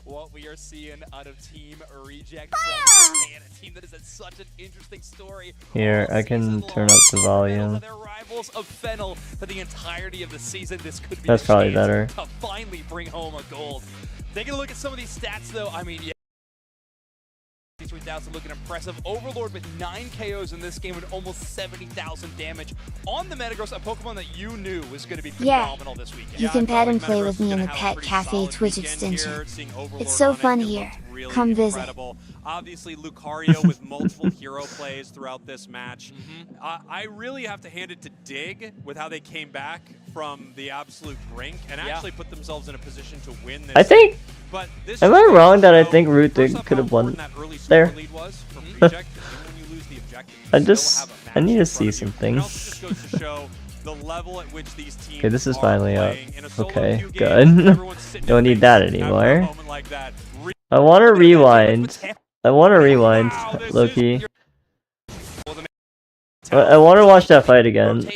what we are seeing out of Team Reject from Japan, a team that has had such an interesting story. Here, I can turn up the volume. Their rivals of Fennel for the entirety of the season. This could be That's the probably chance better. to finally bring home a gold. Taking a look at some of these stats, though, I mean, yeah. 3,000 looking impressive. Overlord with 9 KOs in this game with almost 70,000 damage on the Metagross, a Pokemon that you knew was going to be phenomenal this weekend. You can pet and play with me in the Pet Cafe Twitch extension. It's so fun here. Come visit. Obviously, Lucario with multiple hero plays throughout this match. I really have to hand it to Dig with how they came back from the absolute brink and actually put themselves in a position to win this. I think. But this Am I wrong that I think Root Dig could have won there? I need to see some things. Okay, this is finally up. Okay, good. Don't need that anymore. I want to rewind. I want to rewind, Loki. I want to watch that fight again.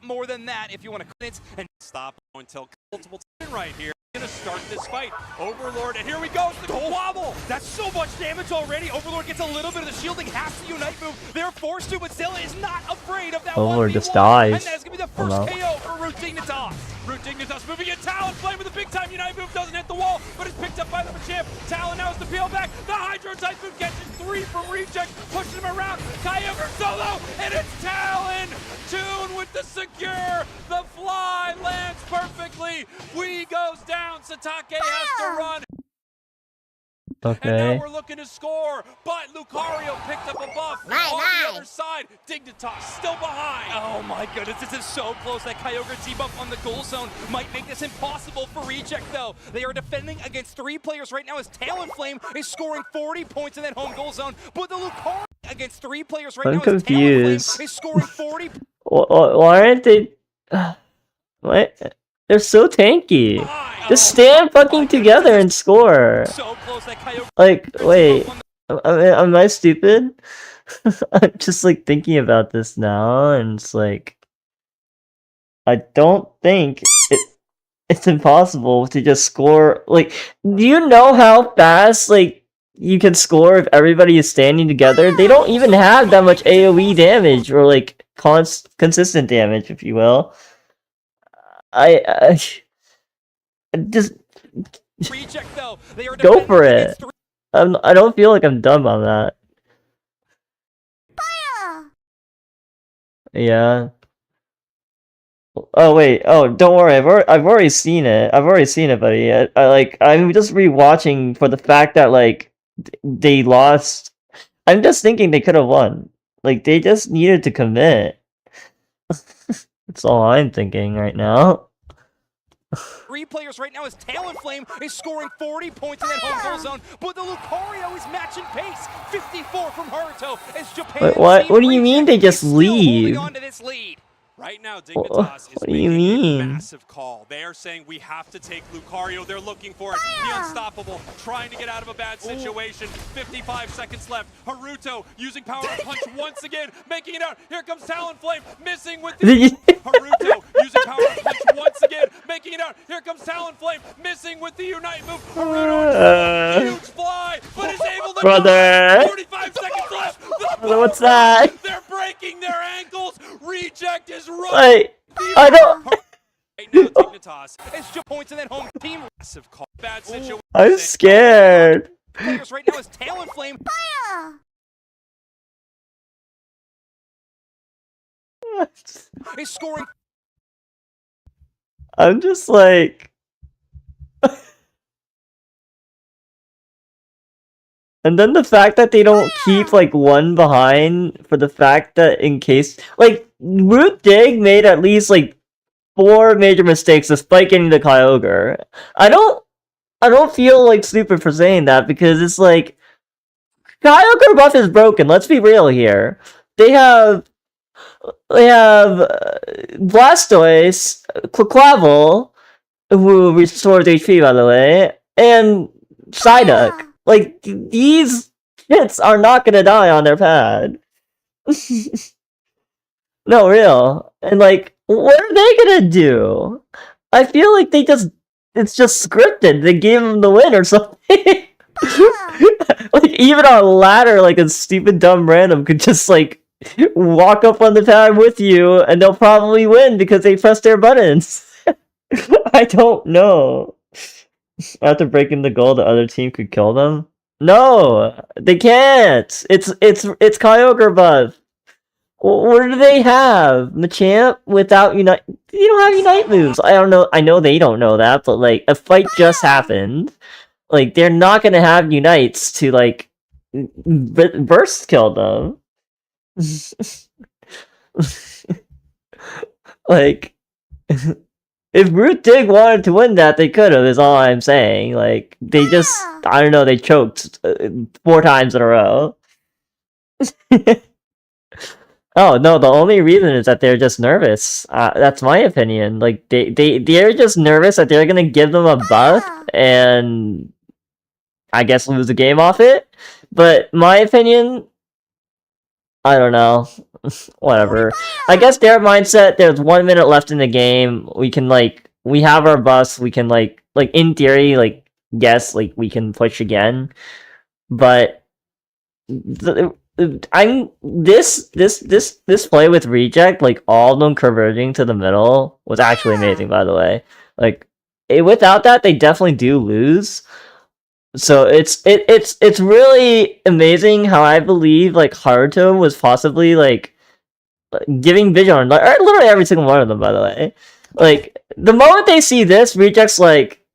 More than that, if you want to and stop until multiple right here. Gonna start this fight. Overlord, and here we go. It's the wobble. That's so much damage already. Overlord gets a little bit of the shielding, has to unite move. They're forced to, but still is not afraid of that. Overlord just dies. And that's gonna be the first KO for Root Dignitas. Root Dignitas moving in. Talonflame with a big time unite move, doesn't hit the wall, but it's picked up by the Machamp. Talon now is the peel back. The Hydro type move catches 3 from Reject, pushing him around. Kyogre solo, and it's Talon. Tune with the secure. The fly lands perfectly. We goes down. Satake has to run. Okay. And now we're looking to score, but Lucario picked up a buff on the other side. Dignitas still behind. Oh my goodness, this is so close. That Kyogre debuff on the goal zone might make this impossible for Reject, though. They are defending against 3 players right now as Talonflame is scoring 40 points in that home goal zone, but the Lucario against 3 players right now confused. Talonflame is scoring 40. Why aren't they? What? They're so tanky. Just stand fucking together and score. Like, wait, am I stupid? I'm just like thinking about this now, and it's like, I don't think it's impossible to just score. Like, do you know how fast like you can score if everybody is standing together? They don't even have that much AoE damage or like consistent damage, if you will. I just Reject, though. They are go for it. I don't feel like I'm dumb on that. Yeah. Oh wait. Oh, don't worry. I've already seen it. I've already seen it, buddy. I'm just rewatching for the fact that like they lost. I'm just thinking they could have won. Like they just needed to commit. That's all I'm thinking right now. 3 players right now as Talonflame is scoring 40 points in that home goal zone, but the Lucario is matching pace. 54 from Haruto as Japan. Wait, what? What do you mean they just leave? On to this lead. Right now, Dignitas is making a massive call. They are saying we have to take Lucario. They're looking for it. The unstoppable, trying to get out of a bad situation. 55 seconds left. Haruto using power punch once again, making it out. Here comes Talonflame, missing with the Haruto using power punch once again, making it out. Here comes Talonflame, missing with the unite move. Haruto, huge fly, but is able to. Brother. 45 seconds left. What's that? They're breaking their ankles. Reject is running. Wait, I don't. Right now, Dignitas is points in that home team. Massive call. Bad situation. I'm scared. Players right now is Talonflame. He's scoring. I'm just like. And then the fact that they don't keep like one behind for the fact that in case like Root Dig made at least like 4 major mistakes despite getting the Kyogre. I don't feel like stupid for saying that because it's like Kyogre buff is broken. Let's be real here. They have Blastoise, Quaquaval, who restores HP by the way, and Psyduck. Like, these hits are not gonna die on their pad. No, real. And like, what are they gonna do? I feel like it's just scripted. They gave him the win or something. Like, even on a ladder, like a stupid dumb random could just like walk up on the pad with you and they'll probably win because they pressed their buttons. I don't know. After breaking the goal, the other team could kill them? No, they can't. It's Kyogre buff. What do they have? Machamp without Unite? You don't have Unite moves. I don't know. I know they don't know that, but like a fight just happened. Like they're not gonna have Unites to like burst kill them. Like if Root Dig wanted to win that, they could have. Is all I'm saying. Like they just, I don't know. They choked 4 times in a row. Oh no, the only reason is that they're just nervous. That's my opinion. Like they're just nervous that they're gonna give them a buff and I guess lose the game off it. But my opinion, I don't know. Whatever. I guess their mindset, there's 1 minute left in the game. We can we have our buffs, we can like in theory, like yes, like we can push again. But this play with reject, like all of them converging to the middle was actually amazing, by the way. Like without that, they definitely do lose. So it's really amazing how I believe like Haruto was possibly like giving vision on like literally every single one of them, by the way. Like the moment they see this, rejects like,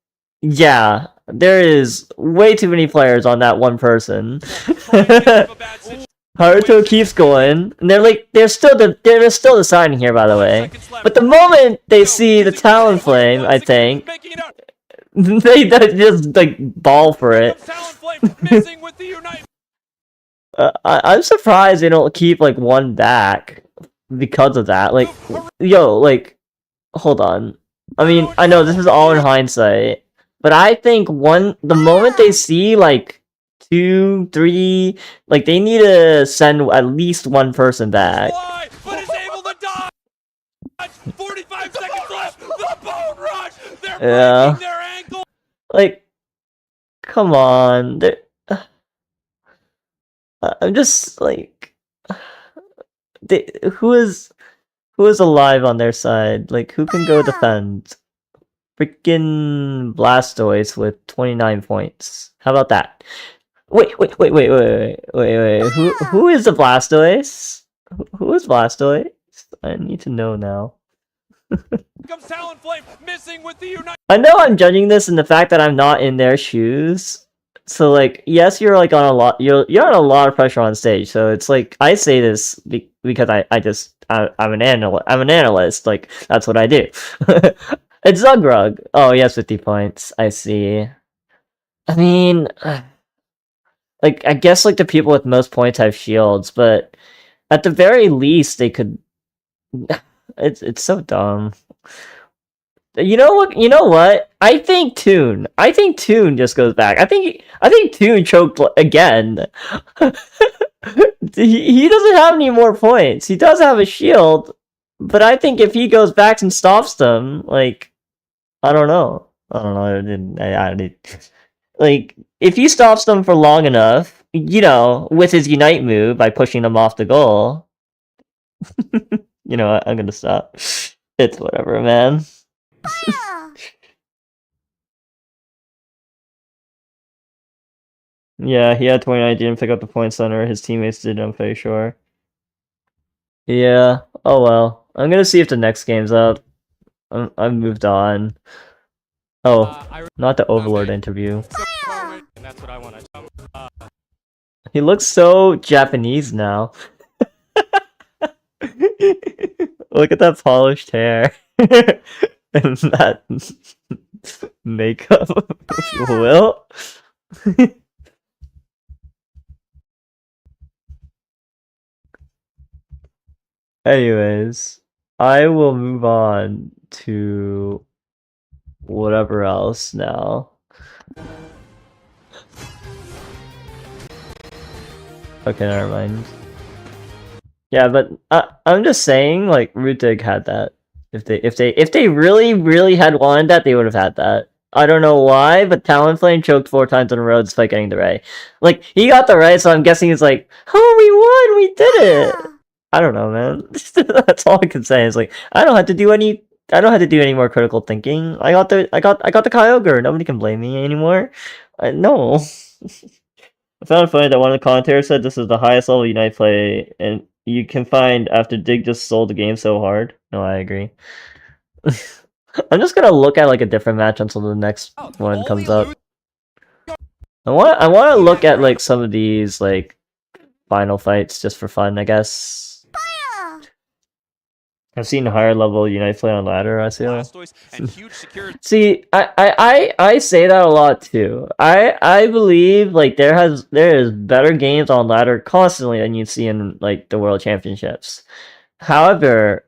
yeah, there is way too many players on that one person. Haruto keeps going, and they're still deciding here, by the way. But the moment they see the Talonflame, I think they just like ball for it. I'm surprised they don't keep like one back because of that. Like, yo, like, hold on. I mean, I know this is all in hindsight, but I think the moment they see like 2, 3, like they need to send at least one person back. But is able to dodge. 45 seconds left. The bone rush. They're breaking their ankle. Like, come on. I'm just like, who is alive on their side? Like, who can go defend? Freaking Blastoise with 29 points. How about that? Wait. Who is the Blastoise? Who is Blastoise? I need to know now. Comes Talonflame, missing with the Unite. I know I'm judging this in the fact that I'm not in their shoes. So like, yes, you're like on a lot. You're on a lot of pressure on stage. So it's like I say this because I'm an analyst. I'm an analyst. Like that's what I do. It's Zugrug. Oh, he has 50 points. I see. I mean, like I guess like the people with most points have shields, but at the very least they could. It's so dumb. You know what? I think Toon just goes back. I think Toon choked again. He doesn't have any more points. He does have a shield, but I think if he goes back and stops them, like I don't know. Like if he stops them for long enough, with his Unite move by pushing them off the goal. You know what? I'm gonna stop. It's whatever, man. Yeah, he had 29, didn't pick up the point center. His teammates did, I'm pretty sure. Yeah, oh well. I'm gonna see if the next game's up. I've moved on. Oh, not the Overlord interview. That's what I want to. He looks so Japanese now. Look at that polished hair. And that makeup, if you will. Anyways, I will move on to whatever else now. Okay, never mind. Yeah, but I'm just saying, like, Root Dig had that. If they really had wanted that, they would have had that. I don't know why, but Talonflame choked 4 times in a row despite getting the Ray. Like, he got the Ray, so I'm guessing he's like, oh, we won, we did it. I don't know, man. That's all I can say. Is like, I don't have to do any more critical thinking. I got the Kyogre. Nobody can blame me anymore. No. I found it funny that one of the commentators said this is the highest level Unite play, and you can find after Dig just sold the game so hard. No, I agree. I'm just gonna look at like a different match until the next one comes up. I want to look at like some of these like final fights just for fun, I guess. I've seen higher level Unite play on ladder, I feel. See, I say that a lot too. I believe like there is better games on ladder constantly than you see in like the World Championships. However,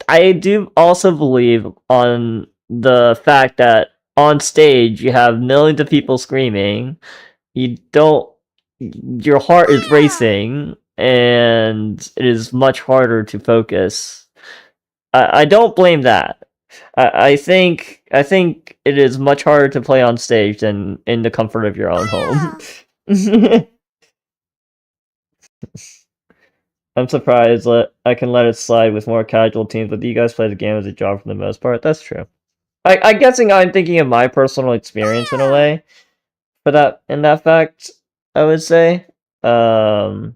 I do also believe on the fact that on stage you have millions of people screaming, your heart is racing, and it is much harder to focus. I don't blame that. I think it is much harder to play on stage than in the comfort of your own home. I'm surprised that I can let it slide with more casual teams, but you guys play the game as a job for the most part. That's true. I'm guessing I'm thinking of my personal experience in a way. For that, in that fact, I would say. But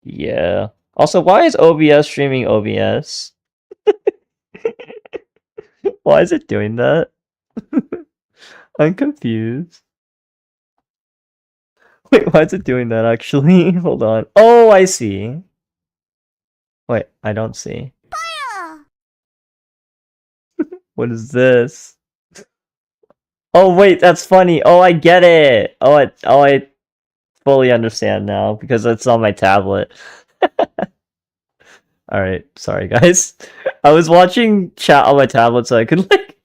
yeah. Also, why is OBS streaming OBS? Why is it doing that? I'm confused. Wait, why is it doing that actually? Hold on. Oh, I see. Wait, I don't see. What is this? Oh wait, that's funny. Oh, I get it. Oh, I fully understand now because it's on my tablet. Alright, sorry guys. I was watching chat on my tablet so I could like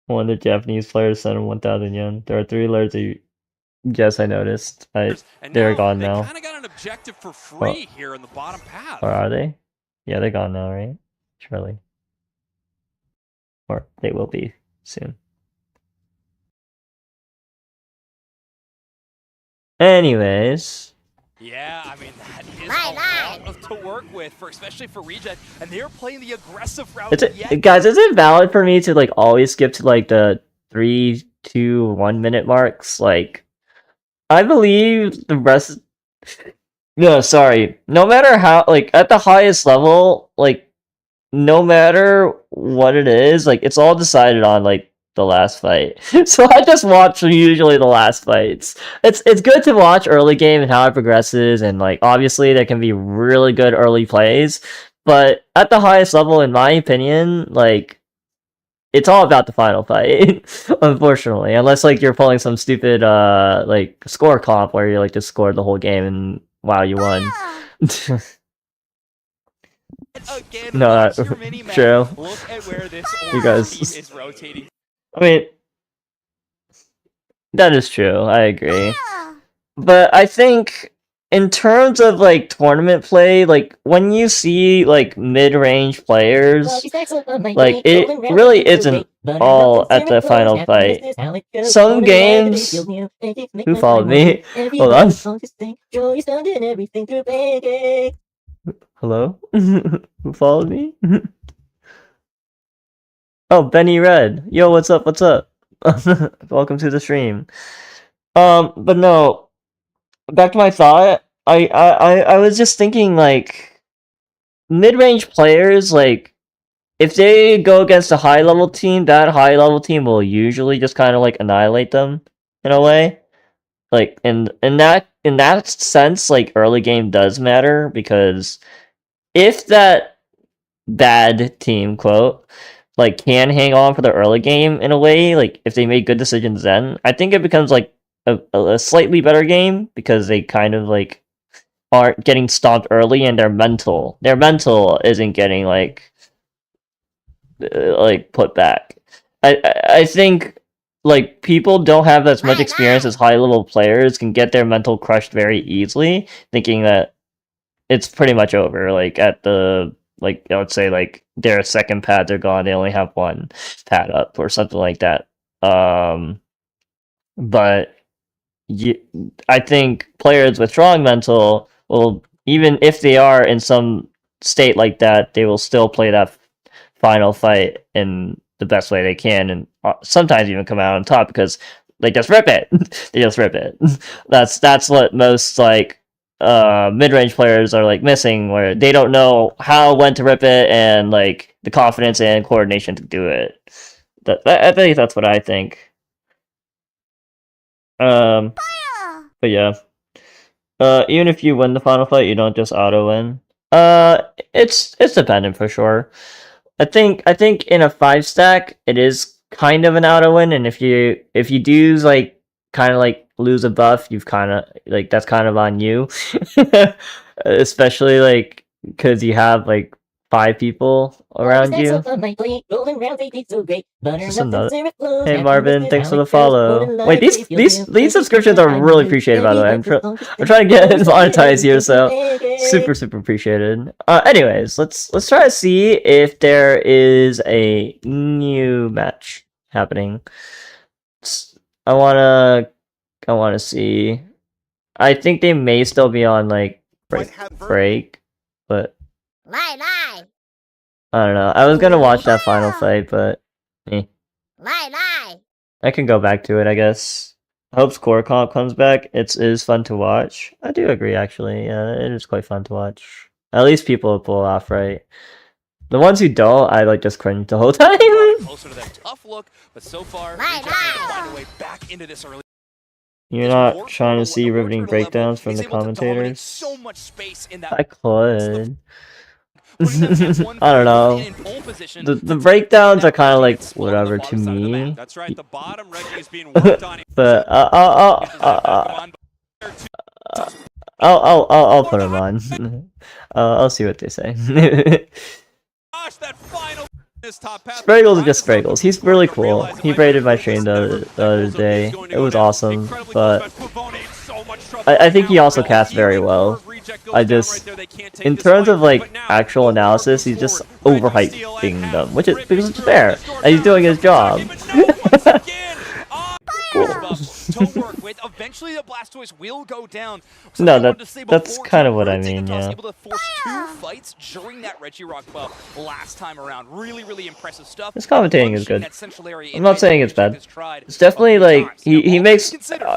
one of the Japanese players sent him 1,000 yen. There are 3 alerts that yes, I noticed. They're gone now. They kind of got an objective for free here in the bottom path. Or are they? Yeah, they're gone now, right? Surely. Or they will be soon. Anyways. Yeah, I mean, that is a lot to work with, especially for Reject, and they're playing the aggressive route. Guys, is it valid for me to like always skip to like the 3, 2, 1 minute marks? Like, I believe the rest. No, sorry. No matter how, like, at the highest level, like, no matter what it is, like, it's all decided on like the last fight. So I just watch usually the last fights. It's good to watch early game and how it progresses, and like obviously there can be really good early plays, but at the highest level, in my opinion, like it's all about the final fight. Unfortunately, unless like you're pulling some stupid like score comp where you like just scored the whole game and wow, you won. Again, no, true. Look at where this you guys is rotating. I mean, that is true. I agree. But I think in terms of like tournament play, like when you see like mid-range players, like it really isn't all at the final fight. Some games. Who followed me? Hold on. Hello? Who followed me? Oh, Benny Red. Yo, what's up? What's up? Welcome to the stream. But no. Back to my thought. I was just thinking like mid-range players, like if they go against a high-level team, that high-level team will usually just kind of like annihilate them in a way. Like in that sense, like early game does matter, because if that bad team, quote, like can hang on for the early game in a way, like if they make good decisions then, I think it becomes like a slightly better game, because they kind of like aren't getting stomped early, and their mental isn't getting like put back. I think like people don't have as much experience as high level players can get their mental crushed very easily, thinking that it's pretty much over. Like at the like I would say like their second pad they're gone, they only have one pad up or something like that. But I think players with strong mental will, even if they are in some state like that, they will still play that final fight in the best way they can, and sometimes even come out on top because they just rip it. They just rip it. That's what most like mid-range players are like missing, where they don't know how, when to rip it, and like the confidence and coordination to do it. I think that's what I think. But yeah. Even if you win the final fight, you don't just auto win. It's dependent for sure. I think in a 5-stack it is kind of an auto win, and if you do like kind of like lose a buff, you've kind of like that's kind of on you. Especially like because you have like 5 people around you. Just another... Hey Marvin, thanks for the follow. Wait, these subscriptions are really appreciated, by the way. I'm trying to get monetized here, so super appreciated. Anyways, let's try to see if there is a new match happening. I wanna see. I think they may still be on like break, but Lie. I don't know. I was gonna watch that final fight, but Lie. I can go back to it, I guess. I hope Score Comp comes back. It is fun to watch. I do agree, actually. Yeah, it is quite fun to watch. At least people pull off right. The ones who don't, I like just cringe the whole time. Closer to that tough look, but so far, Reject need to find a way back into this early. You're not trying to see riveting breakdowns from the commentators? So much space in that. I could. I don't know. The breakdowns are kind of like whatever to me. That's right, the bottom Reggie is being worked on. But I'll put them on. I'll see what they say. Spraggles are just Spraggles. He's really cool. He braided my stream the other day. It was awesome, but I think he also casts very well. I just, in terms of like actual analysis, he's just overhyping them, which is fair, and he's doing his job. To work with. Eventually the Blastoise will go down. No, that's kind of what I mean, yeah. Able to force 2 fights during that Regirock buff last time around. Really impressive stuff. His commentating is good. I'm not saying it's bad. It's definitely like he makes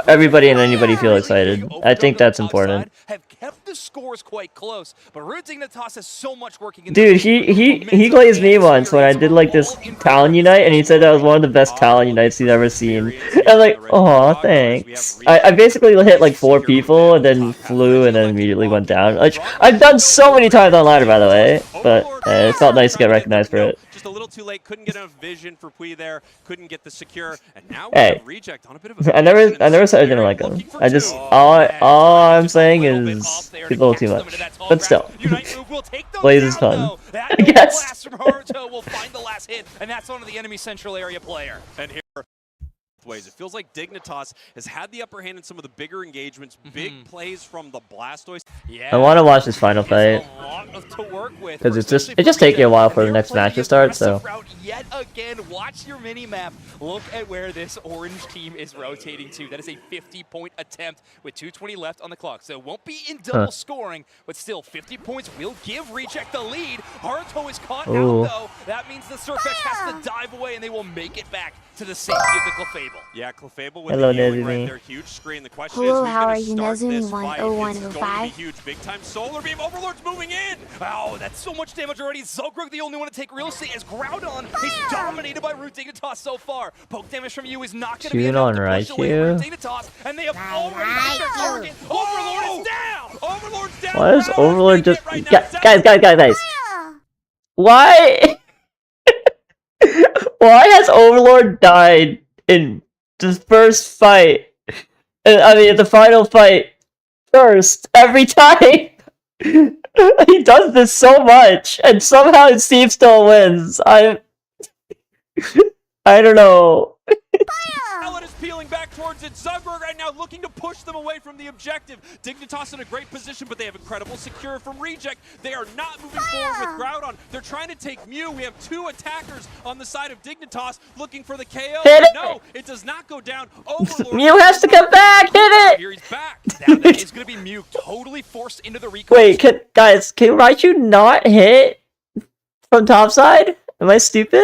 everybody and anybody feel excited. I think that's important. Have kept the scores quite close, but Rude Dignitas has so much working in. Dude, he glazed me once when I did like this Talon Unite, and he said that was one of the best Talon Unites he's ever seen. I'm like, oh, thanks. I basically hit like 4 people and then flew and then immediately went down. Like, I've done so many times on ladder, by the way, but it felt nice to get recognized for it. Just a little too late, couldn't get enough vision for Pui there, couldn't get the secure, and now we hey, have Reject on a bit of a I never said I didn't like him. I just all I'm saying is he's a little too much. But still. Blaze is fun. I guess. Will find the last hit, and that's onto the enemy central area player. And here ways. It feels like Dignitas has had the upper hand in some of the bigger engagements, big plays from the Blastoise. I want to watch this final fight because it's just taking a while for the next match to start. So yet again, watch your mini map. Look at where this orange team is rotating to. That is a 50-point attempt with 2:20 left on the clock. So it won't be in double scoring, but still 50 points will give Reject the lead. Haruto is caught out though. That means the Surfetch has to dive away, and they will make it back to the safety of the Clefable. Yeah, Clefable with hello, the Nezumi. Their huge screen. The question hello, is, how are who's you, going to start this Nezumi fight? 10105? It's going to be huge. Big time Solar Beam. Overlord's moving in. Oh, that's so much damage already. Zogrug the only one to take real estate as Groudon. He's dominated by Root Dignitas so far. Poke damage from you is not going to be enough to push away Root Dignitas, and they have already hit their target. Overlord is down. Overlord's down. Why is Overlord just guys? Why? Why has Overlord died in the first fight? I mean, the final fight first every time. He does this so much, and somehow his team still wins. I don't know. back towards it. Zugberg right now looking to push them away from the objective. Dignitas in a great position, but they have incredible secure from Reject. They are not moving forward with Groudon. They're trying to take Mew. We have 2 attackers on the side of Dignitas looking for the KO. Hit it. No, it does not go down. Overlord. Mew has to come back. Hit it. Here he's back. Now that is going to be Mew totally forced into the recall. Wait, guys, can Raichu not hit from top side? Am I stupid?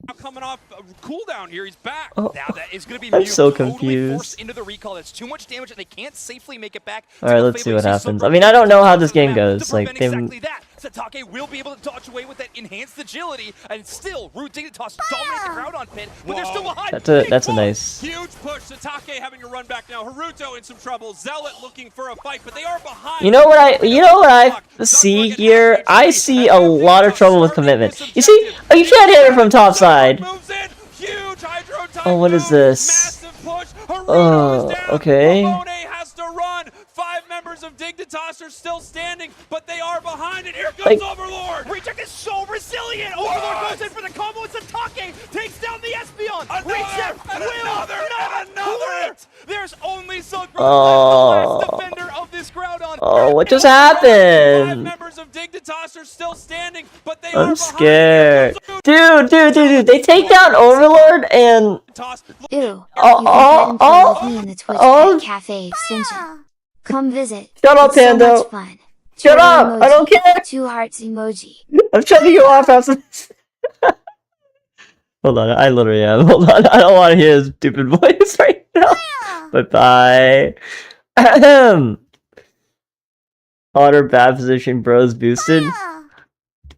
Now coming off a cooldown here, he's back. Oh, Now that is going to be I'm Mew so totally confused. forced into the recall. That's too much damage and they can't safely make it back. All right, let's see what happens. I mean, I don't know how this game goes. Like, they... exactly that. Satake will be able to dodge away with that enhanced agility, and still Root Dignitas dominate the Groudon pit, but they're still behind. That's a nice. Huge push. Satake having to run back now. Haruto in some trouble. Zealot looking for a fight, but they are behind. You know what I see here? I see a lot of trouble with commitment. You see, oh, you can't hit it from top side. Oh, what is this? Oh, okay. Has to run. 5 members of Dignitas are still standing, but they are behind, and here comes Overlord! Reject is so resilient! Overlord goes in for the combo, and Satake takes down the Espeon! Reject will not quit! There's only Zugberg left, the last defender of this Groudon! Oh, what just 5 happened? members of Dignitas are still standing, but they I'm are scared. Dude, they take down Overlord and... Ew, you can get in fun with me in the Twitch Pet Cafe extension. Come visit. Shut up, It's so Pando. much fun. Shut Turtle up! emoji. I don't care! 2 hearts emoji. I'm trying to go off after this. Hold on, I literally am. Hold on, I don't want to hear his stupid voice right now. Bye-bye. Ahem. Otter bad position, bros boosted.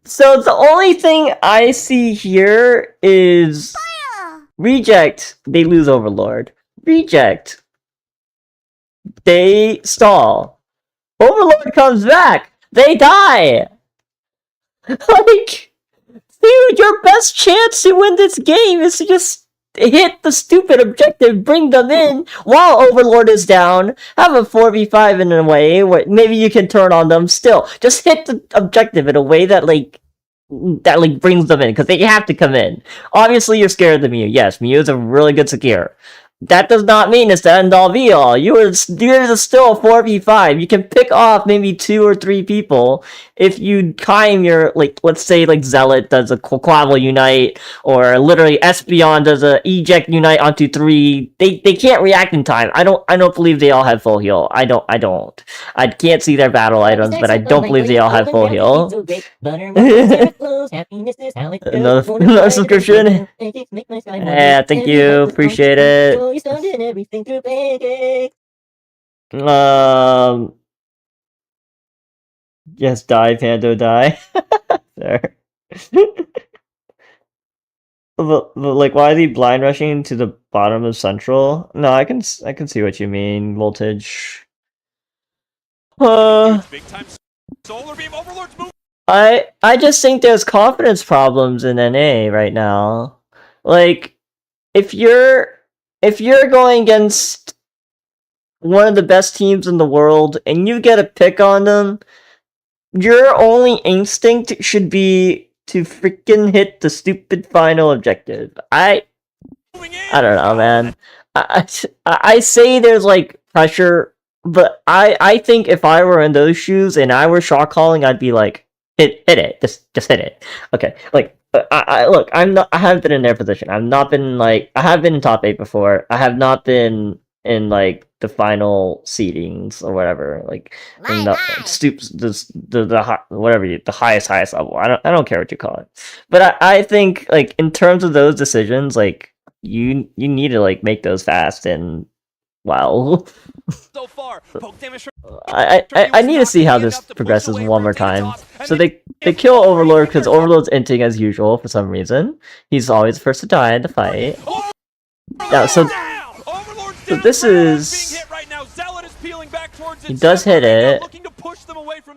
So the only thing I see here is Reject. They lose Overlord. Reject. They stall. Overlord comes back. They die. Like, dude, your best chance to win this game is to just hit the stupid objective, bring them in while Overlord is down, have a 4v5 in a way where maybe you can turn on them still. Just hit the objective in a way that brings them in, because they have to come in. Obviously, you're scared of the Mew. Yes, Mew is a really good secure. That does not mean it's the end-all be-all. You're still a 4v5. You can pick off maybe 2 or 3 people if you time your, let's say, Zealot does a Quavel Unite, or literally Espeon does a Eject Unite onto 3. They can't react in time. I don't believe they all have full heal. I don't. I can't see their battle items, but I don't believe they all have full heal. Another subscription. Yeah, thank you. Appreciate it. Everything through pancakes. Yes, die, Pando, die. There. but why are they blind rushing to the bottom of Central? No, I can see what you mean, Voltage. Big time solar beam. Overlord's move. I just think there's confidence problems in NA right now. If you're going against one of the best teams in the world and you get a pick on them, your only instinct should be to freaking hit the stupid final objective. I don't know, man. I say there's pressure, but I think if I were in those shoes and I were shot calling, I'd be like, hit it, just hit it. Okay, look, I haven't been in their position. I've not been I have been in top 8 before. I have not been in the final seedings or whatever. In the the highest level. I don't care what you call it. But I think in terms of those decisions, you need to make those fast and well. So far, I need to see how this progresses one more time. So they kill Overlord because Overlord's inting as usual for some reason. He's always the first to die in the fight. Yeah, so this is... He does hit it,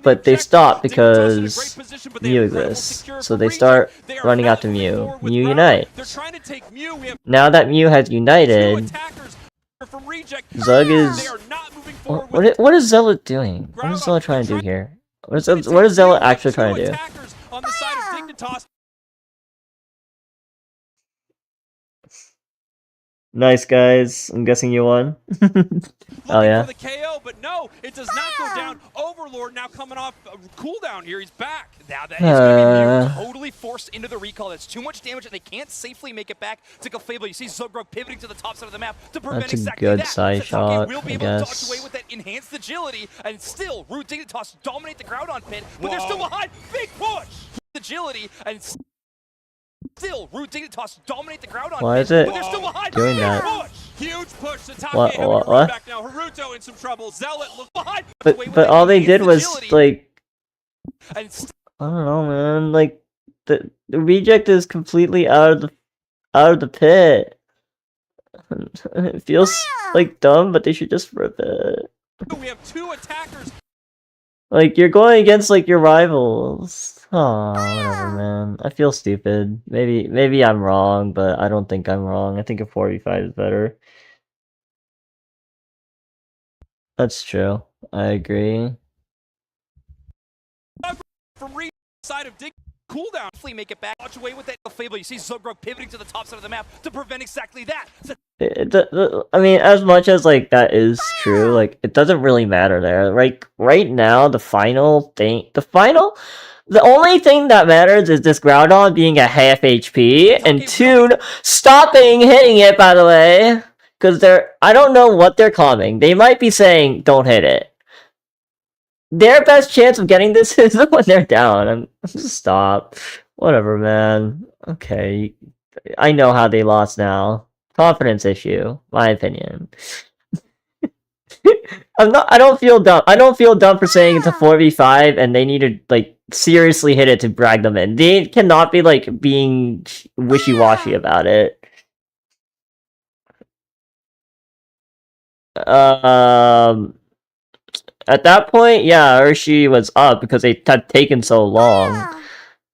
but they stop because Mew exists. So they start running out to Mew. Mew unites. Now that Mew has united, Zug is... What is Zealot doing? What is Zealot trying to do here? What is Zealot actually trying to do? Nice, guys. I'm guessing you won. Oh, yeah? For the KO, but no, it does not go down. Overlord now coming off a cooldown here. He's back. Now that is going to be totally forced into the recall. That's too much damage, and they can't safely make it back to Clefable. You see Zogrog pivoting to the top side of the map to prevent That's a exactly good that. side shot, will be I able to dodge guess. away with that enhanced agility, and still Root Dignitas dominate the crowd on pit, but they're still behind. Big push! Agility, and still Root Dignitas dominate the crowd on Why pit, is it but they're still behind. doing Big that? push! Huge push. The top What- having to what- run what? back now. Haruto in some trouble. Zealot look Behind. But all they did was, like... And I don't know, man. Like, the reject is completely out of the pit. It feels, like, dumb, but they should just rip it. we have two attackers. Like, you're going against, like, your rivals. Oh, whatever, man. I feel stupid. Maybe I'm wrong, but I don't think I'm wrong. I think a 4v5 is better. That's true. I agree. From side of Dig cooldown. Make it back. Watch away with that Fable. You see Zogrog pivoting to the top side of the map to prevent exactly that. So I mean, as much as, like, that is true, like, it doesn't really matter there. Like, right now, the only thing that matters is this Groudon being at half HP, and Toon stopping hitting it, by the way. Because I don't know what they're calming. They might be saying, don't hit it. Their best chance of getting this is when they're down. Stop. Whatever, man. Okay. I know how they lost now. Confidence issue, my opinion. I don't feel dumb. I don't feel dumb for saying it's a 4v5 and they need to, like, seriously hit it to drag them in. They cannot be, like, being wishy-washy about it. At that point, yeah, Hershey was up because they had taken so long.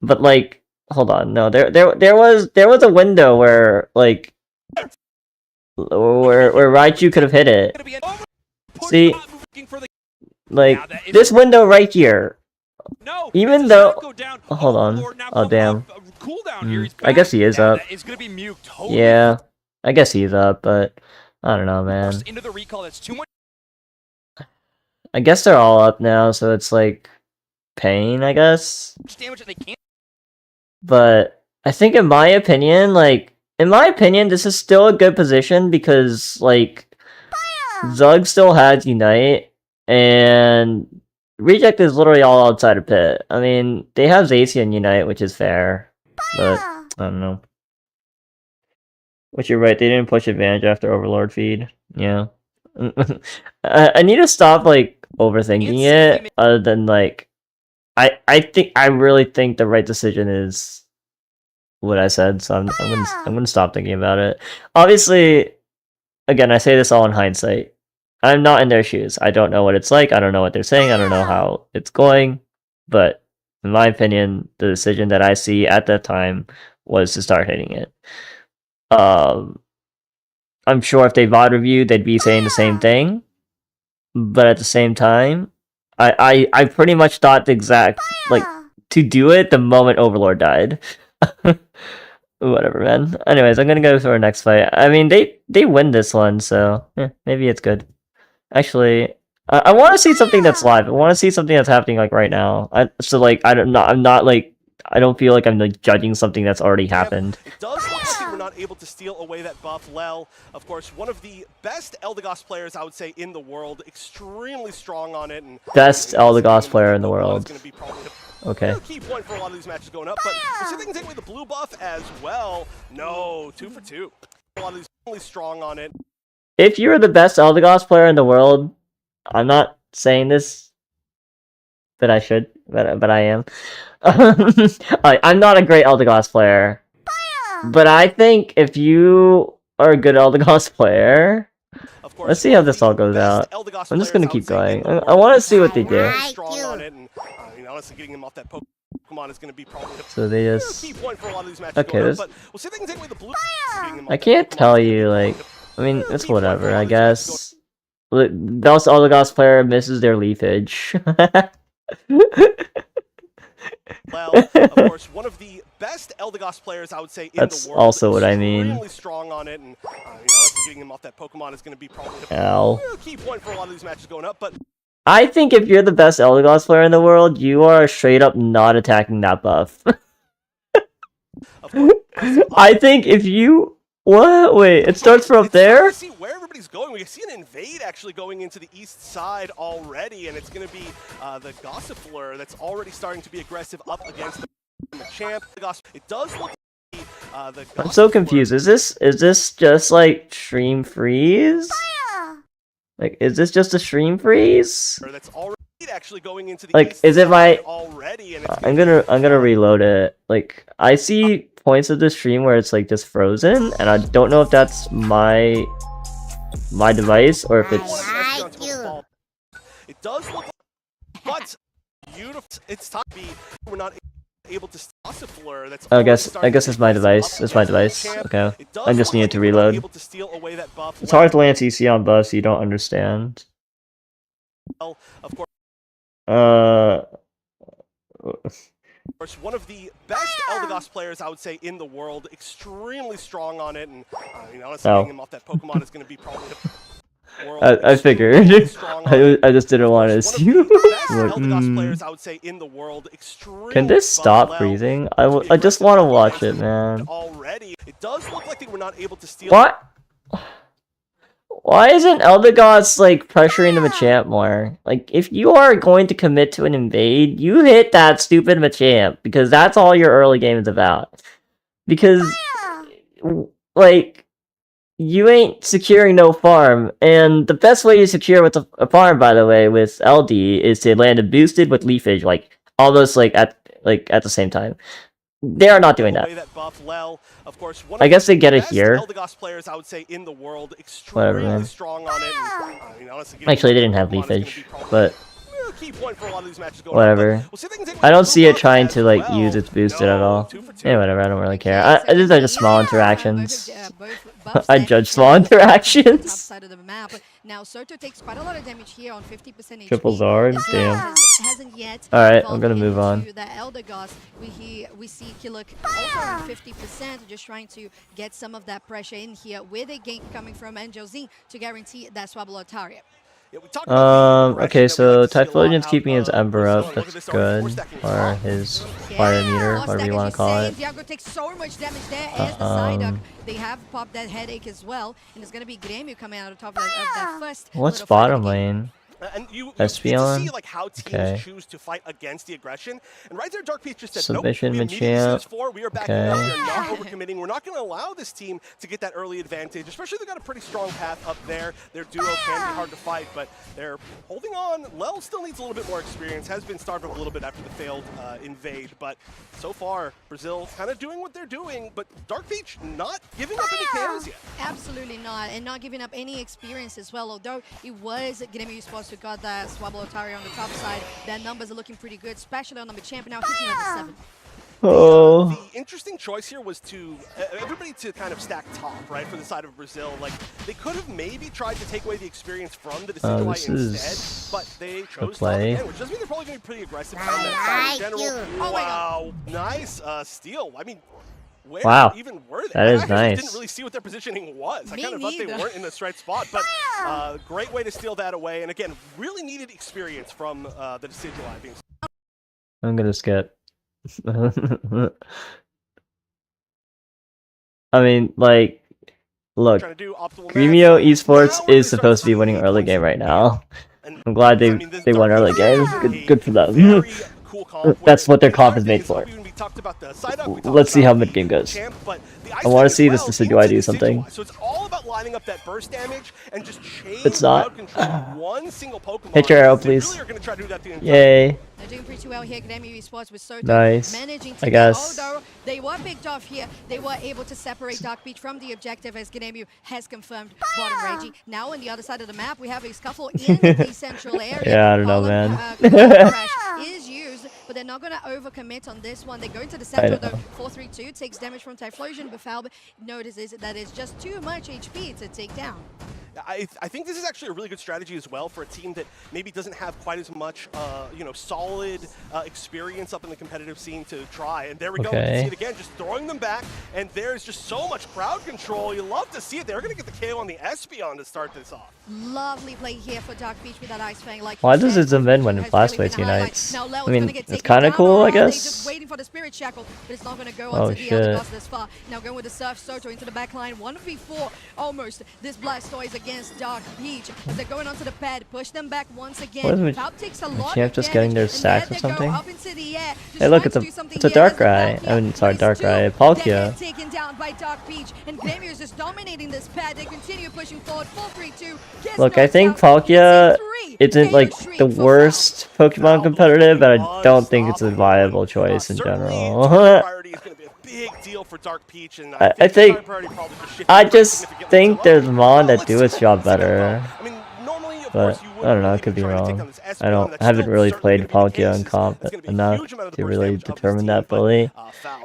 But, like, hold on, no, there was a window where, like, where Raichu could have hit it. See, like, this window right here. No, Even though, hold on, oh damn, I guess he is up. Yeah, I guess he's up, but I don't know, man. I guess they're all up now, so it's like pain, I guess. But I think in my opinion, this is still a good position because, like, Zug still has Unite, and Reject is literally all outside of pit. I mean, they have Zacian Unite, which is fair, but I don't know. Which you're right, they didn't push advantage after Overlord feed. Yeah. I need to stop, like, overthinking it, other than, like, I really think the right decision is what I said, so I'm gonna stop thinking about it. Obviously, again, I say this all in hindsight. I'm not in their shoes. I don't know what it's like. I don't know what they're saying. I don't know how it's going. But in my opinion, the decision that I see at that time was to start hitting it. I'm sure if they VOD reviewed, they'd be saying the same thing. But at the same time, I pretty much thought the exact, like, to do it the moment Overlord died. Whatever, man. Anyways, I'm gonna go to our next fight. I mean, they win this one, so maybe it's good. Actually, I want to see something that's live. I want to see something that's happening, like, right now. I'm not like, I don't feel like I'm, like, judging something that's already happened. It does look like we were not able to steal away that buff. Lel, of course, one of the best Eldegoss players, I would say, in the world. Extremely strong on it. And best Eldegoss player in the world. Okay. Key point for a lot of these matches going up, but we'll see if they can take away the blue buff as well. No, 2 for 2. A lot of these really strong on it. If you're the best Eldegoss player in the world, I'm not saying this, but I should, but I am. I'm not a great Eldegoss player, but I think if you are a good Eldegoss player, let's see how this all goes out. I'm just gonna keep going. I want to see what they do. Honestly, getting him off that Pokemon is going to be probably So they just... key point for a lot of these matches Okay, going this... up, but we'll see if they can take away the blue. I can't tell you, like... I mean, it's whatever, I guess. Best Eldegoss player misses their leafage. Well, of course, one of the best Eldegoss players, I would say, in That's the world. also what I mean. Extremely strong on it, and honestly, getting him off that Pokemon is going to be probably the Ow. key point for a lot of these matches going up. But I think if you're the best Eldegoss player in the world, you are straight up not attacking that buff. of course, I think if you... What? Wait, it starts from up there? See where everybody's going. We see an invade actually going into the east side already, and it's going to be the Gossifleur that's already starting to be aggressive up against the champ. It does look like the I'm so confused. Is this just like stream freeze? Like, is this just a stream freeze? That's already actually going into the like, east is it my... already, and I'm gonna reload it. Like, I see points of the stream where it's like just frozen, and I don't know if that's my device or if it's... It does look like, but beautiful. It's time to be. We're not able to Gossifleur. That's I guess it's my device. It's my device. Okay. I just needed to reload. It's hard to land CC on buffs you don't understand. Of course. One of the best Eldegoss players, I would say, in the world. Extremely strong on it, and honestly, getting him off that Pokemon is going to be probably the world. I figured. I just didn't want to assume. Eldegoss players, I would say, in the world. Can this stop freezing? I just want to watch it, man. Already, it does look like they were not able to steal. What? Why isn't Eldegoss like pressuring the Machamp more? Like, if you are going to commit to an invade, you hit that stupid Machamp, because that's all your early game is about. Because, like, you ain't securing no farm, and the best way to secure with a farm, by the way, with LD, is to land it boosted with leafage, like almost like at the same time. They are not doing that. Of course, I guess they get it here. Eldegoss players, I would say, in the world. Whatever, man. Strong on it. Honestly, actually, they didn't have leafage, but key point for a lot of these matches going whatever. on, but I don't see it trying to like use its boosted at all. Yeah, whatever. I don't really care. These are just small interactions. I judge small interactions. Now Soto takes quite a lot of damage here on 50% Triple HP. Zard, damn. Hasn't yet. Alright, I'm gonna move on. The Eldegoss, we see Kiluk also on 50%, just trying to get some of that pressure in here with a gank coming from Angelzine to guarantee that Swablotaria. Okay, so Typhlosion's keeping his Ember up, that's good. Or his fire meter, whatever you want to call it. Diago takes so much damage there as the Psyduck. They have popped that headache as well, and it's going to be Grêmio coming out of top of that first. What's bottom lane? And you Espeon? see like how teams choose to fight against the aggression. And right there, Dark Peach just said, Submission nope, Machamp. we are backing up, we are not overcommitting. We're not going to allow this team to get that early advantage, especially they've got a pretty strong path up there. Their duo can be hard to fight, but they're holding on. Lel still needs a little bit more experience, has been starving a little bit after the failed invade, but so far, Brazil kind of doing what they're doing, but Dark Peach not giving up any KOs yet. Absolutely not, and not giving up any experience as well, although it was Grêmio supposed to got that Swablotaria on the top side. Their numbers are looking pretty good, especially on the Machamp, now hitting level 7. Oh. The interesting choice here was to everybody to kind of stack top, right, for the side of Brazil. Like, they could have maybe tried to take away the experience from the Decidueye instead, but they chose top again, which does mean they're probably going to be pretty aggressive on that side in general. Oh, wow, nice steal. I mean, where even were they? That is I nice. didn't really see what their positioning was. Me I kind of thought they weren't in the right spot, but great way to steal that away. And again, really needed experience from the Decidueye being. I'm gonna skip. I mean, like, look, Grêmio Esports is supposed to be winning early game right now. I'm glad they won early game. Good for them. That's what their comp is made for. Let's see how mid game goes. I want to see this Decidueye do something. So it's all about lining up that burst damage and just chain it's not. one single Pokemon. Hit your arrow, please. Yay. They're doing pretty well here, Grêmio Esports with Soto managing to I guess. although they were picked off here, they were able to separate Dark Peach from the objective as Grêmio has confirmed bottom Reggie. Now on the other side of the map, we have a scuffle in the central area. Yeah, I don't know, man. Crash is used, but they're not going to overcommit on this one. They go into the center though. 432 takes damage from Typhlosion, but Falb notices that it's just too much HP to take down. I think this is actually a really good strategy as well for a team that maybe doesn't have quite as much, you know, solid experience up in the competitive scene to try. And there we go. We can see it again, just throwing them back. And there's just so much crowd control. You love to see it. They're going to get the KO on the Espeon to start this off. Lovely play here for Dark Beach with that Ice Fang. Like why does it zoom in when Flash Blades unites? I mean, it's kind of cool, I guess. Just waiting for the Spirit Shackle, but it's not going to go Oh, onto the other shit. boss this far. Now going with the Surf Soto into the back line. 1v4 almost. This Blastoise against Dark Beach. They're going onto the pad. Push them back once again. Valve takes a lot Champ of just getting their damage, and sacks there or they go, something? up into the air. Just Hey, look, trying to do something it's a here as Darkrai. Palkia I mean, sorry, is Darkrai. two. Palkia. They get taken down by Dark Beach, and Gremio is just dominating this pad. They continue pushing forward. 4-3-2. Look, I think Palkia isn't like the worst Pokemon competitive, but I don't think it's a viable choice in general. Priority is going to be a big deal for Dark Peach, and I think I just think there's Mon that do its job better. I mean, normally, of But course, you I don't know, I could be wrong. I haven't really played Palkia in comp enough to really determine that fully.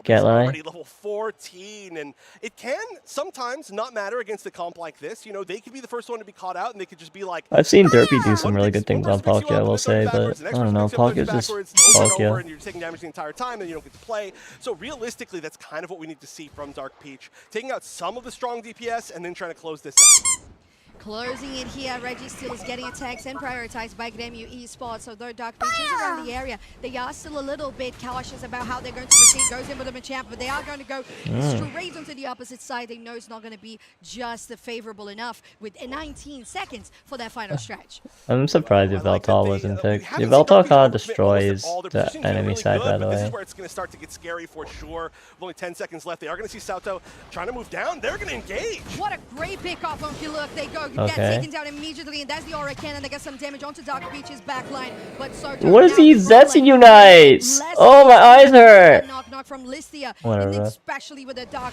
Can't lie. Already level 14, and it can sometimes not matter against a comp like this. You know, they could be the first one to be caught out, and they could just be like, I've seen Derpy do some really good things on Palkia, I will say, but I don't know, Palkia's just Palkia. and you're taking damage the entire time, and you don't get to play. So realistically, that's kind of what we need to see from Dark Peach, taking out some of the strong DPS and then trying to close this out. Closing it here, Reggie still is getting attacks and prioritized by Gremio Esports. So though Dark Beach is around the area, they are still a little bit cautious about how they're going to proceed. Goes in with the Machamp, but they are going to go straight onto the opposite side. They know it's not going to be just favorable enough with 19 seconds for that final stretch. I'm surprised Yveltal wasn't picked. Yveltal kind of destroys the enemy side, by the This is way. where it's going to start to get scary for sure. With only 10 seconds left, they are going to see Sauto trying to move down. They're going to engage. What a great pick off on Look. They go get Okay. taken down immediately, and that's the Aura Cannon. They get some damage onto Dark Beach's backline. But Soto What is now these rolling. Zetsu unites? Less Oh, my eyes hurt. Knock from Listia, Whatever. and especially with the Dark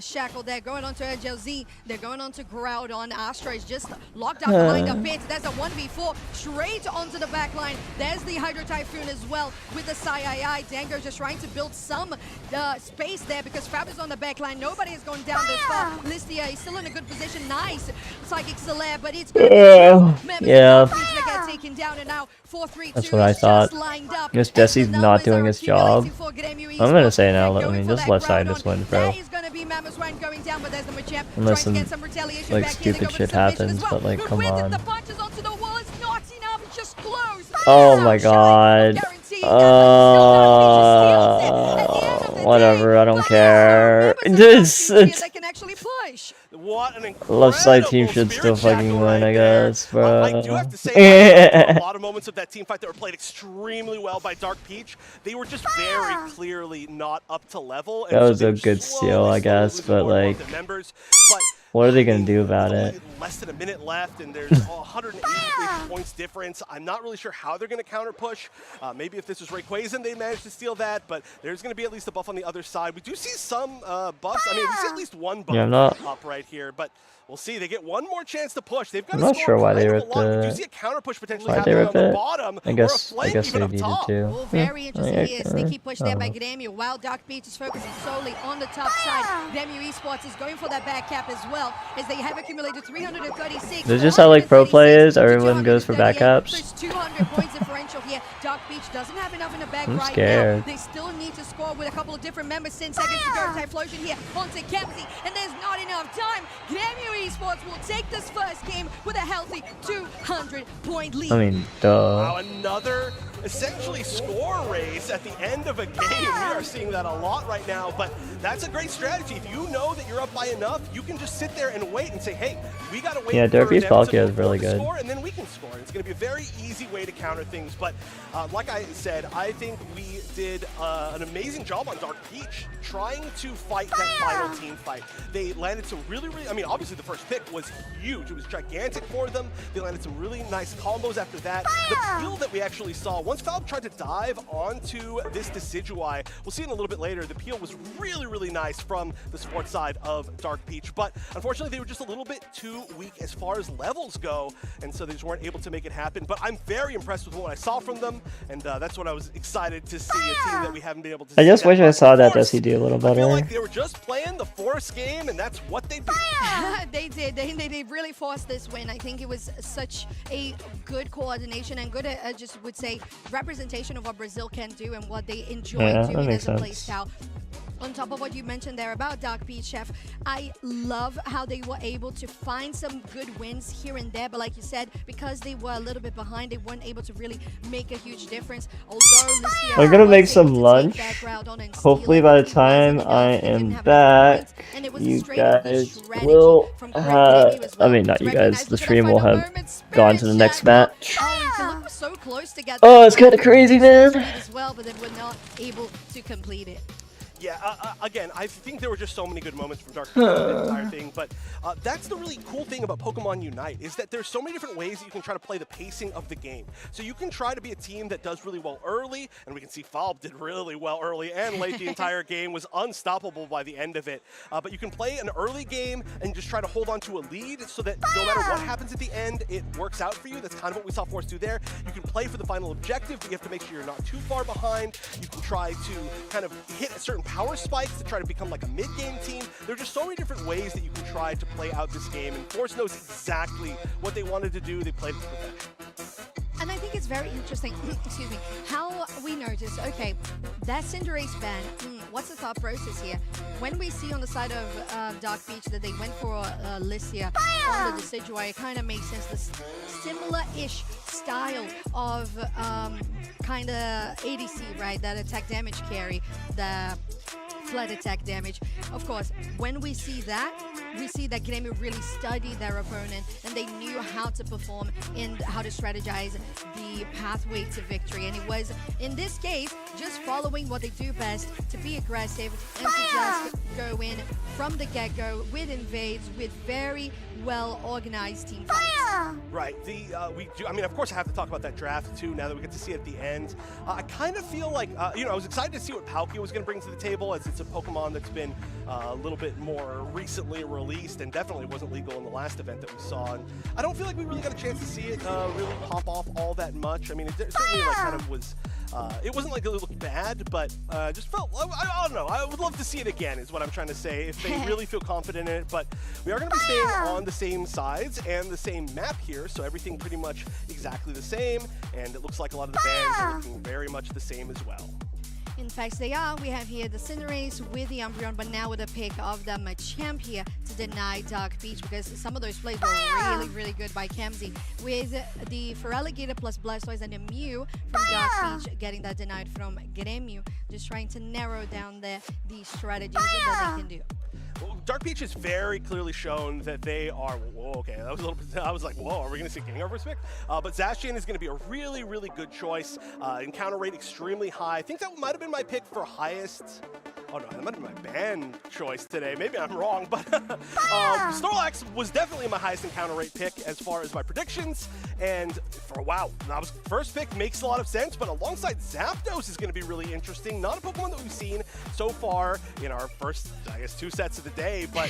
Shackle there. Going on to LZ, they're going on to Groudon. Astra is just locked out behind the pit. There's a 1v4 straight onto the backline. There's the Hydro Typhoon as well with the Sai. Dango just trying to build some space there because Fab is on the backline. Nobody is going down this far. Listia is still in a good position. Nice Psychic Solaire, but it's going to be yeah. They get taken down, and now 4-3-2 That's what I thought. Guess Jesse's not doing his job. I'm gonna say now, I mean, just let Sidus win, bro. Unless some, like, stupid shit happens, but, like, come on. Oh my god. Whatever, I don't care. It's What an left side team incredible should still Spirit fucking Shackle win, right I there. guess, bro. I do have to say, a lot of moments of that team fight that were played extremely well by Dark Peach. They were just very clearly not up to level. And That so was they a were good steal, I slowly guess, losing but, more and more like, of their members. But what are they gonna do about with it? only less than a minute left, and there's 180 points difference. I'm not really sure how they're going to counter push. Maybe if this was Rayquaza, they managed to steal that, but there's going to be at least a buff on the other side. We do see some buffs. I mean, we see at least one buff up right here, but we'll see. They get one more chance to push. They've got I'm not sure why they ripped We do it. see a counter push potentially Why'd they happening rip on the it? bottom. I guess or a they flank even up needed top. to. Well, very interesting here. Sneaky push there by know. Gremio. While Dark Beach is focusing solely on the top side, Gremio Esports is going for that back cap as well, as they have accumulated 336. This is just how, like, pro play is. Everyone goes for back caps. There's 200 points differential here. Dark Beach doesn't have enough in the bag I'm right scared. now. They still need to score with a couple of different members. 10 seconds to go. Typhlosion here onto Kempsey, and there's not enough time. Gremio Esports will take this first game with a healthy 200-point lead. I mean, duh. Wow, another essentially score race at the end of a game. We are seeing that a lot right now, but that's a great strategy. If you know that you're up by enough, you can just sit there and wait and say, hey, we got to wait Yeah, for Derpy's them to Palkia is really good. score, and then we can score. It's going to be a very easy way to counter things, but like I said, I think we did an amazing job on Dark Peach trying to fight that final team fight. They landed some really, I mean, obviously the first pick was huge. It was gigantic for them. They landed some really nice combos after that. The build that we actually saw once Valve tried to dive onto this Decidueye, we'll see in a little bit later, the peel was really, really nice from the sports side of Dark Peach, but unfortunately they were just a little bit too weak as far as levels go, and so they just weren't able to make it happen. But I'm very impressed with what I saw from them, and that's what I was excited to see, a team that we haven't been able to see. I just wish I saw that SED a little I feel better. like they were just playing the Force game, and that's what they do. They did. They really forced this win. I think it was such a good coordination and good, just would say, representation of what Brazil can do and what they enjoy doing as a play style. On top of what you mentioned there about Dark Peach, Chef, I love how they were able to find some good wins here and there, but like you said, because they were a little bit behind, they weren't able to really make a huge difference. Although I'm gonna make some lunch. Hopefully by the time I am back, you guys will have, I mean not you guys, the stream will have gone to the next match. Oh, it's kind of crazy, man. As well, but then we're not able to complete it. Yeah, again, I think there were just so many good moments from Dark Peach in the entire thing, but that's the really cool thing about Pokemon Unite, is that there's so many different ways that you can try to play the pacing of the game. So you can try to be a team that does really well early, and we can see Falb did really well early and late. The entire game was unstoppable by the end of it. But you can play an early game and just try to hold on to a lead so that no matter what happens at the end, it works out for you. That's kind of what we saw Force do there. You can play for the final objective, but you have to make sure you're not too far behind. You can try to kind of hit a certain power spikes to try to become like a mid-game team. There are just so many different ways that you can try to play out this game, and Force knows exactly what they wanted to do. They played it to perfection. And I think it's very interesting, excuse me, how we notice, okay, that Cinderace ban, what's the thought process here? When we see on the side of Dark Peach that they went for Licia on the Decidueye, it kind of makes sense. This similar-ish style of kind of ADC, right? That attack damage carry, the flat attack damage. Of course, when we see that Grêmio really studied their opponent and they knew how to perform and how to strategize the pathway to victory. And it was, in this case, just following what they do best, to be aggressive and to just go in from the get-go with invades, with very well-organized team fights. Right. We do. I mean, of course, I have to talk about that draft too. Now that we get to see it at the end, I kind of feel like you know, I was excited to see what Palkia was going to bring to the table, as it's a Pokemon that's been a little bit more recently released and definitely wasn't legal in the last event that we saw. And I don't feel like we really got a chance to see it really pop off all that much. I mean, it certainly like kind of was. It wasn't like it looked bad, but just felt, I don't know, I would love to see it again is what I'm trying to say, if they really feel confident in it. But we are going to be staying on the same sides and the same map here, so everything pretty much exactly the same, and it looks like a lot of the bands are looking very much the same as well. In fact, they are. We have here the Cinderace with the Umbreon, but now with a pick of the Machamp here to deny Dark Peach, because some of those plays were really, really good by Kamzi. With the Feraligatr plus Blastoise and a Mew from Dark Peach getting that denied from Grêmio, just trying to narrow down the strategies that they can do. Dark Peach has very clearly shown that they are, whoa, okay, that was a little bit, I was like, whoa, are we going to see King over pick? But Zacian is going to be a really, really good choice. Encounter rate extremely high. I think that might have been my pick for highest. Oh no, that might have been my band choice today. Maybe I'm wrong, but Snorlax was definitely my highest encounter rate pick as far as my predictions. And for wow, that was first pick, makes a lot of sense, but alongside Zapdos is going to be really interesting. Not a Pokemon that we've seen so far in our first, I guess, 2 sets of the day, but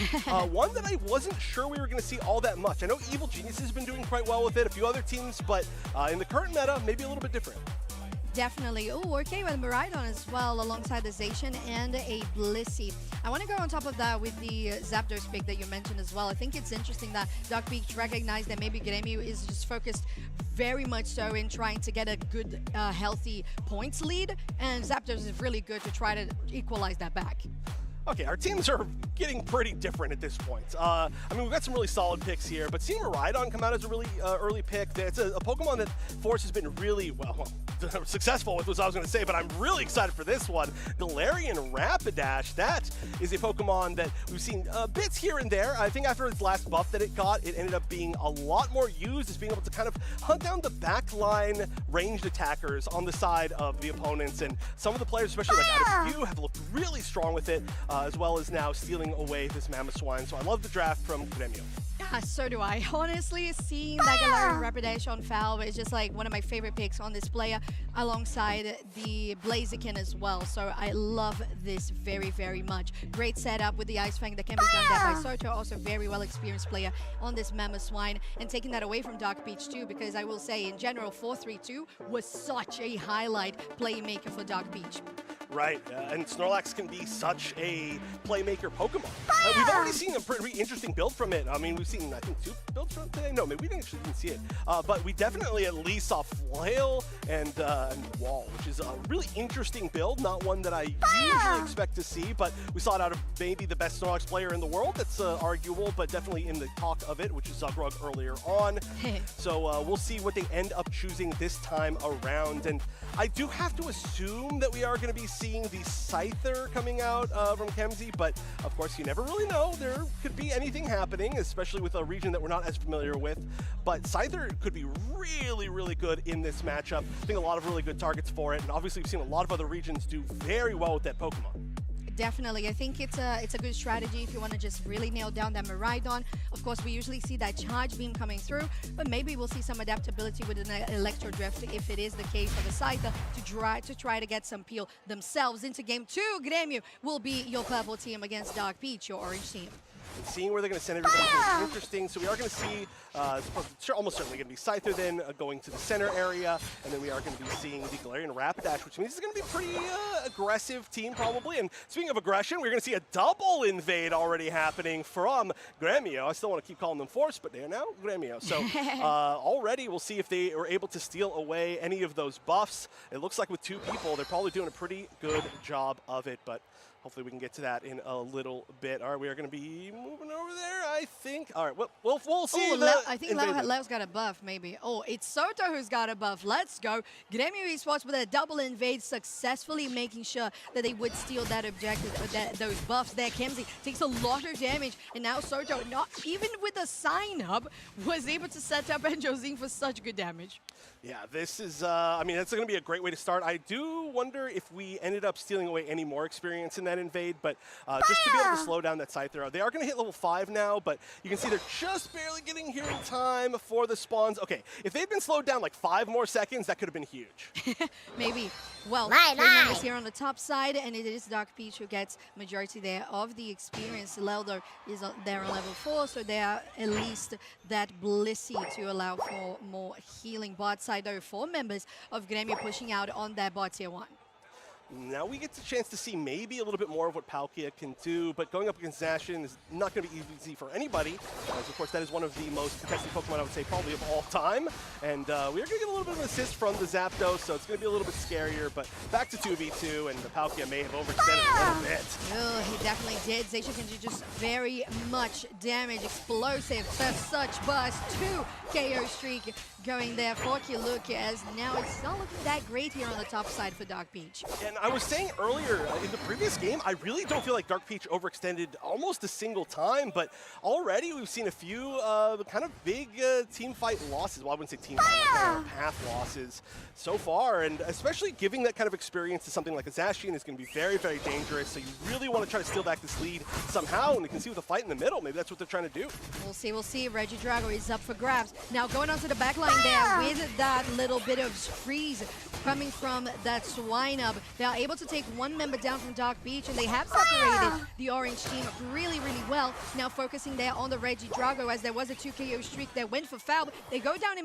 one that I wasn't sure we were going to see all that much. I know Evil Genius has been doing quite well with it, a few other teams, but in the current meta, maybe a little bit different. Definitely. Oh, okay, with Miraidon as well, alongside the Zacian and a Blissey. I want to go on top of that with the Zapdos pick that you mentioned as well. I think it's interesting that Dark Peach recognized that maybe Grêmio is just focused very much so in trying to get a good, healthy points lead, and Zapdos is really good to try to equalize that back. Okay, our teams are getting pretty different at this point. I mean, we've got some really solid picks here, but seeing Miraidon come out as a really early pick, it's a Pokemon that Force has been really, well, successful with, was what I was going to say, but I'm really excited for this one. Galarian Rapidash, that is a Pokemon that we've seen bits here and there. I think after its last buff that it got, it ended up being a lot more used as being able to kind of hunt down the backline ranged attackers on the side of the opponents, and some of the players, especially like out of View, have looked really strong with it, as well as now stealing away this Mamoswine. So I love the draft from Grêmio. Yeah, So do I. Honestly, seeing that Galarian Rapidash on Falve is just like one of my favorite picks on this player, alongside the Blaziken as well. So I love this very, very much. Great setup with the Ice Fang that can be done there by Soto. Also very well experienced player on this Mammoth Swine, and taking that away from Dark Peach too, because I will say in general 4-3-2 was such a highlight playmaker for Dark Peach. Right, and Snorlax can be such a playmaker Pokemon. We've already seen a pretty interesting build from it. I mean, we've seen, I think, 2 builds from it today. No, maybe we didn't actually see it. But we definitely at least saw Flail and Wall, which is a really interesting build. Not one that I usually expect to see, but we saw it out of maybe the best Snorlax player in the world. That's arguable, but definitely in the talk of it, which is Zugrug earlier on. So we'll see what they end up choosing this time around. And I do have to assume that we are going to be seeing the Scyther coming out from Kemsey, but of course you never really know. There could be anything happening, especially with a region that we're not as familiar with. But Scyther could be really, really good in this matchup. I think a lot of really good targets for it, and obviously we've seen a lot of other regions do very well with that Pokemon. Definitely. I think it's a good strategy if you want to just really nail down that Miraidon. Of course, we usually see that Charge Beam coming through, but maybe we'll see some adaptability with an Electro Drift if it is the case for the Scyther to try to get some peel themselves into game 2. Grêmio will be your purple team against Dark Peach, your orange team. And seeing where they're going to send everybody is interesting. So we are going to see, almost certainly going to be Scyther then going to the center area, and then we are going to be seeing the Galarian Rapidash, which means it's going to be a pretty aggressive team probably. And speaking of aggression, we're going to see a double invade already happening from Grêmio. I still want to keep calling them Force, but they are now Grêmio. So already we'll see if they are able to steal away any of those buffs. It looks like with 2 people, they're probably doing a pretty good job of it, but hopefully we can get to that in a little bit. All right, we are going to be moving over there, I think. All right, we'll see. I think Leo's got a buff, maybe. Oh, it's Soto who's got a buff. Let's go. Grêmio Esports with a double invade, successfully making sure that they would steal that objective, those buffs there. Kemsey takes a lot of damage, and now Soto, not even with a sign-up, was able to set up Angelzine for such good damage. Yeah, this is, I mean, that's going to be a great way to start. I do wonder if we ended up stealing away any more experience in that invade, but just to be able to slow down that Scyther. They are going to hit level 5 now, but you can see they're just barely getting here in time for the spawns. Okay, if they'd been slowed down like 5 more seconds, that could have been huge. Maybe. Well, 3 members here on the top side, and it is Dark Peach who gets majority there of the experience. Leldo is there on level 4, so they are at least that Blissey to allow for more healing. Bot side, though, 4 members of Grêmio pushing out on their bot tier 1. Now we get the chance to see maybe a little bit more of what Palkia can do, but going up against Zacian is not going to be easy for anybody, as of course that is one of the most contested Pokemon, I would say, probably of all time. And we are going to get a little bit of an assist from the Zapdos, so it's going to be a little bit scarier, but back to 2v2, and the Palkia may have overextended a little bit. Oh, he definitely did. Zacian can do just very much damage. Explosive, such burst, 2 KO streak going there for Kiluka, as now it's not looking that great here on the top side for Dark Peach. And I was saying earlier, in the previous game, I really don't feel like Dark Peach overextended almost a single time, but already we've seen a few kind of big team fight losses. Well, I wouldn't say team fight, like path losses so far, and especially giving that kind of experience to something like a Zacian is going to be very, very dangerous, so you really want to try to steal back this lead somehow, and you can see with the fight in the middle, maybe that's what they're trying to do. We'll see. Reggie Drago is up for grabs. Now going onto the back line there with that little bit of freeze coming from that Swine Up. They are able to take 1 member down from Dark Peach, and they have separated the orange team really, really well. Now focusing there on the Reggie Drago, as there was a 2 KO streak that went for Falb. They go down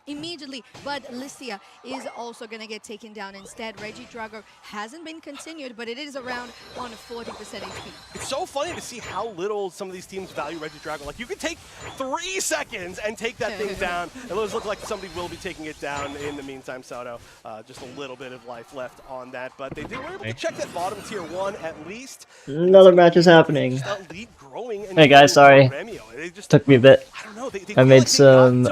immediately, but Listia is also going to get taken down instead. Reggie Drago hasn't been continued, but it is around on 40% HP. It's so funny to see how little some of these teams value Reggie Drago. Like, you could take 3 seconds and take that thing down. It does look like somebody will be taking it down in the meantime, Soto. Just a little bit of life left on that, but they were able to check that bottom tier 1 at least. Another match is happening. Lead growing, and hey guys, sorry. They just took me a bit. I don't know. I made some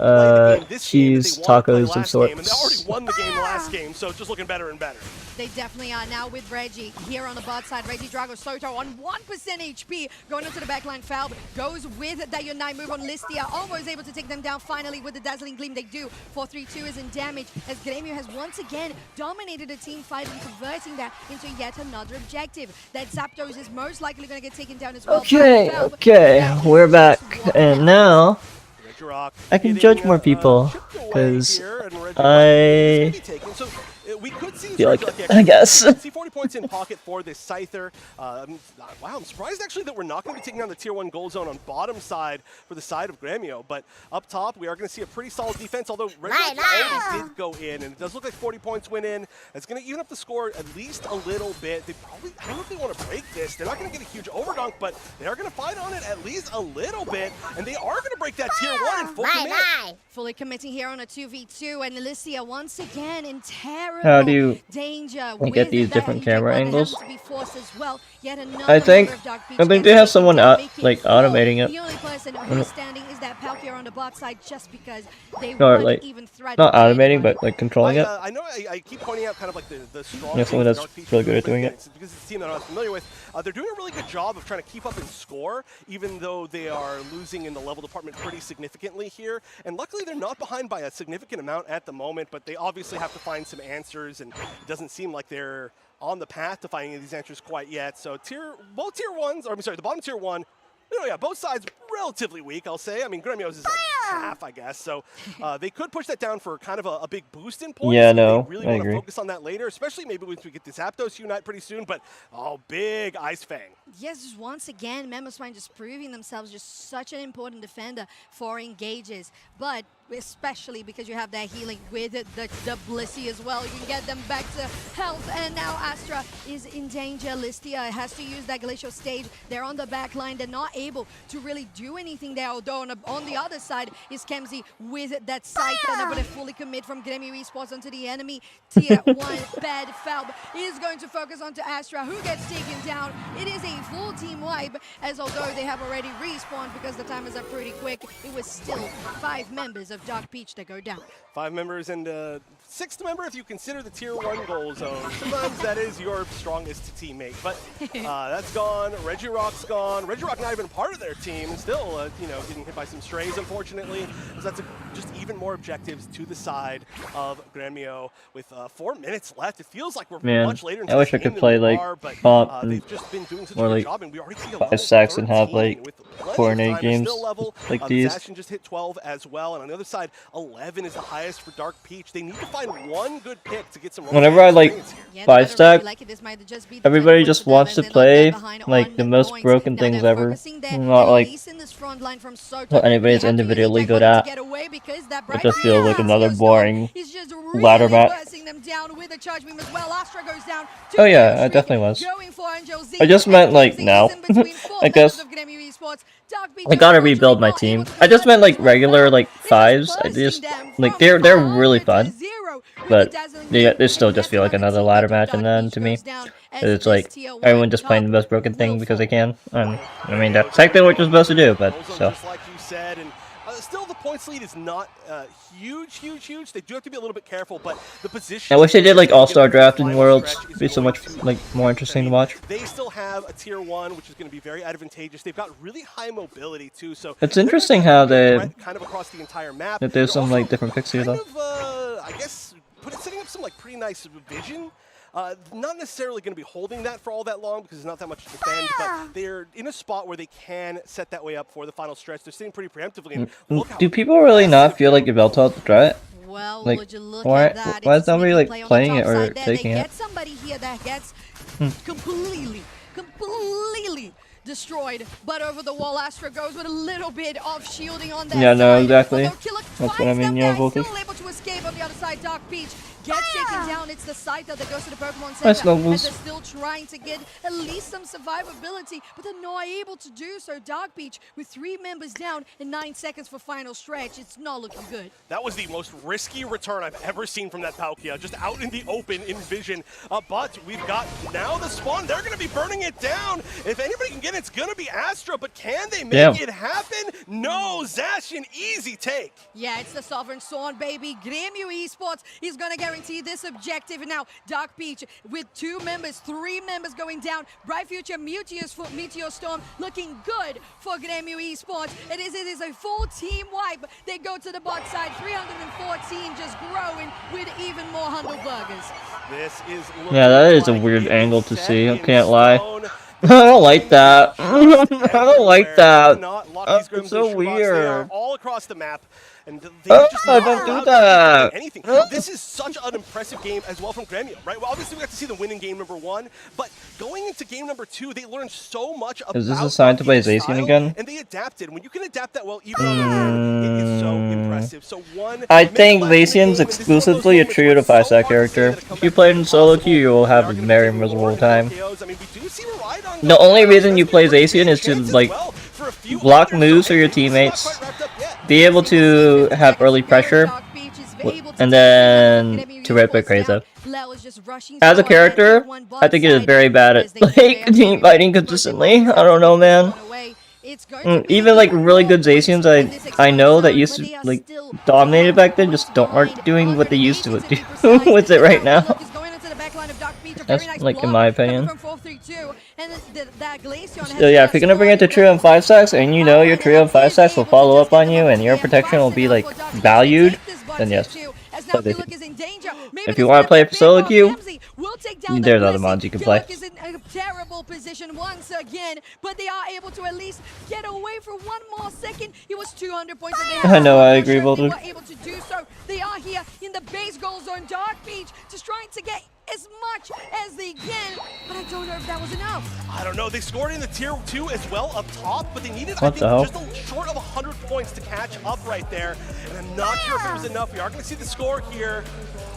cheese these tacos of sorts. And they already won the game last game, so it's just looking better and better. They definitely are now with Reggie here on the bot side. Reggie Drago Soto on 1% HP. Going into the backline, Falb goes with that Unite move on Listia. Almost able to take them down finally with the Dazzling Gleam. They do. 4-3-2 is in damage as Grêmio has once again dominated a team fight and converting that into yet another objective. That Zapdos is most likely going to get taken down as well. Okay, we're back. And now I can judge more people because we could see feel like it, I guess. See 40 points in pocket for this Scyther. Wow, I'm surprised actually that we're not going to be taking down the tier 1 gold zone on bottom side for the side of Grêmio, but up top we are going to see a pretty solid defense, although Red already did go in, and it does look like 40 points went in. It's going to even up the score at least a little bit. They probably, I don't know if they want to break this. They're not going to get a huge overdunk, but they are going to fight on it at least a little bit, and they are going to break that tier 1 in full commit. Fully committing here on a 2v2, and Alicia once again in terrible danger. Get these different camera angles. Well. I think they have someone out like automating it. The only person who's standing is that Palk here on the bot side, just because they or wouldn't like even threat. not automating, but like controlling it. I know I keep pointing out kind of like the strong. Yeah, someone that's really good at doing it. Because it's a team that I'm familiar with. They're doing a really good job of trying to keep up in score, even though they are losing in the level department pretty significantly here. And luckily, they're not behind by a significant amount at the moment, but they obviously have to find some answers, and it doesn't seem like they're on the path to finding these answers quite yet. So both tier 1s, or I'm sorry, the bottom tier 1, yeah, both sides relatively weak, I'll say. I mean, Grêmio's is like half, I guess. So they could push that down for kind of a big boost in points. Yeah, no, they really I want to agree. focus on that later, especially maybe once we get this Zapdos Unite pretty soon. But, oh, big Ice Fang. Yes, just once again, Memospine just proving themselves just such an important defender for engages. But especially because you have that healing with the Blissey as well. You can get them back to health, and now Astra is in danger. Listia has to use that Glacial Stage. They're on the back line. They're not able to really do anything there, although on the other side is Kemzy with that Scyther. They're going to fully commit from Grêmio Esports onto the enemy. Tier 1 bad Falb is going to focus onto Astra, who gets taken down. It is a full team wipe, as although they have already respawned because the timers are pretty quick, it was still 5 members of Dark Peach that go down. 5 members and 6th member if you consider the tier 1 goal zone. Sometimes that is your strongest teammate, but that's gone. Regirock's gone. Regirock not even part of their team, still getting hit by some strays, unfortunately. So that's just even more objectives to the side of Grêmio with 4 minutes left. It feels like we're much later into I wish I could play like Pop they've just been doing such a or good like job, and we already see a 5 stacks and have like coordinate games like these. Bastion just hit 12 as well, and on the other side, 11 is the highest for Dark Peach. They need to find one good pick to get some. Whenever I like 5 stack, everybody just wants to play like the most broken things ever. Not like what anybody's individually good at. It just feels like another boring ladder match. Oh yeah, I definitely was. I just meant like now. I guess. I gotta rebuild my team. I just meant like regular like 5s. I just like they're really fun, but they still just feel like another ladder match. And then to me, it's like everyone just playing the most broken thing because they can. I mean that's exactly what you're supposed to do, but so. Just like you said, and still the points lead is not huge. They do have to be a little bit careful, but the position. I wish they did like All-Star Draft in Worlds. It'd be so much like more interesting to watch. They still have a tier 1, which is going to be very advantageous. They've got really high mobility too, so it's interesting how they kind of across the entire map. That there's some like different picks here though. I guess setting up some like pretty nice vision. Not necessarily going to be holding that for all that long because there's not that much to defend, but they're in a spot where they can set that way up for the final stretch. They're sitting pretty preemptively. And do people really not feel like Yveltal to try it? Well, like, would you look why at that? is nobody like playing it or there. taking they it? Get somebody here that gets completely destroyed, but over the wall Astra goes with a little bit of shielding on that Yeah, no, side. exactly. That's what I mean, Still Voltage. able to escape on the other side. Dark Peach gets taken down. It's the side that goes to the Pokemon Nice Center. And levels. they're still trying to get at least some survivability, but they're not able to do so. Dark Beach with 3 members down in 9 seconds for final stretch. It's not looking good. That was the most risky return I've ever seen from that Palkia, just out in the open in vision. But we've got now the spawn. They're going to be burning it down. If anybody can get it, it's going to be Astra, but can they make it happen? No, Zacian, easy take. Yeah, it's the Sovereign Sworn, baby. Grêmio Esports is going to guarantee this objective. And now, Dark Beach with 2 members, 3 members going down. Bright Future, Meteor Storm looking good for Grêmio Esports. It is a full team wipe. They go to the bot side. 314 just growing with even more Handleburgers. This is Yeah, that is a weird angle to see. I can't lie. I don't like that. I don't like that. It's so weird. All across the map. And they just don't do that. Anything. This is such an impressive game as well from Grêmio, right? Well, obviously we got to see them win in game number 1, but going into game number 2, they learned so much about. Is this a sign to play Zacian again? And they adapted. When you can adapt that well, even on the turn, it is so impressive. So I think Zacian's exclusively a trio to 5-star character. If you play in solo queue, you will have a very miserable time. The only reason you play Zacian is to like block moves for your teammates, be able to have early pressure, and then to rip it crazy. As a character, I think it is very bad at like team fighting consistently. I don't know, man. Even like really good Zacians I know that used to like dominated back then just aren't doing what they used to do with it right now. That's like in my opinion. So yeah, if you're gonna bring it to trio and 5 stacks, and you know your trio and 5 stacks will follow up on you, and your protection will be like valued, then yes. If you want to play for solo queue, there's other mods you can play. Is in a terrible position once again, but they are able to at least get away for 1 more second. It was 200 points. I know, I agree, Walter. They were able to do so. They are here in the base goal zone. Dark Beach just trying to get as much as they can, but I don't know if that was enough. I don't know. They scored in the tier 2 as well up top, but they needed, I think, just short of 100 points to catch up right there. And I'm not sure if it was enough. We are going to see the score here.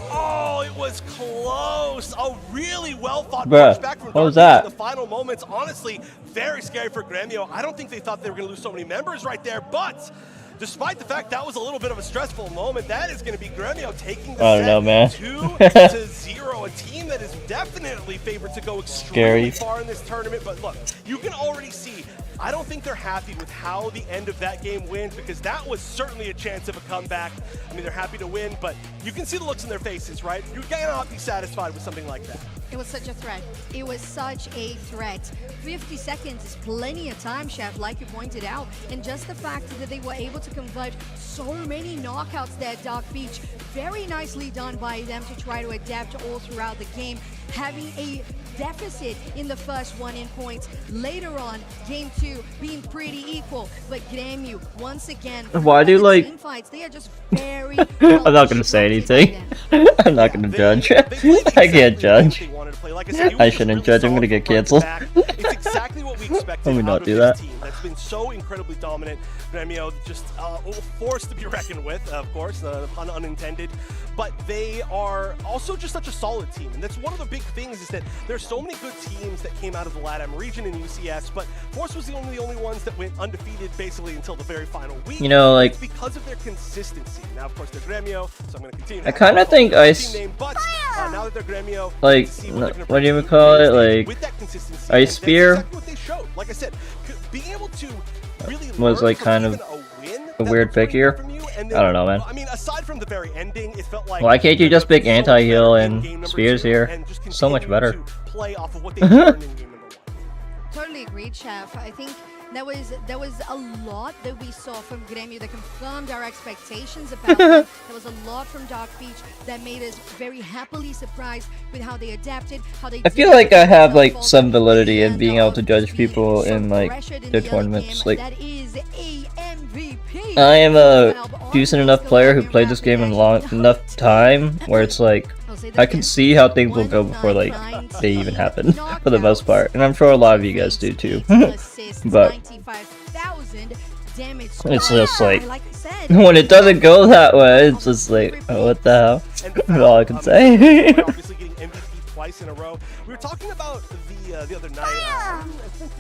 Oh, it was close. A really well fought push back from Dark Beach in the final moments. Honestly, very scary for Grêmio. I don't think they thought they were going to lose so many members right there, but despite the fact that was a little bit of a stressful moment, that is going to be Grêmio taking the set 2-0. A team that is definitely favored to go extremely far in this tournament. But look, you can already see, I don't think they're happy with how the end of that game went, because that was certainly a chance of a comeback. I mean, they're happy to win, but you can see the looks in their faces, right? You cannot be satisfied with something like that. It was such a threat. It was such a threat. 50 seconds is plenty of time, Chef, like you pointed out. And just the fact that they were able to convert so many knockouts there at Dark Beach, very nicely done by them to try to adapt all throughout the game. Having a deficit in the first 1 in points. Later on, game 2 being pretty equal. But Grêmio, once again, why do like team fights, they are just very I'm not gonna say anything. I'm not gonna judge. I can't judge. I shouldn't judge. I'm gonna get canceled. It's exactly what we expected. Let me not do that. Team that's been so incredibly dominant. Grêmio just forced to be reckoned with, of course, pun unintended. But they are also just such a solid team, and that's one of the big things is that there's so many good teams that came out of the LATAM region in UCS, but Force was the only ones that went undefeated basically until the very final week. You know, like, because of their consistency. Now, of course, they're Grêmio, so I'm going to continue. I kind of think but now that they're Grêmio, like, what do you call it? Like, with that consistency, Ice Spear. Exactly what they showed. Like I said, being able to really was like kind of a weird pick here. I don't know, man. I mean, aside from the very ending, it felt like why can't you just pick anti-heal and spears here? So much better. Play off of what they learned in game number 1. Totally agreed, Chef. I think there was a lot that we saw from Grêmio that confirmed our expectations about them. There was a lot from Dark Beach that made us very happily surprised with how they adapted, how they. I feel like I have like some validity in being able to judge people in like their tournaments. Like, that is a MVP. I am a decent enough player who played this game in long enough time where it's like I can see how things will go before like they even happen for the most part, and I'm sure a lot of you guys do too. But damage. It's just like, like I said, when it doesn't go that way, it's just like, oh, what the hell? That's all I can say. Obviously getting MVP twice in a row. We were talking about the other night. I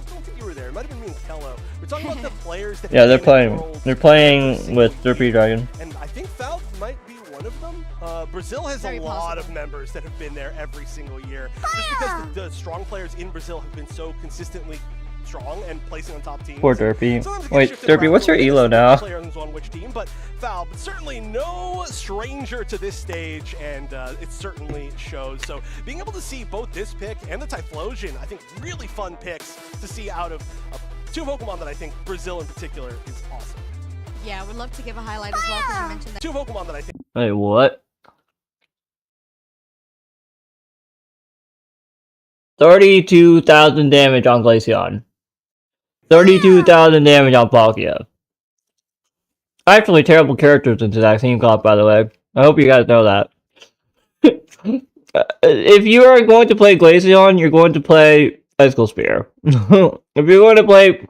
don't think you were there. It might have been me and Kello. We were talking about the players that Yeah, they're have been in playing. Worlds They're playing every with single Derpy year. Dragon. And I think Valve might be one of them. Brazil has Very a lot possible. of members that have been there every single year. Just because the strong players in Brazil have been so consistently strong and placing on top teams. Poor Derpy. Sometimes it gets Wait, shifted Derpy, around what's a your little elo bit as now? the player who's on which team, but Valve certainly no stranger to this stage, and it certainly shows. So being able to see both this pick and the Typhlosion, I think really fun picks to see out of two Pokemon that I think Brazil in particular is awesome. yeah, would love to give a highlight as well because you mentioned that. Two Pokemon that I think Wait, what? 32,000 damage on Glaceon. 32,000 damage on Palkia. Actually, terrible characters into that team comp, by the way. I hope you guys know that. If you are going to play Glaceon, you're going to play Icicle Spear. If you're going to play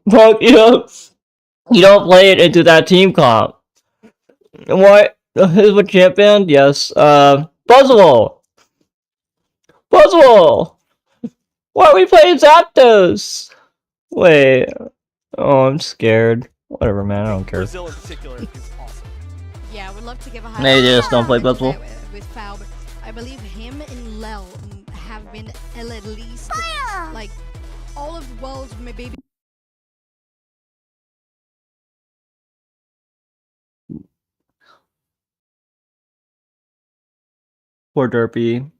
Palkia, you don't play it into that team comp. What? Is what champion? Yes. Puzzle! Puzzle! Why are we playing Zapdos? Wait. Oh, I'm scared. Whatever, man. I don't care. Brazil in particular is awesome. Yeah, would love to give a highlight. They just don't play Mentioned Puzzle. that with Fal, but I believe him and Lel have been at least like all of the world's maybe. Poor Derpy.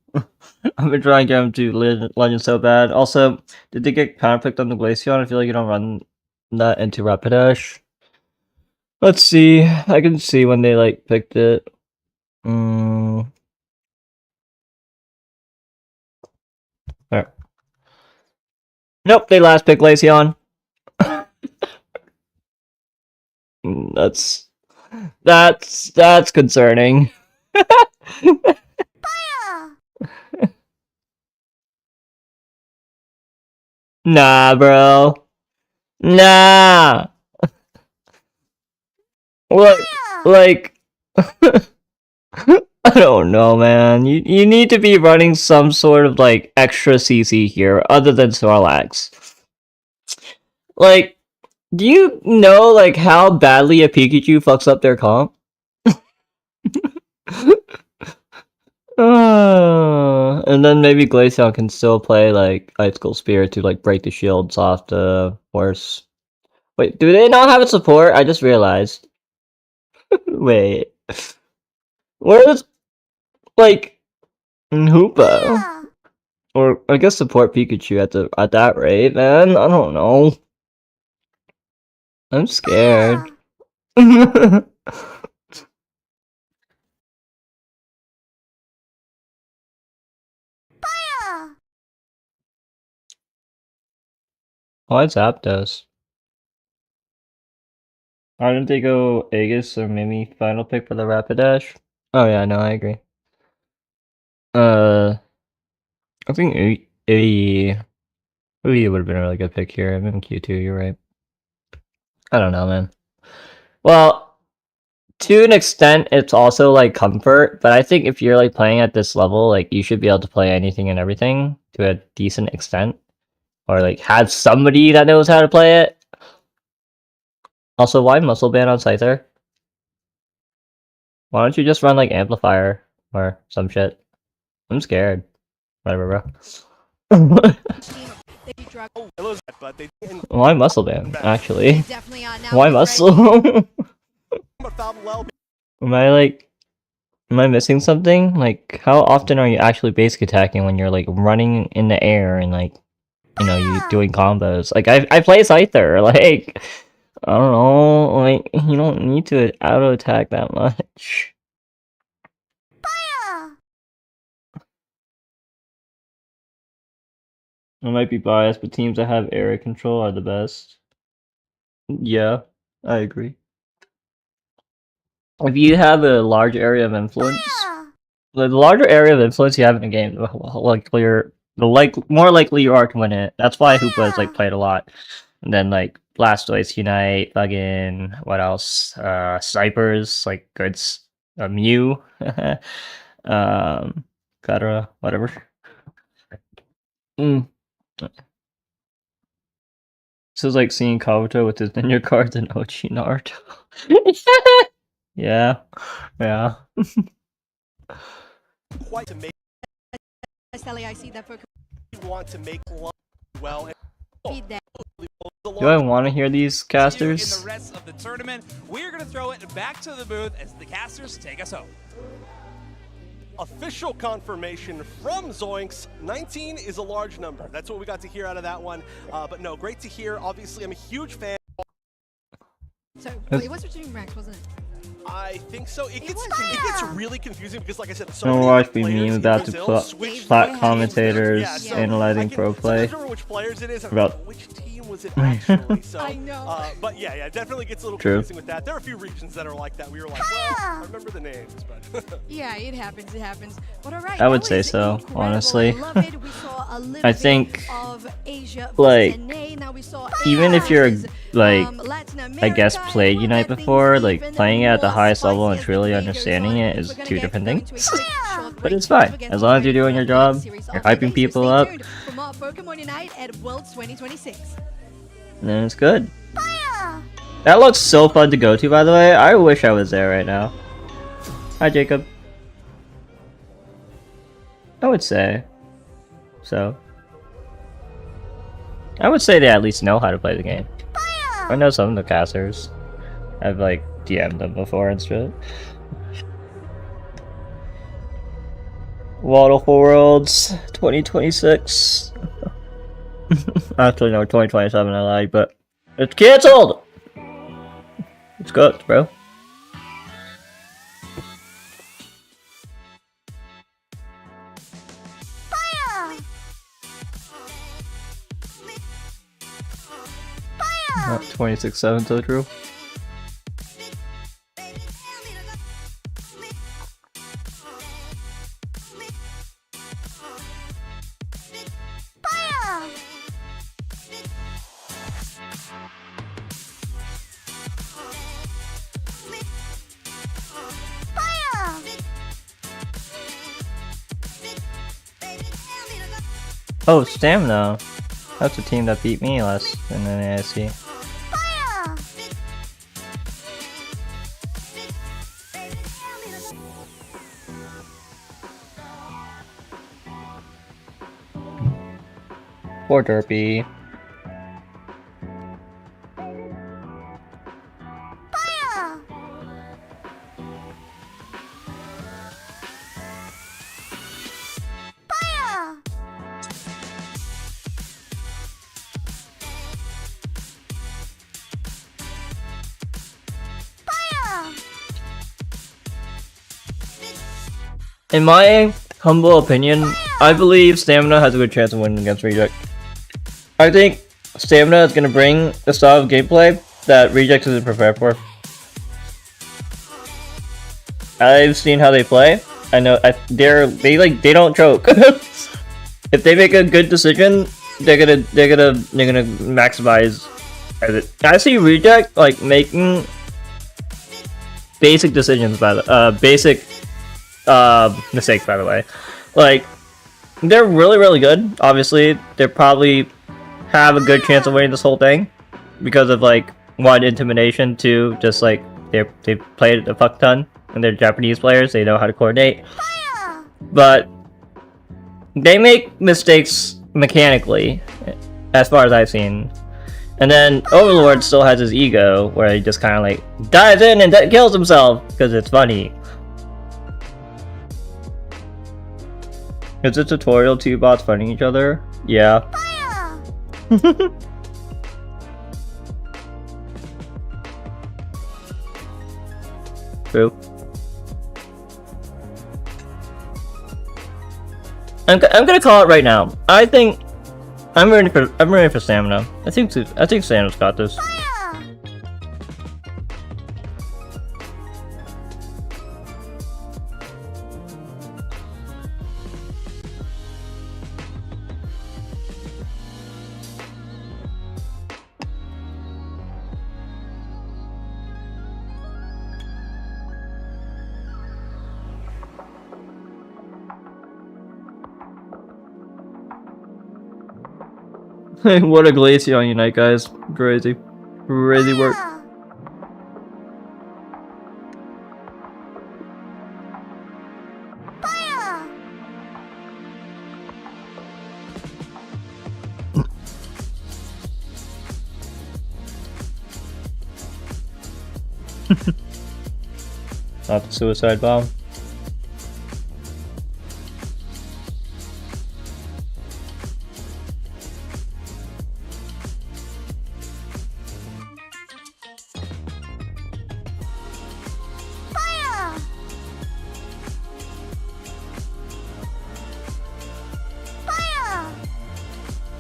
I've been trying to get him to Legend so bad. Also, did they get counterpicked on the Glaceon? I feel like you don't run that into Rapidash. Let's see. I can see when they like picked it. There. Nope, they last picked Glaceon. That's concerning. Nah, bro. Nah. Like, I don't know, man. You need to be running some sort of like extra CC here, other than Snorlax. Like, do you know like how badly a Pikachu fucks up their comp? And then maybe Glaceon can still play like Icicle Spear to like break the shields off the horse. Wait, do they not have a support? I just realized. Wait. Where's like Hoopa? Or I guess support Pikachu at that rate, man. I don't know. I'm scared. Why Zapdos? Why didn't they go Aegis or maybe final pick for the Rapidash? Oh yeah, no, I agree. I think Uyi would have been a really good pick here. I'm in Q2, you're right. I don't know, man. Well, to an extent, it's also like comfort, but I think if you're like playing at this level, like you should be able to play anything and everything to a decent extent. Or like have somebody that knows how to play it. Also, why Muscle Band on Scyther? Why don't you just run like Amplifier or some shit? I'm scared. Whatever, bro. But they didn't. Why Muscle Band, actually? Definitely are now. Why Muscle? But Falwell Am I missing something? Like, how often are you actually basic attacking when you're like running in the air and like, you know, you doing combos? Like, I play Scyther, like, I don't know, like, you don't need to auto attack that much. I might be biased, but teams that have area control are the best. Yeah, I agree. If you have a large area of influence, the larger area of influence you have in a game, more likely you are to win it. That's why Hoopa is like played a lot. And then like Blastoise Unite, fucking what else? Snipers, like Mew, etc. Whatever. Mm. This is like seeing Kabuto with his ninja cards and Ochi Naruto. Yeah, yeah. Quite to make I see that Pokemon want to make well. feed that. Do I want to hear these In casters? the rest of the tournament, we're going to throw it back to the booth as the casters take us home. Official confirmation from Zoinks. 19 is a large number. That's what we got to hear out of that one. But no, great to hear. Obviously, I'm a huge fan. So it was between ranks, wasn't it? I think so. It gets really confusing because, like I said, so Don't many watch me players meme in about the Brazil switch plot teams. commentators Yeah, so analyzing I pro can play. sometimes remember which players it is. I'm About- like, which team was it actually? So, I know. But yeah, definitely gets a little True. confusing with that. There are a few regions that are like that. We were like, well, I remember the names, but Yeah, it happens. It happens. But all right. I would that say was so, incredible. honestly. I love it. We saw a little I bit think, of Asia like, versus NA. Now we saw even if you're versus, like, Latin I guess America. played We'll Unite get things before, like even playing it at the more highest level and spicy as truly the day goes understanding on. it is We're gonna two get different going things. to a quick, short But break it's before fine, we get as long as you're started doing your with the job, series you're of the hyping day. So people stay up, tuned for more Pokemon Unite at Worlds 2026. and then it's good. That looks so fun to go to, by the way. I wish I was there right now. Hi, Jacob. I would say so. I would say they at least know how to play the game. I know some of the casters. I've like DM'd them before and shit. Waddle for Worlds 2026. Actually, no, 2027. I lied, but it's cancelled. It's good, bro. Not 26/7, so true. Oh, Stamina. That's the team that beat me last in the NAIC. Poor Derpy. In my humble opinion, I believe Stamina has a good chance of winning against Reject. I think Stamina is going to bring the style of gameplay that Reject isn't prepared for. I've seen how they play. I know they don't choke. If they make a good decision, they're gonna maximize it. I see Reject like making basic decisions by the basic mistakes, by the way. Like, they're really good. Obviously, they probably have a good chance of winning this whole thing because of like one, intimidation, two, just like they played a fuck ton and they're Japanese players. They know how to coordinate, but they make mistakes mechanically, as far as I've seen. And then Overlord still has his ego, where he just kind of like dives in and kills himself because it's funny. Is the tutorial two bots fighting each other? Yeah. True. I'm gonna call it right now. I think I'm ready for Stamina. I think Stamina's got this. What a Glaceon Unite, guys. Crazy. Crazy work. Not the suicide bomb.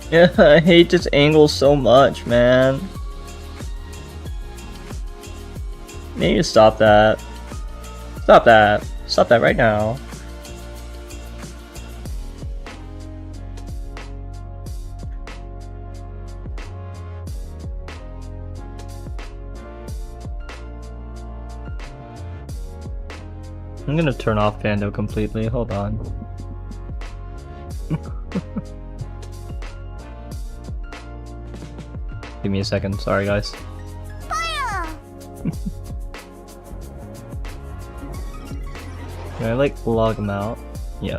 Yeah, I hate this angle so much, man. Maybe stop that. Stop that. Stop that right now. I'm gonna turn off Pando completely. Hold on. Give me a second. Sorry, guys. Can I like log them out? Yeah.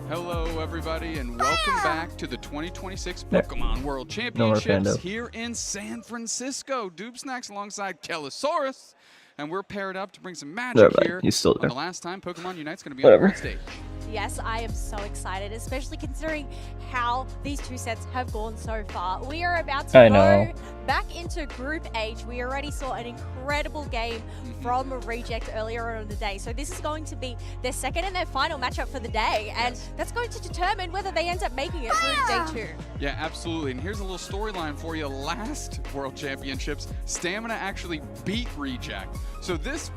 Hello everybody and welcome back to the 2026 Pokemon World No Championships here in San Francisco. Dubesnacks alongside Kellosaurus, and we're paired up to bring some magic here. He's still there. On the last time Pokemon Unite's going to be on the world stage. Yes, I am so excited, especially considering how these two sets have gone so far. We are about to go back into Group H. We already saw an incredible game from Reject earlier on in the day. So this is going to be their second and their final matchup for the day. And that's going to determine whether they end up making it through day 2. Yeah, absolutely. And here's a little storyline for you. Last World Championships, Stamina actually beat Reject. So this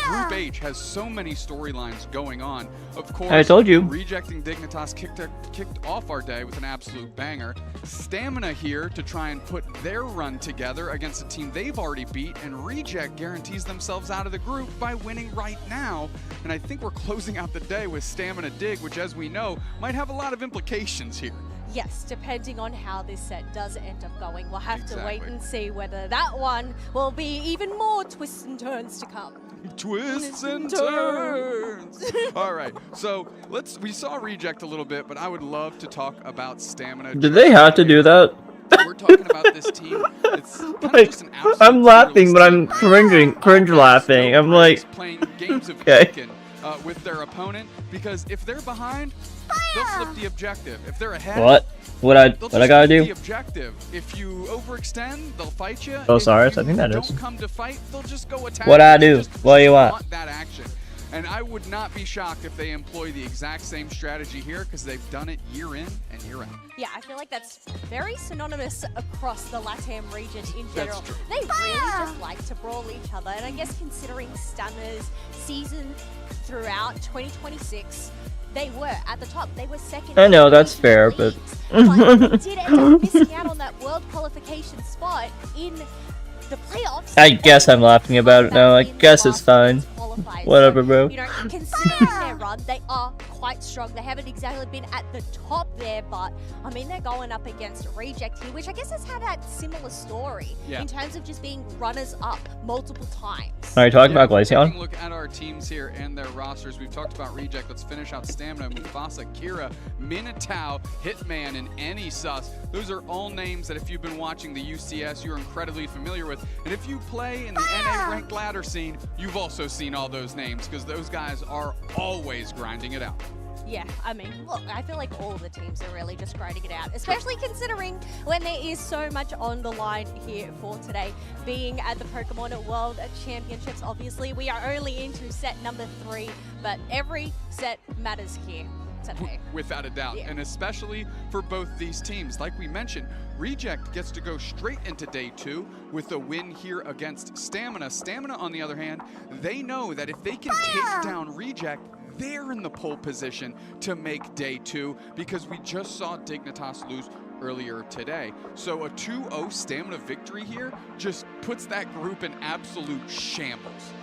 Group H has so many storylines going on. Of course, I told you. Rejecting Dignitas kicked off our day with an absolute banger. Stamina here to try and put their run together against a team they've already beat, and Reject guarantees themselves out of the group by winning right now. And I think we're closing out the day with Stamina Dig, which, as we know, might have a lot of implications here. Yes, depending on how this set does end up going. We'll have to wait and see whether that one will be even more twists and turns to come. Twists and turns. All right, so we saw Reject a little bit, but I would love to talk about Stamina. Did they have to do that? We're talking about this team. It's kind of just an absolute I'm laughing, but I'm cringe laughing. I'm like, playing games of okay. chicken with their opponent, because if they're behind, they'll flip the objective. If they're ahead, what I gotta do? The objective. If you overextend, they'll fight you. Oh, sorry, I think that is. Don't come to fight, they'll just go attack. What I do? What do you want? That action. And I would not be shocked if they employ the exact same strategy here, because they've done it year in and year out. Yeah, I feel like that's very synonymous across the LATAM region in general. That's true. They really just like to brawl each other, and I guess considering Stamina's season throughout 2026, they were at the top. They were second. I know, that's fair, but they did end up missing out on that world qualification spot in the playoffs. I guess I'm laughing about it now. I guess it's fine. Whatever, bro. You know, considering their run, they are quite strong. They haven't exactly been at the top there, but I mean, they're going up against Reject here, which I guess has had that similar story in terms of just being runners up multiple times. Are you talking about Glaceon? Taking a look at our teams here and their rosters. We've talked about Reject. Let's finish out Stamina, Mufasa, Kira, Minotaur, Hitman, and Anysus. Those are all names that if you've been watching the UCS, you're incredibly familiar with. And if you play in the NA ranked ladder scene, you've also seen all those names, because those guys are always grinding it out. Yeah, I mean, look, I feel like all of the teams are really just grinding it out, especially considering when there is so much on the line here for today. Being at the Pokemon World Championships, obviously, we are only into set number 3, but every set matters here today. Without a doubt, and especially for both these teams. Like we mentioned, Reject gets to go straight into day 2 with a win here against Stamina. Stamina, on the other hand, they know that if they can take down Reject, they're in the pole position to make day 2, because we just saw Dignitas lose earlier today. So a 2-0 Stamina victory here just puts that group in absolute shambles.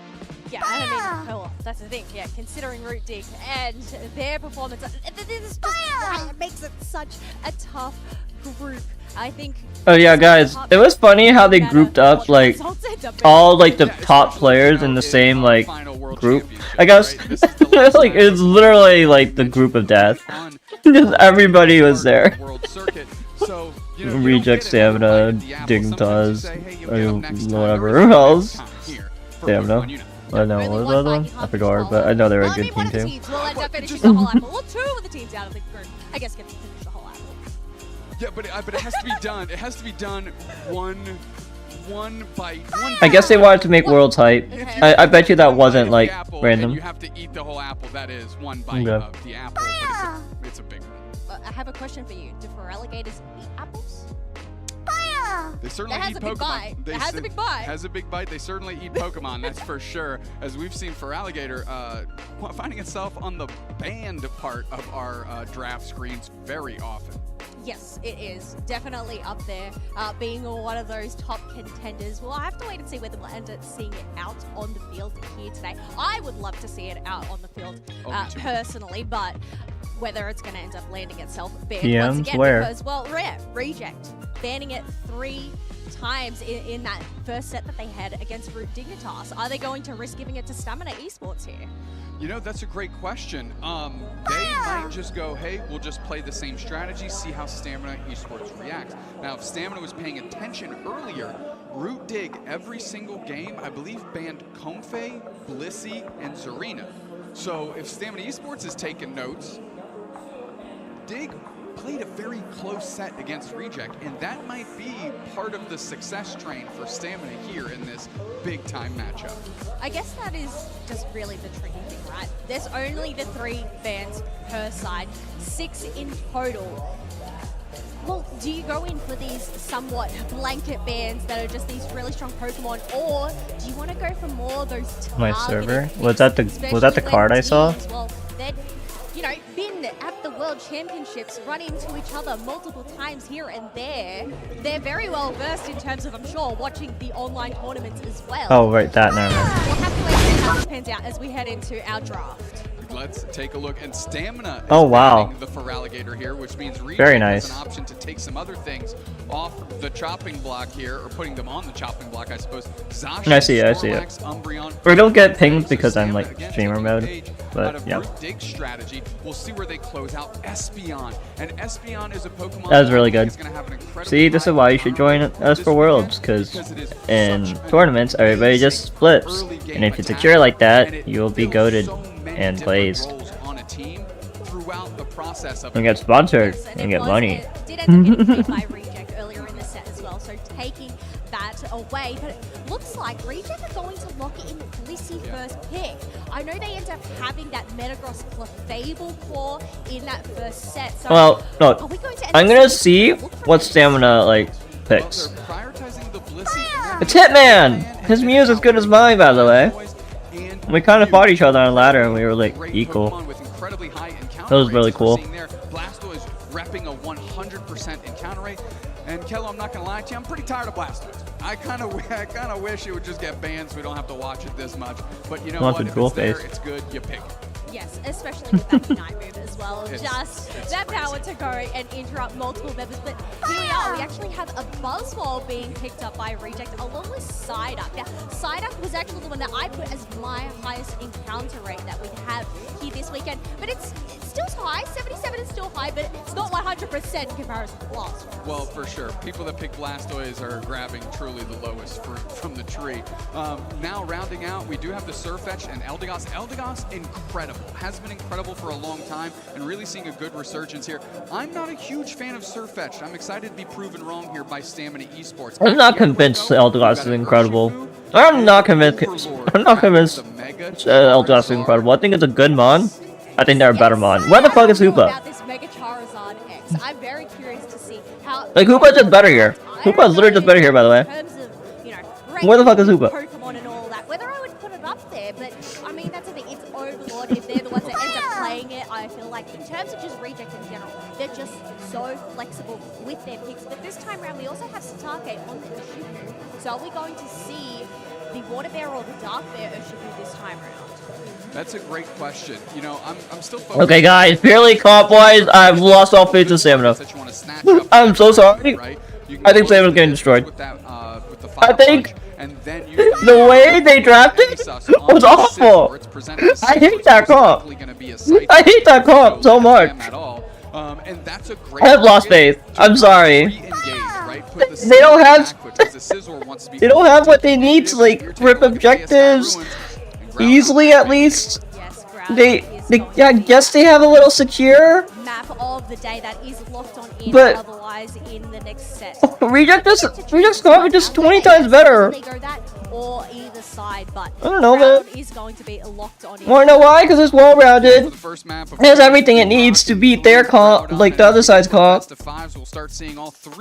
Yeah, I mean, well, that's the thing. Yeah, considering Root Dig and their performance, this just makes it such a tough group. I think. Oh yeah, guys, it was funny how they grouped up like all like the top players in the same like group. I guess like it's literally like the group of death. Just everybody was there. Reject, Stamina, Dignitas, whatever else. Stamina. I don't know, what was the other one? I forgot, but I know they were a good team too. Will end up finishing the whole apple. Well, 2 of the teams out of the group, I guess, get to finish the whole apple. Yeah, but it has to be done. It has to be done one by one. I guess they wanted to make Worlds hype. Okay. I bet you that wasn't like random. You have to eat the whole apple. That is one bite of the apple. But it's a big one. I have a question for you. Do for alligators eat apples? They certainly That has eat a big Pokemon. bite. It has a big bite. Has a big bite. They certainly eat Pokemon. That's for sure. As we've seen for Alligator, finding itself on the banned part of our draft screens very often. Yes, it is definitely up there, being one of those top contenders. Well, I have to wait and see whether we'll end up seeing it out on the field here today. I would love to see it out on the field personally, but whether it's going to end up landing itself banned once again because, well, Reject banning it 3 times in that first set that they had against Root Dignitas. Are they going to risk giving it to Stamina Esports here? You know, that's a great question. They might just go, hey, we'll just play the same strategy, see how Stamina Esports reacts. Now, if Stamina was paying attention earlier, Root Dig, every single game, I believe, banned Comfey, Blissey, and Zarina. So if Stamina Esports is taking notes, Dig played a very close set against Reject, and that might be part of the success train for Stamina here in this big-time matchup. I guess that is just really the tricky thing, right? There's only the 3 bans per side, 6 in total. Well, do you go in for these somewhat blanket bans that are just these really strong Pokemon, or do you want to go for more of those My server? Was that the card I saw? Well, they'd, you know, been at the World Championships, run into each other multiple times here and there. They're very well versed in terms of, I'm sure, watching the online tournaments as well. Oh, right, that, never mind. We'll have to wait and see how this pans out as we head into our draft. Let's take a look, and Stamina is banning the Feraligatr here, which means Reject very nice. has an option to take some other things off the chopping block here, or putting them on the chopping block, I suppose. Zacian, I see it. Umbreon, Or don't get pinged because I'm like streamer mode, but yeah. Dig strategy. We'll see where they close out Espeon, and Espeon is a Pokemon that was really good. Have See, this is why you should join us for Worlds, because in tournaments everybody just flips, and if you secure like that, you'll be goated and blazed. And get sponsored and get money. Did end up getting beat by Reject earlier in the set as well, so taking that away. But it looks like Reject are going to lock in Blissey first pick. I know they end up having that Metagross Clefable Claw in that first set. So well, look, I'm gonna see what Stamina like picks. It's Hitman! His Mew is as good as mine, by the way. We kind of fought each other on ladder and we were like equal. That was really cool. Blastoise repping a 100% encounter rate. And Kello, I'm not gonna lie to you, I'm pretty tired of Blastoise. I kind of wish it would just get banned so we don't have to watch it this much. But you know what? If it's there, it's good. You pick it. Yes, especially with that Ignite move as well. Just that power to go and interrupt multiple members. But here we are. We actually have a Buzzwole being picked up by Reject along with Psyduck. Now, Psyduck was actually the one that I put as my highest encounter rate that we have here this weekend. But it's still high. 77 is still high, but it's not 100% in comparison to Blastoise. Well, for sure. People that pick Blastoise are grabbing truly the lowest fruit from the tree. Now, rounding out, we do have the Surfetch and Eldegoss. Eldegoss, incredible. Has been incredible for a long time and really seeing a good resurgence here. I'm not a huge fan of Surfetch. I'm excited to be proven wrong here by Stamina Esports. I'm not convinced Eldegoss is incredible. I'm not convinced Eldegoss is incredible. I think it's a good mon. I think they're a better mon. Where the fuck is Hoopa? About this Mega Charizard X. I'm very curious to see how. Like Hoopa's just better here. Hoopa's literally just better here, by the way. In terms of, you know, Where the fuck is Hoopa? Pokemon and all that. Whether I would put it up there, but I mean that's the thing. It's Overlord. If they're the ones that end up playing it, I feel like in terms of just Reject in general, they're just so flexible with their picks. But this time around, we also have Satake on the Urshifu. So are we going to see the water bear or the dark bear Urshifu this time around? That's a great question. You know, I'm still focused. Okay, guys, purely comp wise, I've lost all faith in Stamina. I'm so sorry. Right? I think Stamina's getting destroyed. With that, with the I think punch, and then you the way they drafted was awful. I hate that comp. I hate that comp so much. And that's a great I have lost faith. I'm sorry. They don't have. They don't have what they need to like rip objectives easily. At least I guess they have a little secure. Map of the day that is locked on in, But otherwise in the next set. Reject's comp is just 20 times better. They go that or either side, but I don't know, man. is going to be locked on in. Wanna know why? Because it's well-rounded. It has everything it needs to beat their comp, like the other side's comp.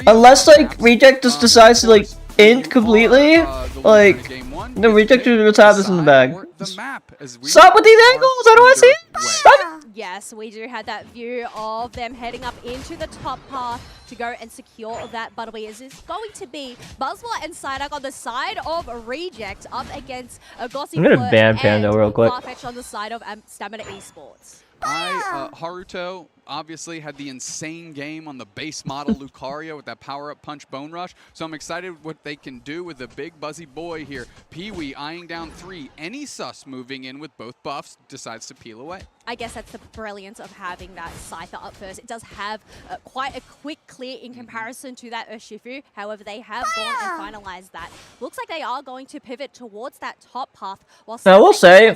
Unless like Reject just decides to like int completely, like the Reject just have this in the bag. Stop with these angles! I don't want to see it. Stop. Yes, we do have that view of them heading up into the top path to go and secure that Butterbeer. Is this going to be Buzzwell and Psyduck on the side of Reject up against Gossip I'm gonna ban Panda real quick. Farfetch on the side of Stamina Esports. Haruto obviously had the insane game on the base model Lucario with that power-up punch Bone Rush. So I'm excited what they can do with the big buzzy boy here. Pee-wee eyeing down 3. Any sus moving in with both buffs decides to peel away. I guess that's the brilliance of having that Scyther up first. It does have quite a quick clear in comparison to that Urshifu. However, they have gone and finalized that. Looks like they are going to pivot towards that top path. While I will say,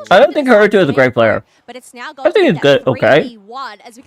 I don't think Haruto is a great player. But it's now going I think it's good, okay.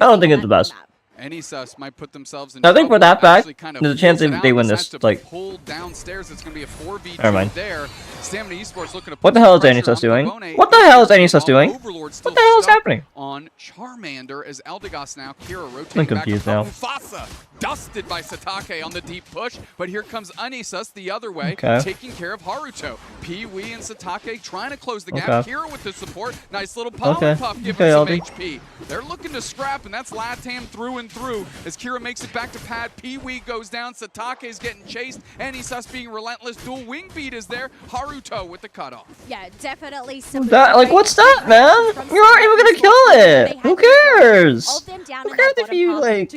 I don't think it's the best. Any sus might put themselves in I think for that fact, kind there's a chance they win this. Like, pull downstairs. It's going to be a 4v2 never mind. there. Stamina Esports looking to What the hell is Anisus doing? What the hell is Anisus doing? What the hell is happening? On Charmander as Eldegoss now. Kira rotating I'm confused back. now. Mufasa dusted by Satake on the deep push, but here comes Anisus the other way, Okay. taking care of Haruto. Pee-wee and Satake trying to close the gap. Okay. Kira with the support. Nice little power puff giving some HP. They're looking to scrap, and that's Latam through and through. As Kira makes it back to pad, Pee-wee goes down, Satake is getting chased, Anisus being relentless. Dual wing beat is there. Haruto with the cutoff. Yeah, definitely some. What's that, man? You're not even gonna kill it. Who cares? Who cares if you like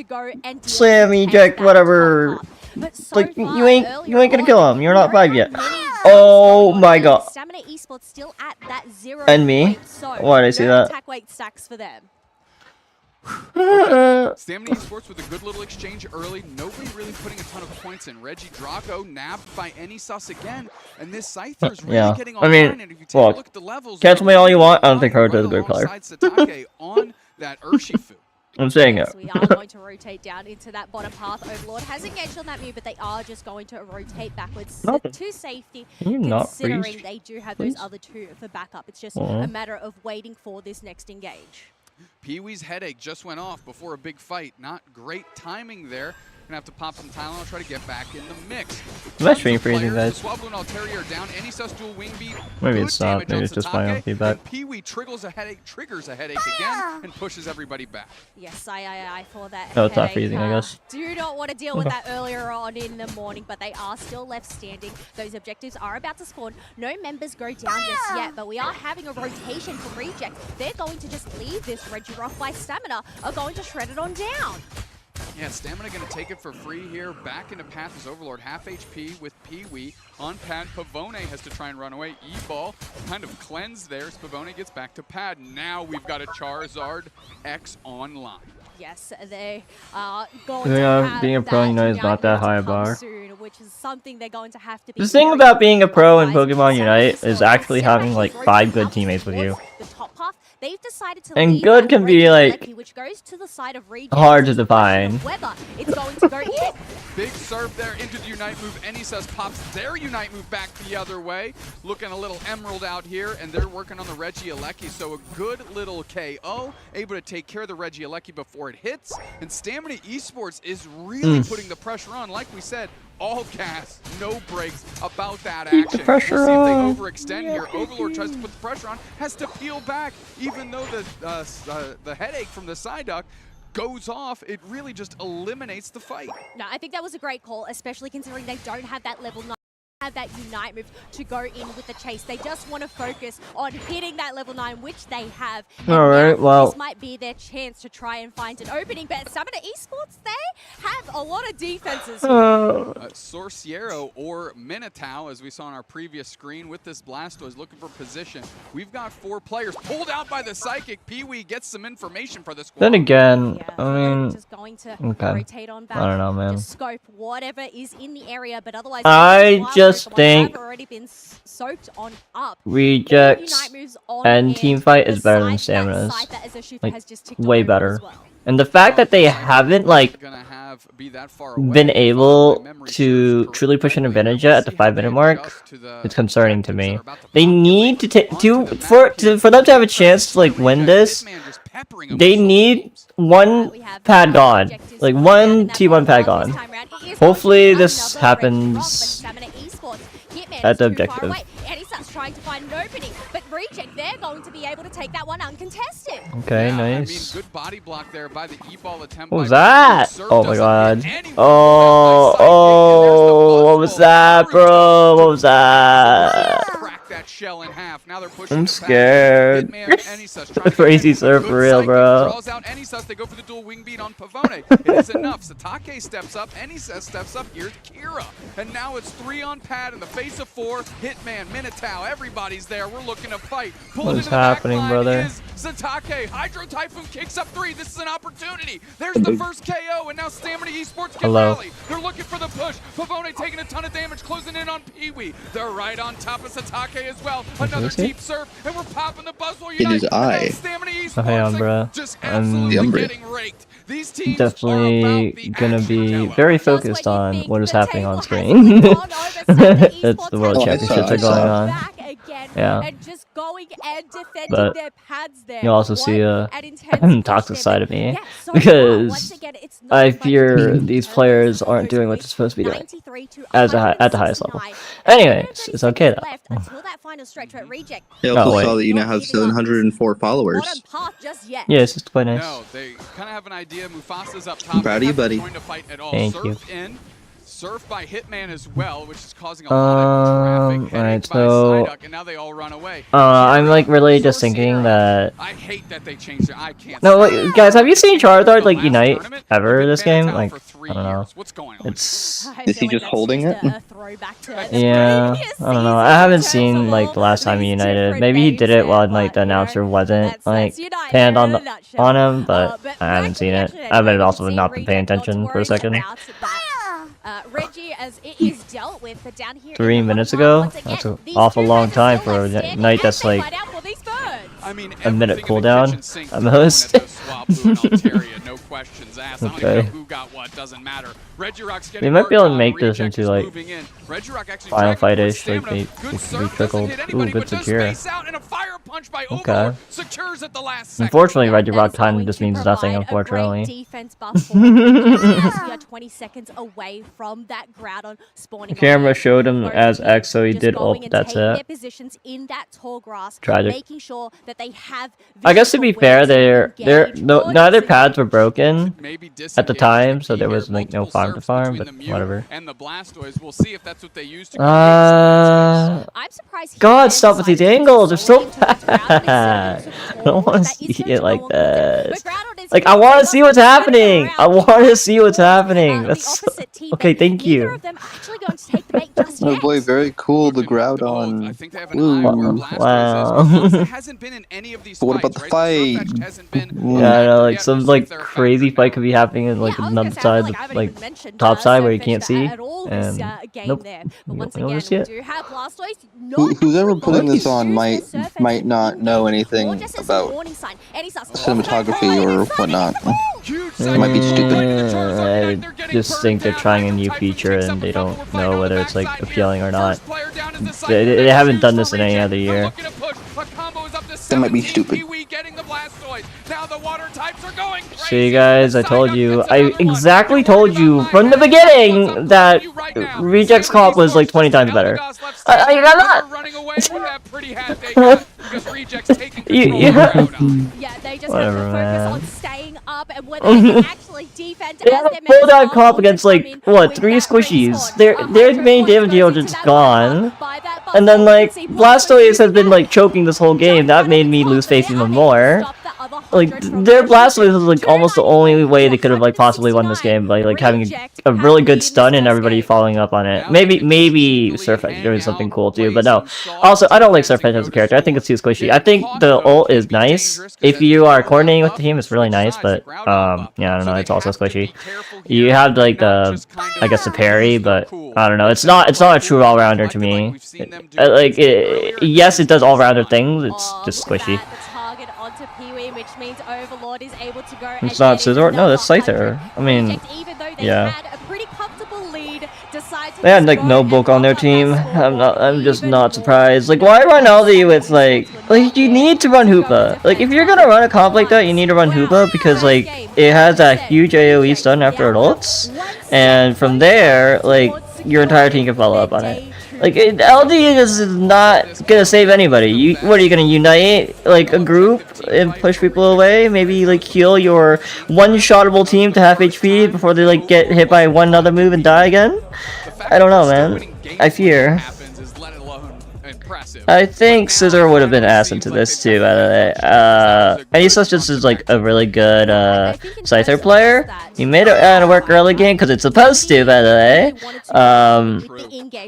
slam, eject, whatever? Like you ain't gonna kill him. You're not 5 yet. Oh my god. Stamina Esports still at that 0. And me? Why did I see that? Attack weight stacks for them. Stamina Esports with a good little exchange early. Nobody really putting a ton of points in. Reggie Draco nabbed by Anisus again. And this Scyther is really getting online. And if you take a look at the levels, cancel me all you want. I don't think Haruto is a good player. Satake on that Urshifu. I'm saying it. We are going to rotate down into that bottom path. Overlord has engaged on that move, but they are just going to rotate backwards to safety, considering they do have those other 2 for backup. It's just a matter of waiting for this next engage. Pee-wee's headache just went off before a big fight. Not great timing there. Gonna have to pop some Tylenol, try to get back in the mix. I'm not stream freezing, guys. Swablu and Altaria are down. Anisus dual wing beat. Maybe it's not. Maybe it's just my own feedback. Pee-wee triggers a headache again, and pushes everybody back. Yes, I for that. No, it's not freezing, I guess. Do not want to deal with that earlier on in the morning, but they are still left standing. Those objectives are about to spawn. No members go down just yet, but we are having a rotation from Reject. They're going to just leave this. Regiroth by Stamina are going to shred it on down. Yeah, Stamina going to take it for free here. Back into path is Overlord. Half HP with Pee-wee. On pad, Pavone has to try and run away. E-ball kind of cleansed there as Pavone gets back to pad. Now we've got a Charizard X online. Yes, they are going to have being a pro Unite is not that high a bar. Soon, which is something they're going to have to be. The thing about being a pro in Pokemon Unite is actually having like 5 good teammates with you. The top path, they've decided to and good can be like which goes to the side of hard to define. Whether it's going to go in. Big serve there into the Unite move. Anisus pops their Unite move back the other way. Looking a little Emerald out here, and they're working on the Regieleki. So a good little KO, able to take care of the Regieleki before it hits. And Stamina Esports is really putting the pressure on. Like we said, all gas, no brakes about that action. We'll see if they overextend here. Overlord tries to put the pressure on, has to peel back, even though the headache from the Psyduck goes off. It really just eliminates the fight. No, I think that was a great call, especially considering they don't have that level 9. have that Unite move to go in with the chase. They just want to focus on hitting that level 9, which they have. Alright, well. This might be their chance to try and find an opening, but Summoner Esports, they have a lot of defenses. Sorciero or Minotaur, as we saw on our previous screen with this Blastoise looking for position. We've got 4 players pulled out by the Psychic. Pee-wee gets some information for the squad. Then again, Yeah, I mean, just going to okay. rotate on back. I don't know, man. Just scope whatever is in the area, but otherwise, I just think have already been soaked on up. Rejects and Teamfight is better than Stamina's. Like, way better. And the fact that they haven't, like, been able to truly push an advantage yet at the 5-minute mark, it's concerning to me. They need to take for them to have a chance to, like, win this. They need one pad gone, like one T1 pad gone. Hopefully this happens at the objective. And he starts trying to find an opening, but Reject, they're going to be able to take that one uncontested. Okay, yeah, nice. I mean, good body block there by the E-ball attempt. What was that? Oh my god. Oh, what was that, bro? What was that? That shell in half. Now they're pushing. I'm scared. Crazy surf for real, bro. Draws out Anysus. They go for the dual wing beat on Pavone. It is enough. Satake steps up. Anysus steps up. Here's Kira. And now it's 3 on pad in the face of 4. Hitman, Minotaur, everybody's there. We're looking to fight. What is happening, brother? Is Satake. Hydro Typhoon kicks up 3. This is an opportunity. There's the first KO, and now Stamina Esports can rally. They're looking for the push. Pavone taking a ton of damage, closing in on Pee-wee. They're right on top of Satake as well. Another deep surf, and we're popping the Buzzwell Unite. In his eye. Oh, hey on, bro. I'm definitely gonna be very focused on what is happening on screen. It's the World Championships are going on. Yeah. But you also see a toxic side of me because I fear these players aren't doing what they're supposed to be doing at the highest level. Anyways, it's okay though. I also saw that you now have 704 followers. Yeah, it's just quite nice. No, they kind of have an idea. Mufasa's up top. Proud of you, buddy. Thank you. Surf by Hitman as well, which is causing a lot of traffic. Alright, so and now they all run away. I'm like really just thinking that I hate that they changed it. I can't. No, like, guys, have you seen Charizard like Unite ever this game? Like, I don't know. What's going on? Is he just holding it? Yeah, I don't know. I haven't seen like the last time he united. Maybe he did it while like the announcer wasn't like panned on him, but I haven't seen it. I haven't also not been paying attention for a second. Reggie, as it is dealt with, but down here 3 minutes ago? That's an awful long time for a night that's like a minute cooldown at most. Okay. They might be able to make this into like final fight-ish, like they be trickled. Ooh, good secure. Okay. Unfortunately, Regirock time just means nothing, unfortunately. We are 20 seconds away from that Groudon spawning. The camera showed him as X, so he did ult, that's it. Tragic. I guess to be fair, neither pads were broken at the time, so there was like no farm to farm, but whatever. And the Blastoise, we'll see if that's what they use to God, stop with these angles, they're so bad. I don't want to see it like that. Like, I want to see what's happening. I want to see what's happening. That's so... Okay, thank you. Oh boy, very cool, the Groudon. Wow. But what about the fight? Yeah, I know, like some like crazy fight could be happening in like another side, like top side where you can't see, and nope, you don't see it. Who's ever putting this on might not know anything about cinematography or whatnot. It might be stupid. I just think they're trying a new feature and they don't know whether it's like appealing or not. They haven't done this in any other year. That might be stupid. See guys, I told you. I exactly told you from the beginning that Reject's comp was like 20 times better. I got that! Yeah, they just have to focus on staying up and whether they can actually defend They have a full dive comp against like what 3 squishies. Their main damage deal just gone. And then like Blastoise has been like choking this whole game. That made me lose faith even more. Like their Blastoise was like almost the only way they could have like possibly won this game by like having a really good stun and everybody following up on it. Maybe Surfetch doing something cool too, but no. Also, I don't like Surfetch as a character. I think it's too squishy. I think the ult is nice if you are coordinating with the team. It's really nice, but yeah, I don't know. It's also squishy. You have like the I guess the parry, but I don't know. It's not a true all rounder to me. Yes, it does all rounder things. It's just squishy. It's not Scizor? No, that's Scyther. I mean, yeah. They had like no bulk on their team. I'm just not surprised. Like, why run Aldi with like you need to run Hoopa. Like, if you're gonna run a comp like that, you need to run Hoopa because like it has that huge AoE stun after it ults, and from there, like your entire team can follow up on it. Like, LD is not gonna save anybody. What are you gonna unite like a group and push people away? Maybe like heal your one-shottable team to half HP before they like get hit by one other move and die again? I don't know, man. I fear. I think Scizor would have been asked into this too, by the way. Anissa's just is like a really good Scyther player. He made it out of work early game because it's supposed to, by the way.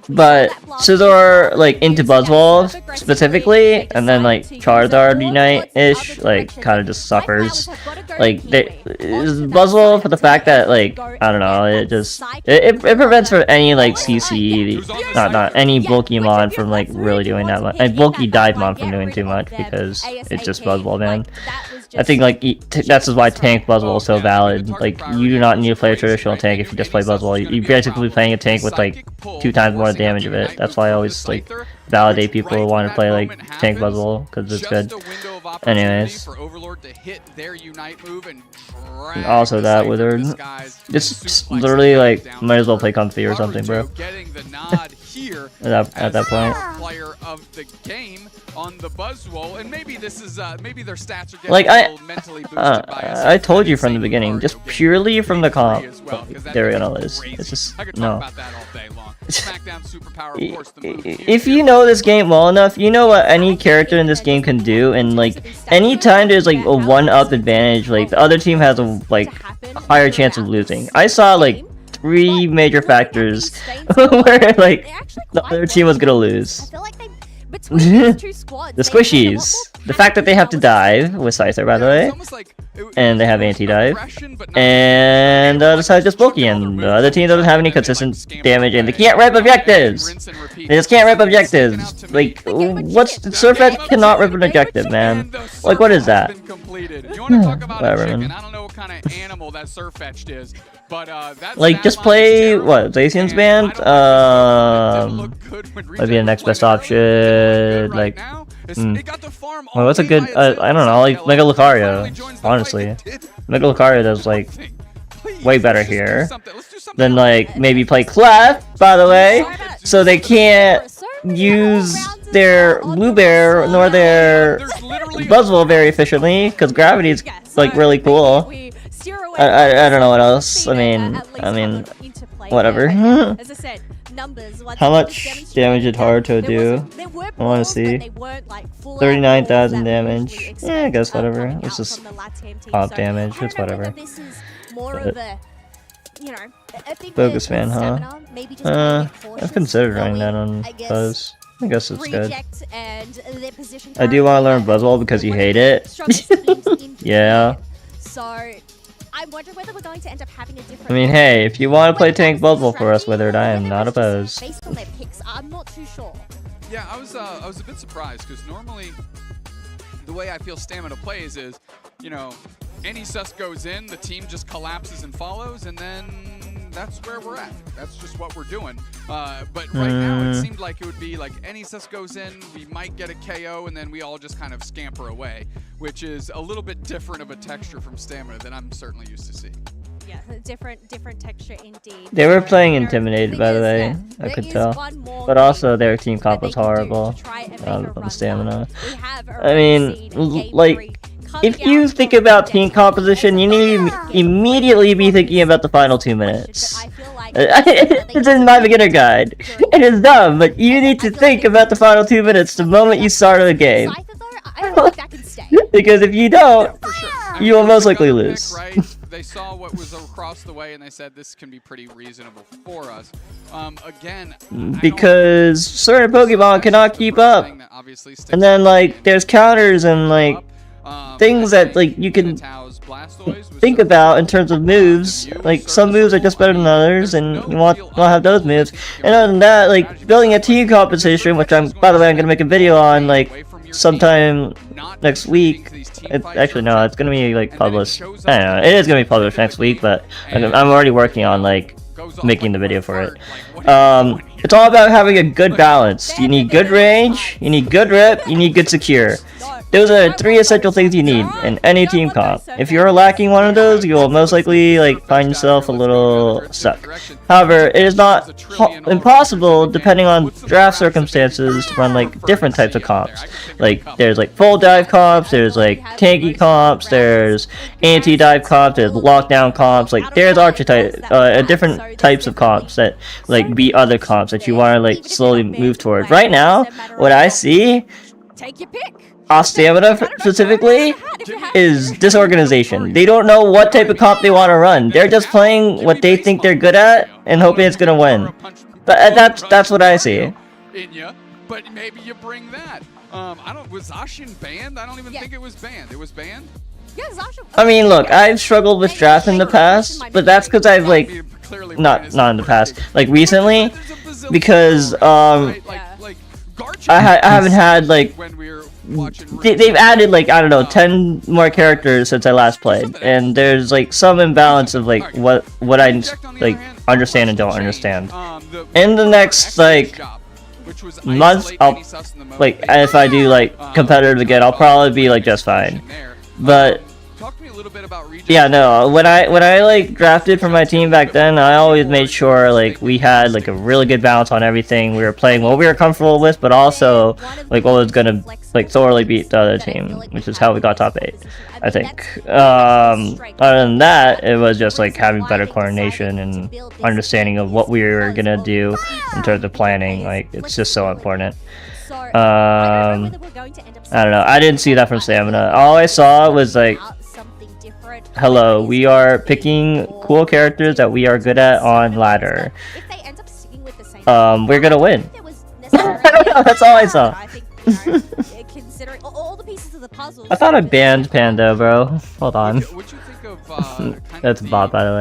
But Scizor like into Buzzwole specifically, and then like Charizard Unite-ish, like kind of just suffers. Like Buzzwole, for the fact that like I don't know, it prevents for any like CC, not any Pokemon from like really doing that much. And bulky Divemon from doing too much because it's just Buzzwole, man. I think like that's why tank Buzzwole is so valid. Like you do not need to play a traditional tank if you just play Buzzwole. You're basically playing a tank with like 2 times more damage of it. That's why I always like validate people who want to play like tank Buzzwole because it's good. Anyways, and also that Wizard, just literally like might as well play Comfy or something, bro. at that point. Player of the game on the Buzzwole, and maybe this is maybe their stats are getting like mentally boosted by I told you from the beginning, just purely from the comp, they're gonna lose. It's just no. If you know this game well enough, you know what any character in this game can do, and like anytime there's like a 1-up advantage, like the other team has a like higher chance of losing. I saw like 3 major factors where like the other team was gonna lose. The squishies, the fact that they have to dive with Scyther, by the way, and they have anti-dive, and the side just bulky, and the other team doesn't have any consistent damage, and they can't rip objectives. They just can't rip objectives. Like, what's Surfetch cannot rip an objective, man? Like, what is that? Whatever, man. Like, just play what Zacian's band. Might be the next best option. Like, well, what's a good? I don't know. Like Mega Lucario. Honestly, Mega Lucario does like way better here than like maybe play Clef. By the way, so they can't use their Blue Bear nor their Buzzwole very efficiently because Gravity is like really cool. I don't know what else. I mean, whatever. How much damage did Haruto do? I want to see. 39,000 damage. Yeah, I guess whatever. It's just pop damage. It's whatever. Focus fan, huh? I've considered running that on Buzz. I guess it's good. I do want to learn Buzzwole because you hate it. Yeah. I wonder whether we're going to end up having a different. I mean, hey, if you want to play tank Buzzwole for us, Withered, I am not opposed. Based on their picks, I'm not too sure. Yeah, I was a bit surprised because normally the way I feel Stamina plays is, you know, any sus goes in, the team just collapses and follows, and then that's where we're at. That's just what we're doing. But right now it seemed like it would be like any sus goes in, we might get a KO, and then we all just kind of scamper away, which is a little bit different of a texture from Stamina than I'm certainly used to seeing. Yeah, different texture indeed. They were playing Intimidated, by the way. I could tell. But also, their team comp was horrible. On Stamina. I mean, like, if you think about team composition, you need to immediately be thinking about the final 2 minutes. It's in my beginner guide. It is dumb, but you need to think about the final 2 minutes the moment you start the game. Because if you don't, you will most likely lose. They saw what was across the way and they said this can be pretty reasonable for us. Again, because certain Pokemon cannot keep up. And then like there's counters and like things that like you can think about in terms of moves. Like some moves are just better than others, and you want to have those moves. And other than that, like building a team composition, which I'm by the way I'm gonna make a video on like sometime next week. Actually no, it's gonna be like published. I don't know. It is gonna be published next week, but I'm already working on like making the video for it. It's all about having a good balance. You need good range, you need good rip, you need good secure. Those are 3 essential things you need in any team comp. If you're lacking one of those, you will most likely like find yourself a little stuck. However, it is not impossible, depending on draft circumstances, to run like different types of comps. Like there's like full dive comps, there's like tanky comps, there's anti-dive comps, there's lockdown comps. Like there's different types of comps that like beat other comps that you want to like slowly move towards. Right now, what I see, take your pick. off Stamina specifically, is disorganization. They don't know what type of comp they want to run. They're just playing what they think they're good at and hoping it's gonna win. But that's what I see. But maybe you bring that. Was Zacian banned? I don't even think it was banned. It was banned? I mean, look, I've struggled with draft in the past, but that's because I've like not in the past, like recently, because I haven't had like they've added like I don't know 10 more characters since I last played, and there's like some imbalance of like what I like understand and don't understand. In the next like month, I'll like if I do like competitive again, I'll probably be like just fine. But yeah, no, when I like drafted for my team back then, I always made sure like we had like a really good balance on everything. We were playing what we were comfortable with, but also like what was gonna like thoroughly beat the other team, which is how we got top 8, I think. Other than that, it was just like having better coordination and understanding of what we were gonna do in terms of planning. Like it's just so important. I don't know, I didn't see that from Stamina. All I saw was like, hello, we are picking cool characters that we are good at on ladder. We're gonna win. I don't know, that's all I saw. I thought I banned Panda, bro. Hold on. That's a bot, by the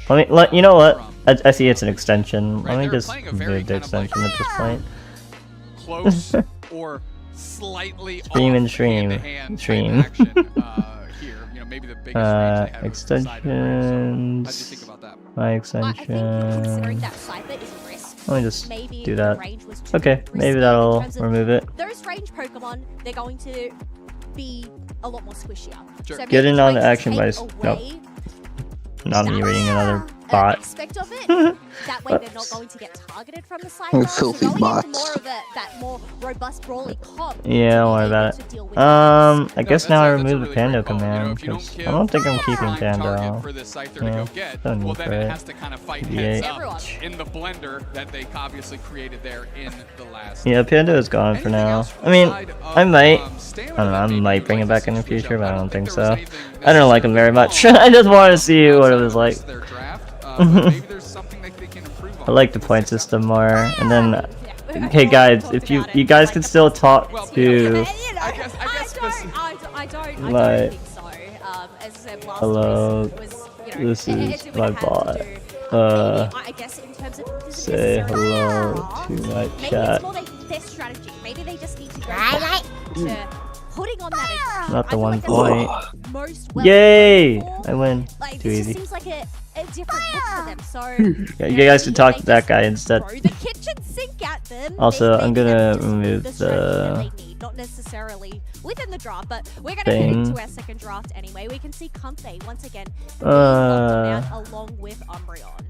way. You know what? I see it's an extension. Let me just move the extension at this point. Close or slightly stream and stream. Here, you know, maybe the biggest extensions. My extension. Let me just do that. Okay, maybe that'll remove it. Those range Pokemon, they're going to be a lot more squishier. Sure. So Get in on the action by nope. Not me reading another bot. Aspect of it. That way they're not going to get targeted from the side. Filthy bots. More of that more robust brawly comp. Yeah, don't worry about it. I guess now I remove the Pando command, because I don't think I'm keeping Pando. Yeah, don't need for it. In the blender that they obviously created there in the last. Yeah, Pando is gone for now. I mean, I might. I don't know, I might bring it back in the future, but I don't think so. I don't like him very much. I just want to see what it was like. I like the point system more, and then hey guys, if you guys can still talk to like hello, this is my bot. Say hello to my chat. Maybe they just need to go putting on that. Not the 1 point. Yay! I win. Too easy. Seems like a different look for them, so yeah, you guys can talk to that guy instead. throw the kitchen sink at them. Also, I'm gonna remove the not necessarily within the draft, but we're gonna head into our second draft anyway. We can see Comfey once again out along with Umbreon.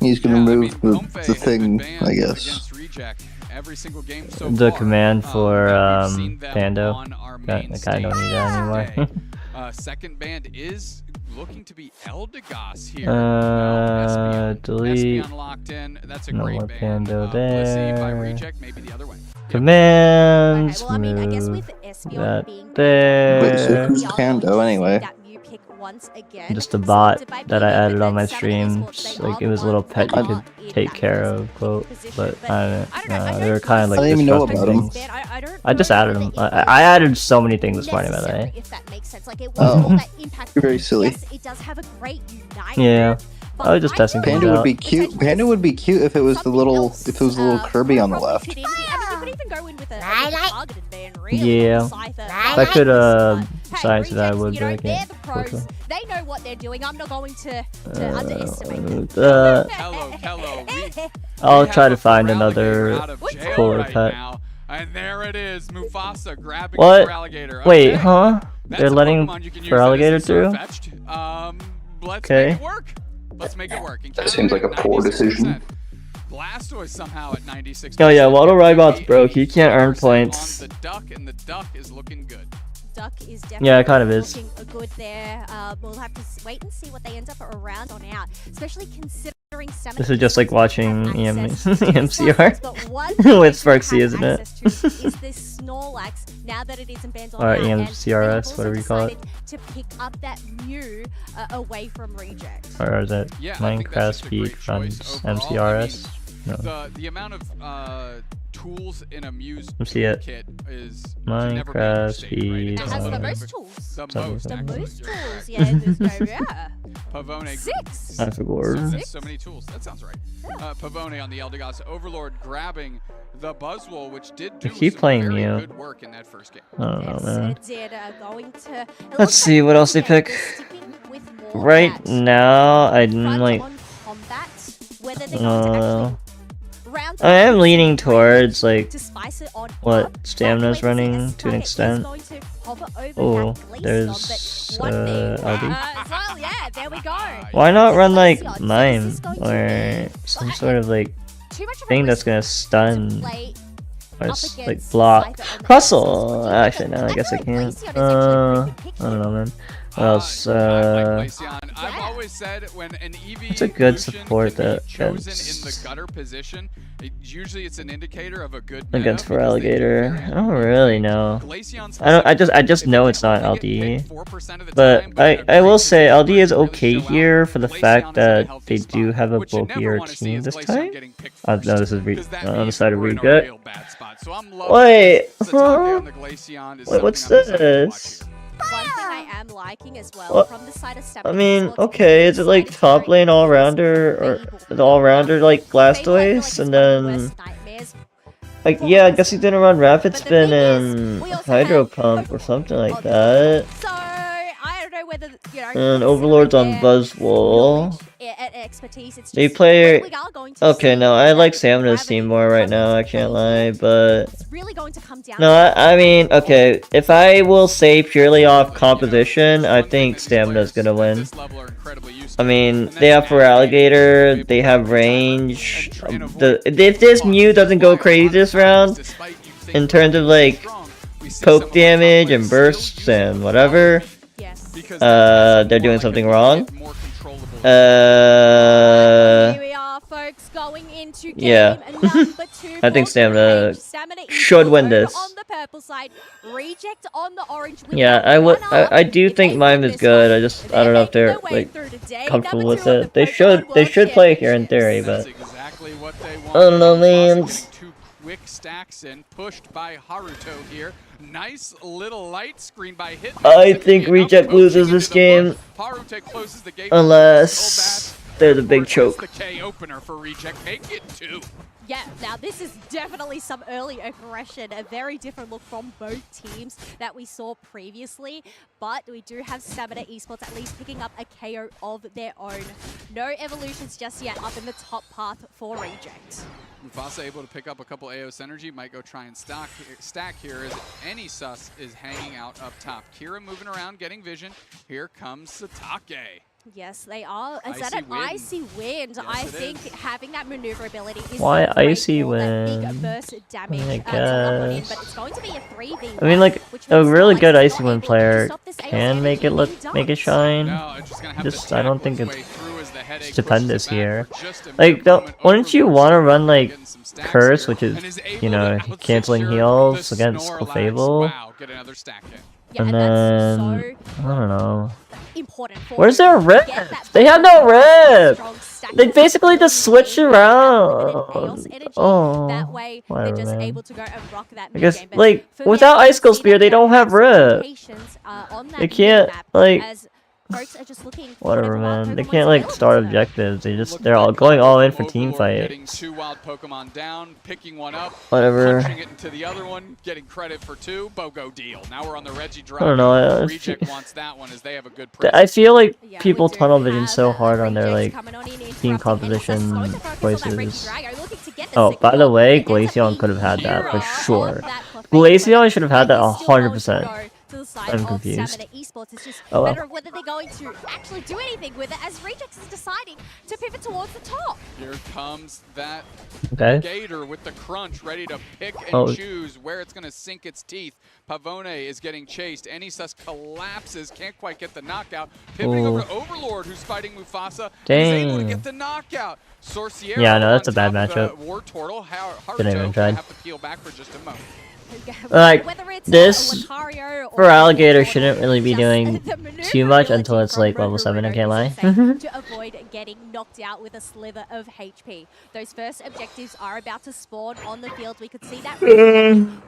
He's gonna move home the thing, I guess. against Reject every single game so The far. command for We've seen them Pando. on our I main kind of don't need that anymore. stage. Second band is looking to be Eldegoss here. Delete. Espion locked in. That's a No great more band. Pando Blissey by there. Reject, maybe the other way. Commands. Okay, well, I mean, I guess move with Espion that being Wait, so there. who's Pando anyway? that new pick once again. Just a bot Selected by that I PB, added but on my then Saturday Esports, streams. they Like are it was a the little ones pet that you are could in take that care first of, quote. position, But I don't I know. don't They were kind of like I didn't even know disrupting about 'em. things. don't I just know added that them. it I was added so many things this morning, by the way. necessary, if that makes sense. Like it Oh. wasn't all that impactful. You're very silly. Yes, it does have a great unite. Yeah. But I was just I testing feel things Panda out. would be cute. Panda would be cute if it was the something little, else, if it was the little Kirby would on the probably left. fit in. I mean, you could even go in with a targeted ban, really, Yeah. on Cypher. If I could Hey, sign to that, I Rejects, would, you but know, I they're can't. the pros. Unfortunately. They know what they're doing. I'm not going to underestimate them. Hello. I'll try to find another cooler right pet. now. And there it is, Mufasa grabbing What? for alligator. Wait, Okay. huh? That's They're a letting Pokemon you can use for that alligator isn't through? fetched. Let's Okay. make it work. Let's make it work. That seems like a poor decision. Blastoise somehow at 96%. Oh yeah, Waddle Rybot's broke. He can't earn points. On the duck, and the duck is looking good. Duck is definitely Yeah, it kind of is. looking good there. We'll have to wait and see what they end up around on out, especially considering Stamina This is just like watching have access to MCR these buttons, but one thing with they do Sparksy, have isn't it? access to is this Snorlax, now that it isn't banned on Or out, and EMCRS, they've whatever you call it. also decided to pick up that Mew away from Reject. Or is it Yeah, I think that's Minecraft just a Speed great runs choice overall. MCRS? No. The amount of tools in a Muse See it. kit is Minecraft right? Speed. It has the Something. most tools. The Something. most, The actually. most You're tools, correct. yeah. There's no, yeah. Pavone. 6. I forgot. That's so many tools. That sounds right. Pavone on the Eldegoss Overlord grabbing the Buzzwole, which did do keep some playing very Mew. good work in that first game. I don't know, man. It did, going to, it Let's looks see like what else they again, pick. they're sticking with more Right that now, I'm front like, on combat, whether they're going to actually round I am leaning towards like to spice it on what up, Stamina's but wait running see, to an Sniper is extent. going to hover over Oh, that Glaceon, there's but one thing, LD. well, yeah, there we go. Why not run like Glaceon, Mime this is going to or be some sort of like too much of a thing that's risk gonna to stun play or up like against block? Cypher on the Hustle! Glaceon. Actually, no, I guess I feel like can't. Glaceon is actually a pretty good pick I don't know, man. What else? I like Glaceon. I've yeah. always said when an EV It's a good evolution support can be that chosen against- in the gutter position, usually it's an indicator of a good against meta for because they do alligator. very I don't good really know. Glaceon I just know it's not specifically, if LD. you get picked 4% of the But time, in a I will great say position LD where is you really okay show out, here for the Glaceon fact is in a that healthy they do spot. have a What you never bulkier wanna see team is this Glaceon time. getting picked No, first, this is because that on the means side of we're in a Regut. real bad spot. So I'm loving Wait, this. Satake on the Glaceon is Wait, what's something I'm excited to watch this? here. One thing I am liking as well What? from the side of I Stamina mean, Esports okay, is it like top lane all rounder or the all rounder like Blastoise, and then like yeah, I guess he's gonna run Rapid Spin and Hydro Pump or something like that. So I don't know whether you know. And Overlord's on their Buzzwole. knowledge and expertise. It's They just, play. we are going to Okay, see no, I that like Stamina's gravity team more right come now. I into can't play lie, here. but It's really going to come down. no, I mean, okay. If I will say purely off composition, I think Stamina's gonna win. I mean, they have for alligator, they have range. If this Mew doesn't go crazy this round, in terms of like poke damage and bursts and whatever, Yes. they're doing something wrong. Here we are, folks, going into game yeah. number 2. I think for Stamina Rage. Stamina should equals win over this. On the purple side, Reject on the orange. With Yeah, that I would. one up. I do If think they Mime win is this good. one, I just I don't know if making they're their way like through to day comfortable number with 2 of it. the They should Pokemon play here in Championships. theory, That's but exactly what they want. I don't know, man. Getting 2 quick stacks in, pushed by Haruto here. Nice little light screen by Hitman. I think Reject loses this game Haruto closes the gate. unless there's a big choke. The K opener for Reject. Make it 2. Yeah, now this is definitely some early aggression, a very different look from both teams that we saw previously, but we do have Stamina Esports at least picking up a KO of their own. No evolutions just yet up in the top path for Reject. Mufasa able to pick up a couple AOS energy, might go try and stack here as any sus is hanging out up top. Kira moving around, getting vision. Here comes Satake. Yes, they are. Is Icy that an wind. icy wind? Yes, I it think is. having that maneuverability is Why so great icy for that big wind? burst damage I to lock on in, guess. but it's going to be a 3v1. I mean, like, which a means really Slice good is icy not wind able to player stop this AOS can make it energy, look, and make he it shine. No, it's just gonna have Just, to I don't tackle think its it's way through as the headache stupendous pushes it back here. for just a mere Like, moment. wouldn't you Overlord want to still run, like, getting some stacks Curse, here, which is, and is able you know, to canceling out-secure heals the against Snorlax. Clefable? Wow, get another stack in. Yeah, And that's then, so I don't know. important for Where's them their to get rip? that They have no rip! strong stack They of basically just switch limited around. energy. Oh, That way, they're whatever, just man. able to go and rock that I guess, mid-game. But like, for me, without I can Icicle see Spear, that they there don't have some rip. rotations, on that They can't, mini-map like, as folks are just looking for whatever, whatever wild man. They Pokemon's can't, like, available start to them. objectives. They just, Look at they're all that going combo all in from for team Overlord, getting fights. 2 wild Pokemon down, picking one up, Whatever. punching it into the other one, getting credit for 2. BOGO deal. Now we're on the Reggie drop. I don't know. Reject wants that one as they have a good I presence. feel like Yeah, people we do tunnel vision have, so hard on their, Rejects like, coming on in, team interrupting, composition and it's going to focus on that Reggie choices. Drago, looking to get the Oh, by second the one. way, It ends up Glaceon being could have had that for hero sure. of that Clefable, Glaceon should have had that but he's still going to 100%. go to the side I'm of confused. Stamina Esports. It's just Oh, well. matter of whether they're going to actually do anything with it, as Rejects is deciding to pivot towards the top. Here comes that Okay. Gator with the crunch, ready to pick and Oh. choose where it's going to sink its teeth. Pavone is getting chased. Anisus collapses, can't quite get the knockout. Pivoting over to Overlord, who's fighting Mufasa, and is able to Dang. get the knockout. Sorciero Yeah, no, that's on a bad top of matchup. the War Turtle. Haruto Didn't even gonna try. have to peel back for just a moment. Like, Whether it's this Lucario for or Alligator Wartortle, shouldn't really be just doing the too much until maneuverability it's like from level 7, I Haruto can't lie. is insane to avoid getting knocked out with a sliver of HP. Those first objectives are about to spawn on the field. We could see that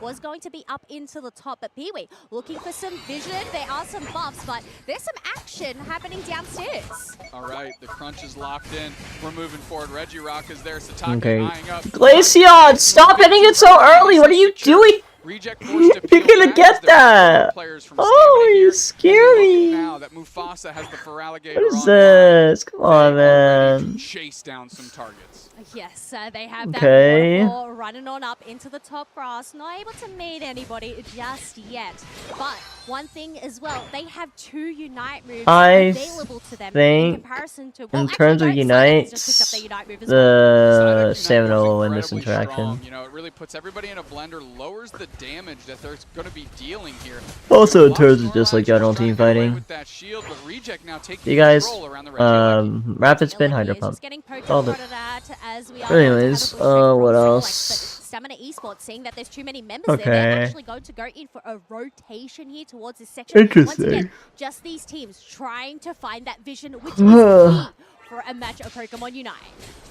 was going to be up into the top, but Peewee looking for some vision. There are some buffs, but there's some action happening downstairs. All right, the crunch is locked in. We're moving forward. Reggie is there. Satake Okay. eyeing up. Glaceon, stop hitting it so early! What are you doing? Reject forced to You're peel gonna back get as there are that! other players from Oh, Stamina you here, scare and look me! now that Mufasa has the Feraligatr What is online. this? Come on, They are ready man. to chase down some targets. Yes, they have Okay. that waterfall running on up into the top grass. Not able to meet anybody just yet. But one thing as well, they have 2 Unite moves I available to them in think comparison to... in terms of Psyduck Unite, has just picked up their Unite move as well. the Stamina will win this interaction. You know, it really puts everybody in a blender, lowers the damage that they're going to be dealing here. Also, in terms of just like general team fighting. Shield, but Reject now taking You guys, control around the Reggie rapid spin, hydro Is pump. just getting poked All and the- prodded at as we are But anyways, going to have a push what from else? Flex, but Stamina Esports, seeing that there's too many members there, they're Okay. actually going to go in for a rotation here towards this section. Once Interesting. again, just these teams trying to find that vision, which is key for a match of Pokemon Unite.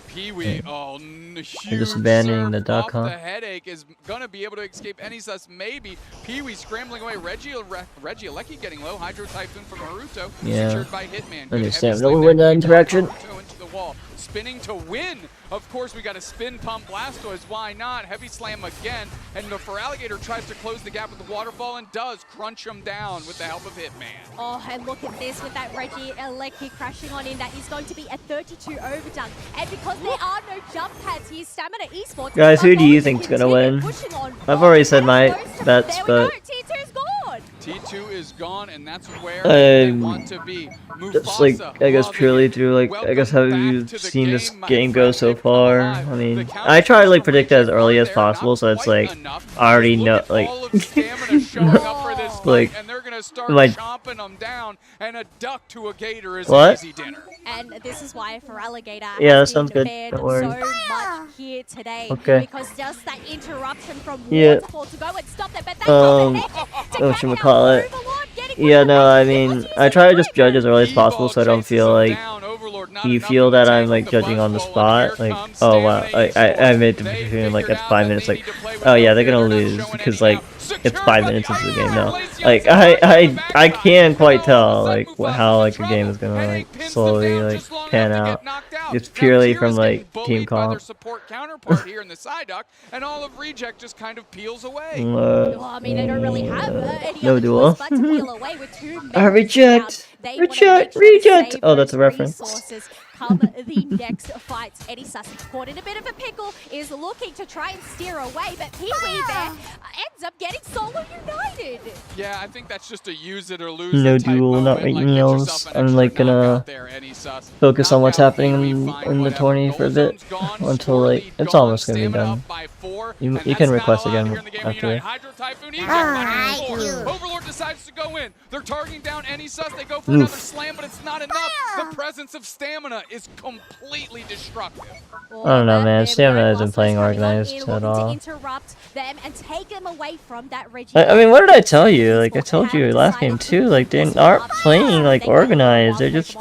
Peewee, oh, huge just abandoning the surf duck, off huh? the headache is gonna be able to escape any sus. Maybe Peewee scrambling away. Reggie Alecki getting low. Hydro Typhoon from Naruto. Yeah. Secured by Hitman. I Good understand. heavy No slam win there. that interaction. Naruto into the wall. Spinning to win. Of course, we got a spin pump Blastoise. Why not? Heavy slam again. And the Feraligatr tries to close the gap with the waterfall and does crunch him down with the help of Hitman. Oh, and look at this with that Reggie Alecki crashing on in. That is going to be a 32 overdone. And because there are no jump pads here, Stamina Esports... Guys, who are do you going think's to gonna continue win? pushing on. I've already said And my close to- bets, there we but go, T2's gone. T2 is gone, and that's where they want to be. just like, I guess Mufasa purely through like, I guess how welcome you've back to the seen this game, my game go friend. so They've come far. alive. I The mean, counter I try to like from predict it as Reject early are as there, possible, not so it's quite like, enough. I already Look know, at like, all of Stamina showing up for this like, fight, and they're gonna start like- chomping them down, and a duck to a gator is What? an easy dinner. And this is why Feraligatr Yeah, that has sounds been good. banned Don't worry. so much here today. Okay. Because just that interruption from Yeah. Waterfall to go and stop them, but they got the heck to catch out whatchamacallit. Overlord, getting Yeah, one no, away. I He mean, was I using try to the just judge as early as E-ball possible so I don't chases feel him like down. Overlord not you enough feel in the that I'm tank like with the judging on the Buzzball, and spot, here like, comes oh wow, Stamina like I made the Esports. decision like They at figured 5 out minutes, that like, they need to play with oh yeah, no they're fear, gonna they're not lose showing because any like now. it's Secured 5 by minutes into the game Glaceon. now. Glaceon's Like right I from the I backside. can't quite And tell all of a like sudden, how Mufasa's like in the game is trouble. gonna Headache like pins them slowly down like just long pan enough to out. get knocked out. It's Now purely Kira's from getting like bullied team by their comp. support counterpart here in the Psyduck, and all of Reject just kind of peels away. Well, I mean, they don't really have any no other duel. choice but to peel away with 2 members Reject! down. They wanna Reject! make sure to Reject! save Oh, that's those a reference. resources come the next fights. Eddie Sus caught in a bit of a pickle, is looking to try and steer away, but Pee-wee there ends up getting solo united. Yeah, I think that's just a use it or lose No it type duel, moment. not right Like, meals. I'm like gonna focus on what's happening in the tourney for a bit until like it's almost gonna be done. You can request again after. Overlord decides to go in. They're targeting down any sus. They go for another slam, but it's not enough. The presence of stamina is completely destructive. I don't know, man. Stamina isn't playing organized at all. Interrupt them and take them away from that I mean, what did I tell you? Like, I told you last game too. Like, they aren't playing like organized. They're just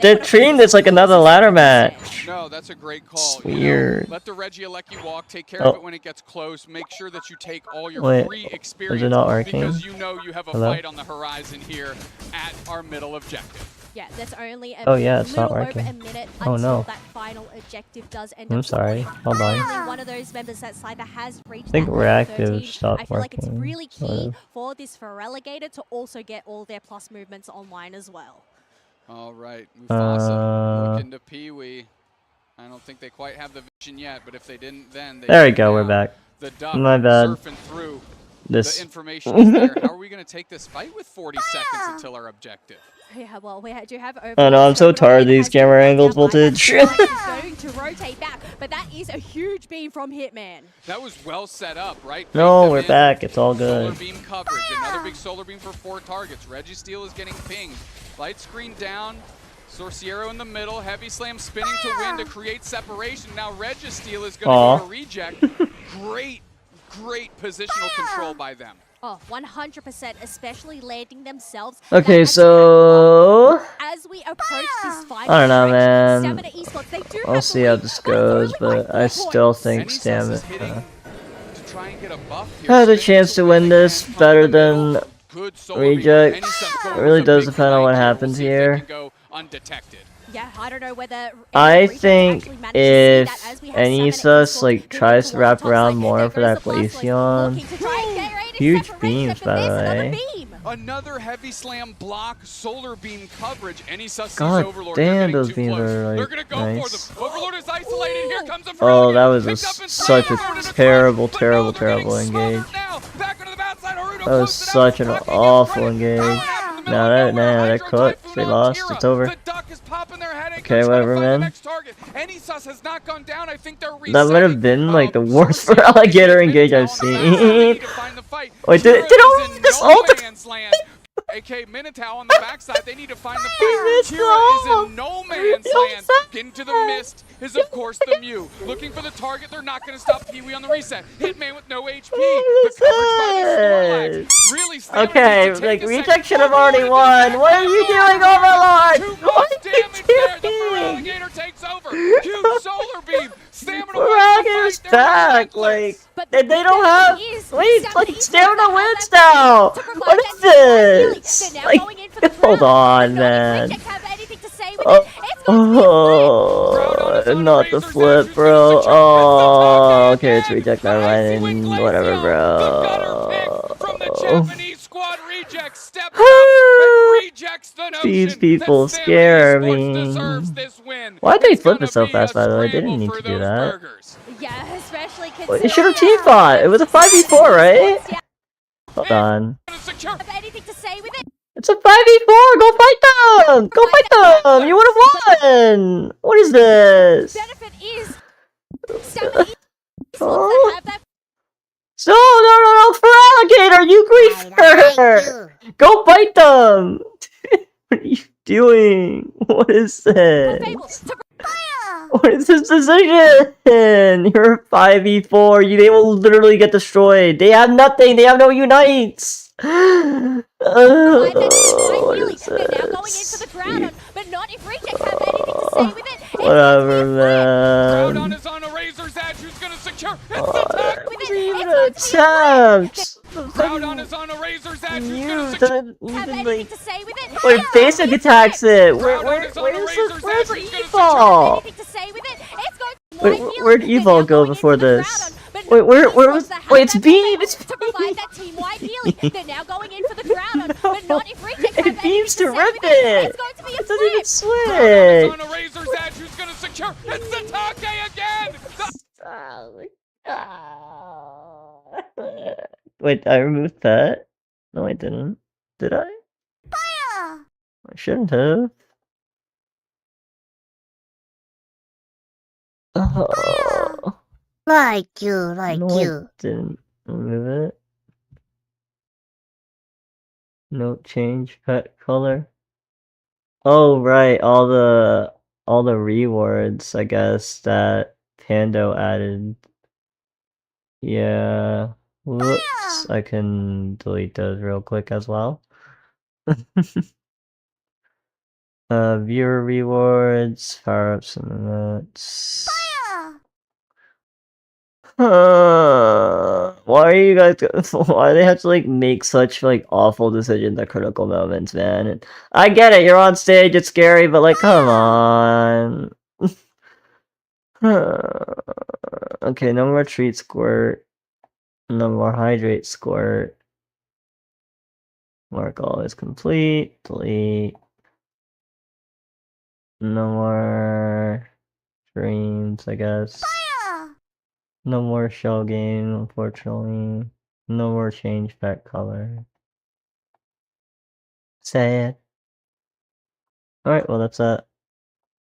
they're treating this like another ladder match. No, that's a great call. It's weird. Let the Regieleki walk. Take care of it when it gets close. Make sure that you take all your free experience. Is it not working? Because you know you have a fight on the horizon here at our middle objective. Yeah, that's only a it's not little working. over a minute until that final objective does end up. I'm sorry. Hold on. Only one of those members that side that has reached I think that reactive 13. stopped I feel like it's working, really sort key of. for this for Relegated to also get all their plus movements online as well. All right, Mufasa, look into Pee-wee. I don't think they quite have the vision yet, but if they didn't, then they There we go. We're back. The duck My bad. surfing through This the information is there. How are we going to take this fight with 40 seconds until our objective? Yeah, well, we do have. I know. I'm so tired of these camera angles, voltage. Going to rotate back, but that is a huge beam from Hitman. That was well set up, right? No, we're back. It's all good. Solar beam coverage. Another big solar beam for 4 targets. Registeel is getting pinged. Light screen down. Sorciero in the middle. Heavy slam spinning to win to create separation. Now Registeel is going to go to reject. Great positional control by them. Oh, 100%, especially landing themselves. Okay, so as we approach this final, I don't know, man. Stamina Esports, they do I'll see how this goes, but I still think Stamina has a chance to win this better than Reject. It really does depend on what happens here. Yeah, I don't know whether I think if Anisus like tries to wrap around more for that Glaceon, huge beams by the way. Another heavy slam block, solar beam coverage. Anisus God Overlord. damn, those beams are They're like gonna go nice. for them. Overlord is isolated. Here comes a Oh, that was such a terrible engage. That was such an awful engage. Nah, they're cooked. They lost. It's over. Okay, whatever, man. That might have been like the worst for alligator engage I've seen. Wait, did this ult? AK Minotaur on the backside, they need to find the fight. Kira is in no man's land. Into the mist is, of course, the Mew. Looking for the target, they're not going to stop Pee-wee on the reset. Hitman with no HP. The coverage by the Snorlax. Really okay, like, Reject should have already won. What are you doing, Overlord? What are you doing? Alligator takes over. Huge solar beam. Stamina Alligator's back. Like, they don't have. Wait, like, Stamina wins now. What is this? Like, hold on, man. Not the flip, bro. Oh, okay, it's Reject. Never mind. Whatever, bro. These people scare me. Why'd they flip it so fast, by the way? They didn't need to do that. Yeah, especially It should have team fought. It was a 5v4, right? Hold on. It's a 5v4. Go fight them. Go fight them. You would have won. What is this? Oh. No, for alligator, you griefer! Go fight them! What are you doing? What is this? What is this decision? You're 5v4, they will literally get destroyed. They have nothing, they have no unites! What is this? Whatever, man. Even an attempt! Groudon is on a razor's edge. Wait, basic attacks it! Where's the Evolve? Wait, where'd Evolve go before this? Wait, wait, it's Beam! It's Beam! They're now going in for the Groudon, but not if Reject have It beams to anything say rip with it. it! It's going to be a It doesn't even It's switch! on a razor's edge. Who's gonna secure? It's the Take again. Wait, I removed that? No, I didn't. Did I? I shouldn't have. Oh. Like No, I didn't remove it. No change pet color. Oh right, all the rewards, I guess, that Pando added. Yeah. Whoops. I can delete those real quick as well. Viewer rewards, power-ups and emotes. Why are you guys? Why do they have to like make such like awful decisions at critical moments, man? And I get it, you're on stage, it's scary, but like, come on. Okay, no more treat squirt. No more hydrate squirt. Mark all is complete. Delete. No more dreams, I guess. No more shell game, unfortunately. No more change pet color. Sad. Alright, well that's that.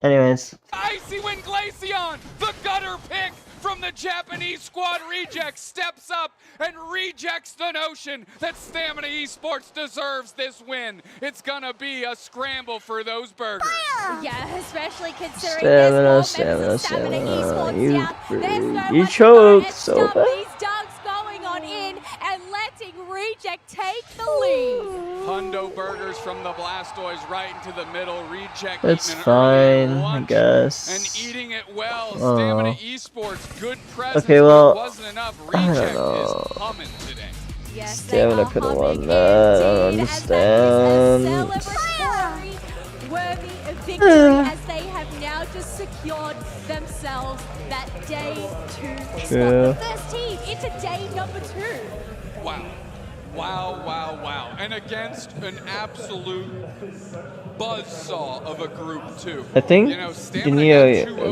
Anyways. Icy Wind Glaceon, the gutter pick from the Japanese squad. Reject steps up and rejects the notion that Stamina Esports deserves this win. It's gonna be a scramble for those burgers. Yeah, especially considering there's Stamina, Stamina Esports down. There's no you one to choked and so stop bad. these dunks going on in and letting Reject take the lead. Hundo burgers from the Blastoise right into the middle. Reject That's eating an fine, early I lunch guess. and eating it well. Stamina Esports, good presence, Okay, well, but it wasn't enough. I don't Reject know. is humming today. Yes, Stamina could have won that. I don't understand. Worthy of victory as they have now just secured themselves that day 2 spot. The first team into day number 2. Wow. Wow, wow, wow. And against an absolute buzzsaw of a group too. I think, you know,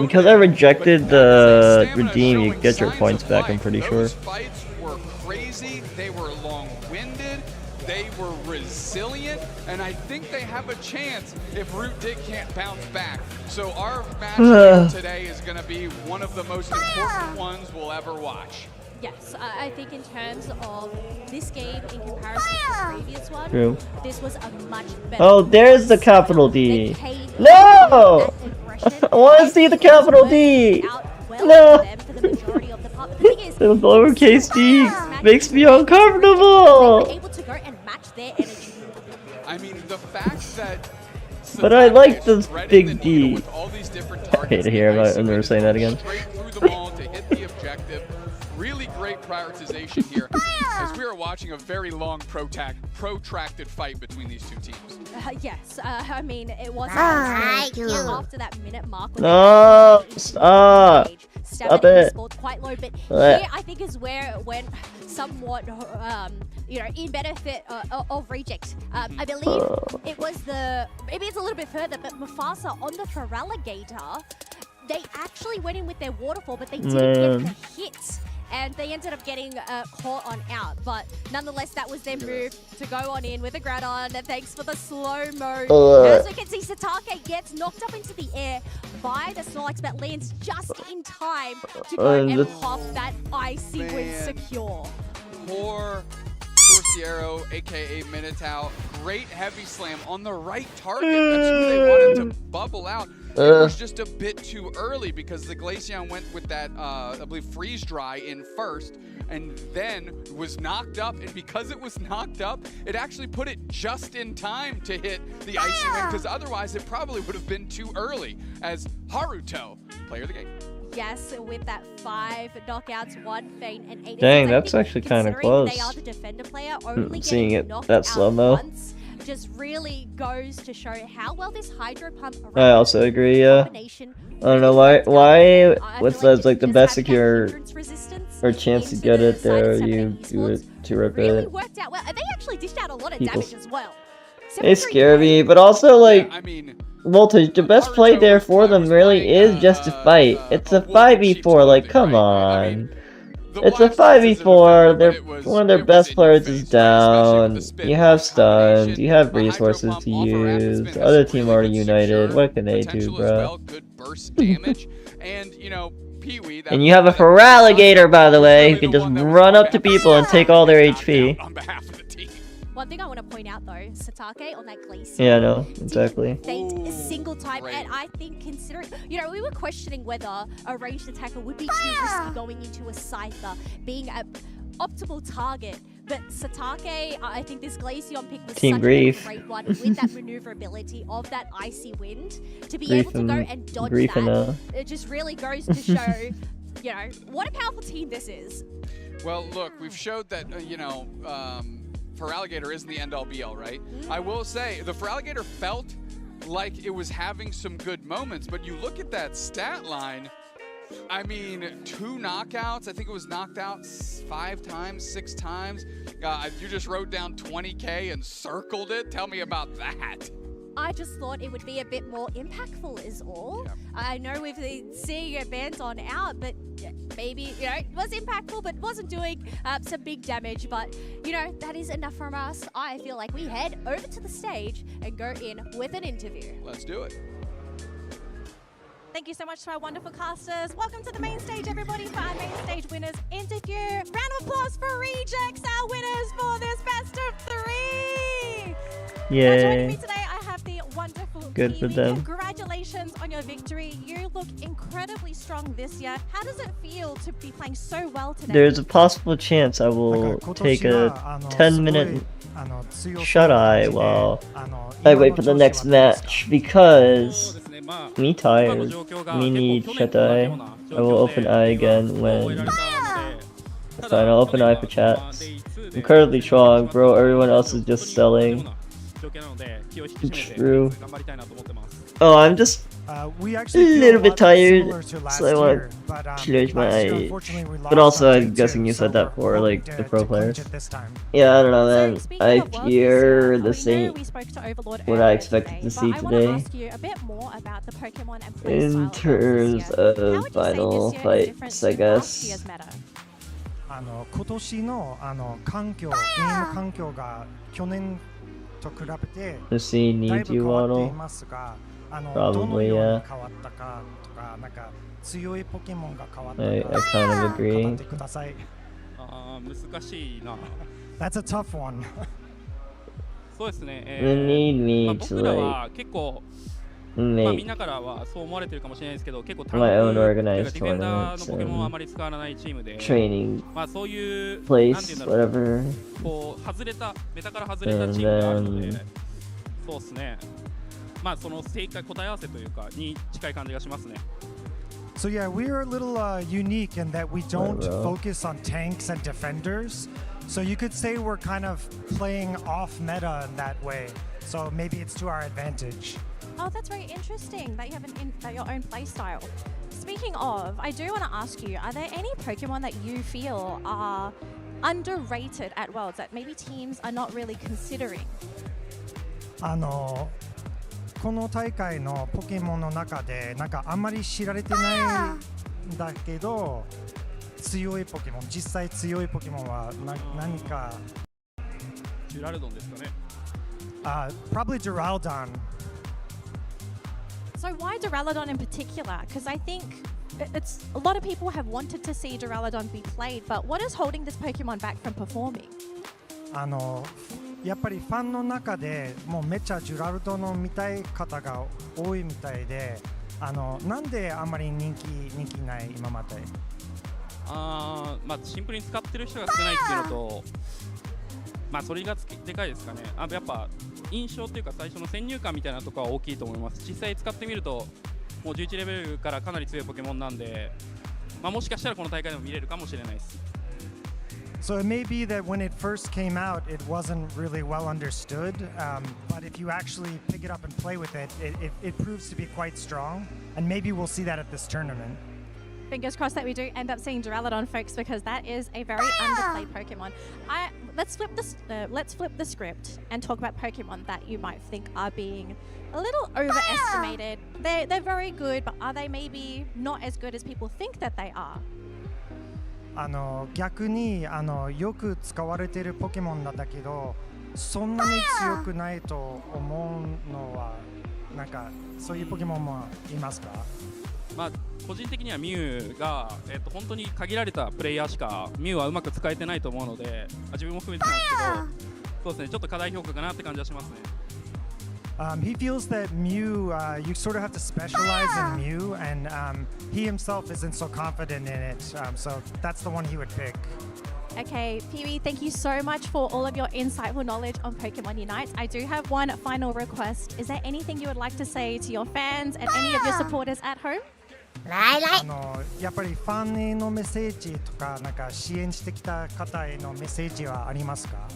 because I rejected the redeem, you get your points back, I'm pretty sure. Those fights were crazy, they were long-winded, they were resilient, and I think they have a chance if Root Dig can't bounce back. So our match today is going to be one of the most important ones we'll ever watch. Yes, I think in terms of this game in comparison to the previous one, this was a much better. Oh, there's the capital D. No! I want to see the capital D. No! The lowercase D makes me uncomfortable. I mean, the fact that. But I like the big D. I hate to hear about it. I'm never saying that again. Really great prioritization here as we are watching a very long protracted fight between these two teams. Yes, I mean, it was after that minute mark. No, stop it. Quite low, but here I think is where it went somewhat, you know, in benefit of Reject. I believe it was maybe it's a little bit further, but Mufasa on the Feraligatr, they actually went in with their waterfall, but they didn't get the hit. And they ended up getting caught on out. But nonetheless, that was their move to go on in with a Groudon. And thanks for the slow-mo. As we can see, Satake gets knocked up into the air by the Snorlax, but lands just in time to go and pop that Icy Wind secure. Poor Torciero, aka Minotaur. Great heavy slam on the right target. That's who they wanted to bubble out. It was just a bit too early because the Glaceon went with that, I believe, freeze dry in first and then was knocked up. And because it was knocked up, it actually put it just in time to hit the Icy Wind because otherwise it probably would have been too early as Haruto, player of the game. Yes, with that 5 knockouts, 1 feint, and 8. Dang, that's actually kind of close. They are the defender player, only seeing it knocked that slow-mo just really goes to show how well this Hydro Pump. I also agree. I don't know why with those like the best secure or chance to get it there, you do it to rip really it. worked out well. They actually dished out a lot of damage as well. They scare me, but also like Voltage, the best play there for them really is just to fight. It's a 5v4, like come on. It's a 5v4, one of their best players is down, you have stuns, you have resources to use, the other team already united, what can they do, bro? And you have a Feraligatr, by the way, who can just run up to people and take all their HP. One thing I want to point out though, Satake on that Glacier. Yeah, I know, exactly. Faint a single time, and I think considering, you know, we were questioning whether a ranged attacker would be too risky going into a Scyther, being an optimal target. But Satake, I think this Glaceon pick was such a great one with that maneuverability of that icy wind to be able to go and dodge that. It just really goes to show, you know, what a powerful team this is. Well, look, we've showed that, you know, Feraligatr isn't the end-all be-all, right? I will say, the Feraligatr felt like it was having some good moments, but you look at that stat line, I mean, 2 knockouts. I think it was knocked out 5 times, 6 times. You just wrote down 20K and circled it. Tell me about that. I just thought it would be a bit more impactful is all. Yeah. I know we've been seeing it bans on out, but maybe, you know, it was impactful, but wasn't doing some big damage. But, you know, that is enough from us. I feel like we head over to the stage and go in with an interview. Let's do it. Thank you so much to our wonderful casters. Welcome to the main stage, everybody, for our main stage winners interview. Round of applause for Rejects, our winners for this best of 3. Yay. Now joining me today, I have the wonderful Good for them. Congratulations on your victory. You look incredibly strong this year. How does it feel to be playing so well today? There's a possible chance I will take a 10-minute shut-eye while I wait for the next match because me tired. Me need shut-eye. I will open eye again when... Fine, I'll open eye for chats. Incredibly strong, bro. Everyone else is just selling. True. Oh, I'm just a little bit tired, so I want to close my eyes. But also, I'm guessing you said that for like the pro players. Yeah, I don't know, man. I fear this ain't what I expected to see today. In terms of final fights, I guess. 今年の環境、ゲーム環境が去年と比べてだいぶ変わっていますが、どのように変わったかとか、なんか強いポケモンが変わったか語ってください。難しいな。That's a tough one. そうですね。僕らは結構まあみんなからはそう思われてるかもしれないですけど、結構タンクというかディフェンダーのポケモンをあまり使わないチームで、まあそういうなんていうんだろう、こう外れたメタから外れたチームがあるので、そうですね。まあその正解答え合わせというかに近い感じがしますね。So yeah, we're a little unique in that we don't focus on tanks and defenders. So you could say we're kind of playing off meta in that way. So maybe it's to our advantage. Oh, that's very interesting that you have your own playstyle. Speaking of, I do want to ask you, are there any Pokemon that you feel are underrated at Worlds that maybe teams are not really considering? この大会のポケモンの中でなんかあんまり知られてないんだけど強いポケモン、実際強いポケモンは何かジュラルドンですかね。Probably Duraludon. So why Duraludon in particular? Because I think it's a lot of people have wanted to see Duraludon be played, but what is holding this Pokemon back from performing? やっぱりファンの中でもうめっちゃジュラルドンの見たい方が多いみたいで、なんであんまり人気ない今まで？まあシンプルに使ってる人が少ないっていうのと、まあそれがでかいですかね。やっぱ印象というか最初の先入観みたいなところは大きいと思います。実際使ってみるともう11レベルからかなり強いポケモンなんで、まあもしかしたらこの大会でも見れるかもしれないです。So it may be that when it first came out, it wasn't really well understood. But if you actually pick it up and play with it, it proves to be quite strong. And maybe we'll see that at this tournament. Fingers crossed that we do end up seeing Duraludon, folks, because that is a very underplayed Pokemon. let's flip the script and talk about Pokemon that you might think are being a little overestimated. They're very good, but are they maybe not as good as people think that they are? 逆によく使われているポケモンなんだけど、そんなに強くないと思うのはなんかそういうポケモンもいますか？まあ個人的にはミュウが本当に限られたプレイヤーしかミュウはうまく使えてないと思うので、自分も含めてなんですけど、そうですね、ちょっと課題評価かなって感じはしますね。He feels that Mew, you sort of have to specialize in Mew, and he himself isn't so confident in it, so that's the one he would pick. Okay, Pee-wee, thank you so much for all of your insightful knowledge on Pokemon Unite. I do have one final request. Is there anything you would like to say to your fans and any of your supporters at home? やっぱりファンへのメッセージとか、なんか支援してきた方へのメッセージはありますか？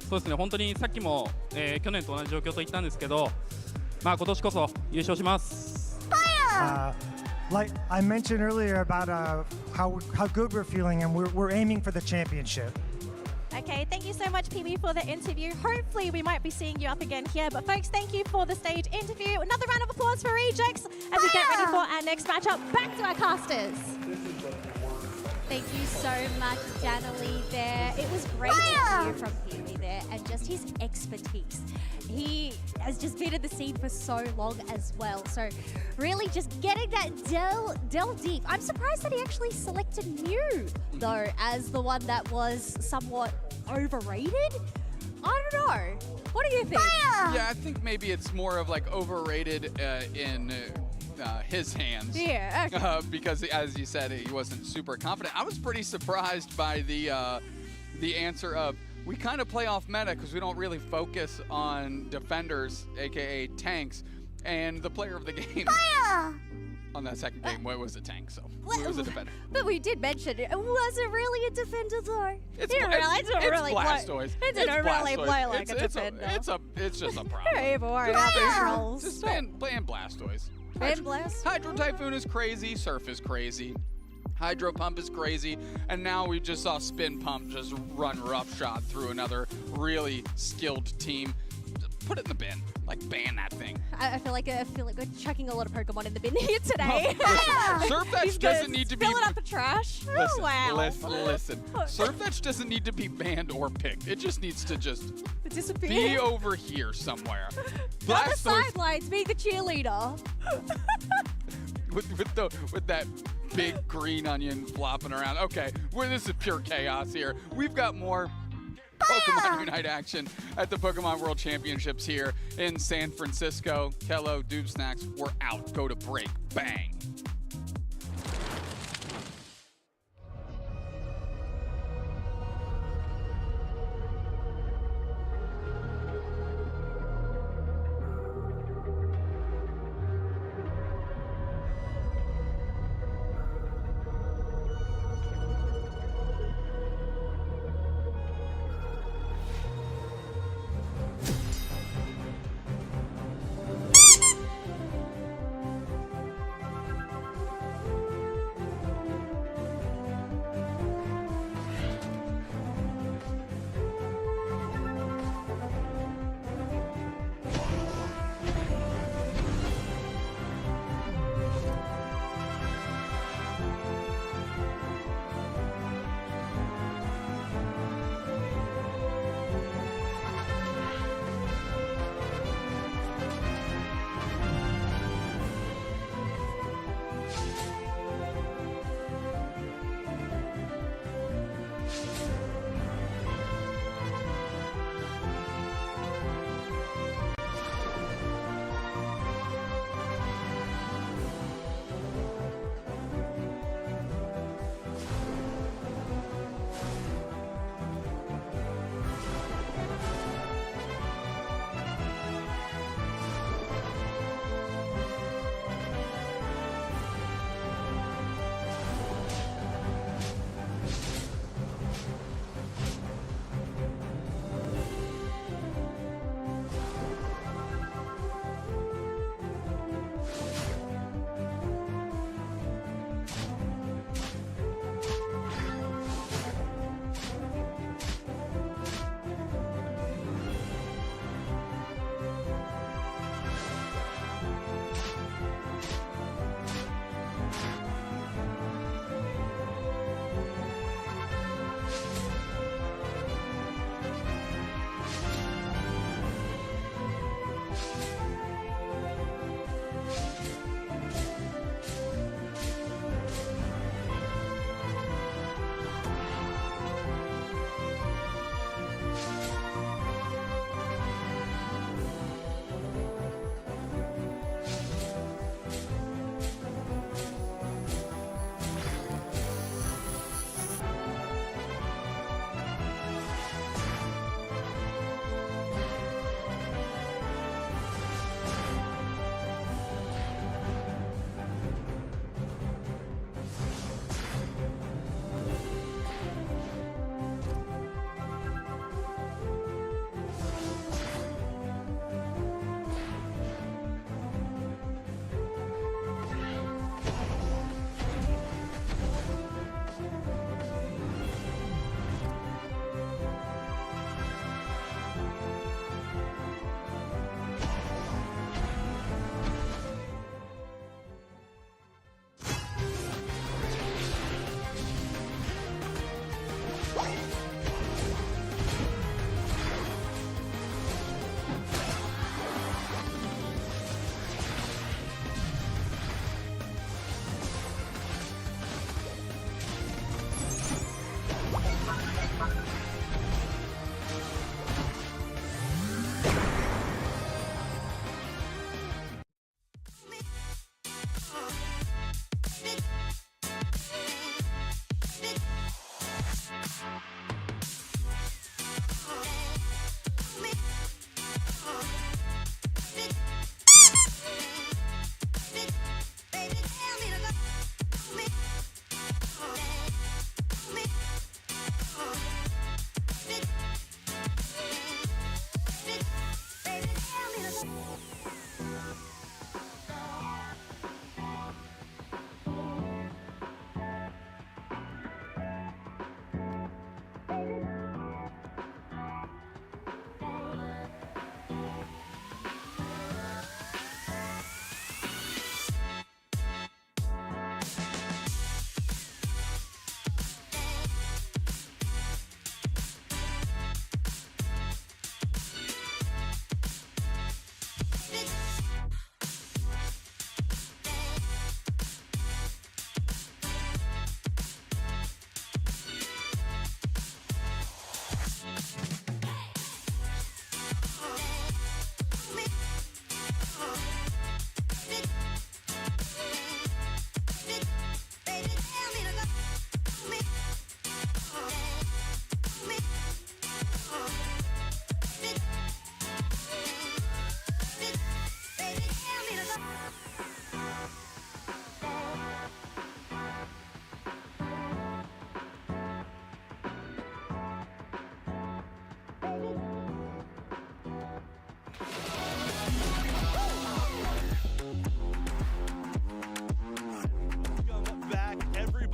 そうですね、本当にさっきも、去年と同じ状況と言ったんですけど、まあ今年こそ優勝します。Like I mentioned earlier about how good we're feeling, and we're aiming for the championship. Okay, thank you so much, Pee-wee, for the interview. Hopefully, we might be seeing you up again here. But folks, thank you for the stage interview. Another round of applause for Rejects as we get ready for our next matchup. Back to our casters. Thank you so much, Janalee there. It was great to hear from Pee-wee there and just his expertise. He has just been in the scene for so long as well. So really just getting that delve deep. I'm surprised that he actually selected Mew, though, as the one that was somewhat overrated. I don't know. What do you think? Yeah, I think maybe it's more of like overrated in his hands. Yeah, okay. Because as you said, he wasn't super confident. I was pretty surprised by the answer of, we kind of play off meta because we don't really focus on defenders, aka tanks, and the player of the game on that second game was a tank, so it was a defender. But we did mention it wasn't really a defender though. It's Blastoise. It didn't really play like a defender. It's just a problem. Don't even worry about these roles. Just ban Blastoise. Ban Blast? Hydro Typhoon is crazy, Surf is crazy, Hydro Pump is crazy, and now we just saw Spin Pump just run roughshod through another really skilled team. Put it in the bin. Like, ban that thing. I feel like we're chucking a lot of Pokemon in the bin here today. Surfetch doesn't need to be... Filling up the trash? Listen, wow. Listen. Surfetch doesn't need to be banned or picked. It just needs to just disappear. Be over here somewhere. On the sidelines, being the cheerleader. with that big green onion flopping around. Okay, this is pure chaos here. We've got more Pokemon Unite action at the Pokemon World Championships here in San Francisco. Kello, Doob Snacks, we're out. Go to break. Bang.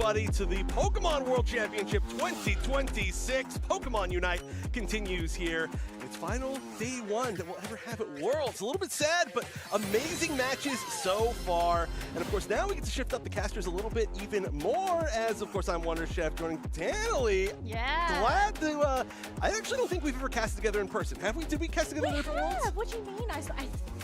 everybody, to the Pokemon World Championship 2026. Pokemon Unite continues here. Its final day one that we'll ever have at Worlds. A little bit sad, but amazing matches so far. And of course, now we get to shift up the casters a little bit even more, as of course I'm Wonder Chef joining Danily. Yeah. Glad to, I actually don't think we've ever cast together in person. Have we? Did we cast together in different Worlds? What do you mean?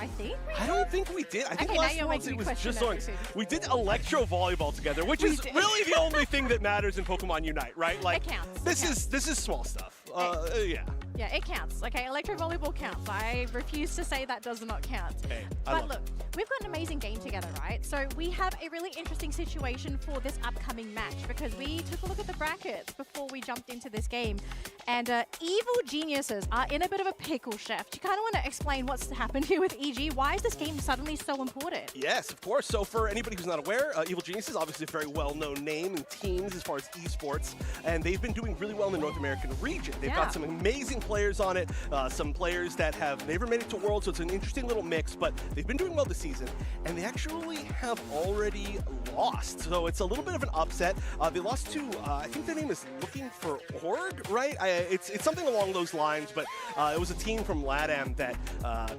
I think we I don't think we did. I think Okay, now last you're Worlds making it me was question just on. everything. We did electro volleyball together, which is really the only thing that matters in Pokemon Unite, right? Like, It counts. This is small stuff. Yeah. Yeah, it counts. Okay, electro volleyball counts. I refuse to say that does not count. Hey, but look, we've got an amazing game together, right? So we have a really interesting situation for this upcoming match because we took a look at the brackets before we jumped into this game. And evil geniuses are in a bit of a pickle, Chef. Do you kind of want to explain what's happened here with EG? Why is this game suddenly so important? Yes, of course. So for anybody who's not aware, Evil Geniuses, obviously a very well-known name in teams as far as esports, and they've been doing really well in the North American region. They've got some amazing players on it, some players that have never made it to Worlds, so it's an interesting little mix, but they've been doing well this season, and they actually have already lost. So it's a little bit of an upset. They lost to, I think their name is Looking for Org, right? It's something along those lines, but it was a team from LATAM that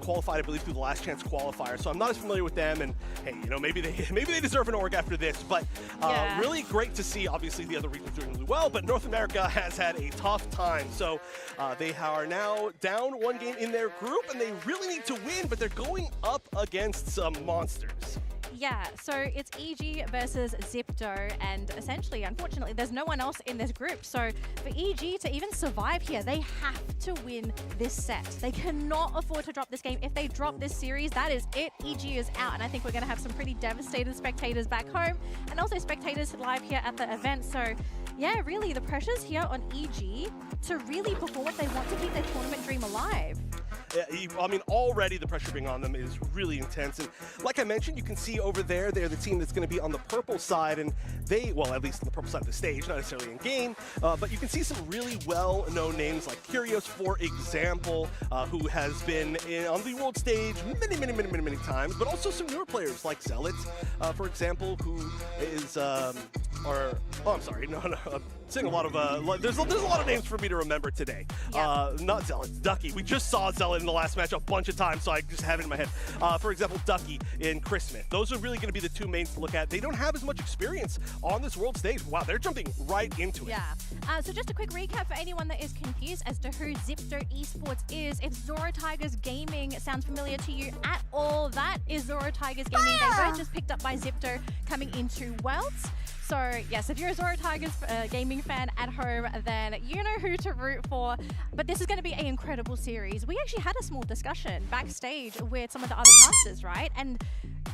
qualified, I believe, through the Last Chance qualifier. So I'm not as familiar with them, and hey, you know, maybe they deserve an org after this. But really great to see. Obviously, the other regions doing really well, but North America has had a tough time. So they are now down one game in their group, and they really need to win. But they're going up against some monsters. Yeah, so it's EG versus Zipto, and essentially, unfortunately, there's no one else in this group. So for EG to even survive here, they have to win this set. They cannot afford to drop this game. If they drop this series, that is it. EG is out, and I think we're going to have some pretty devastated spectators back home, and also spectators live here at the event. So yeah, really, the pressure's here on EG to really perform what they want to keep their tournament dream alive. I mean, already the pressure being on them is really intense. And like I mentioned, you can see over there, they're the team that's going to be on the purple side. And they, well, at least on the purple side of the stage, not necessarily in game, but you can see some really well-known names like Curios, for example, who has been on the world stage many times, but also some newer players like Zealot, for example, who is, I'm sorry, no, I'm saying a lot of, there's a lot of names for me to remember today. Not Zealot, Ducky. We just saw Zealot in the last match a bunch of times, so I just have it in my head. For example, Ducky and Chris Smith. Those are really going to be the two mains to look at. They don't have as much experience on this world stage. Wow, they're jumping right into it. Yeah. So just a quick recap for anyone that is confused as to who Zipto Esports is. If Zoro Tigers Gaming sounds familiar to you at all, that is Zoro Tigers Gaming. They were just picked up by Zipto coming into Worlds. So yes, if you're a Zoro Tigers gaming fan at home, then you know who to root for. But this is going to be an incredible series. We actually had a small discussion backstage with some of the other casters, right? And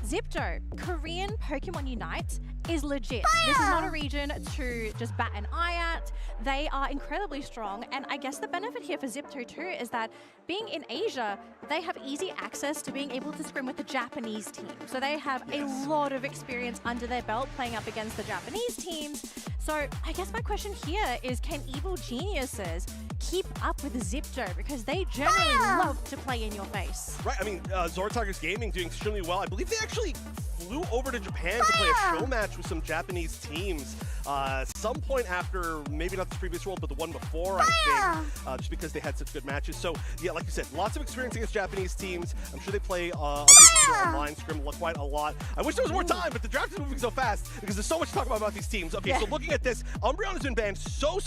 Zipto, Korean Pokemon Unite is legit. This is not a region to just bat an eye at. They are incredibly strong, and I guess the benefit here for Zipto too is that being in Asia, they have easy access to being able to scrim with the Japanese team. So they have a lot of experience under their belt playing up against the Japanese teams. So I guess my question here is, can Evil Geniuses keep up with Zipto? Because they generally love to play in your face. Right, I mean, Zoro Tigers Gaming doing extremely well. I believe they actually flew over to Japan to play a show match with some Japanese teams some point after, maybe not the previous world, but the one before, I think, just because they had such good matches. So, yeah, like you said, lots of experience against Japanese teams. I'm sure they play online scrim quite a lot. I wish there was more time, but the draft is moving so fast because there's so much to talk about these teams. Okay, so looking at this, Umbreon has been banned so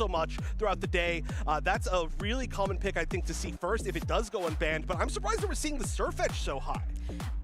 much throughout the day. That's a really common pick, I think, to see first if it does go unbanned, but I'm surprised that we're seeing the Surfetch so high.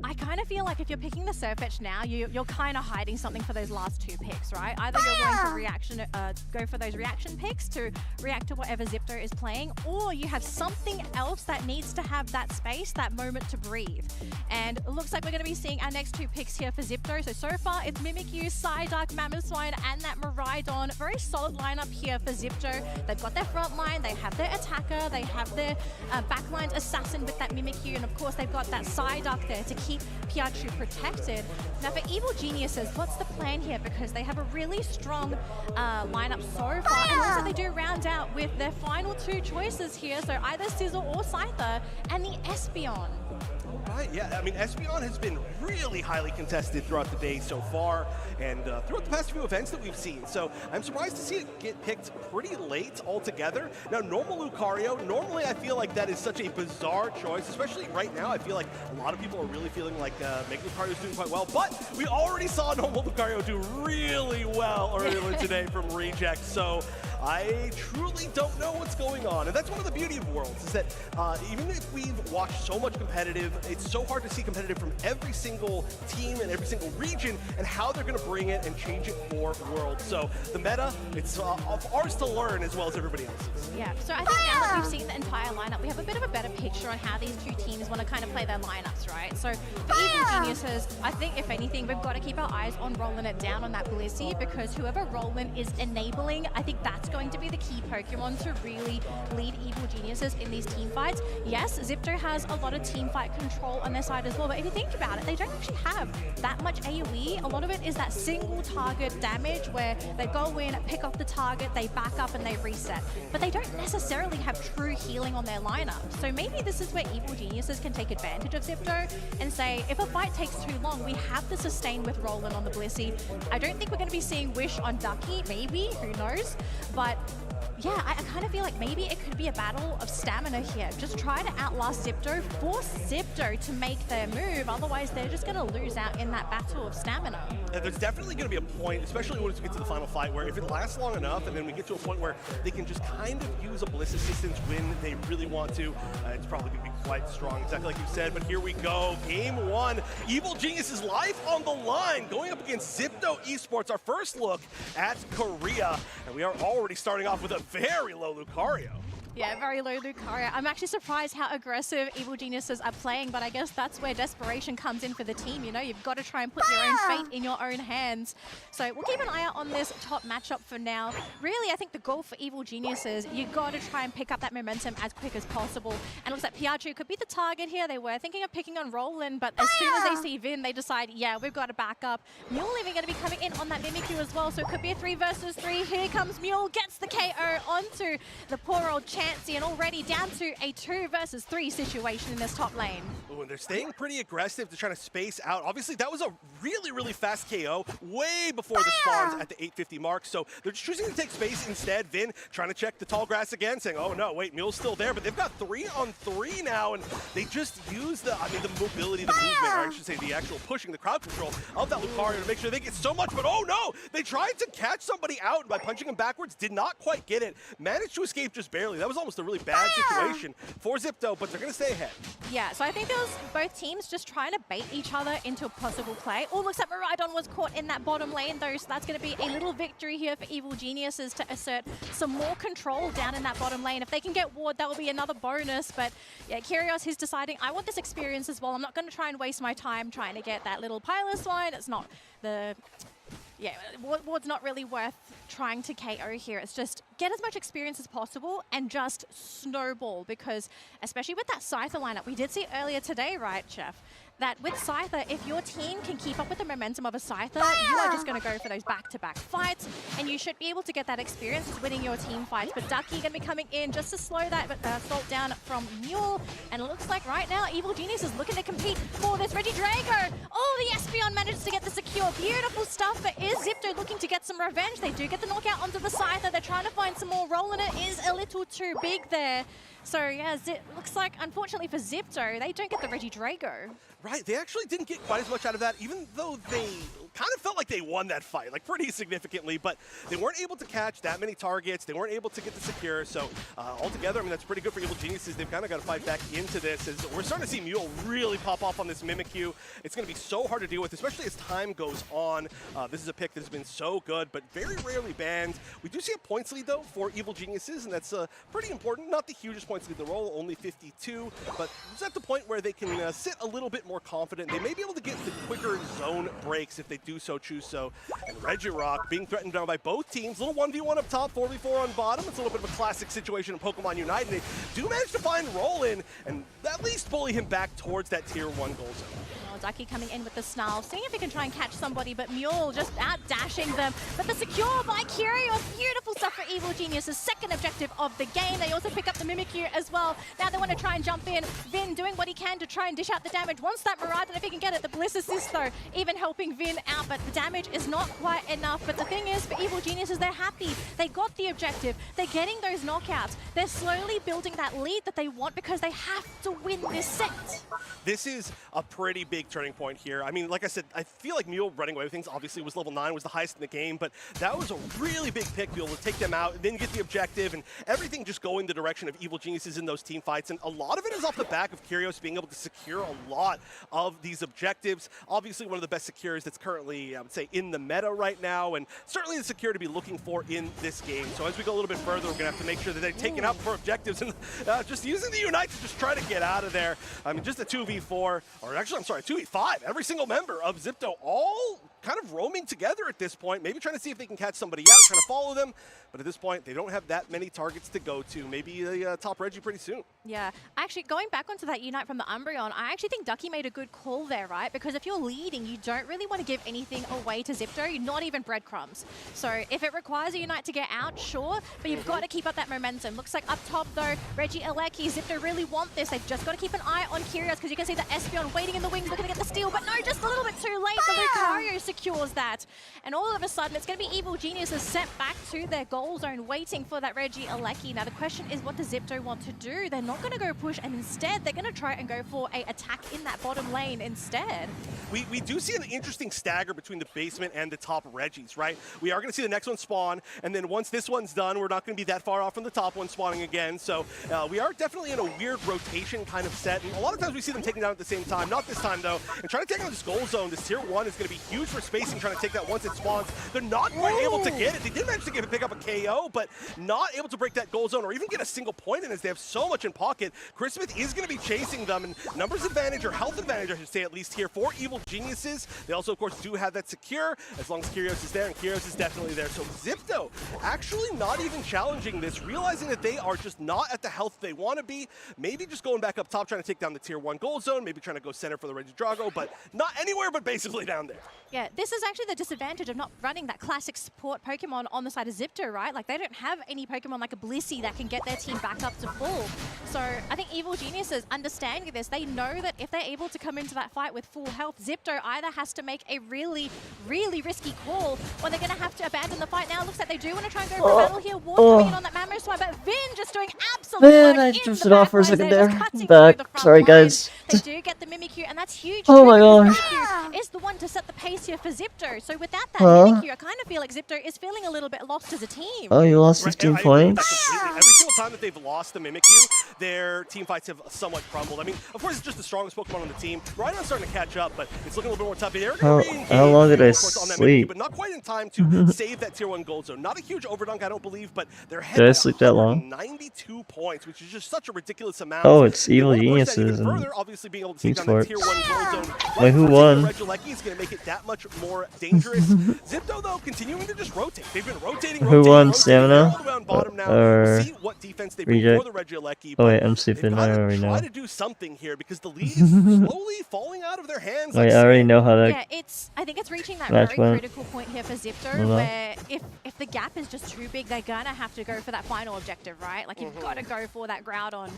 I kind of feel like if you're picking the Surfetch now, you're kind of hiding something for those last two picks, right? Either you're going to go for those reaction picks to react to whatever Zipto is playing, or you have something else that needs to have that space, that moment to breathe. And it looks like we're going to be seeing our next two picks here for Zipto. So far, it's Mimikyu, Psyduck, Mamoswine, and that Miraidon. Very solid lineup here for Zipto. They've got their front line, they have their attacker, they have their backline assassin with that Mimikyu, and of course they've got that Psyduck there to keep Piachu protected. Now for Evil Geniuses, what's the plan here? Because they have a really strong lineup so far, and also they do round out with their final two choices here, so either Sizzle or Scyther, and the Espeon. Right, yeah, I mean, Espeon has been really highly contested throughout the day so far, and throughout the past few events that we've seen. So I'm surprised to see it get picked pretty late altogether. Now, normal Lucario, normally I feel like that is such a bizarre choice, especially right now. I feel like a lot of people are really feeling like Mega Lucario is doing quite well, but we already saw normal Lucario do really well earlier today from Reject, so I truly don't know what's going on. And that's one of the beauty of Worlds, is that even if we've watched so much competitive, it's so hard to see competitive from every single team and every single region and how they're going to bring it and change it for Worlds. So the meta, it's of ours to learn as well as everybody else's. Yeah, so I think now that we've seen the entire lineup, we have a bit of a better picture on how these two teams want to kind of play their lineups, right? So for Evil Geniuses, I think if anything, we've got to keep our eyes on rolling it down on that Blissey, because whoever Roland is enabling, I think that's going to be the key Pokemon to really lead Evil Geniuses in these team fights. Yes, Zipto has a lot of team fight control on their side as well, but if you think about it, they don't actually have that much AoE. A lot of it is that single target damage where they go in, pick up the target, they back up and they reset. But they don't necessarily have true healing on their lineup. So maybe this is where Evil Geniuses can take advantage of Zipto and say, if a fight takes too long, we have the sustain with Roland on the Blissey. I don't think we're going to be seeing Wish on Ducky, maybe, who knows? But yeah, I kind of feel like maybe it could be a battle of stamina here. Just try to outlast Zipto, force Zipto to make their move, otherwise they're just going to lose out in that battle of stamina. And there's definitely going to be a point, especially once we get to the final fight, where if it lasts long enough and then we get to a point where they can just kind of use a Bliss assistance when they really want to, it's probably going to be quite strong, exactly like you said. But here we go, game one. Evil Genius's life on the line, going up against Zipto Esports, our first look at Korea. And we are already starting off with a very low Lucario. Yeah, very low Lucario. I'm actually surprised how aggressive Evil Geniuses are playing, but I guess that's where desperation comes in for the team. You know, you've got to try and put your own fate in your own hands. So we'll keep an eye out on this top matchup for now. Really, I think the goal for Evil Geniuses, you've got to try and pick up that momentum as quick as possible. And it looks like Piachu could be the target here. They were thinking of picking on Roland, but as soon as they see Vin, they decide, yeah, we've got to back up. Mule even going to be coming in on that Mimikyu as well, so it could be a 3 versus 3. Here comes Mule, gets the KO onto the poor old Chansey, and already down to a 2 versus 3 situation in this top lane. Ooh, and they're staying pretty aggressive to try to space out. Obviously, that was a really, really fast KO way before the spawns at the 850 mark, so they're just choosing to take space instead. Vin trying to check the tall grass again, saying, oh no, wait, Mule's still there, but they've got 3-on-3 now, and they just use the, the mobility, the movement, or I should say the actual pushing, the crowd control of that Lucario to make sure they get so much, but oh no, they tried to catch somebody out by punching him backwards, did not quite get it, managed to escape just barely. That was almost a really bad situation for Zipto, but they're going to stay ahead. Yeah, so I think there was both teams just trying to bait each other into a possible play. Oh, looks like Miraidon was caught in that bottom lane though, so that's going to be a little victory here for Evil Geniuses to assert some more control down in that bottom lane. If they can get ward, that will be another bonus, but yeah, Kyrios is deciding, I want this experience as well. I'm not going to try and waste my time trying to get that little Pilus line. It's not the... Yeah, ward's not really worth trying to KO here. It's just get as much experience as possible and just snowball, because especially with that Scyther lineup, we did see earlier today, right, Chef, that with Scyther, if your team can keep up with the momentum of a Scyther, you are just going to go for those back-to-back fights, and you should be able to get that experience as winning your team fights. But Ducky going to be coming in just to slow that assault down from Mule, and it looks like right now Evil Genius is looking to compete for this Regidrago. Oh, the Espeon manages to get the secure. Beautiful stuff, but is Zipto looking to get some revenge? They do get the knockout onto the Scyther. They're trying to find some more. Roland is a little too big there. So yeah, looks like, unfortunately for Zipto, they don't get the Regidrago. Right, they actually didn't get quite as much out of that, even though they kind of felt like they won that fight, like pretty significantly, but they weren't able to catch that many targets. They weren't able to get the secure, so altogether, I mean, that's pretty good for Evil Geniuses. They've kind of got to fight back into this, as we're starting to see Mule really pop off on this Mimikyu. It's going to be so hard to deal with, especially as time goes on. This is a pick that's been so good, but very rarely banned. We do see a points lead, though, for Evil Geniuses, and that's pretty important. Not the hugest points lead in the roll, only 52, but it's at the point where they can sit a little bit more confident. They may be able to get the quicker zone breaks if they do so choose so. And Regirock being threatened down by both teams. Little 1v1 up top, 4v4 on bottom. It's a little bit of a classic situation in Pokemon Unite. And they do manage to find Roland and at least bully him back towards that tier 1 goal zone. Ducky coming in with the snarl, seeing if he can try and catch somebody, but Mule just out-dashing them. But the secure by Kyrios, beautiful picks up for Evil Genius's second objective of the game. They also pick up the Mimikyu as well. Now they want to try and jump in. Vin doing what he can to try and dish out the damage. Wants that Mirage, and if he can get it, the Bliss assist though, even helping Vin out, but the damage is not quite enough. But the thing is, for Evil Geniuses, they're happy. They got the objective. They're getting those knockouts. They're slowly building that lead that they want because they have to win this set. This is a pretty big turning point here. I mean, like I said, I feel like Mule running away with things obviously was level 9, was the highest in the game, but that was a really big pick to be able to take them out, and then get the objective, and everything just going the direction of Evil Geniuses in those team fights. And a lot of it is off the back of Kyrios being able to secure a lot of these objectives. Obviously, one of the best secures that's currently, I would say, in the meta right now, and certainly the secure to be looking for in this game. So as we go a little bit further, we're going to have to make sure that they're taken out for objectives and just using the Unite to just try to get out of there. I mean, just a 2v4, or actually, I'm sorry, 2v5. Every single member of Zipto all kind of roaming together at this point, maybe trying to see if they can catch somebody out, trying to follow them. But at this point, they don't have that many targets to go to. Maybe the top Reggie pretty soon. Yeah, actually, going back onto that Unite from the Umbreon, I actually think Ducky made a good call there, right? Because if you're leading, you don't really want to give anything away to Zipto, not even breadcrumbs. So if it requires a Unite to get out, sure, but you've got to keep up that momentum. Looks like up top, though, Reggie, Aleki, Zipto really want this. They've just got to keep an eye on Kyrios, because you can see the Espeon waiting in the wings, looking to get the steal, but no, just a little bit too late. The Lucario secures that. And all of a sudden, it's going to be Evil Geniuses sent back to their goal zone, waiting for that Reggie Aleki. Now, the question is, what does Zipto want to do? They're not going to go push, and instead, they're going to try and go for a attack in that bottom lane instead. We do see an interesting stagger between the basement and the top Reggies, right? We are going to see the next one spawn, and then once this one's done, we're not going to be that far off from the top one spawning again. So we are definitely in a weird rotation kind of set, and a lot of times we see them taking down at the same time. Not this time, though. And trying to take out this goal zone, this tier 1 is going to be huge for spacing, trying to take that once it spawns. They're not quite able to get it. They did manage to pick up a KO, but not able to break that goal zone or even get a single point in, as they have so much in pocket. Chris Smith is going to be chasing them, and numbers advantage, or health advantage, I should say, at least here for Evil Geniuses. They also, of course, do have that secure, as long as Kyrios is there, and Kyrios is definitely there. So Zipto actually not even challenging this, realizing that they are just not at the health they want to be. Maybe just going back up top, trying to take down the tier 1 goal zone, maybe trying to go center for the Regidrago, but not anywhere but basically down there. Yeah, this is actually the disadvantage of not running that classic support Pokemon on the side of Zipto, right? Like, they don't have any Pokemon like a Blissey that can get their team back up to full. So I think Evil Geniuses, understanding this, they know that if they're able to come into that fight with full health, Zipto either has to make a really, really risky call, or they're going to have to abandon the fight. Now it looks like they do want to try and go for a battle here. Ward coming in on that Mammoth Swine, but Vin just doing absolute Man, I drifted off for a second there. Back. Sorry, guys. They do get the Mimikyu, and that's huge. Oh my gosh. Mimikyu is the one to set the pace here for Zipto. So without that Mimikyu, I kind of feel like Zipto is feeling a little bit lost as a team. Oh, you lost 15 points? Every single time that they've lost the Mimikyu, their team fights have somewhat crumbled. I mean, of course, it's just the strongest Pokemon on the team. Rhydon's starting to catch up, but it's looking a little bit more tough. They're going to How long did I on that Mimikyu, sleep? but not quite in time to save that tier 1 gold zone. Not a huge overdunk, I don't believe, but they're Did I heading sleep that long? 92 points, which is just such a ridiculous amount. Oh, it's Evil Even Geniuses and further, obviously being able to take Team down that tier Sports. 1 gold zone. Wait, who won? Regieleki is going to make it that much more dangerous. Zipto, though, continuing to just rotate. They've been rotating. Who won? They're Stamina? all around bottom now. Or We'll see what defense they bring Reject? for the Regieleki. Oh wait, I'm sleeping. I already know. Try to do something here, because the lead is slowly falling out of their hands. Wait, I already know how that. Yeah, I think it's reaching that match very went. critical point here for Zipto, Well, where if the gap is just too big, they're gonna have to go for that final objective, right? Like, you've got to go for that Groudon,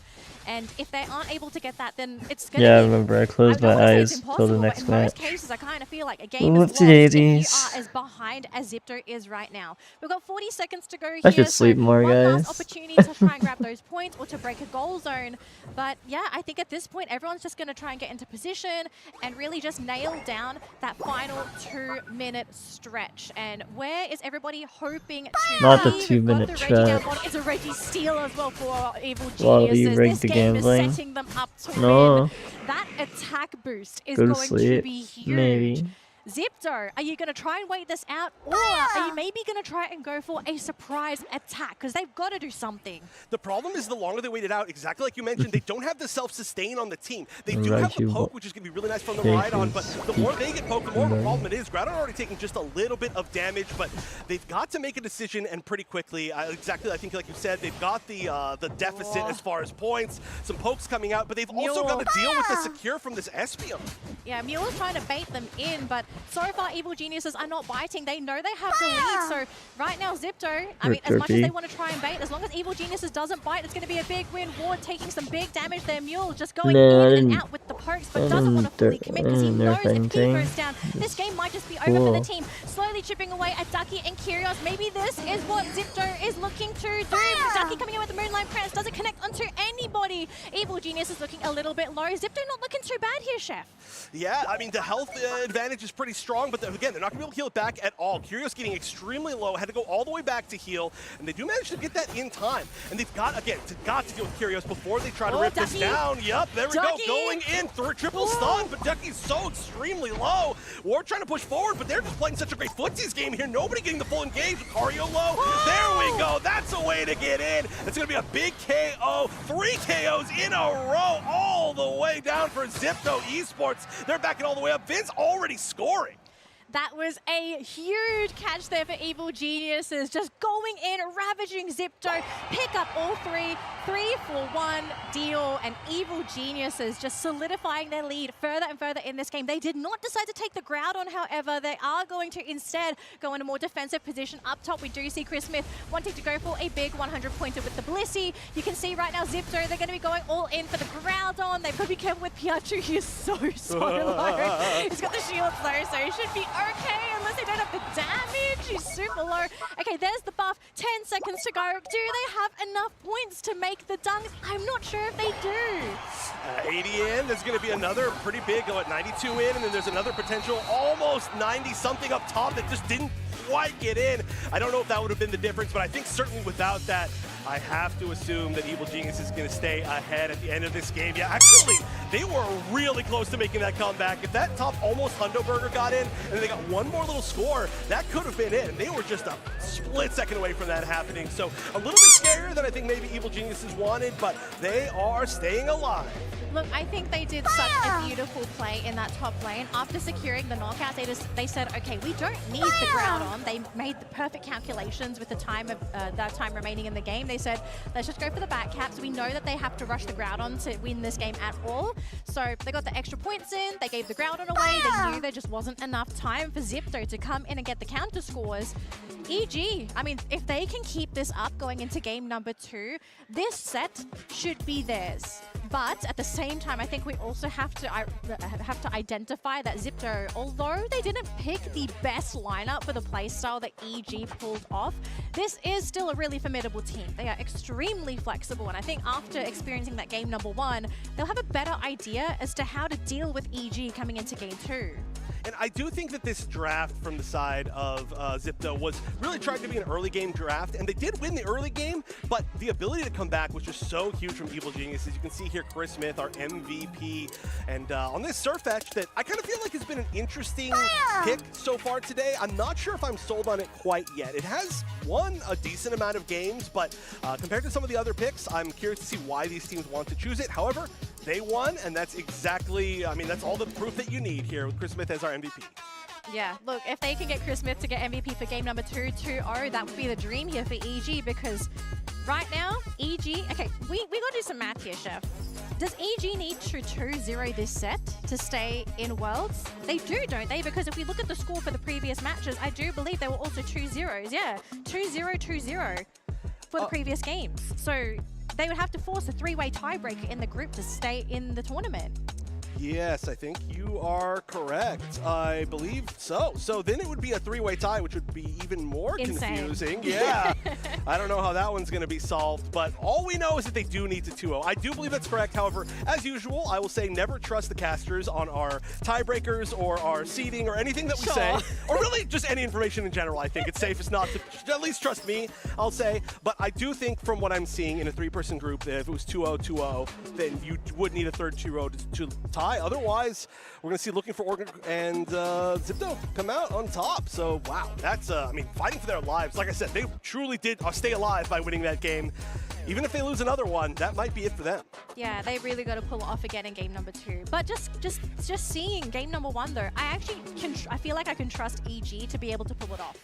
and if they aren't able to get that, then it's gonna. Yeah, I be, remember. I closed my eyes till the next but in most match. cases, I kind of feel like a game is lost Whoopsie-daisies. if you are as behind as Zipto is right now. We've got 40 seconds to go here. I should sleep more, one guys. last opportunity to try and grab those points or to break a goal zone. But yeah, I think at this point, everyone's just going to try and get into position and really just nail down that final 2-minute stretch. And where is everybody hoping to Not the be? We've got 2-minute the Reggie down stretch. bottom. It's a Reggie steal as well for Evil Well, you Geniuses. rigged This the game is gambling. setting them up to No. win. That attack boost is Go to going to sleep. be huge. Maybe. Zipto, are you going to try and wait this out, or are you maybe going to try and go for a surprise attack? Because they've got to do something. The problem is, the longer they wait it out, exactly like you mentioned, they don't have the self-sustain on the team. They do have the poke, which is going to be really nice from the Rhydon, but the more they get poked, the more of a problem it is. Groudon already taking just a little bit of damage, but they've got to make a decision, and pretty quickly. Exactly, I think like you said, they've got the deficit as far as points, some pokes coming out, but they've also got to deal with the secure from this Espeon. Yeah, Mule's trying to bait them in, but So far, Evil Geniuses are not biting. They know they have the lead. So right now, Zipto, I mean, as much as they want to try and bait, as long as Evil Geniuses doesn't bite, it's going to be a big win. Ward taking some big damage. Their Mule just going in and out with the pokes, but doesn't want to fully commit because he knows if he goes down, this game might just be over for the team. Slowly chipping away at Ducky and Kyrios. Maybe this is what Zipto is looking to do. Ducky coming in with the Moonlight Prance doesn't connect onto anybody. Evil Genius is looking a little bit low. Zipto not looking too bad here, Chef. Yeah, I mean, the health advantage is pretty strong, but again, they're not going to be able to heal it back at all. Kyrios getting extremely low, had to go all the way back to heal, and they do manage to get that in time. And they've got, again, got to deal with Kyrios before they try to rip this down. Yup, there we go, going in through triple stun, but Ducky's so extremely low. Ward trying to push forward, but they're just playing such a great footsies game here. Nobody getting the full engage with Cario low. There we go, that's a way to get in. It's going to be a big KO, 3 KOs in a row, all the way down for Zipto Esports. They're backing all the way up. Vince already scoring. That was a huge catch there for Evil Geniuses. Just going in, ravaging Zipto, pick up all 3 for 1 deal, and Evil Geniuses just solidifying their lead further and further in this game. They did not decide to take the Groudon, however. They are going to instead go in a more defensive position. Up top, we do see Chris Smith wanting to go for a big 100-pointer with the Blissey. You can see right now Zipto, they're going to be going all in for the Groudon. They've got to be careful with Piachu. He's so low. He's got the shields though, so he should be okay, unless they don't have the damage. He's super low. Okay, there's the buff. 10 seconds to go. Do they have enough points to make the dunks? I'm not sure if they do. 80 in. There's going to be another pretty big, 92 in, and then there's another potential almost 90-something up top that just didn't quite get in. I don't know if that would have been the difference, but I think certainly without that, I have to assume that Evil Genius is going to stay ahead at the end of this game. Yeah, actually, they were really close to making that comeback. If that top almost Hundo Burger got in, and they got one more little score, that could have been it. And they were just a split second away from that happening. So a little bit scarier than I think maybe Evil Geniuses wanted, but they are staying alive. Look, I think they did such a beautiful play in that top lane. After securing the knockout, they said, okay, we don't need the Groudon. They made the perfect calculations with the time of that time remaining in the game. They said, let's just go for the back caps. We know that they have to rush the Groudon to win this game at all. So they got the extra points in. They gave the Groudon away. They knew there just wasn't enough time for Zipto to come in and get the counter scores. EG, I mean, if they can keep this up going into game number 2, this set should be theirs. But at the same time, I think we also have to identify that Zipto, although they didn't pick the best lineup for the playstyle that EG pulled off, this is still a really formidable team. They are extremely flexible, and I think after experiencing that game number 1, they'll have a better idea as to how to deal with EG coming into game 2. And I do think that this draft from the side of Zipto was really trying to be an early game draft, and they did win the early game, but the ability to come back was just so huge from Evil Genius. As you can see here, Chris Smith, our MVP, and on this Surfetch that I kind of feel like has been an interesting pick so far today. I'm not sure if I'm sold on it quite yet. It has won a decent amount of games, but compared to some of the other picks, I'm curious to see why these teams want to choose it. However, they won, and that's exactly, I mean, that's all the proof that you need here with Chris Smith as our MVP. Yeah, look, if they can get Chris Smith to get MVP for game number 2-2-0, that would be the dream here for EG, because right now, EG, okay, we got to do some math here, Chef. Does EG need to 2-0 this set to stay in Worlds? They do, don't they? Because if we look at the score for the previous matches, I do believe they were also 2-0s. Yeah, 2-0-2-0 for the previous games. So they would have to force a 3-way tiebreaker in the group to stay in the tournament. Yes, I think you are correct. I believe so. So then it would be a 3-way tie, which would be even more confusing. Yeah. I don't know how that one's going to be solved, but all we know is that they do need to 2-0. I do believe that's correct. However, as usual, I will say never trust the casters on our tiebreakers or our seeding or anything that we say, or really just any information in general. I think it's safest not to at least trust me, I'll say. But I do think from what I'm seeing in a 3-person group that if it was 2-0-2-0, then you would need a third 2-0 to tie. Otherwise, we're going to see Looking for Organ and Zipto come out on top. So, wow, that's, I mean, fighting for their lives. Like I said, they truly did stay alive by winning that game. Even if they lose another one, that might be it for them. Yeah, they really got to pull it off again in game number 2. But just seeing game number 1, though, I feel like I can trust EG to be able to pull it off.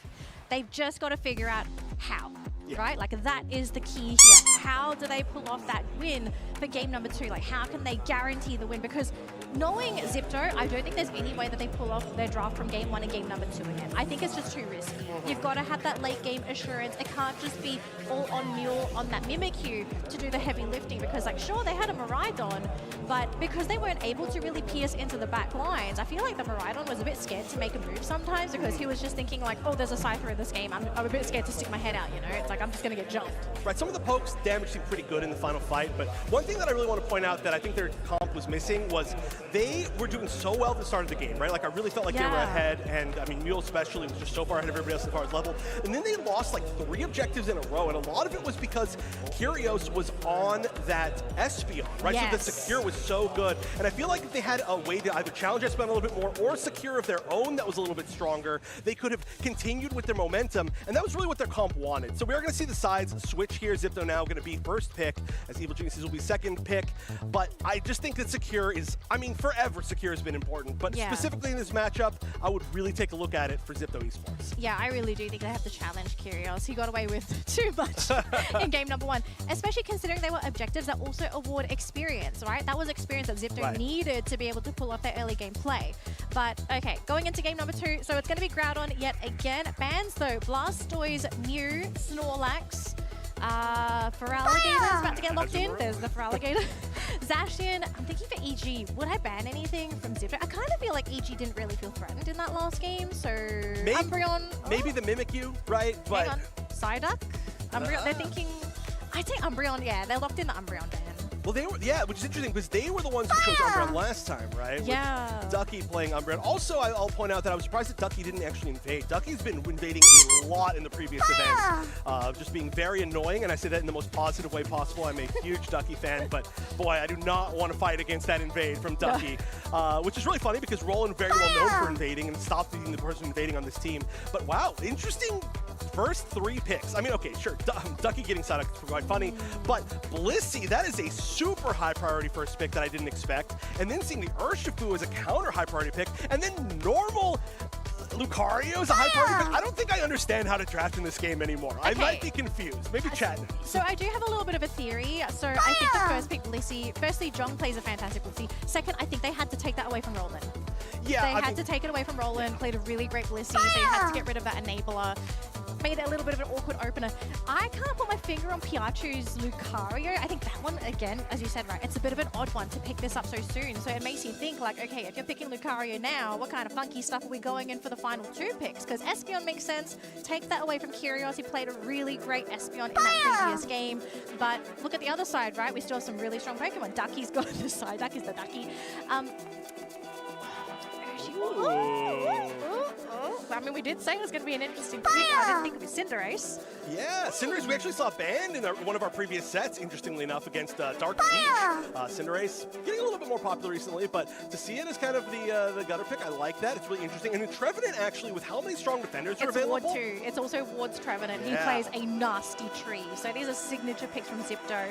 They've just got to figure out how. Yeah. Right? Like, that is the key here. How do they pull off that win for game number 2? Like, how can they guarantee the win? Because knowing Zipto, I don't think there's any way that they pull off their draft from game 1 and game number 2 again. I think it's just too risky. You've got to have that late game assurance. It can't just be all on Mule on that Mimikyu to do the heavy lifting, because like sure they had a Miraidon, but because they weren't able to really pierce into the back lines, I feel like the Miraidon was a bit scared to make a move sometimes, because he was just thinking like, oh, there's a Cypher in this game. I'm a bit scared to stick my head out, you know? It's like, I'm just going to get jumped. Right, some of the pokes damage seemed pretty good in the final fight, but one thing that I really want to point out that I think their comp was missing was they were doing so well at the start of the game, right? Like I really felt like they were ahead, and I mean Mule especially was just so far ahead of everybody else as far as level, and then they lost like 3 objectives in a row, and a lot of it was because Kyrios was on that Espeon, right? So the secure was so good, and I feel like if they had a way to either challenge Espeon a little bit more or secure of their own that was a little bit stronger, they could have continued with their momentum, and that was really what their comp wanted. So we are going to see the sides switch here. Zipto now going to be first pick, as Evil Geniuses will be second pick, but I just think that secure is, I mean, forever secure has been important, but specifically in this matchup, I would really take a look at it for Zipto Esports. Yeah, I really do think they have to challenge Kyrios. He got away with too much in game number 1, especially considering they were objectives that also award experience, right? That was experience that Zipto needed to be able to pull off their early game play. But okay, going into game number 2, so it's going to be Groudon yet again. Bans though, Blastoise, Mew, Snorlax, Feraligator's about to get locked in. There's the Feraligator. Zacian, I'm thinking for EG, would I ban anything from Zipto? I kind of feel like EG didn't really feel threatened in that last game, so Umbreon. Maybe the Mimikyu, right? But hang on, Psyduck? Umbreon, they're thinking, I'd say Umbreon, yeah, they're locked in the Umbreon ban. Well, they were, which is interesting because they were the ones who chose Umbreon last time, right? Yeah. With Ducky playing Umbreon. Also, I'll point out that I was surprised that Ducky didn't actually invade. Ducky's been invading a lot in the previous events, just being very annoying, and I say that in the most positive way possible. I'm a huge Ducky fan, but boy, I do not want to fight against that invade from Ducky, which is really funny because Roland very well known for invading and stopped being the person invading on this team. But wow, interesting first 3 picks. I mean, okay, sure, Ducky getting Psyduck is quite funny, but Blissey, that is a super high priority first pick that I didn't expect. And then seeing the Urshifu as a counter high priority pick, and then normal Lucario is a high priority pick. I don't think I understand how to draft in this game anymore. I might be confused. Maybe chat knows. So I do have a little bit of a theory. So I think the first pick, Blissey, firstly, Jong plays a fantastic Blissey. Second, I think they had to take that away from Roland. Yeah, they had to take it away from Roland, played a really great Blissey, so you had to get rid of that enabler. Made it a little bit of an awkward opener. I can't put my finger on Piachu's Lucario. I think that one, again, as you said, right, it's a bit of an odd one to pick this up so soon. So it makes you think, like, okay, if you're picking Lucario now, what kind of funky stuff are we going in for the final 2 picks? Because Espeon makes sense. Take that away from Kyrios. He played a really great Espeon in that previous game. But look at the other side, right? We still have some really strong Pokemon. Ducky's got the side. Duck is the Ducky. I mean, we did say it was going to be an interesting pick. I didn't think it was Cinderace. Yeah, Cinderace we actually saw banned in one of our previous sets, interestingly enough, against Dark Peach. Cinderace getting a little bit more popular recently, but to see it as kind of the gutter pick, I like that. It's really interesting. And then Trevenant, actually, with how many strong defenders are available. It's Ward 2. It's also Ward's Trevenant. He plays a nasty tree. So these are signature picks from Zipto.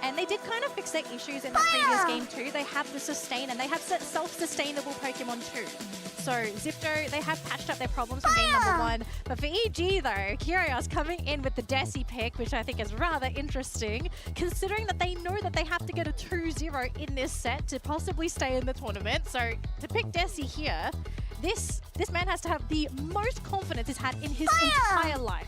And they did kind of fix their issues in that previous game too. They have the sustain, and they have self-sustainable Pokemon too. So Zipto, they have patched up their problems from game number 1. But for EG though, Kyrios coming in with the Desi pick, which I think is rather interesting, considering that they know that they have to get a 2-0 in this set to possibly stay in the tournament. So to pick Desi here, this man has to have the most confidence he's had in his entire life.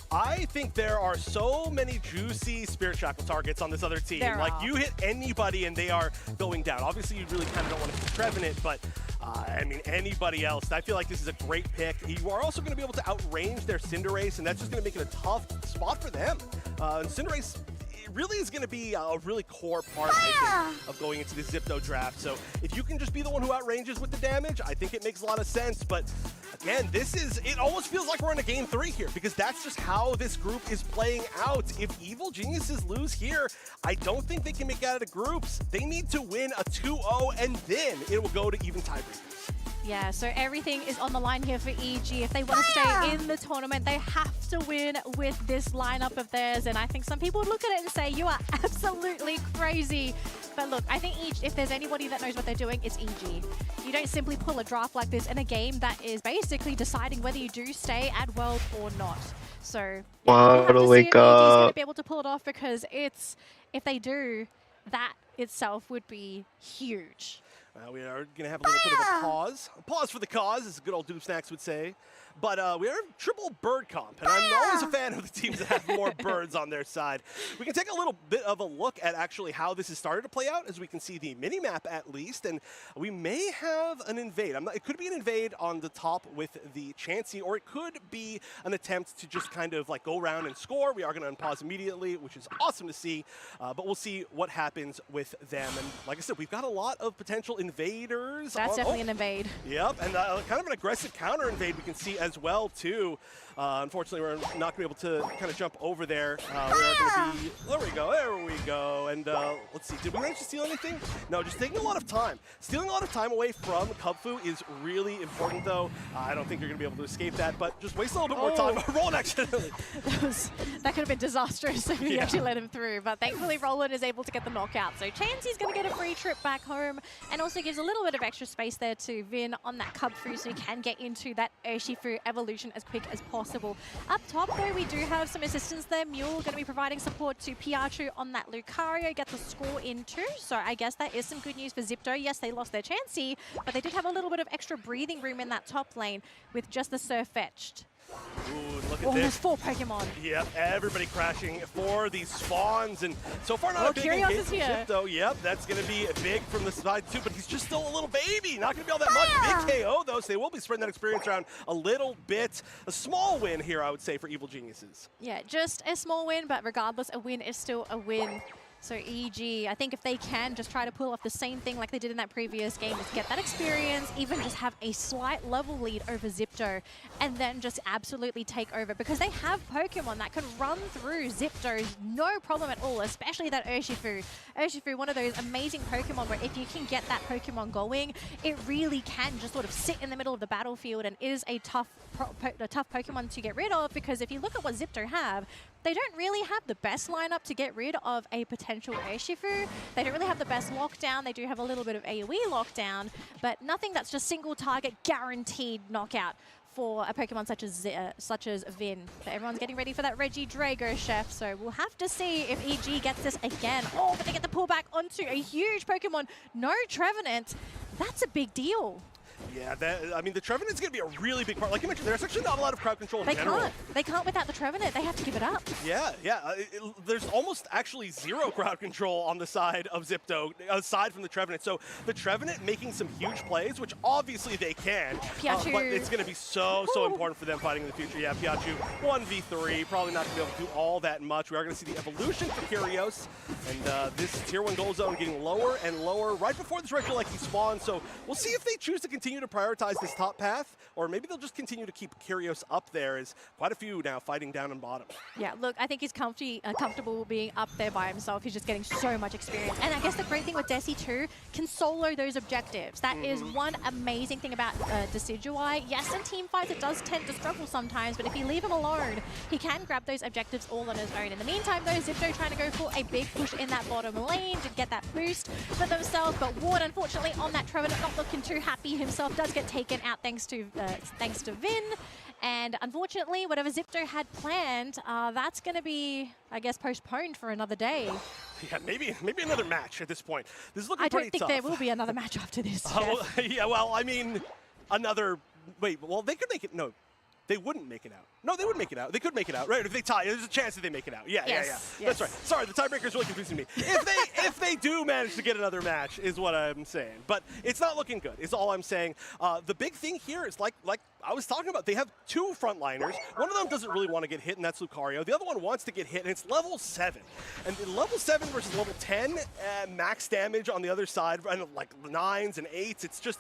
I think there are so many juicy Spirit Shackle targets on this other team. You hit anybody and they are going down. Obviously, you really kind of don't want to pick Trevenant, but I mean, anybody else. I feel like this is a great pick. You are also going to be able to outrange their Cinderace, and that's just going to make it a tough spot for them. And Cinderace really is going to be a really core part, I think, of going into the Zipto draft. So if you can just be the one who outranges with the damage, I think it makes a lot of sense. But again, it almost feels like we're in a game 3 here, because that's just how this group is playing out. If Evil Geniuses lose here, I don't think they can make it out of the groups. They need to win a 2-0, and then it will go to even tiebreakers. Yeah, so everything is on the line here for EG. If they want to stay in the tournament, they have to win with this lineup of theirs. And I think some people would look at it and say, you are absolutely crazy. But look, I think if there's anybody that knows what they're doing, it's EG. You don't simply pull a draft like this in a game that is basically deciding whether you do stay at World or not. So yeah, we'll have to see if EG is going to be able to pull it off, because if they do, that itself would be huge. We are going to have a little bit of a pause. A pause for the cause, as good old Doom Snacks would say. But we are triple bird comp, and I'm always a fan of the teams that have more birds on their side. We can take a little bit of a look at actually how this has started to play out, as we can see the mini-map at least, and we may have an invade. It could be an invade on the top with the Chansey, or it could be an attempt to just kind of like go around and score. We are going to unpause immediately, which is awesome to see, but we'll see what happens with them. And like I said, we've got a lot of potential invaders. That's definitely an invade. Yep, and kind of an aggressive counter invade we can see as well too. Unfortunately, we're not going to be able to kind of jump over there. We are going to be, there we go. And let's see, did we manage to steal anything? No, just taking a lot of time. Stealing a lot of time away from Kubfu is really important though. I don't think you're going to be able to escape that, but just waste a little bit more time. Roland accidentally. That could have been disastrous if he actually let him through, but thankfully Roland is able to get the knockout. So Chansey's going to get a free trip back home, and also gives a little bit of extra space there to Vin on that Kubfu, so he can get into that Urshifu evolution as quick as possible. Up top though, we do have some assistance there. Mule going to be providing support to Piachu on that Lucario, get the score in too, so I guess that is some good news for Zipto. Yes, they lost their Chansey, but they did have a little bit of extra breathing room in that top lane with just the Surf fetched. Ooh, look at There's this. 4 Pokemon. Yep, everybody crashing for these spawns, and so far not a big Kyrios engagement is here. though. Yep, that's going to be big from the side too, but he's just still a little baby. Not going to be all that much. Big KO though, so they will be spreading that experience around a little bit. A small win here, I would say, for Evil Geniuses. Yeah, just a small win, but regardless, a win is still a win. So EG, I think if they can just try to pull off the same thing like they did in that previous game, just get that experience, even just have a slight level lead over Zipto, and then just absolutely take over, because they have Pokemon that can run through Zipto, no problem at all, especially that Urshifu. Urshifu, one of those amazing Pokemon where if you can get that Pokemon going, it really can just sort of sit in the middle of the battlefield and is a tough Pokemon to get rid of, because if you look at what Zipto have, they don't really have the best lineup to get rid of a potential Urshifu. They don't really have the best lockdown. They do have a little bit of AoE lockdown, but nothing that's just single target guaranteed knockout for a Pokemon such as Vin. So everyone's getting ready for that Regidrago, Chef, so we'll have to see if EG gets this again. Oh, but they get the pullback onto a huge Pokemon. No Trevenant. That's a big deal. Yeah, I mean, the Trevenant's going to be a really big part. Like you mentioned, there's actually not a lot of crowd control in general. They can't without the Trevenant. They have to give it up. Yeah. There's almost actually zero crowd control on the side of Zipto, aside from the Trevenant. So the Trevenant making some huge plays, which obviously they can, but it's going to be so important for them fighting in the future. Yeah, Piachu, 1v3, probably not going to be able to do all that much. We are going to see the evolution for Kyrios, and this Tier 1 goal zone getting lower and lower right before this Raichu like he spawns. So we'll see if they choose to continue to prioritize this top path, or maybe they'll just continue to keep Kyrios up there, as quite a few now fighting down and bottom. Yeah, look, I think he's comfortable being up there by himself. He's just getting so much experience. And I guess the great thing with Desi too, can solo those objectives. That is one amazing thing about Decidueye. Yes, in team fights it does tend to struggle sometimes, but if you leave him alone, he can grab those objectives all on his own. In the meantime though, Zipto trying to go for a big push in that bottom lane to get that boost for themselves, but Ward unfortunately on that Trevenant not looking too happy himself, does get taken out thanks to Vin, and unfortunately whatever Zipto had planned, that's going to be, I guess, postponed for another day. Yeah, maybe another match at this point. This is looking pretty tough. I don't think there will be another match after this. Yeah, well, I mean, another. Wait, well, they could make it. No, they wouldn't make it out. No, they would make it out. They could make it out, right? If they tie, there's a chance that they make it out. Yeah. That's right. Sorry, the tiebreaker is really confusing me. If they do manage to get another match, is what I'm saying. But it's not looking good. Is all I'm saying. The big thing here is like I was talking about. They have 2 frontliners. One of them doesn't really want to get hit, and that's Lucario. The other one wants to get hit, and it's level 7. And level 7 versus level 10, max damage on the other side, and like 9s and 8s.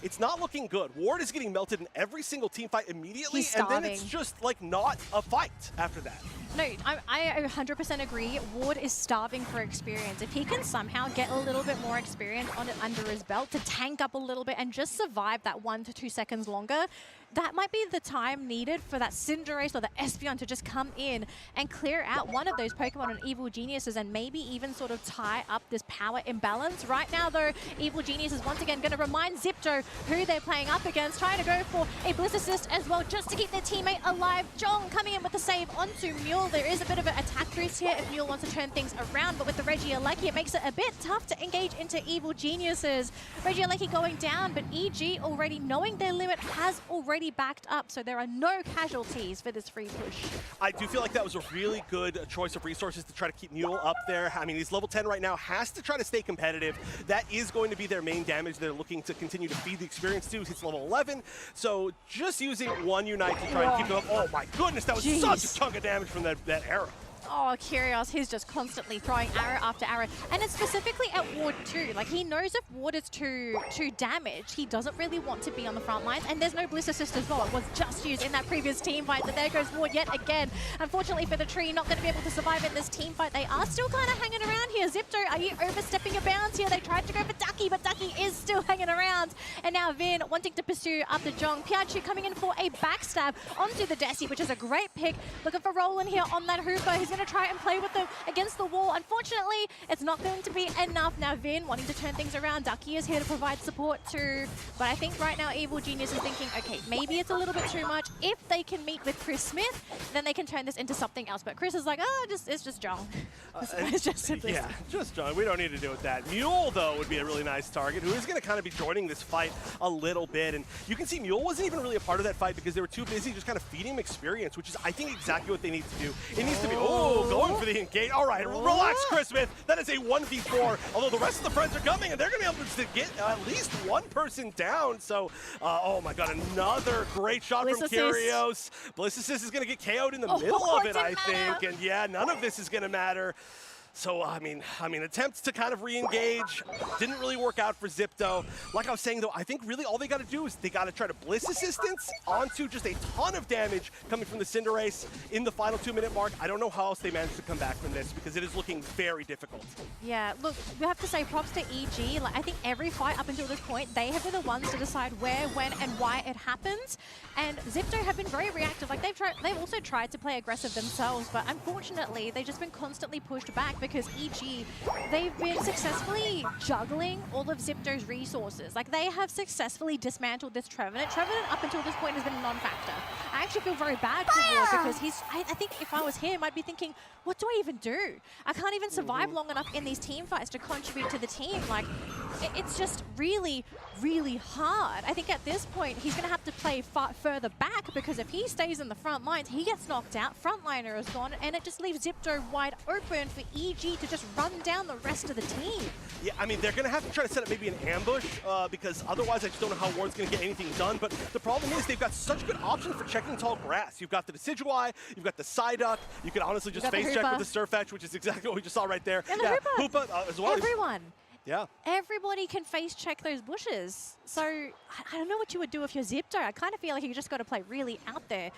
It's not looking good. Ward is getting melted in every single team fight immediately, and then it's just like not a fight after that. No, I 100% agree. Ward is starving for experience. If he can somehow get a little bit more experience on it under his belt to tank up a little bit and just survive that 1 to 2 seconds longer, that might be the time needed for that Cinderace or the Espeon to just come in and clear out one of those Pokemon and Evil Geniuses and maybe even sort of tie up this power imbalance. Right now, though, Evil Genius is once again going to remind Zipto who they're playing up against, trying to go for a Bliss Assist as well just to keep their teammate alive. Jong coming in with the save onto Mule. There is a bit of an attack boost here if Mule wants to turn things around, but with the Regieleki, it makes it a bit tough to engage into Evil Geniuses. Regieleki going down, but EG already knowing their limit has already backed up, so there are no casualties for this free push. I do feel like that was a really good choice of resources to try to keep Mule up there. I mean, he's level 10 right now, has to try to stay competitive. That is going to be their main damage they're looking to continue to feed the experience to. He's level 11, so just using one Unite to try and keep him up. Oh my goodness, that was such a chunk of damage from that arrow. Oh, Kyrios, he's just constantly throwing arrow after arrow. And it's specifically at Ward 2. Like, he knows if Ward is too damaged, he doesn't really want to be on the front lines. And there's no Bliss Assist as well. It was just used in that previous team fight. So there goes Ward yet again. Unfortunately for the Tree, not going to be able to survive in this team fight. They are still kind of hanging around here. Zipto, are you overstepping your bounds here? They tried to go for Ducky, but Ducky is still hanging around. And now Vin wanting to pursue up the Jong. Piachu coming in for a backstab onto the Desi, which is a great pick. Looking for Roland here on that Hooper. He's going to try and play with them against the wall. Unfortunately, it's not going to be enough. Now Vin wanting to turn things around. Ducky is here to provide support too. But I think right now Evil Genius is thinking, okay, maybe it's a little bit too much. If they can meet with Chris Smith, then they can turn this into something else. But Chris is like, oh, it's just Jong. It's just simply yeah, just Jong. We don't need to deal with that. Mule, though, would be a really nice target, who is going to kind of be joining this fight a little bit. And you can see Mule wasn't even really a part of that fight because they were too busy just kind of feeding him experience, which is, I think, exactly what they need to do. It needs to be, going for the engage. All right, relax, Chris Smith. That is a 1v4, although the rest of the friends are coming, and they're going to be able to get at least one person down. So, oh my god, another great shot from Kyrios. Bliss Assist is going to get KO'd in the middle of it, I think. And yeah, none of this is going to matter. So, I mean, attempts to kind of re-engage didn't really work out for Zipto. Like I was saying, though, I think really all they got to do is they got to try to Bliss Assistance onto just a ton of damage coming from the Cinderace in the final 2-minute mark. I don't know how else they managed to come back from this because it is looking very difficult. Yeah, look, we have to say props to EG. Like, I think every fight up until this point, they have been the ones to decide where, when, and why it happens. And Zipto have been very reactive. Like, they've also tried to play aggressive themselves, but unfortunately, they've just been constantly pushed back because EG, they've been successfully juggling all of Zipto's resources. Like, they have successfully dismantled this Trevenant. Trevenant, up until this point, has been a non-factor. I actually feel very bad for Ward because I think if I was him, I'd be thinking, what do I even do? I can't even survive long enough in these team fights to contribute to the team. Like, it's just really, really hard. I think at this point, he's going to have to play far further back because if he stays in the front lines, he gets knocked out, frontliner is gone, and it just leaves Zipto wide open for EG to just run down the rest of the team. Yeah, I mean, they're going to have to try to set up maybe an ambush because otherwise I just don't know how Ward's going to get anything done. But the problem is they've got such good options for checking tall grass. You've got the Decidueye, you've got the Psyduck, you can honestly just face check with the Surfetch, which is exactly what we just saw right there. And the Hoopa as well. Everyone. Yeah. Everybody can face check those bushes. So I don't know what you would do if you're Zipto. I kind of feel like you just got to play really out there.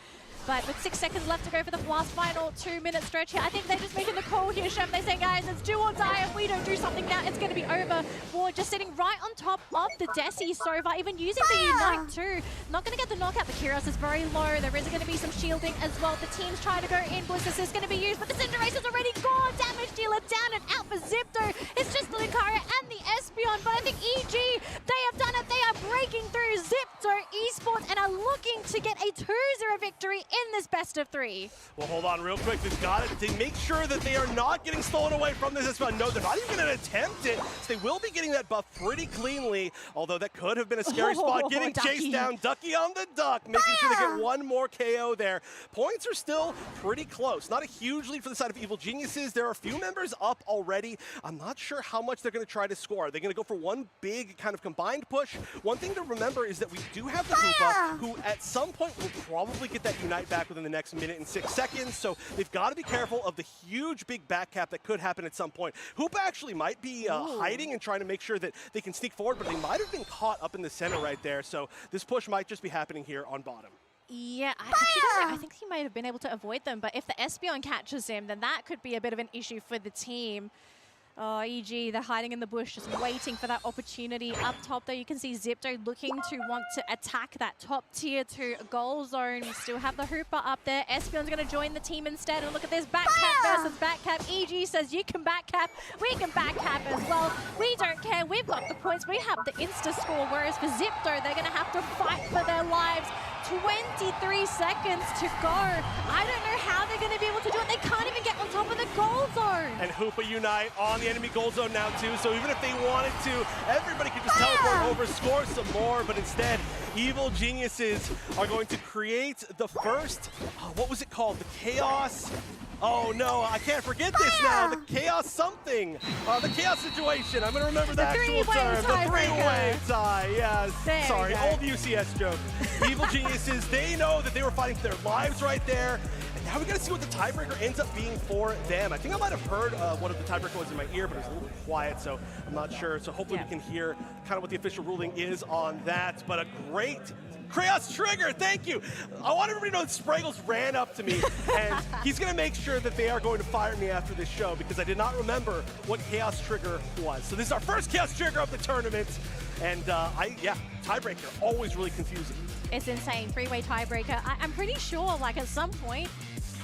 But with 6 seconds left to go for the last final 2-minute stretch here, I think they're just making the call here, Chef. They're saying, guys, it's do or die. If we don't do something now, it's going to be over. Ward just sitting right on top of the Desi so far, even using the Unite too. Not going to get the knockout. The Kyrios is very low. There is going to be some shielding as well. The team's trying to go in. Bliss Assist is going to be used, but the Cinderace is already gone. Damage dealer down and out for Zipto. It's just the Lucario and the Espeon, but I think EG, they have done it. They are breaking through Zipto Esports and are looking to get a 2-0 victory in this best of 3. Well, hold on real quick. They've got it to make sure that they are not getting stolen away from this. No, they're not even going to attempt it. So they will be getting that buff pretty cleanly, although that could have been a scary spot. Getting chased down. Ducky on the duck, making sure they get one more KO there. Points are still pretty close. Not a huge lead for the side of Evil Geniuses. There are a few members up already. I'm not sure how much they're going to try to score. They're going to go for one big kind of combined push. One thing to remember is that we do have the Hoopa, who at some point will probably get that Unite back within the next minute and 6 seconds. So they've got to be careful of the huge big back cap that could happen at some point. Hoopa actually might be hiding and trying to make sure that they can sneak forward, but they might have been caught up in the center right there. So this push might just be happening here on bottom. Yeah, I think he might have been able to avoid them, but if the Espeon catches him, then that could be a bit of an issue for the team. Oh, EG, they're hiding in the bush, just waiting for that opportunity. Up top, though, you can see Zipto looking to want to attack that top tier 2 goal zone. We still have the Hooper up there. Espion's going to join the team instead. And look at this, backcap versus backcap. EG says, you can backcap, we can backcap as well. We don't care, we've got the points, we have the insta score. Whereas for Zipto, they're going to have to fight for their lives. 23 seconds to go. I don't know how they're going to be able to do it. They can't even get on top of the goal zone. And pokemonunite on the enemy goal zone now too, so even if they wanted to, everybody could just teleport over, score some more, but instead, Evil Geniuses are going to create the first, what was it called? The Chaos? Oh no, I can't forget this now. The Chaos something. The Chaos situation. I'm going to remember the actual term. The three-way tie. Yes. Sorry, old UCS joke. Evil Geniuses, they know that they were fighting for their lives right there. And now we got to see what the tiebreaker ends up being for them. I think I might have heard what of the tiebreaker was in my ear, but it was a little quiet, so I'm not sure. So hopefully we can hear kind of what the official ruling is on that. But a great Chaos Trigger, thank you. I want everybody to know that Spraggles ran up to me, and he's going to make sure that they are going to fire me after this show because I did not remember what Chaos Trigger was. So this is our first Chaos Trigger of the tournament, and tiebreaker, always really confusing. It's insane, 3-way tiebreaker. I'm pretty sure, like, at some point,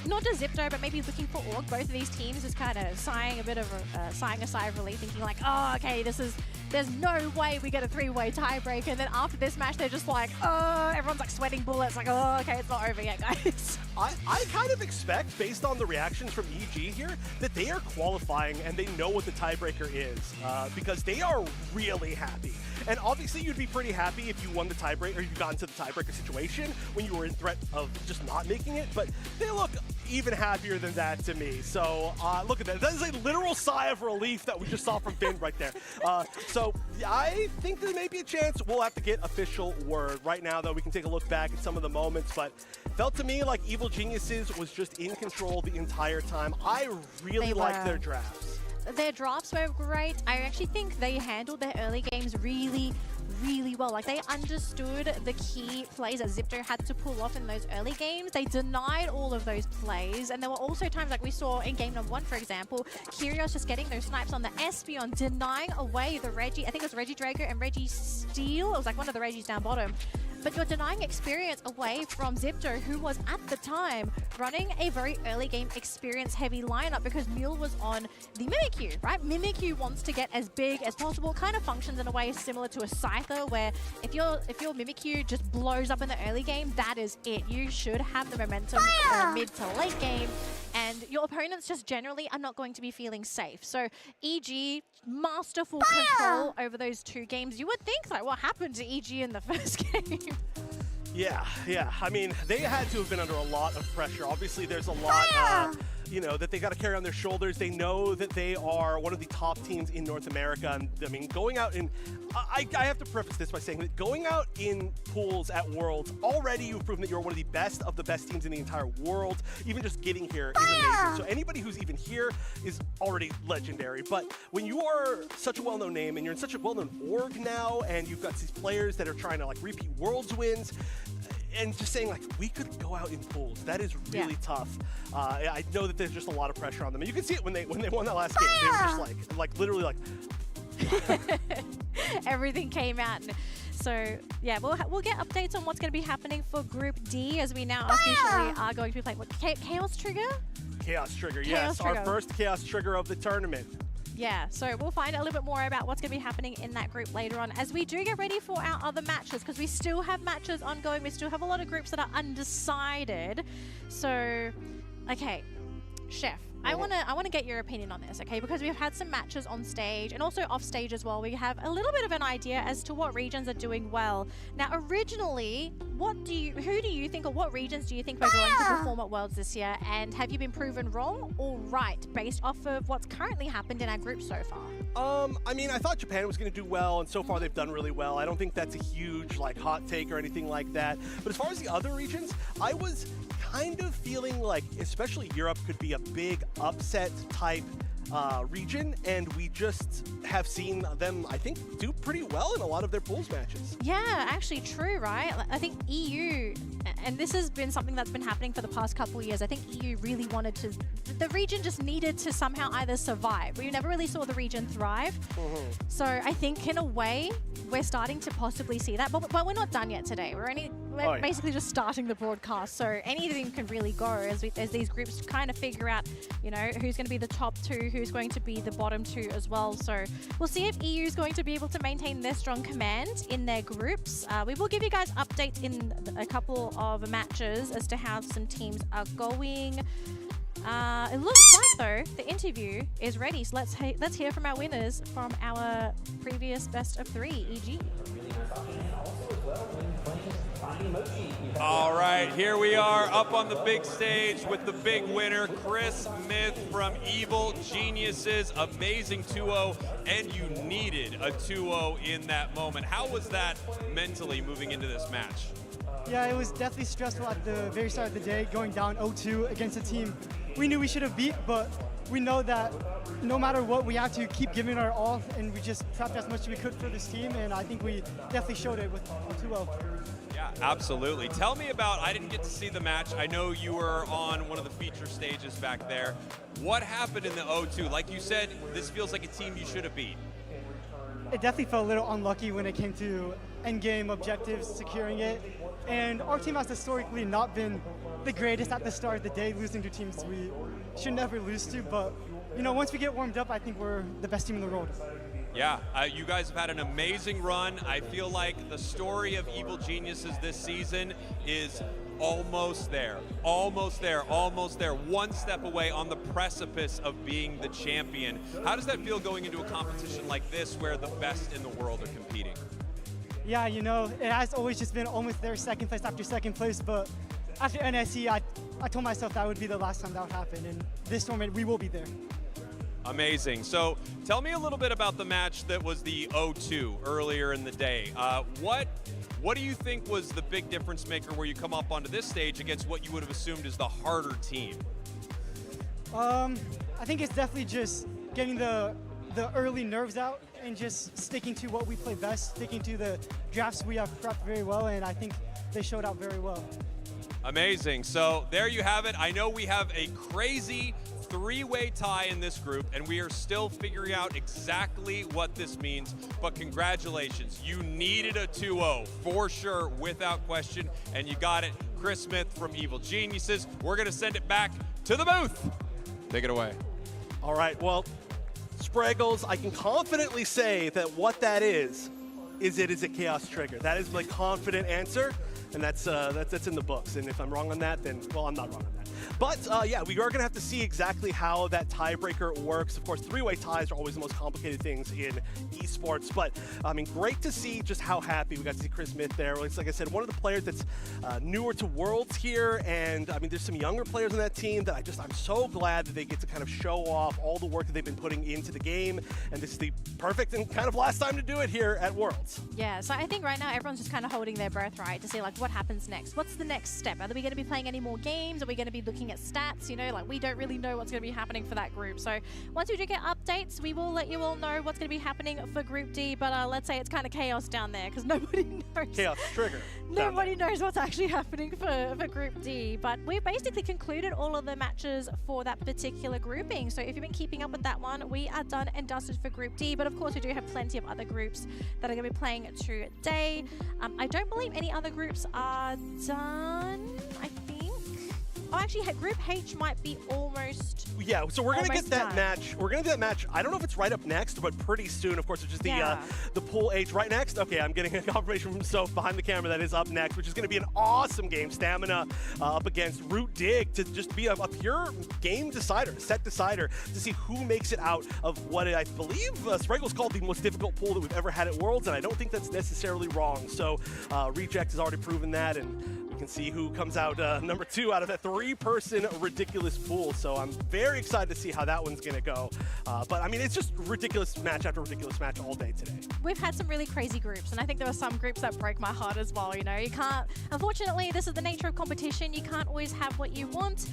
not just Zipto, but maybe looking for Org, both of these teams is kind of sighing a sigh of relief, thinking like, oh, okay, there's no way we get a 3-way tiebreaker. And then after this match, they're just like, oh, everyone's like sweating bullets, like, oh, okay, it's not over yet, guys. I kind of expect, based on the reactions from EG here, that they are qualifying and they know what the tiebreaker is because they are really happy. And obviously, you'd be pretty happy if you won the tiebreaker or you got into the tiebreaker situation when you were in threat of just not making it. But they look even happier than that to me. So look at that. That is a literal sigh of relief that we just saw from Finn right there. So I think there may be a chance we'll have to get official word. Right now, though, we can take a look back at some of the moments, but felt to me like Evil Geniuses was just in control the entire time. I really liked their drafts. Their drafts were great. I actually think they handled their early games really well. Like, they understood the key plays that Zipto had to pull off in those early games. They denied all of those plays, and there were also times, like we saw in game number 1, for example, Kyrios just getting those snipes on the Espion, denying away the Reggie, I think it was Reggie Drago and Reggie Steele. It was like one of the Reggies down bottom. But you're denying experience away from Zipto, who was at the time running a very early game experience heavy lineup because Mule was on the Mimikyu, right? Mimikyu wants to get as big as possible, kind of functions in a way similar to a Scyther, where if your Mimikyu just blows up in the early game, that is it. You should have the momentum mid to late game, and your opponents just generally are not going to be feeling safe. So EG, masterful control over those 2 games. You would think, like, what happened to EG in the first game? Yeah. I mean, they had to have been under a lot of pressure. Obviously, there's a lot, that they got to carry on their shoulders. They know that they are one of the top teams in North America. And, I mean, going out in... I have to preface this by saying that going out in pools at Worlds, already you've proven that you're one of the best teams in the entire world. Even just getting here is amazing. So anybody who's even here is already legendary. But when you are such a well-known name and you're in such a well-known org now, and you've got these players that are trying to, like, repeat Worlds wins, and just saying, like, we could go out in pools, that is really tough. I know that there's just a lot of pressure on them. And you can see it when they won that last game. They were just like literally like... Everything came out. So yeah, we'll get updates on what's going to be happening for Group D as we now officially are going to be playing. What, Chaos Trigger? Chaos Trigger, yes. Our first Chaos Trigger of the tournament. Yeah, so we'll find out a little bit more about what's going to be happening in that group later on as we do get ready for our other matches, because we still have matches ongoing. We still have a lot of groups that are undecided. So, okay, Chef, I want to get your opinion on this, okay? Because we've had some matches on stage and also off stage as well. We have a little bit of an idea as to what regions are doing well. Now, originally, who do you think, or what regions do you think are going to perform at Worlds this year? And have you been proven wrong or right based off of what's currently happened in our group so far? I mean, I thought Japan was going to do well, and so far they've done really well. I don't think that's a huge, like, hot take or anything like that. But as far as the other regions, I was kind of feeling like, especially Europe, could be a big upset type region, and we just have seen them, I think, do pretty well in a lot of their pools matches. Yeah, actually true, right? I think EU, and this has been something that's been happening for the past couple of years, I think EU really wanted to, the region just needed to somehow either survive. We never really saw the region thrive. So I think in a way, we're starting to possibly see that, but we're not done yet today. We're basically just starting the broadcast, so anything can really go as these groups kind of figure out, you know, who's going to be the top two, who's going to be the bottom two as well. So we'll see if EU is going to be able to maintain their strong command in their groups. We will give you guys updates in a couple of matches as to how some teams are going. It looks like, though, the interview is ready. So let's hear from our winners from our previous best of 3, EG. All right, here we are up on the big stage with the big winner, Chris Smith from Evil Geniuses. Amazing 2-0, and you needed a 2-0 in that moment. How was that mentally moving into this match? Yeah, it was definitely stressful at the very start of the day, going down 0-2 against a team we knew we should have beat, but we know that no matter what, we have to keep giving our all, and we just prepped as much as we could for this team, and I think we definitely showed it with 2-0. Yeah, absolutely. Tell me about, I didn't get to see the match. I know you were on one of the feature stages back there. What happened in the 0-2? Like you said, this feels like a team you should have beat. It definitely felt a little unlucky when it came to endgame objectives, securing it. And our team has historically not been the greatest at the start of the day, losing to teams we should never lose to. But, you know, once we get warmed up, I think we're the best team in the world. Yeah, you guys have had an amazing run. I feel like the story of Evil Geniuses this season is almost there, almost there, almost there, one step away on the precipice of being the champion. How does that feel going into a competition like this where the best in the world are competing? Yeah, you know, it has always just been almost there, second place after second place, but after NSE, I told myself that would be the last time that would happen, and this tournament, we will be there. Amazing. So tell me a little bit about the match that was the 0-2 earlier in the day. What do you think was the big difference maker where you come up onto this stage against what you would have assumed is the harder team? I think it's definitely just getting the early nerves out and just sticking to what we play best, sticking to the drafts we have prepped very well, and I think they showed out very well. Amazing. So there you have it. I know we have a crazy three-way tie in this group, and we are still figuring out exactly what this means, but congratulations. You needed a 2-0 for sure, without question, and you got it. Chris Smith from Evil Geniuses. We're going to send it back to the booth. Take it away. All right, well, Spraggles, I can confidently say that what that is it is a Chaos Trigger. That is my confident answer, and that's in the books. And if I'm wrong on that, then, well, I'm not wrong on that. But yeah, we are going to have to see exactly how that tiebreaker works. Of course, three-way ties are always the most complicated things in esports. But I mean, great to see just how happy we got to see Chris Smith there. It's like I said, one of the players that's newer to Worlds here, and I mean, there's some younger players on that team that I'm so glad that they get to kind of show off all the work that they've been putting into the game. And this is the perfect and kind of last time to do it here at Worlds. Yeah, so I think right now everyone's just kind of holding their breath, right, to see like what happens next. What's the next step? Are we going to be playing any more games? Are we going to be looking at stats? You know, like we don't really know what's going to be happening for that group. So once we do get updates, we will let you all know what's going to be happening for Group D. But let's say it's kind of chaos down there because nobody knows. Chaos Trigger. Nobody knows what's actually happening for Group D. But we've basically concluded all of the matches for that particular grouping. So if you've been keeping up with that one, we are done and dusted for Group D. But of course, we do have plenty of other groups that are going to be playing today. I don't believe any other groups are done, I think. Oh, actually, Group H might be almost. Yeah, so we're gonna get that match. We're gonna do that match. I don't know if it's right up next, but pretty soon. Of course, it's just the Pool H right next. Okay, I'm getting a confirmation from Soph behind the camera that is up next, which is gonna be an awesome game. Stamina up against Root Dig to just be a pure game decider, set decider to see who makes it out of what I believe Spraggle's called the most difficult pool that we've ever had at Worlds, and I don't think that's necessarily wrong. So Reject has already proven that, and can see who comes out number 2 out of a 3-person ridiculous pool. So I'm very excited to see how that one's going to go. But I mean, it's just ridiculous match after ridiculous match all day today. We've had some really crazy groups, and I think there are some groups that break my heart as well. You know, you can't, unfortunately, this is the nature of competition. You can't always have what you want.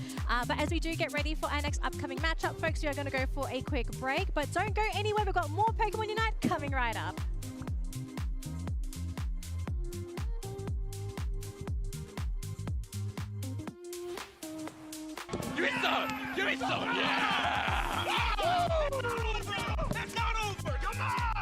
But as we do get ready for our next upcoming matchup, folks, we are going to go for a quick break. But don't go anywhere. We've got more Pokemon Unite coming right up. Give me some! Give me some! Yeah! That's not over! Come on!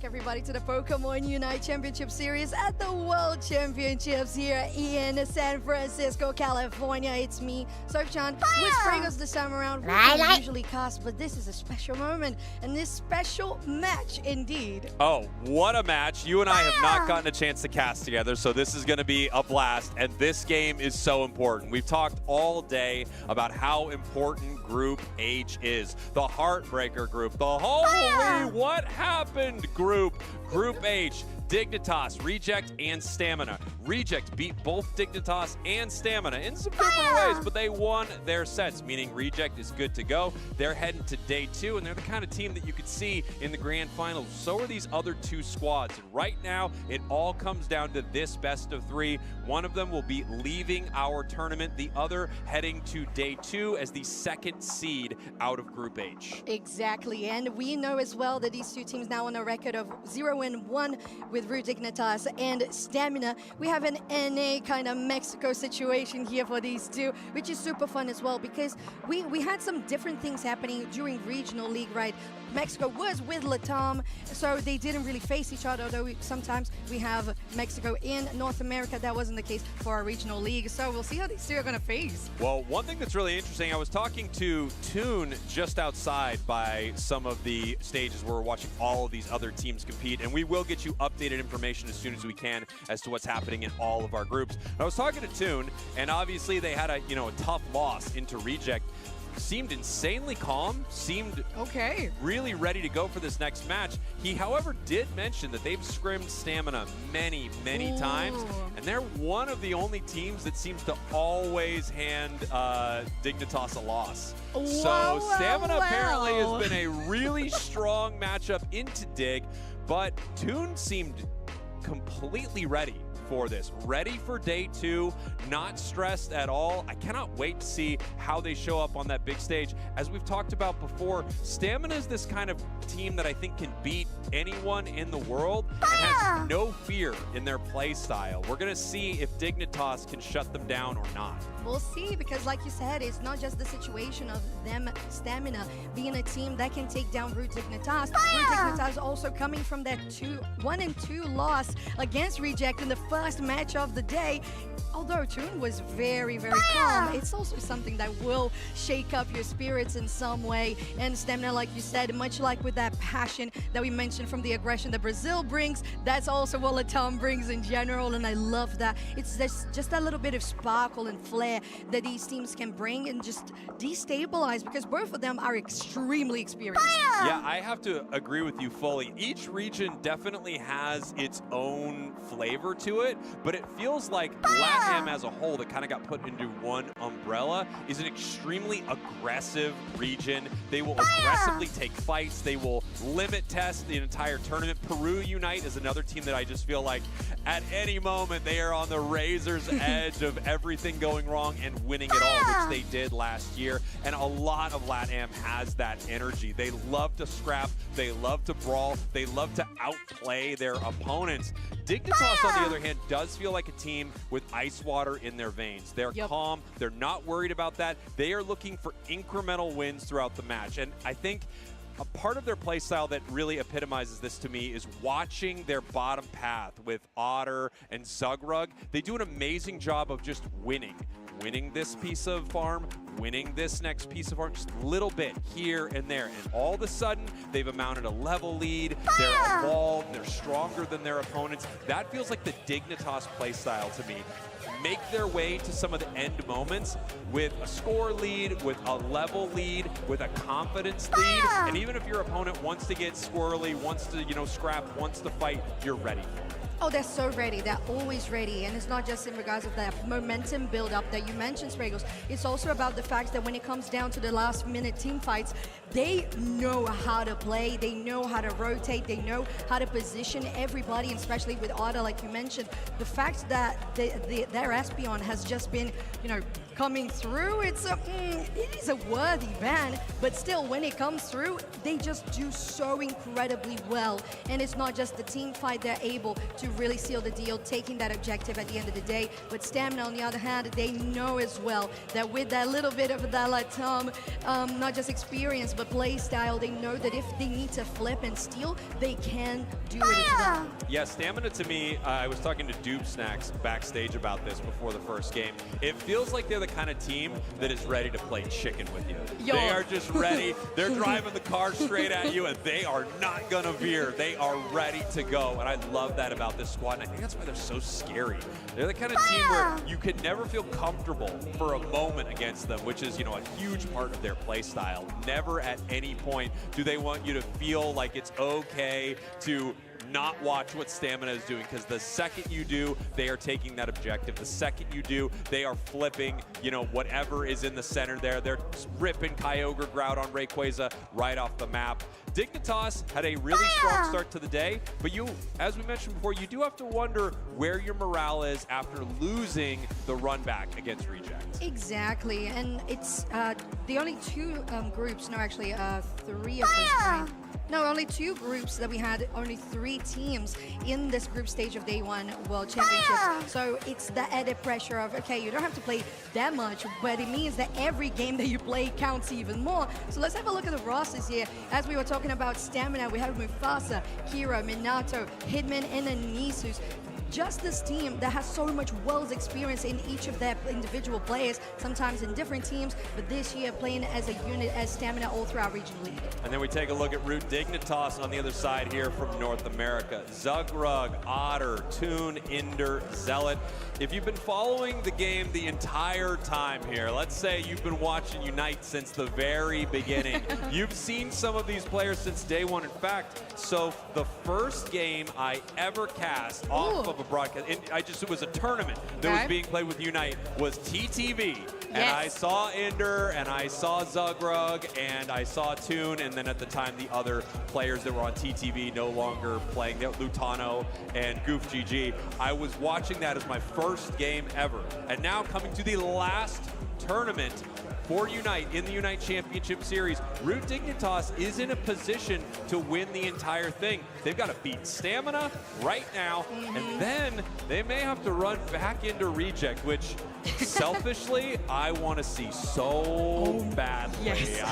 back, everybody, to the Pokemon Unite Championship Series at the World Championships here in San Francisco, California. It's me, Sophie-chan, with Spragos this time around. We don't usually cast, but this is a special moment, and this special match indeed. Oh, what a match. You and I have not gotten a chance to cast together, so this is going to be a blast, and this game is so important. We've talked all day about how important Group H is. The Heartbreaker group, the holy what happened group. Group H, Dignitas, Reject, and Stamina. Reject beat both Dignitas and Stamina in some different ways, but they won their sets, meaning Reject is good to go. They're heading to day 2, and they're the kind of team that you could see in the grand finals. So are these other 2 squads, and right now, it all comes down to this best of 3. One of them will be leaving our tournament, the other heading to day 2 as the 2nd seed out of Group H. Exactly, and we know as well that these 2 teams now on a record of 0-1 with Root Dignitas and Stamina. We have an NA kind of Mexico situation here for these 2, which is super fun as well because we had some different things happening during Regional League, right? Mexico was with Latam, so they didn't really face each other, although sometimes we have Mexico in North America. That wasn't the case for our Regional League, so we'll see how these 2 are going to face. Well, one thing that's really interesting, I was talking to Toon just outside by some of the stages where we're watching all of these other teams compete, and we will get you updated information as soon as we can as to what's happening in all of our groups. And I was talking to Toon, and obviously they had a tough loss into Reject. Seemed insanely calm, seemed really ready to go for this next match. He, however, did mention that they've scrimmed Stamina many times, and they're one of the only teams that seems to always hand Dignitas a loss. So Stamina apparently has been a really strong matchup into Dig, but Toon seemed completely ready for this. Ready for day 2, not stressed at all. I cannot wait to see how they show up on that big stage. As we've talked about before, Stamina is this kind of team that I think can beat anyone in the world and has no fear in their play style. We're going to see if Dignitas can shut them down or not. We'll see, because like you said, it's not just the situation of them, Stamina, being a team that can take down Root Dignitas. Root Dignitas also coming from that 1-2 loss against Reject in the first match of the day. Although Toon was very calm, it's also something that will shake up your spirits in some way. And Stamina, like you said, much like with that passion that we mentioned from the aggression that Brazil brings, that's also what Latam brings in general, and I love that. It's just a little bit of sparkle and flair that these teams can bring and just destabilize, because both of them are extremely experienced. Yeah, I have to agree with you fully. Each region definitely has its own flavor to it, but it feels like LATAM as a whole that kind of got put into one umbrella is an extremely aggressive region. They will aggressively take fights. They will limit test the entire tournament. Peru Unite is another team that I just feel like at any moment they are on the razor's edge of everything going wrong and winning it all, which they did last year. And a lot of LATAM has that energy. They love to scrap. They love to brawl. They love to outplay their opponents. Dignitas, on the other hand, does feel like a team with ice water in their veins. They're calm. They're not worried about that. They are looking for incremental wins throughout the match. And I think a part of their play style that really epitomizes this to me is watching their bottom path with Otter and Zugrug. They do an amazing job of just winning this piece of farm, winning this next piece of farm, just a little bit here and there. And all of a sudden, they've amounted a level lead. They're evolved. They're stronger than their opponents. That feels like the Dignitas play style to me. Make their way to some of the end moments with a score lead, with a level lead, with a confidence lead. And even if your opponent wants to get squirrely, wants to, scrap, wants to fight, you're ready for it. Oh, they're so ready. They're always ready. And it's not just in regards of that momentum build-up that you mentioned, Spragos. It's also about the fact that when it comes down to the last-minute team fights, they know how to play. They know how to rotate. They know how to position everybody, and especially with Otter, like you mentioned. The fact that their Espeon has just been, coming through, it is a worthy ban, but still, when it comes through, they just do so incredibly well. And it's not just the team fight, they're able to really seal the deal, taking that objective at the end of the day. But Stamina, on the other hand, they know as well that with that little bit of that not just experience, but play style, they know that if they need to flip and steal, they can do it as well. Yeah, Stamina to me, I was talking to Doob Snacks backstage about this before the first game. It feels like they're the kind of team that is ready to play chicken with you. They are just ready. They're driving the car straight at you, and they are not going to veer. They are ready to go, and I love that about this squad, and I think that's why they're so scary. They're the kind of team where you can never feel comfortable for a moment against them, which is, you know, a huge part of their play style. Never at any point do they want you to feel like it's okay to not watch what Stamina is doing, because the second you do, they are taking that objective. The second you do, they are flipping, you know, whatever is in the center there. They're ripping Kyogre Grout on Rayquaza right off the map. Dignitas had a really strong start to the day, but you, as we mentioned before, you do have to wonder where your morale is after losing the run back against Reject. Exactly, and it's the only two groups, no, actually three of those. No, only two groups that we had, only 3 teams in this group stage of Day 1 World Championships. So it's the added pressure of, okay, you don't have to play that much, but it means that every game that you play counts even more. So let's have a look at the rosters here. As we were talking about Stamina, we have Mufasa, Kira, Minato, Hitman, and Anisus. Just this team that has so much world's experience in each of their individual players, sometimes in different teams, but this year playing as a unit, as Stamina all throughout Region League. And then we take a look at Root Dignitas on the other side here from North America. Zugrug, Otter, Toon, Inder, Zealot. If you've been following the game the entire time here, let's say you've been watching Unite since the very beginning, you've seen some of these players since Day 1. In fact, so the first game I ever cast off of a broadcast, it was a tournament that was being played with Unite, was TTV. And I saw Inder, and I saw Zugrug, and I saw Toon, and then at the time the other players that were on TTV no longer playing, Lutano and Goof GG. I was watching that as my first game ever. And now coming to the last tournament for Unite in the Unite Championship Series, Root Dignitas is in a position to win the entire thing. They've got to beat Stamina right now, and then they may have to run back into Reject, which selfishly, I want to see so badly. Yes.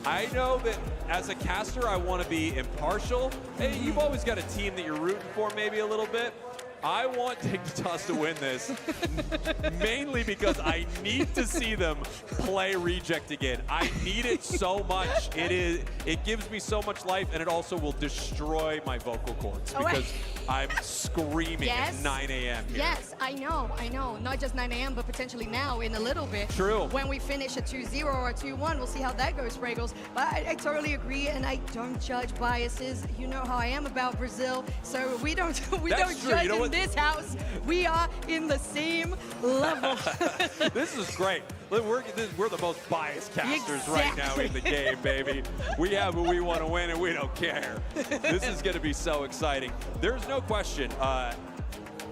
I know that as a caster, I want to be impartial. Hey, you've always got a team that you're rooting for maybe a little bit. I want Dignitas to win this, mainly because I need to see them play Reject again. I need it so much. It gives me so much life, and it also will destroy my vocal cords because I'm screaming at 9 a.m. here. Yes, I know. Not just 9 a.m., but potentially now in a little bit. True. When we finish a 2-0 or a 2-1, we'll see how that goes, Fraggles. But I totally agree, and I don't judge biases. You know how I am about Brazil, so we don't judge in this house. We are in the same level. This is great. We're the most biased casters right now in the game, baby. We have who we want to win, and we don't care. This is going to be so exciting. There's no question,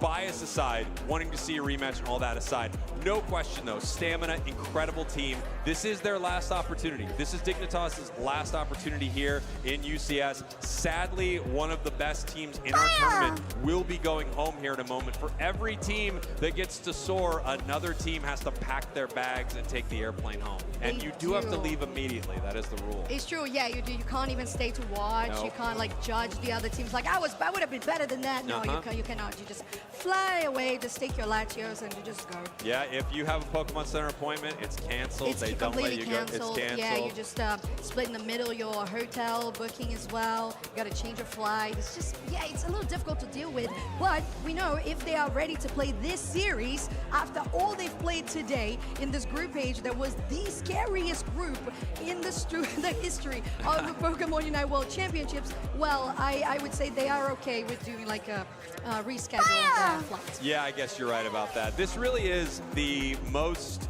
bias aside, wanting to see a rematch and all that aside, no question though, Stamina, incredible team. This is their last opportunity. This is Dignitas' last opportunity here in UCS. Sadly, one of the best teams in our tournament will be going home here in a moment. For every team that gets to soar, another team has to pack their bags and take the airplane home. And you do have to leave immediately. That is the rule. It's true, yeah, you do. You can't even stay to watch. Nope. You can't like judge the other teams. Like, I would have been better than that. No, you cannot. You just fly away, just take your Latios and you just go. Yeah, if you have a Pokemon Center appointment, it's canceled. It's completely canceled. Yeah, you just split in the middle your hotel booking as well. You got to change your flight. It's just, yeah, it's a little difficult to deal with. But we know if they are ready to play this series, after all they've played today in this group age that was the scariest group in the history of the Pokemon Unite World Championships, well, I would say they are okay with doing like a rescheduled flight. Yeah, I guess you're right about that. This really is the most...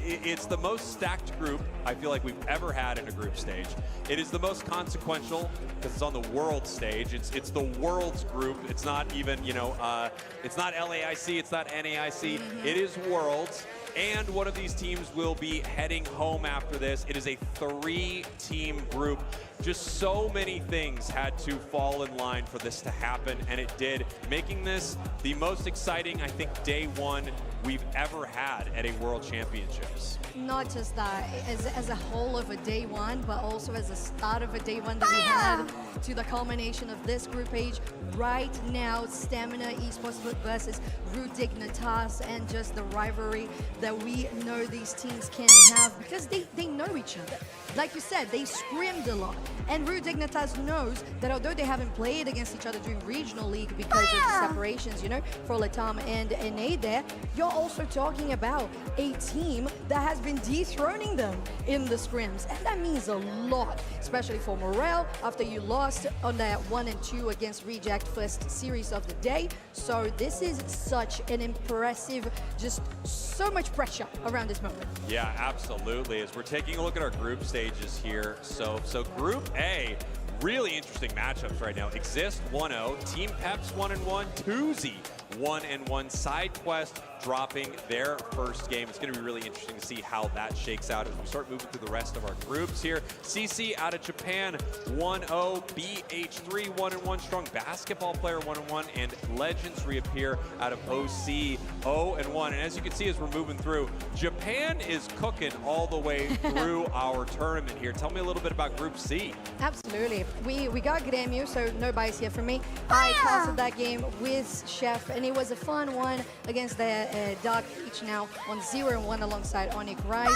it's the most stacked group I feel like we've ever had in a group stage. It is the most consequential because it's on the world stage. It's the world's group. It's not even, you know, it's not LAIC, it's not NAIC. It is worlds. And one of these teams will be heading home after this. It is a 3-team group. Just so many things had to fall in line for this to happen, and it did, making this the most exciting, I think, day one we've ever had at a World Championships. Not just that, as a whole of a day one, but also as a start of a day one that we had to the culmination of this group H. Right now, Stamina Esports versus Root Dignitas, and just the rivalry that we know these teams can have because they know each other. Like you said, they scrimmed a lot. And Root Dignitas knows that although they haven't played against each other during regional league because of the separations, you know, for Latam and NA there, you're also talking about a team that has been dethroning them in the scrims. And that means a lot, especially for morale after you lost on that 1 and 2 against Reject first series of the day. So this is such an impressive, just so much pressure around this moment. Yeah, absolutely. As we're taking a look at our group stages here, so Group A, really interesting matchups right now. Exist 1-0, Team Peps 1-1, Tuzi 1-1, SideQuest dropping their first game. It's going to be really interesting to see how that shakes out as we start moving through the rest of our groups here. CC out of Japan 1-0, BH3 1-1, Strong Basketball Player 1-1, and Legends reappear out of OC 0-1. And as you can see as we're moving through, Japan is cooking all the way through our tournament here. Tell me a little bit about Group C. Absolutely. We got Grêmio, so no bias here from me. I casted that game with Chef, and it was a fun one against the Dark Peach now on 0-1 alongside Onyx Rise.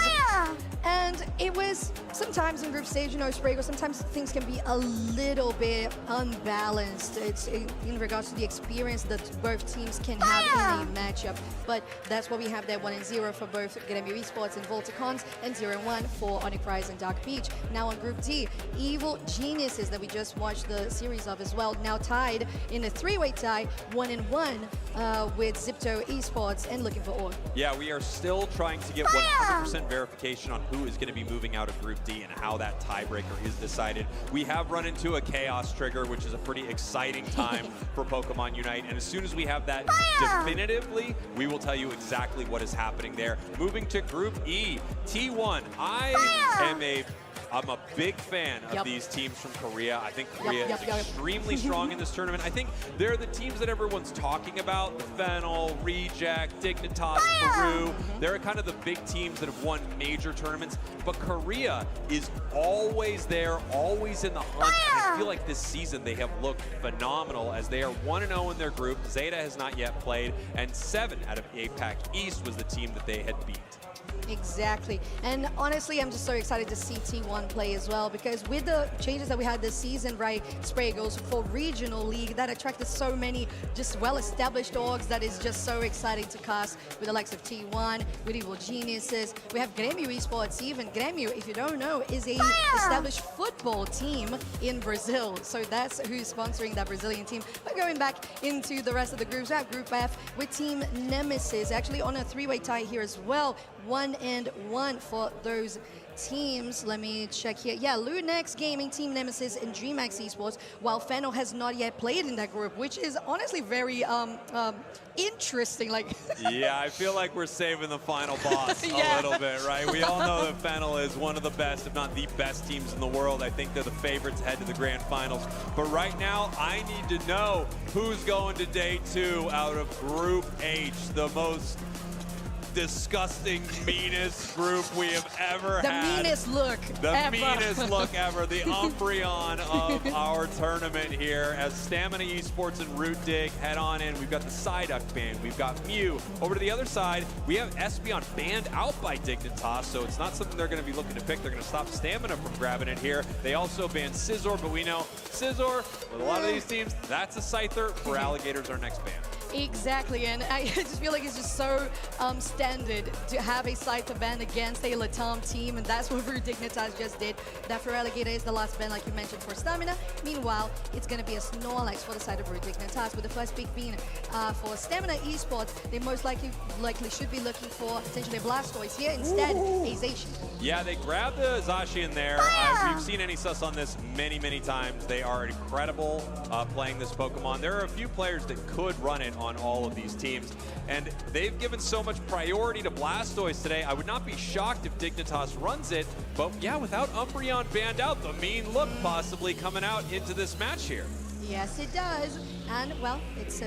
And it was sometimes in group stage, you know, Sprago, sometimes things can be a little bit unbalanced. It's in regards to the experience that both teams can have in a matchup. But that's what we have there, 1-0 for both Grêmio Esports and Volticons, and 0-1 for Onyx Rise and Dark Peach. Now on Group D, Evil Geniuses that we just watched the series of as well, now tied in a 3-way tie, 1-1 with Zipto Esports and looking for Org. Yeah, we are still trying to get 100% verification on who is going to be moving out of Group D and how that tiebreaker is decided. We have run into a chaos trigger, which is a pretty exciting time for Pokemon Unite. And as soon as we have that definitively, we will tell you exactly what is happening there. Moving to Group E, T1. I'm a big fan of these teams from Korea. I think Korea is extremely strong in this tournament. I think they're the teams that everyone's talking about. The Fennel, Reject, Dignitas, Peru. They're kind of the big teams that have won major tournaments. But Korea is always there, always in the hunt. And I feel like this season they have looked phenomenal as they are 1-0 in their group. Zeta has not yet played. And 7 out of APAC East was the team that they had beat. Exactly. And honestly, I'm just so excited to see T1 play as well, because with the changes that we had this season, right, Spragos, for regional league, that attracted so many just well-established orgs that is just so exciting to cast with the likes of T1, with Evil Geniuses. We have Grêmio Esports even. Grêmio, if you don't know, is a established football team in Brazil. So that's who's sponsoring that Brazilian team. But going back into the rest of the groups, we have Group F with Team Nemesis, actually on a 3-way tie here as well. 1-1 for those teams. Let me check here. Yeah, Lunex Gaming, Team Nemesis, and DreamHack Esports, while Fennel has not yet played in that group, which is honestly very interesting. Like, yeah, I feel like we're saving the final boss a little bit, right? We all know that Fennel is one of the best, if not the best teams in the world. I think they're the favorites to head to the grand finals. But right now, I need to know who's going to day 2 out of Group H, the most disgusting, meanest group we have ever had. The meanest look ever. Meanest look ever. The Umbreon of our tournament here as Stamina Esports and Root Dig head on in. We've got the Psyduck banned. We've got Mew. Over to the other side, we have Espeon banned out by Dignitas, so it's not something they're going to be looking to pick. They're going to stop Stamina from grabbing it here. They also banned Scizor, but we know Scizor, with a lot of these teams, that's a Scyther. For Alligators, our next ban. Exactly, and I just feel like it's just so standard to have a side to ban against a Latam team, and that's what Dignitas just did. That for Alligator is the last ban, like you mentioned, for Stamina. Meanwhile, it's going to be a Snorlax for the side of Dignitas, with the first pick being for Stamina Esports. They most likely should be looking for potentially a Blastoise here. Instead, a Zacian. Yeah, they grabbed the Zacian there. We've seen NESUS on this many times. They are incredible playing this Pokemon. There are a few players that could run it on all of these teams, and they've given so much priority to Blastoise today. I would not be shocked if Dignitas runs it, but yeah, without Umbreon banned out, the mean look possibly coming out into this match here. Yes, it does. And, well, it's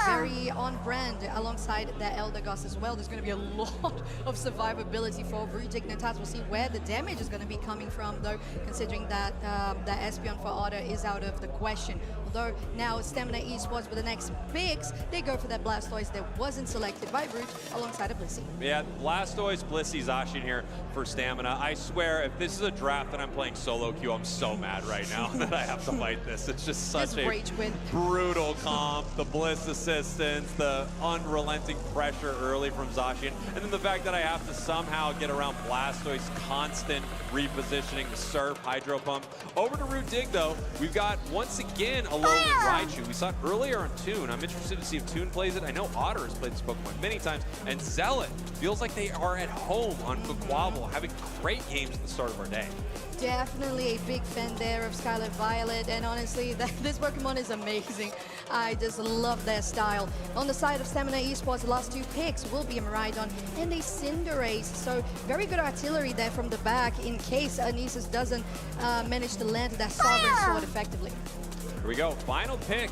very on-brand alongside the Eldegoss as well. There's going to be a lot of survivability for Dignitas. We'll see where the damage is going to be coming from, though, considering that the Espeon for Otter is out of the question. Although now Stamina Esports with the next picks, they go for that Blastoise that wasn't selected by Root alongside of Blissey. Yeah, Blastoise, Blissey, Zacian here for Stamina. I swear, if this is a draft that I'm playing solo queue, I'm so mad right now that I have to fight this. It's just such a brutal comp, the Bliss assistance, the unrelenting pressure early from Zacian, and then the fact that I have to somehow get around Blastoise, constant repositioning, the Surf, Hydro Pump. Over to Root Dig, though, we've got, once again, a Alolan Raichu. We saw it earlier on Toon. I'm interested to see if Toon plays it. I know Otter has played this Pokemon many times, and Zealot feels like they are at home on Quaquaval, having great games at the start of our day. Definitely a big fan there of Scarlet Violet, and honestly, this Pokemon is amazing. I just love their style. On the side of Stamina Esports, the last two picks will be a Miraidon and a Cinderace, so very good artillery there from the back in case NESUS doesn't manage to land that Sovereign Sword effectively. Here we go, final pick.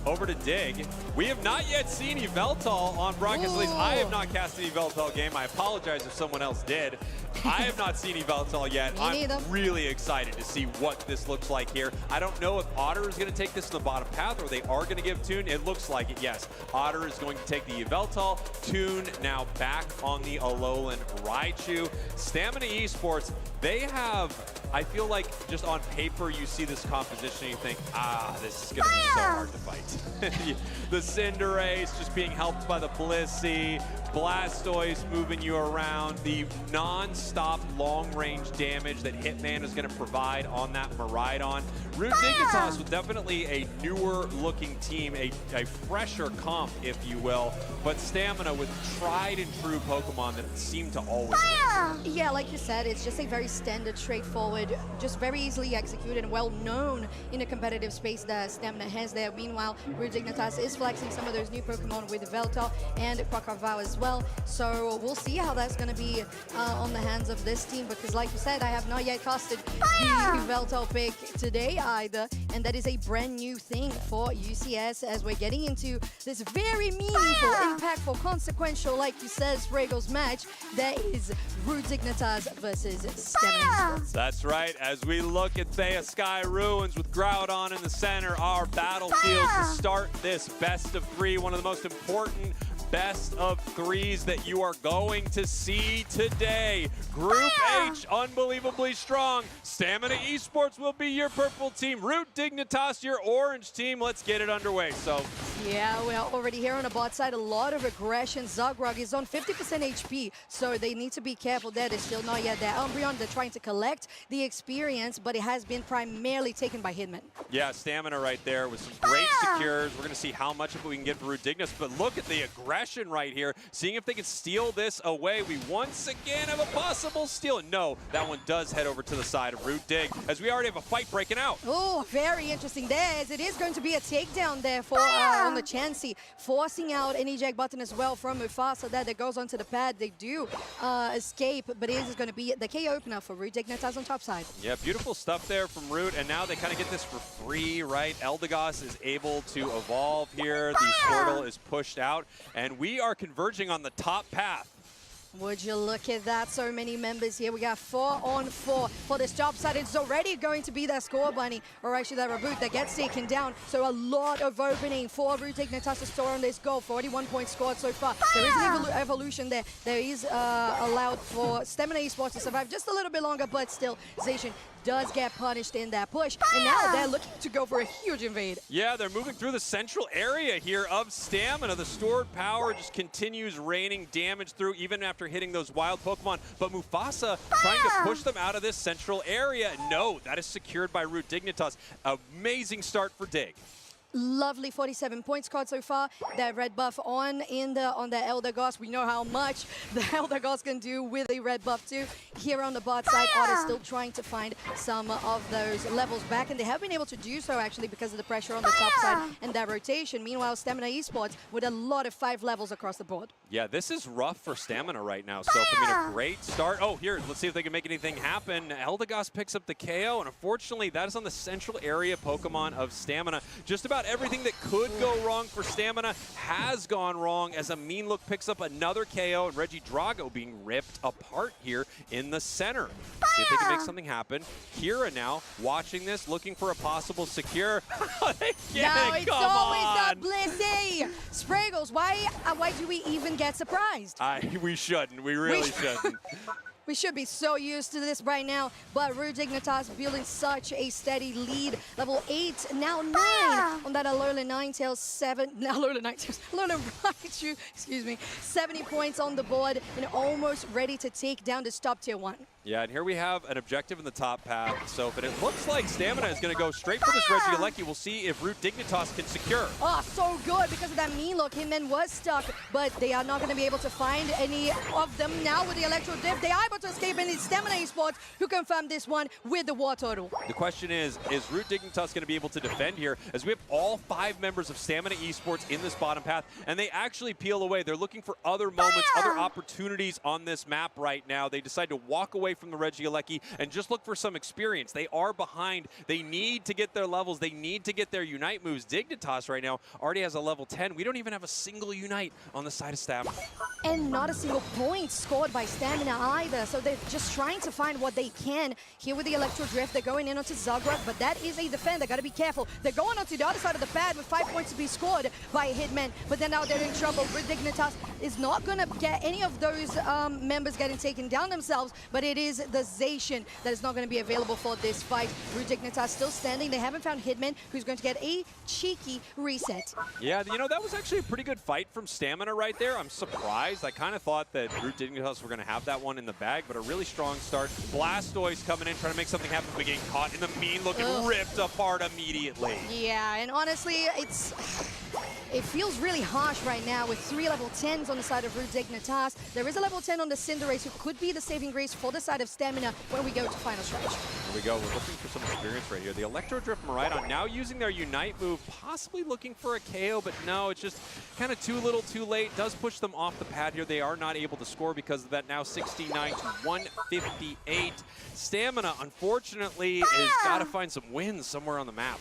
Over to Dig. We have not yet seen Yveltal on broadcast. At least I have not cast an Yveltal game. I apologize if someone else did. I have not seen Yveltal yet. I'm really excited to see what this looks like here. I don't know if Otter is going to take this to the bottom path or they are going to give Toon. It looks like it, yes. Otter is going to take the Yveltal. Toon now back on the Alolan Raichu. Stamina Esports, they have, I feel like just on paper you see this composition and you think, this is going to be so hard to fight. The Cinderace just being helped by the Blissey, Blastoise moving you around, the non-stop long-range damage that Hitman is going to provide on that Miraidon. Root Dignitas was definitely a newer-looking team, a fresher comp, if you will, but Stamina with tried and true Pokemon that seem to always win. Yeah, like you said, it's just a very standard, straightforward, just very easily executed and well-known in a competitive space that Stamina has there. Meanwhile, Root Dignitas is flexing some of those new Pokemon with Yveltal and Quaquaval as well. So we'll see how that's going to be on the hands of this team, because like you said, I have not yet casted the Yveltal pick today either, and that is a brand new thing for UCS as we're getting into this very meaningful, impactful, consequential, like you said, Spragos match. That is Root Dignitas versus Stamina. That's right. As we look at Thea Sky Ruins with Groudon in the center, our battlefield to start this best of three, one of the most important best of threes that you are going to see today. Group H, unbelievably strong. Stamina Esports will be your purple team. Root Dignitas, your orange team. Let's get it underway. So, yeah, we're already here on the bot side. A lot of aggression. Zagrog is on 50% HP, so they need to be careful there. They're still not yet there. Umbreon, they're trying to collect the experience, but it has been primarily taken by Hitman. Yeah, Stamina right there with some great secures. We're going to see how much of it we can get for Root Dignitas, but look at the aggression right here, seeing if they can steal this away. We once again have a possible steal. No, that one does head over to the side of Root Dig, as we already have a fight breaking out. Oh, very interesting there, as it is going to be a takedown there for on the Chansey, forcing out an eject button as well from Mufasa that goes onto the pad. They do escape, but it is going to be the K opener for Root Dignitas on top side. Yeah, beautiful stuff there from Root, and now they kind of get this for free, right? Eldegoss is able to evolve here. The Squirtle is pushed out, and we are converging on the top path. Would you look at that? So many members here. We got 4 on 4 for this top side. It's already going to be that score bunny, or actually that reboot that gets taken down. So a lot of opening for Root Dignitas to store on this goal. 41 points scored so far. There is an evolution there. There is allowed for Stamina Esports to survive just a little bit longer, but still, Zacian does get punished in that push. And now they're looking to go for a huge invade. Yeah, they're moving through the central area here of Stamina. The stored power just continues raining damage through even after hitting those wild Pokemon. But Mufasa trying to push them out of this central area. No, that is secured by Root Dignitas. Amazing start for Dig. Lovely 47 points card so far. That red buff on the Elder Goss. We know how much the Elder Goss can do with a red buff too. Here on the bot side, Odd is still trying to find some of those levels back, and they have been able to do so actually because of the pressure on the top side and that rotation. Meanwhile, Stamina Esports with a lot of 5 levels across the board. Yeah, this is rough for Stamina right now. So, I mean, a great start. Oh, here, let's see if they can make anything happen. Eldegoss picks up the KO, and unfortunately, that is on the central area Pokemon of Stamina. Just about everything that could go wrong for Stamina has gone wrong as a Mean Look picks up another KO, and Reggie Drago being ripped apart here in the center. See if they can make something happen. Kira now watching this, looking for a possible secure. They get No, it. it's Come always on. the Blissey. Spraggles, why do we even get surprised? We shouldn't. We really shouldn't. We should be so used to this right now, but Root Dignitas building such a steady lead. Level 8, now 9 on that Alola Ninetales, 7, Alola Raichu, excuse me, 70 points on the board and almost ready to take down this top tier 1. Yeah, and here we have an objective in the top path. So, but it looks like Stamina is going to go straight for this Regieleki. We'll see if Root Dignitas can secure. Oh, so good because of that Mean Look. Hitman was stuck, but they are not going to be able to find any of them now with the Electro Dip. They are able to escape, and it's Stamina Esports who confirmed this one with the War Turtle. The question is Root Dignitas going to be able to defend here as we have all 5 members of Stamina Esports in this bottom path, and they actually peel away. They're looking for other moments, other opportunities on this map right now. They decide to walk away from the Regieleki and just look for some experience. They are behind. They need to get their levels. They need to get their Unite moves. Dignitas right now already has a level 10. We don't even have a single Unite on the side of Stamina. And not a single point scored by Stamina either. So they're just trying to find what they can. Here with the Electro Drift, they're going in onto Zagreb, but that is a defender. Got to be careful. They're going onto the other side of the pad with 5 points to be scored by Hitman, but then now they're in trouble. Root Dignitas is not going to get any of those members getting taken down themselves, but it is the Zacian that is not going to be available for this fight. Root Dignitas still standing. They haven't found Hitman, who's going to get a cheeky reset. Yeah, you know, that was actually a pretty good fight from Stamina right there. I'm surprised. I kind of thought that Root Dignitas were going to have that one in the bag, but a really strong start. Blastoise coming in, trying to make something happen, but getting caught in the Mean Look and ripped apart immediately. Yeah, and honestly, it feels really harsh right now with 3 level 10s on the side of Root Dignitas. There is a level 10 on the Cinderace who could be the saving grace for the side of Stamina when we go to final stretch. Here we go. We're looking for some experience right here. The Electro Drift Miraidon now using their Unite move, possibly looking for a KO, but no, it's just kind of too little too late. Does push them off the pad here. They are not able to score because of that now 69 to 158. Stamina, unfortunately, has got to find some wins somewhere on the map.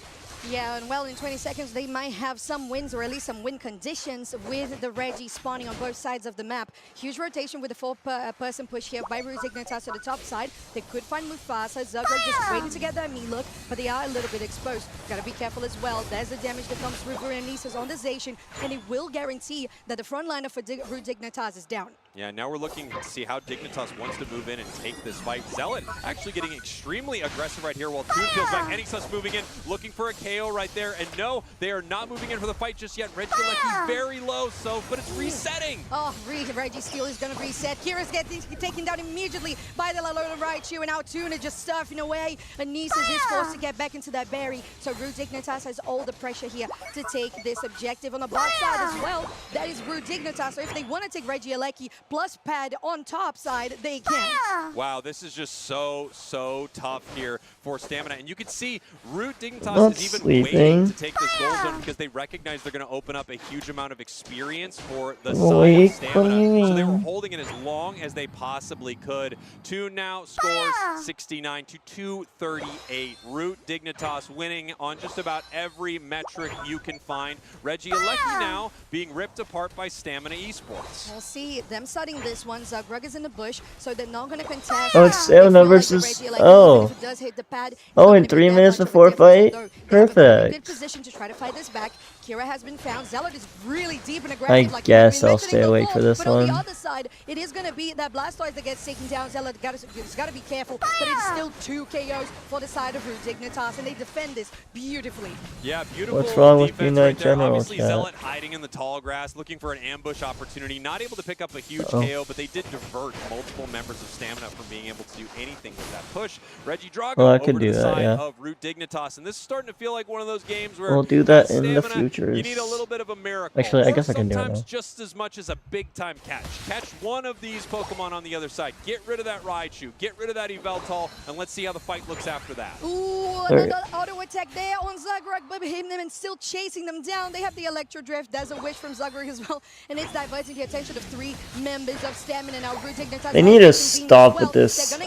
Yeah, and well, in 20 seconds, they might have some wins, or at least some win conditions with the Reggie spawning on both sides of the map. Huge rotation with the 4-person push here by Root Dignitas to the top side. They could find Mufasa. Zagreb just waiting to get their Mean Look, but they are a little bit exposed. Gotta be careful as well. There's the damage that comes through Veronissa's on the Zacian, and it will guarantee that the front liner for Root Dignitas is down. Yeah, now we're looking to see how Dignitas wants to move in and take this fight. Zealot actually getting extremely aggressive right here while Toon feels back. Anysus moving in, looking for a KO right there. And no, they are not moving in for the fight just yet. Regieleki very low, but it's resetting. Oh, Reggie Steel is going to reset. Kira's getting taken down immediately by the Alola Raichu, and now Toon is just surfing away. Anissa's is forced to get back into that berry. So Root Dignitas has all the pressure here to take this objective on the bot side as well. That is Root Dignitas. So if they want to take Regieleki plus pad on top side, they can. Wow, this is just so tough here for Stamina. And you can see Root Dignitas is even waiting to take this goal zone because they recognize they're going to open up a huge amount of experience for the side of Stamina. So they were holding it as long as they possibly could. Toon now scores 69 to 238. Root Dignitas winning on just about every metric you can find. Regieleki now being ripped apart by Stamina Esports. We'll see them starting this one. Zagreb is in the bush, so they're not going to contest. Oh, it's Elna versus... If it does hit the pad, in 3 minutes before fight? Perfect. Good position to try to fight this back. Kira has been found. Zealot is really deep and aggressive. I like guess we I'll mentioned stay before, awake for this but on the one. other side, it is going to be that Blastoise that gets taken down. Zealot it's got to be careful, but it's still 2 KOs for the side of Root Dignitas, and they defend this beautifully. Yeah, beautiful. What's wrong with defense Unite right there. General, Obviously, chat? Zealot hiding in the tall grass, looking for an ambush opportunity, not able to pick up a huge KO, but they did divert multiple members of Stamina from being able to do anything with that push. Reggie Drago over to the side of Root Dignitas, and this is starting to feel like one of those games where we'll do that in Stamina, the future. you need a little bit of a miracle. Actually, I or guess I can do it sometimes now. just as much as a big-time catch. Catch one of these Pokemon on the other side. Get rid of that Raichu. Get rid of that Yveltal, and let's see how the fight looks after that. Ooh, another auto attack there on Zagreb, but hitting them and still chasing them down. They have the Electro Drift. There's a wish from Zagreb as well, and it's diverting the attention of 3 members of Stamina now. Root Dignitas They need to stop with this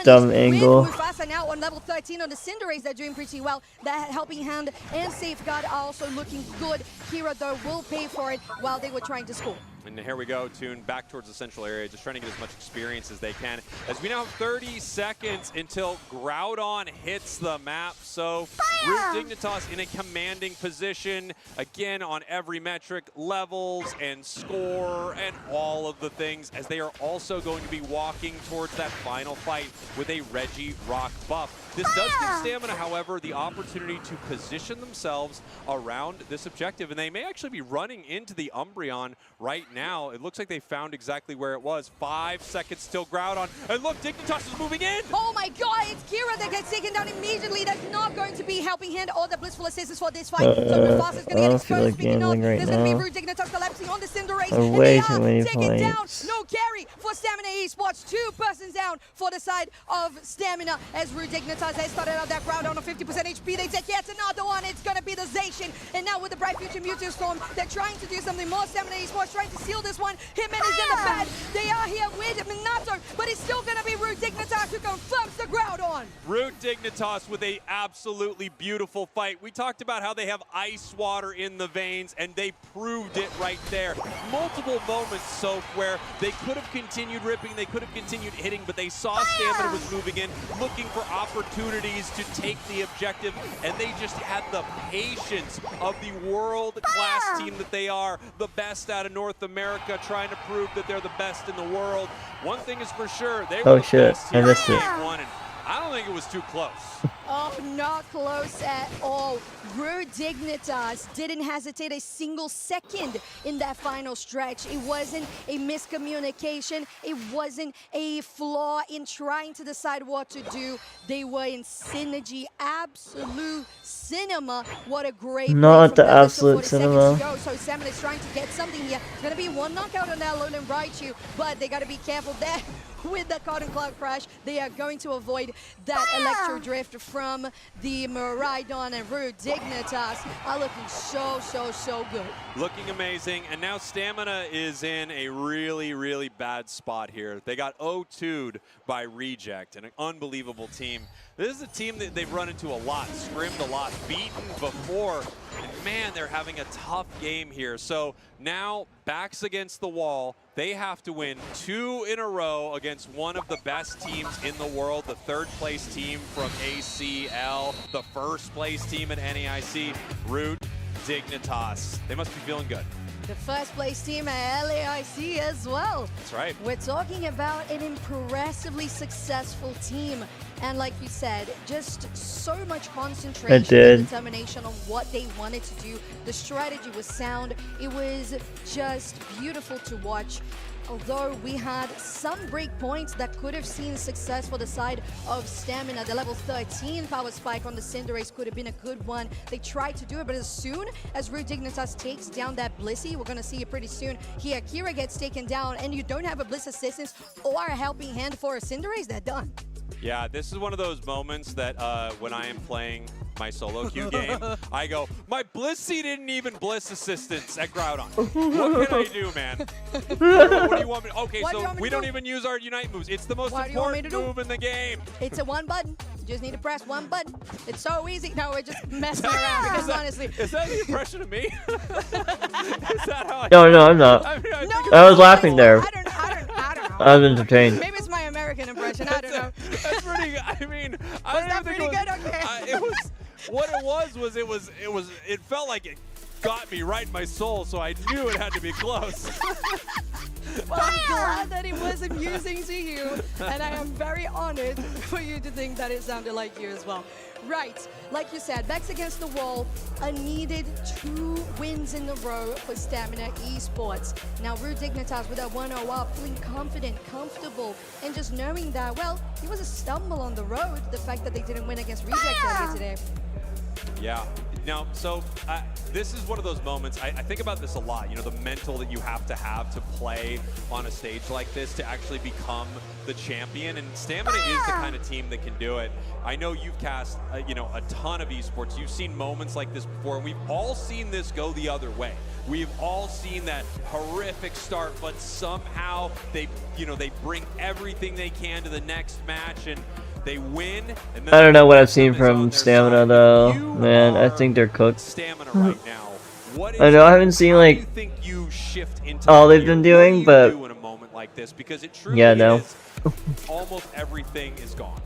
dumb angle. Mufasa now on level 13 on the Cinderace. They're doing pretty well. That Helping Hand and Safeguard are also looking good. Kira, though, will pay for it while they were trying to score. And here we go, Toon, back towards the central area, just trying to get as much experience as they can. As we now have 30 seconds until Groudon hits the map. So Root Dignitas in a commanding position, again on every metric, levels and score and all of the things, as they are also going to be walking towards that final fight with a Reggie Rock buff. This does give Stamina, however, the opportunity to position themselves around this objective, and they may actually be running into the Umbreon right now. It looks like they found exactly where it was. 5 seconds till Groudon, and look, Dignitas is moving in! Oh my god, it's Kira that gets taken down immediately. That's not going to be Helping Hand or the Blissful Assistance for this fight. So Mufasa's going to get exposed. Like Speaking of, right there's going to be Root Dignitas collapsing on the Cinderace, and way they too are many taken down. fights. No carry for Stamina Esports. 2 persons down for the side of Stamina as Root Dignitas has started out that Groudon on 50% HP. They take yet another one. It's going to be the Zacian. And now with the Bright Future Mewtwo Storm, they're trying to do something more. Stamina Esports trying to seal this one. Hitman is in the pad. They are here with Minato, but it's still going to be Root Dignitas who confirms the Groudon. Root Dignitas with a absolutely beautiful fight. We talked about how they have ice water in the veins, and they proved it right there. Multiple moments, Soap, where they could have continued ripping, they could have continued hitting, but they saw Stamina was moving in, looking for opportunities to take the objective, and they just had the patience of the world-class team that they are, the best out of North America, trying to prove that they're the best in the world. One thing is for sure, they were the best here in game 1, and I don't think it was too close. Oh, not close at all. Root Dignitas didn't hesitate a single second in that final stretch. It wasn't a miscommunication. It wasn't a flaw in trying to decide what to do. They were in synergy, absolute cinema. What a great Not the play from absolute cinema. So Stamina is trying to get something here. It's going to be 1 knockout on that Alolan Raichu, but they got to be careful there. With the Cotton Cloud Crash, they are going to avoid that Electro Drift from the Miraidon, and Root Dignitas are looking so good. Looking amazing, and now Stamina is in a really bad spot here. They got 0-2'd by Reject, an unbelievable team. This is a team that they've run into a lot, scrimmed a lot, beaten before, and man, they're having a tough game here. So now, backs against the wall, they have to win 2 in a row against one of the best teams in the world, the 3rd place team from ACL, the 1st place team at NAIC, Root Dignitas. They must be feeling good. The 1st place team at LAIC as well. That's right. We're talking about an impressively successful team. And like you said, just so much concentration and determination on what they wanted to do. The strategy was sound. It was just beautiful to watch. Although we had some break points that could have seen success for the side of Stamina. The level 13 power spike on the Cinderace could have been a good one. They tried to do it, but as soon as Root Dignitas takes down that Blissey, we're going to see it pretty soon. Here, Kira gets taken down, and you don't have a Bliss Assistance or a Helping Hand for a Cinderace, they're done. Yeah, this is one of those moments that when I am playing my solo queue game, I go, my Blissey didn't even Bliss Assistance at Groudon. What can I do, man? What do you want me to do? Okay, so we don't even use our Unite moves. It's the most important move in the game. It's a 1 button. You just need to press 1 button. It's so easy. No, we're just messing around because honestly. Is that the impression of me? Is that how No, I'm not. I was laughing there. I don't know. I was entertained. Maybe it's my American impression. I don't know. That's pretty good. I mean, was that pretty good? Okay. It was. What it was it felt like it got me right in my soul, so I knew it had to be close. Well, I'm glad that it was amusing to you, and I am very honored for you to think that it sounded like you as well. Right, like you said, backs against the wall, a needed 2 wins in a row for Stamina Esports. Now, Rude Dignitas with a 1-0 up, feeling confident, comfortable, and just knowing that, well, it was a stumble on the road, the fact that they didn't win against Reject earlier today. Yeah. Now, so this is one of those moments, I think about this a lot, you know, the mental that you have to play on a stage like this to actually become the champion, and Stamina is the kind of team that can do it. I know you've cast, you know, a ton of esports. You've seen moments like this before, and we've all seen this go the other way. We've all seen that horrific start, but somehow they, you know, they bring everything they can to the next match, and they win. And then I don't know what I've seen from Stamina though. Man, I think they're cooked. Stamina right now. I know I haven't seen like all they've been doing, but in a moment like this, because it truly yeah, no. Almost everything is gone.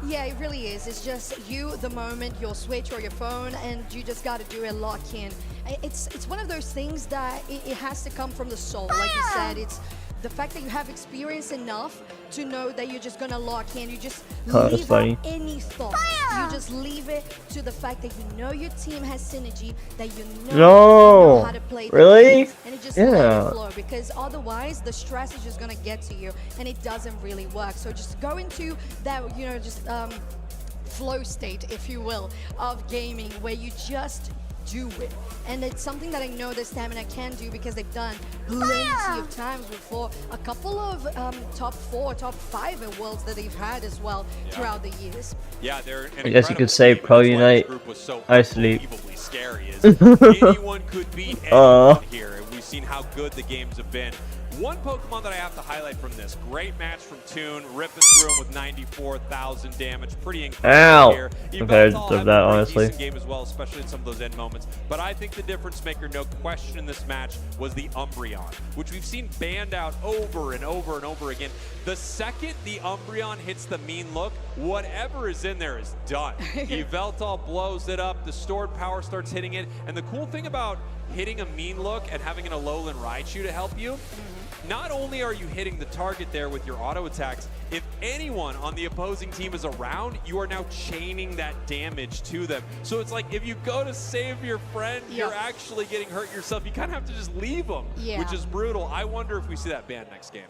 Yeah, it really is. It's just you, the moment, your Switch or your phone, and you just got to do a lock in. It's one of those things that it has to come from the soul. Like you said, it's the fact that you have experience enough to know that you're just gonna lock in. You just leave out any thought. You just leave it to the fact that you know your team has synergy, that you know how to play the game, and it just let it flow, because otherwise the stress is just gonna get to you and it doesn't really work. So just go into that, you know, just flow state, if you will, of gaming, where you just do it. And it's something that I know that Stamina can do, because they've done plenty of times before. A couple of top 4, top 5 at Worlds that they've had as well throughout the years. Yeah, they're I guess you could say pokemonunite. I sleep. Scary is anyone could beat anyone here, and we've seen how good the games have been. One Pokemon that I have to highlight from this, great match from Toon, ripping through him with 94,000 damage, pretty incredible here. Okay, I deserve that, honestly. Game as well, especially in some of those end moments. But I think the difference maker, no question, in this match was the Umbreon, which we've seen banned out over and over and over again. The second the Umbreon hits the mean look, whatever is in there is done. Yveltal blows it up, the stored power starts hitting it, and the cool thing about hitting a mean look and having an Alolan Raichu to help you, not only are you hitting the target there with your auto attacks, if anyone on the opposing team is around, you are now chaining that damage to them. So it's like if you go to save your friend, you're actually getting hurt yourself. You kind of have to just leave them, which is brutal. I wonder if we see that ban next game.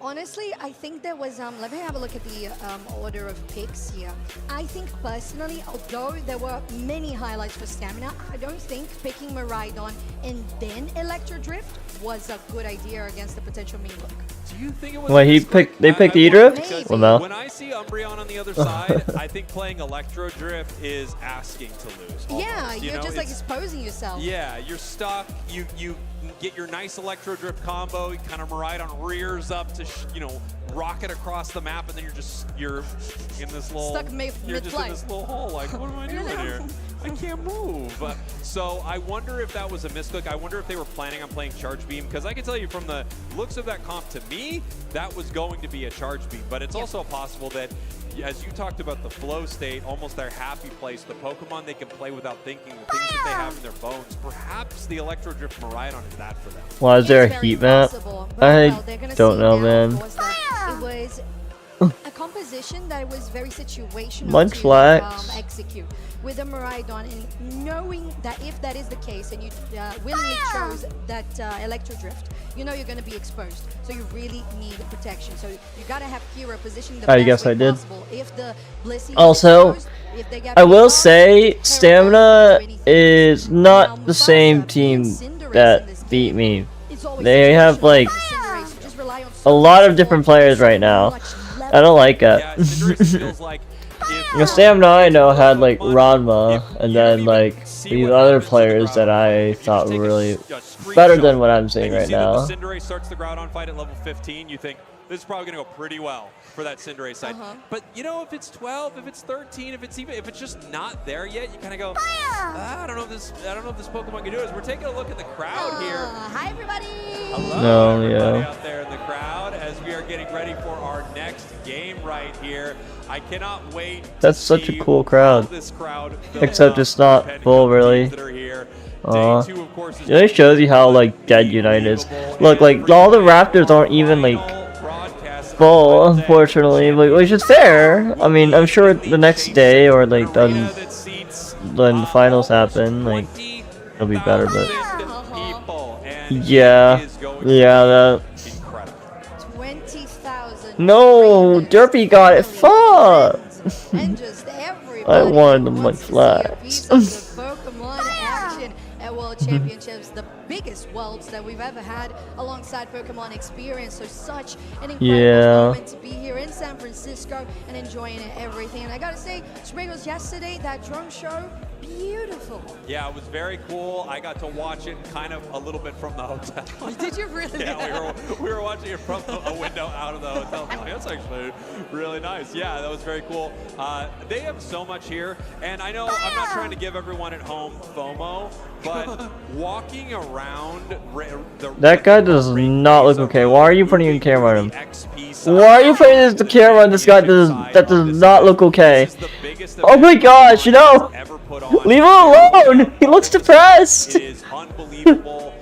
Honestly, I think there was, let me have a look at the order of picks here. I think personally, although there were many highlights for Stamina, I don't think picking Miraidon and then Electro Drift was a good idea against the potential mean look. Do you think it was Wait, they picked E-Drift? Well, no. When I see Umbreon on the other side, I think playing Electro Drift is asking to lose. Almost. Yeah, you're just like exposing yourself. Yeah, you're stuck. You get your nice Electro Drift combo, kind of Miraidon rears up to, you know, rocket across the map, and then you're in this little stuck you're just in this little hole. Like, what am I doing here? I can't move. So I wonder if that was a misclick. I wonder if they were planning on playing Charge Beam, because I can tell you from the looks of that comp, to me, that was going to be a Charge Beam. But it's also possible that, as you talked about the flow state, almost their happy place, the Pokemon they can play without thinking, the things that they have in their bones, perhaps the Electro Drift Miraidon is that for them. Well, is there a heat map? I don't know, man. It was a composition that was very situational Munchlax. to execute with a Miraidon, and knowing that if that is the case and you willingly chose that Electro Drift, you know you're going to be exposed, so you really need protection. So you got to have hero positioning the best way possible. If the Blissey also, exposed, if they get I will say Stamina is not the same team that beat me. They have like a lot of different players right now. I don't like it. You know, Stamina I know had like Ranma, and then like these other players that I thought were really better than what I'm seeing right now. Cinderace starts the Groudon fight at level 15. You think this is probably going to go pretty well for that Cinderace side. But you know, if it's 12, if it's 13, if it's just not there yet, you kind of go, I don't know if this Pokemon can do it. We're taking a look at the crowd here. Hi everybody. Hello, everybody out there in the crowd, as we are getting ready for our next game right here. I cannot wait. That's such a cool crowd. This crowd except it's not full, really. That are here. It really shows you how like dead Unite is. Look, like all the Raptors aren't even like full, unfortunately, which is fair. I mean, I'm sure the next day or like when the finals happen, like it'll be better. But yeah, that. 20,000. No, Derpy got it. Fuck. And just I wanted them like flags. Pokemon action at World Championships, the biggest worlds that we've ever had alongside Pokemon Experience. So such an incredible moment to be here in San Francisco and enjoying everything. And I gotta say, Spriggles, yesterday, that drone show, beautiful. Yeah, it was very cool. I got to watch it kind of a little bit from the hotel. Did you really? Yeah, we were watching it from a window out of the hotel. I'm like, that's actually really nice. Yeah, that was very cool. They have so much here, and I know I'm not trying to give everyone at home FOMO, but walking around that guy does not look okay. Why are you putting a camera on him? Why are you putting the camera on this guy that does not look okay? Oh my gosh, no! Leave him alone! He looks depressed! It is unbelievable.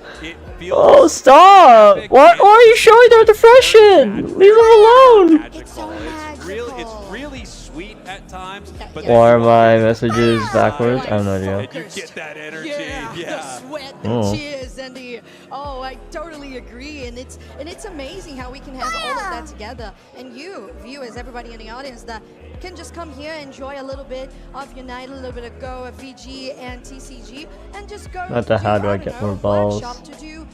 Oh, stop! Why are you showing their depression? Leave him alone! It's really sweet at times. But why are my messages backwards? I have no idea. You get that energy. The sweat, the cheers, and the I totally agree. And it's amazing how we can have all of that together. And you, viewers, everybody in the audience that can just come here, enjoy a little bit of Unite, a little bit of Go, of VG and TCG, and just go Not that how do I get more balls? to do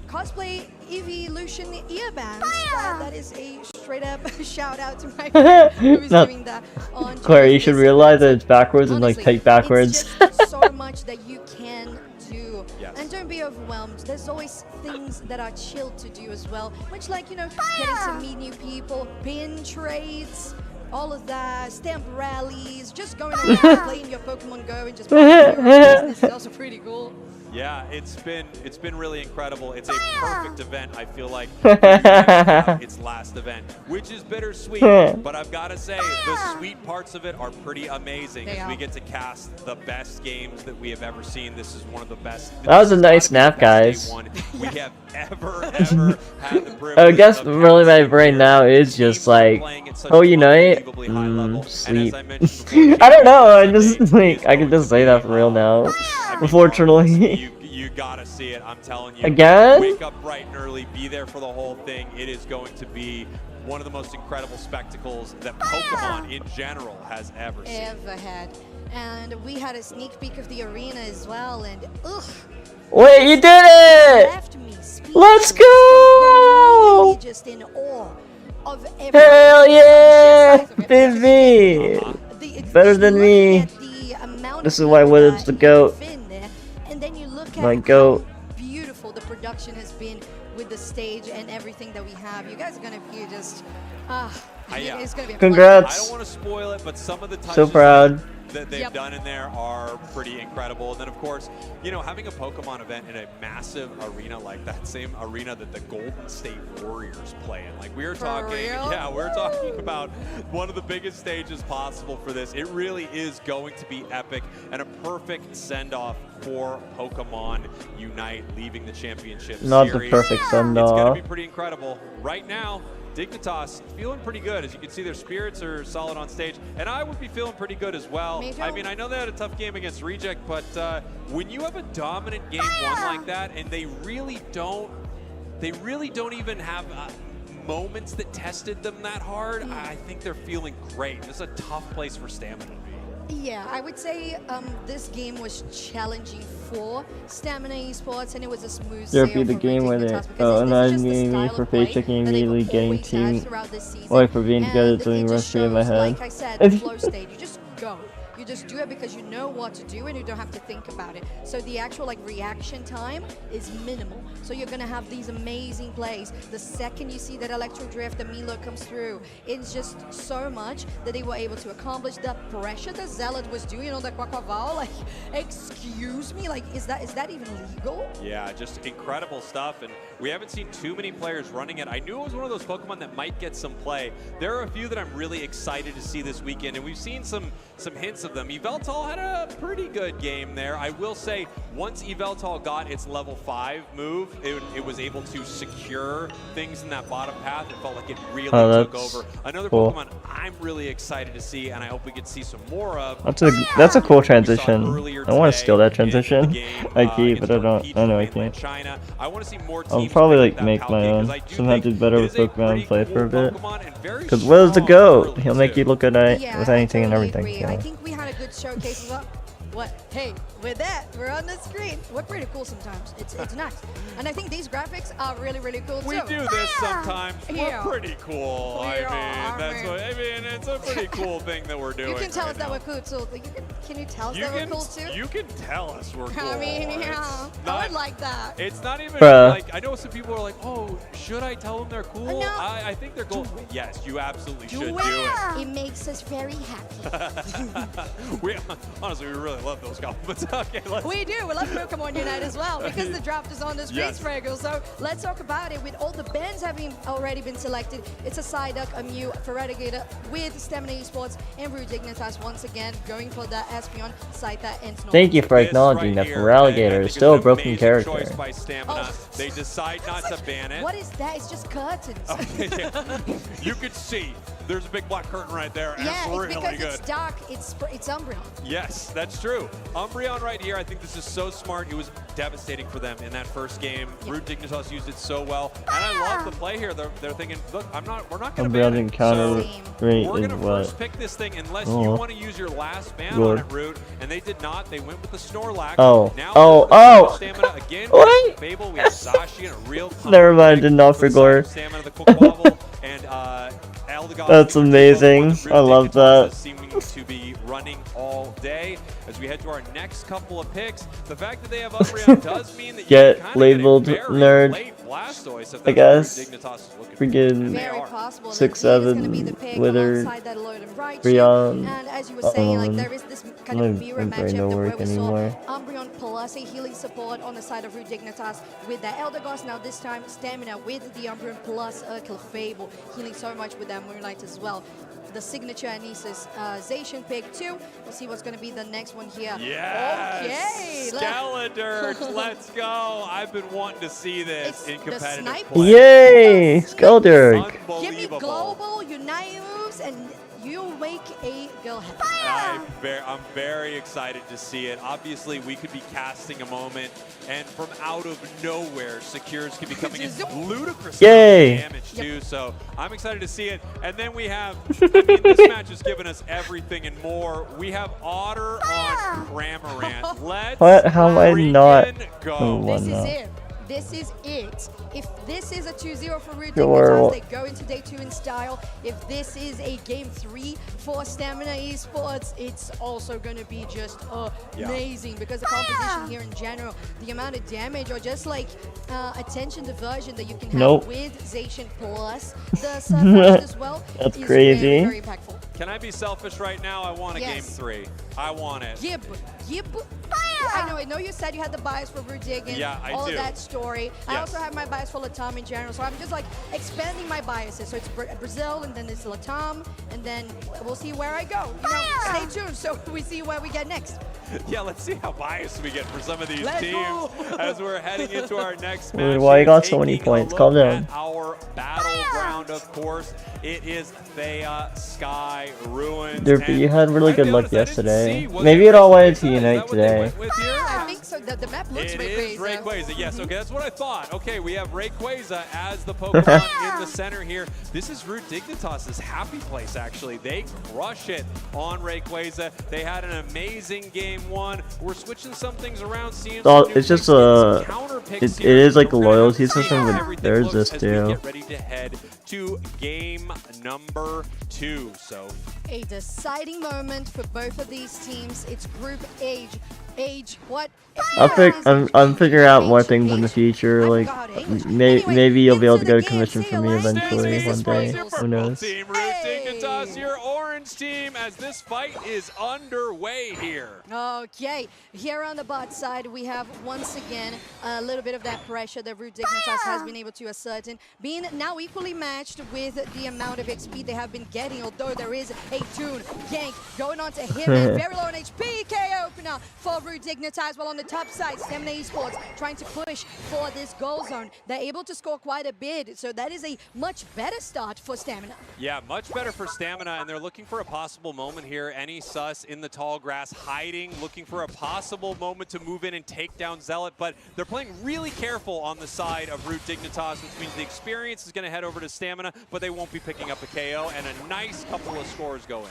cosplay evolution earbands. That is a straight up shout out to my friend who was doing that on Claire, you should realize that it's backwards and like take backwards. It's just so much that you can do. And don't be overwhelmed. There's always things that are chill to do as well. Much like, getting to meet new people, pin trades, all of that, stamp rallies, just going around playing your Pokemon Go and just it's also pretty cool. Yeah, it's been really incredible. It's a perfect event, I feel like. Its last event, which is bittersweet, but I've got to say, the sweet parts of it are pretty amazing as we get to cast the best games that we have ever seen. This is one of the best. That was a nice nap, guys. We have ever had the privilege. I guess really my brain now is just like, Unite, sleep. I don't know. I just like I can just say that for real now. Unfortunately. You gotta see it. I'm telling you. Again? Wake up bright and early. Be there for the whole thing. It is going to be one of the most incredible spectacles that Pokemon in general has ever seen. Ever had. And we had a sneak peek of the arena as well. And wait, you did it! Let's go! Just in awe of hell yeah, baby! Better than me. This is why Wizard's the GOAT. And then you look at my GOAT. How beautiful the production has been with the stage and everything that we have. You guys are gonna be just it's gonna be a congrats. I don't want to spoil it, but some of the touches so proud that they've done in there are pretty incredible. And then, of course, having a Pokemon event in a massive arena like that same arena that the Golden State Warriors play in. Like, we're talking about one of the biggest stages possible for this. It really is going to be epic and a perfect send-off for Pokemon Unite leaving the championship Not series. the perfect send-off. It's going to be pretty incredible. Right now, Dignitas feeling pretty good. As you can see, their spirits are solid on stage, and I would be feeling pretty good as well. I mean, I know they had a tough game against Reject, but when you have a dominant game one like that, and they really don't even have moments that tested them that hard, I think they're feeling great. This is a tough place for Stamina. Yeah, I would say this game was challenging for Stamina Esports, and it was a smooth sail for the game where they me for face checking immediately getting team for being together doing recipe in my head. Like I said, the flow state, you just go. You just do it because you know what to do and you don't have to think about it. So the actual reaction time is minimal. So you're gonna have these amazing plays. The second you see that Electro Drift, the Milo comes through, it's just so much that they were able to accomplish. The pressure that Zealot was doing on the Quaquaval, excuse me, is that even legal? Yeah, just incredible stuff, and we haven't seen too many players running it. I knew it was one of those Pokemon that might get some play. There are a few that I'm really excited to see this weekend, and we've seen some hints of them. Yveltal had a pretty good game there. I will say, once Yveltal got its level 5 move, it was able to secure things in that bottom path. It felt like it really took over. Another cool. Pokemon I'm really excited to see, and I hope we can see some more of. That's a cool transition. I want to steal that transition. I keep, but I don't. I know I can't. China. I want to see more I'll teams probably pick like up make that my Palkia, own. 'cause I do Somehow think do better it with is a Pokemon pretty play cool for a bit. Pokemon and very Because Will's the strong GOAT. early He'll make too. you look good Yeah, with anything and totally everything. agree. Yeah. I think we had a good showcase as well. What? Hey, with that, we're on the screen. We're pretty cool sometimes. It's nice. And I think these graphics are really, really cool too. We do this sometimes. Yeah. We're pretty cool. I mean, it's a pretty cool thing that we're doing. You can tell right us that now. we're cool too. Can you tell us that we're cool too? You can tell us we're cool. I mean, yeah, It's I not- would like that. It's not even Bruh. like, I know some people are like, oh, should I tell them they're cool? No. I think they're cool. Yes, you absolutely should do It makes us very happy. it. Honestly, we really love those compliments. Okay, let's. We do. We love Pokemon Unite as well because the draft is on the screen, Yes. Spraggle. So let's talk about it. With all the bands having already been selected, it's a Psyduck, a Mew, Feraligatr with Stamina Esports and Rude Dignitas once again going for the Espeon, Scyther, and Snorlax. Thank you for This acknowledging right that here, Feraligatr I is think still a an broken amazing character. Choice by Stamina. They decide not to ban it. What is that? It's just curtains. You could see there's a big black curtain right there, and Yeah, it's it's really because good. it's dark. It's Umbreon. Yes, that's true. Umbreon right here, I think this is so smart. It was devastating for them in that first game. Rude Dignitas used it so well. And I love the play here. They're thinking, look, we're not going to ban Umbreon it. encounter So rate we're is going to what? first pick this thing unless you Oh. want to use your last ban Good. on it, Rude. And they did not. They went with the Snorlax. Oh. Now Oh. Stamina again. What? Fable, we have Zacian, a real Never mind, did not for Gore. Stamina, the Quaquaval, and Eldegoss. That's amazing. I love that. Seeming to be running all day. As we head to our next couple of picks, the fact that they have Umbreon does mean that Get you can labeled get a very nerd, late Blastoise if I that's what guess. Dignitas is looking for. Freaking Very possible. 6'7" Wither, alongside that Lloyd and Raichu. Freon. And as you were saying, like there is this kind of mirror my brain matchup don't that where work we anymore. saw Umbreon plus a healing support on the side of Rude Dignitas with the Eldegoss. Now this time Stamina with the Umbreon plus Clefable, healing so much with that Moonlight as well. The signature Anis's Zacian pick too. We'll see what's going to be the next one here. Yes! Okay. Skeledirge, let's go. I've been wanting to see this in competitive sniper. play. Yay! Skeledirge. Give me Unbelievable. global Unite moves and you'll make a girl happy. I'm very excited to see it. Obviously, we could be casting a moment, and from out of nowhere, Secures could be coming in ludicrous Yay. damage too. So I'm excited to see it. And then we have, I mean, this match has given us everything and more. We have Otter on Cramorant. Let's What? How am I not? go. Oh, This is no. it. This is it. If this is a 2-0 for Rude Sure. Dignitas, they go into day 2 in style. If this is a game 3 for Stamina Esports, it's also going to be just amazing because the composition here in general, the amount of damage or just like attention diversion that you can have Nope. with Zacian plus the Surfers as well. That's is crazy. Very, very impactful. Can I be selfish right now? I want a game Yes. 3. I want it. Yib. I know you said you had the bias for Rude Dig and Yeah, I all do. of that story. I Yes. also have my bias for Latam in general, so I'm just like expanding my biases. So it's Brazil, and then it's Latam, and then we'll see where I go. You know, stay tuned so we see where we get next. Yeah, let's see how biased we get for some of these Let's teams go. as we're heading into our next Wait, match. why you here, got so many taking a points? look Calm down. at our battleground, of course. It is Thea, Sky, Ruins. Derpy, you had really and good luck I didn't see, yesterday. was Maybe it it all Rayquaza? went to Is that Unite what they today. went with here? I think so. The map looks It is Rayquaza. Rayquaza, yes. Okay, that's what I thought. Okay, we have Rayquaza as the Pokemon in the center here. This is Rude Dignitas' happy place, actually. They crush it on Rayquaza. They had an amazing game 1. We're switching some things around, seeing some new It's just picks, getting some counter picks it here. is like a We're gonna have loyalty to see system, how but everything there's looks this as we too. get ready to head to game number 2. So A deciding moment for both of these teams. It's Group Age. What? I'm figuring out more things in the future. Like maybe you'll be able to go to commission for me eventually one day. Who knows? Team Rude Dignitas, your orange team, as this fight is underway here. Okay, here on the bot side, we have once again a little bit of that pressure that Rude Dignitas has been able to assert in, being now equally matched. matched with the amount of XP they have been getting, although there is a Toon gank going on to him and very low on HP. KO opener for Root Dignitas, while on the top side, Stamina Esports trying to push for this goal zone. They're able to score quite a bit, so that is a much better start for Stamina. Yeah, much better for Stamina, and they're looking for a possible moment here. Any sus in the tall grass hiding, looking for a possible moment to move in and take down Zealot, but they're playing really careful on the side of Root Dignitas, which means the experience is going to head over to Stamina, but they won't be picking up a KO, and a nice couple of scores go in.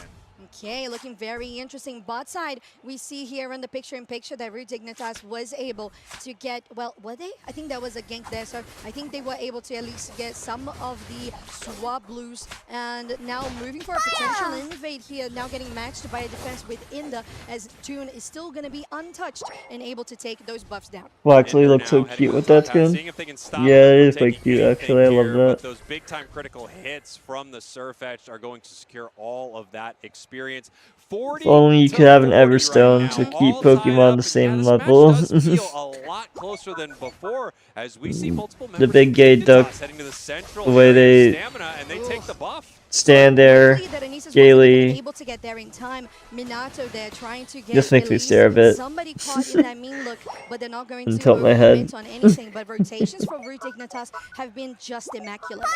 Okay, looking very interesting. Bot side, we see here in the picture-in-picture that Root Dignitas was able to get, well, were they? I think there was a gank there, so I think they were able to at least get some of the swap blues, and now moving for a potential invade here, now getting matched by a defense with Inda, as Toon is still going to be untouched and able to take those buffs down. Well, actually looks so cute with that skin. Yeah, it is quite cute, actually. I love that. Those big-time critical hits from the Surfetched are going to secure all of that experience. If only you could have an Everstone to keep Pokemon the same level. The big gay duck, the way they stand there gaily, able to get there in time. Minato there trying to get just makes me stare a bit. Somebody caught in that mean look, but they're not going to tilt my head on anything. But rotations from Root Dignitas have been just immaculate.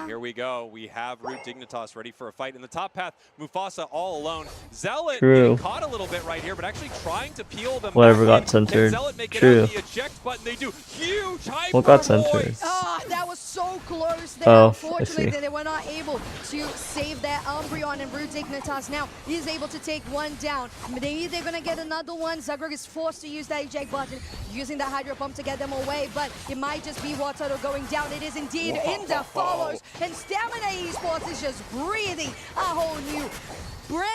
Here we go. We have Root Dignitas ready for a fight in the top path. Mufasa all alone. Zealot caught a little bit right here, but actually trying to peel them. Whatever got censored. True. The eject button. They do huge hyper. What got censored? Oh, that was so close there. Oh, unfortunately, they were not able to save that Umbreon, and Root Dignitas now is able to take one down. Maybe they're going to get another one. Zagrug is forced to use that eject button, using the Hydro Pump to get them away, but it might just be Wataru going down. It is indeed. Inda follows, and Stamina Esports is just breathing a whole new breath.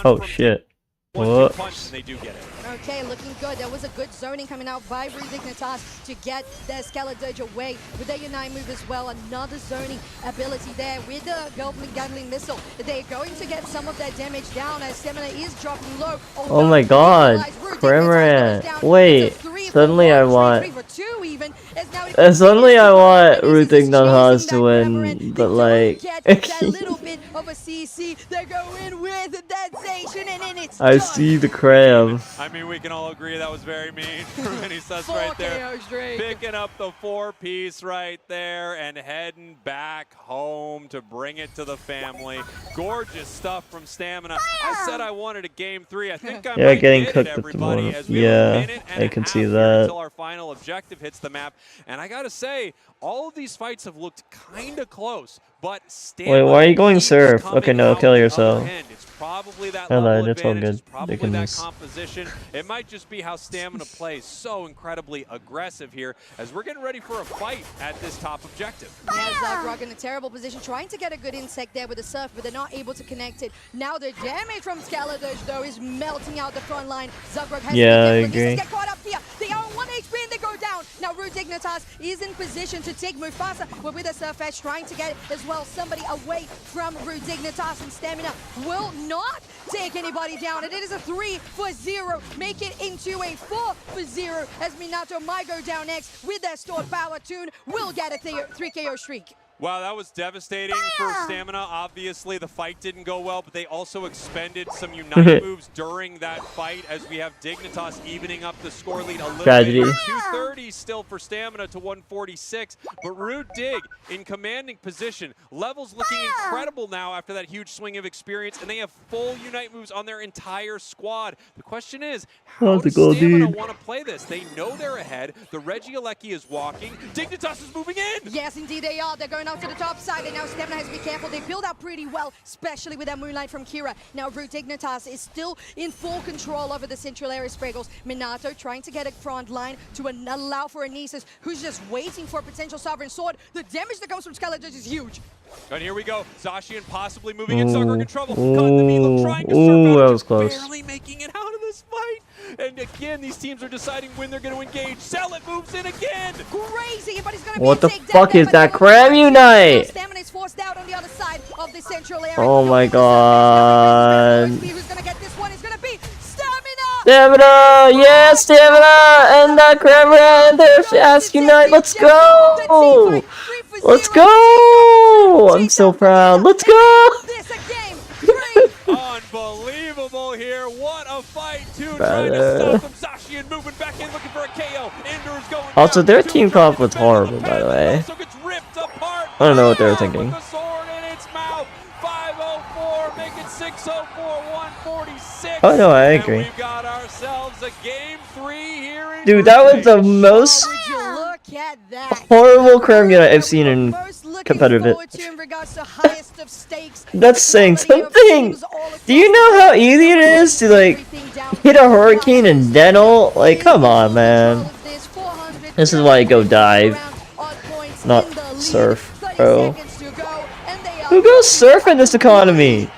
Oh shit. Punch, they do get it. Okay, looking good. There was a good zoning coming out by Root Dignitas to get the Skeledirge away with their Unite move as well. Another zoning ability there with the Goblin Gatling Missile. They're going to get some of that damage down as Stamina is dropping low. Oh my god. Cramorant. Wait. Suddenly I want Root Dignitas to win, but like that little bit of a CC. They go in with that Zacian, and in it's I see the cram. I mean, we can all agree that was very mean from any sus right there. Picking up the 4-piece right there and heading back home to bring it to the family. Gorgeous stuff from Stamina. I said I wanted a game 3. I think I might getting get cooked it, at the moment. as we have a minute and I can a see half that. here until our final objective hits the map. And I gotta say, all of these fights have looked kind of close, but Stamina wait, why are you going surf? Okay, no, kill yourself. It's probably that Hold level on, it's all advantage. good. It's probably that composition. It might just be how Stamina plays so incredibly aggressive here as we're getting ready for a fight at this top objective. Yeah, Zagrug in a terrible position, trying to get a good insect there with the surf, but they're not able to connect it. Now the damage from Skeledirge, though, is melting out the front line. Zagrug has to get caught up here. They are on 1 HP and they go down. Now Root Dignitas is in position to take Mufasa, but with a surf edge, trying to get as well somebody away from Root Dignitas, and Stamina will not take anybody down. And it is a 3-0. Make it into a 4-0 as Minato might go down next with that stored power. Toon will get a 3 KO streak. Wow, that was devastating for Stamina. Obviously, the fight didn't go well, but they also expended some Unite moves during that fight as we have Dignitas evening up the score lead a little bit. 230 still for Stamina to 146, but Root Dig in commanding position. Levels looking incredible now after that huge swing of experience, and they have full Unite moves on their entire squad. The question is, how does Stamina want to play this? They know they're ahead. The Regieleki is walking. Dignitas is moving in! Yes, indeed they are. They're going out to the top side, and now Stamina has to be careful. They build out pretty well, especially with that Moonlight from Kira. Now Root Dignitas is still in full control over the central area Spraggles. Minato trying to get a front line to allow for Anesis, who's just waiting for a potential Sovereign Sword. The damage that comes from Skeledirge is huge. And here we go. Zacian possibly moving in. Zagrug in trouble. Caught in the middle, trying to surf out. That was close. Barely making it out of this fight. And again, these teams are deciding when they're going to engage. Zealot moves in again. Crazy, but he's going to what the fuck is that Cram Unite? Stamina is forced out on the other side of the central area. Oh my god. Who's going to get this one? It's going to be Stamina. Stamina, yeah, Stamina, and that Cramorant, and there's Ask Unite. Let's go. Let's go! I'm so proud. Let's go! Unbelievable here. What a fight. Two trying to stop them. Zacian moving back in, looking for a KO. Ender's going Also, down. their team comp was horrible, by the way. Also gets ripped apart. I don't know what they were thinking. With the sword in its mouth. 504, make it 604, 146. Oh no, I agree. We've got ourselves a game 3 here in Dude, that was the most horrible Kremlin I've seen in competitive. That's saying something. Do you know how easy it is to like hit a hurricane and dental? Like, come on, man. This is why I go dive, not surf, bro. Who goes surf in this economy?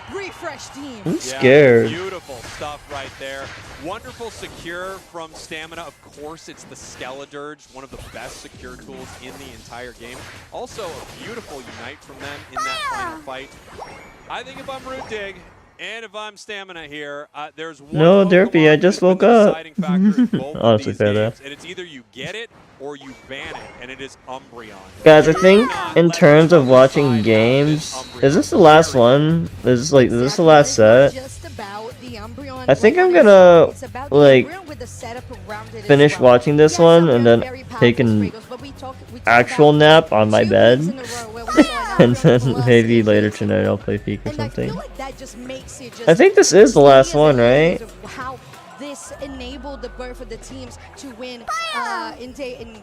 I'm scared. Beautiful stuff right there. Wonderful secure from Stamina. Of course, it's the Skeledirge, one of the best secure tools in the entire game. Also, a beautiful unite from them in that final fight. I think if I'm Root Dig, and if I'm Stamina here, there's one No, Derpy, I just woke up. Honestly, fair though. And it's either you get it or you ban it, and it is Umbreon. Guys, I think in terms of watching games, is this the last one? Is this the last set? I think I'm gonna like finish watching this one and then take an actual nap on my bed, and then maybe later tonight I'll play Peak or something. I think this is the last one, right? This enabled both of the teams to win in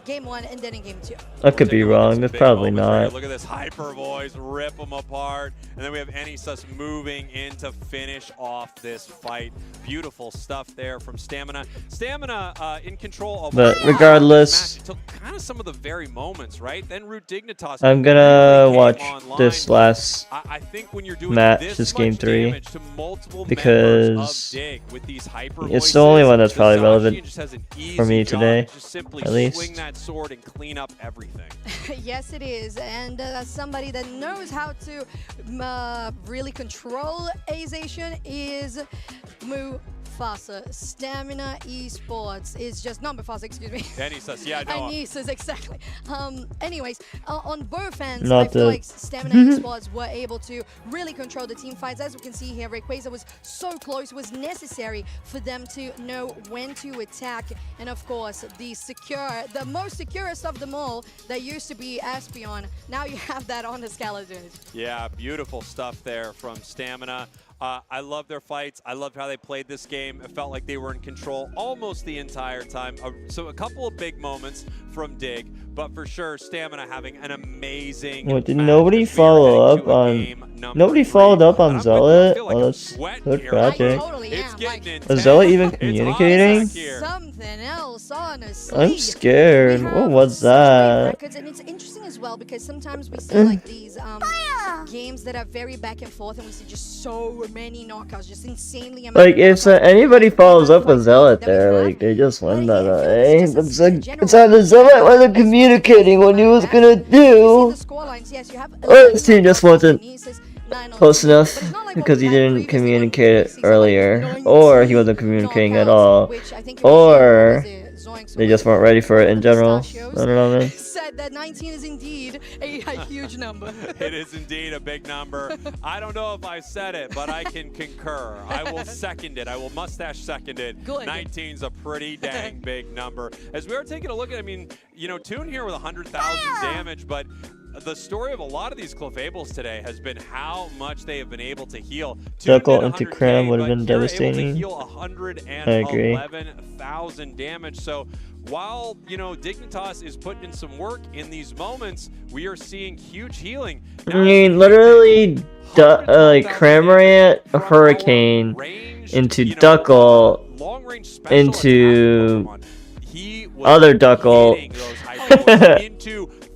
game 1 and then in game 2. I could be wrong. That's probably not. Look at this hyper voice, rip them apart, and then we have Enisus moving in to finish off this fight. Beautiful stuff there from Stamina. Stamina in control of. But regardless, took kind of some of the very moments, right? Then Root Dignitas. I'm gonna watch this last match, this game 3, because it's the only one that's probably relevant for me today, at least. Swing that sword and clean up everything. Yes, it is, and somebody that knows how to really control Azation is Mufasa. Stamina Esports is just not Mufasa, excuse me. Enisus, yeah, no. Enisus, exactly. Anyways, on both ends, Not I feel like Stamina Esports were able to really control the team fights. As we can see here, Rayquaza was so close. It was necessary for them to know when to attack. And of course, the most securest of them all, that used to be Aspeon. Now you have that on the Skeledirge. Yeah, beautiful stuff there from Stamina. I love their fights. I loved how they played this game. It felt like they were in control almost the entire time. So a couple of big moments from Dig, but for sure, Stamina having an amazing. What, did nobody follow up on? Nobody followed up on Zealot? Oh, that's so tragic. Is Zealot even communicating? Something else, honestly. I'm scared. What was that? And it's interesting as well because sometimes we see like these games that are very back and forth, and we see just so many knockouts, just insanely. Like if anybody follows up with Zealot there, like they just win that. It's how the Zealot wasn't communicating what he was gonna do. This team just wasn't close enough because he didn't communicate it earlier, or he wasn't communicating at all, or they just weren't ready for it in general. I don't know, man. Said that 19 is indeed a huge number. It is indeed a big number. I don't know if I said it, but I can concur. I will second it. I will mustache second it. 19's a pretty dang big number. As we are taking a look at, I mean, you know, Toon here with 100,000 damage, but the story of a lot of these Clefables today has been how much they have been able to heal. Circle into Cram would have been devastating. Heal 111,000 damage. So while, you know, Dignitas is putting in some work in these moments, we are seeing huge healing. I mean, literally, like Cramorant, Hurricane, into Duckle, into other Duckle.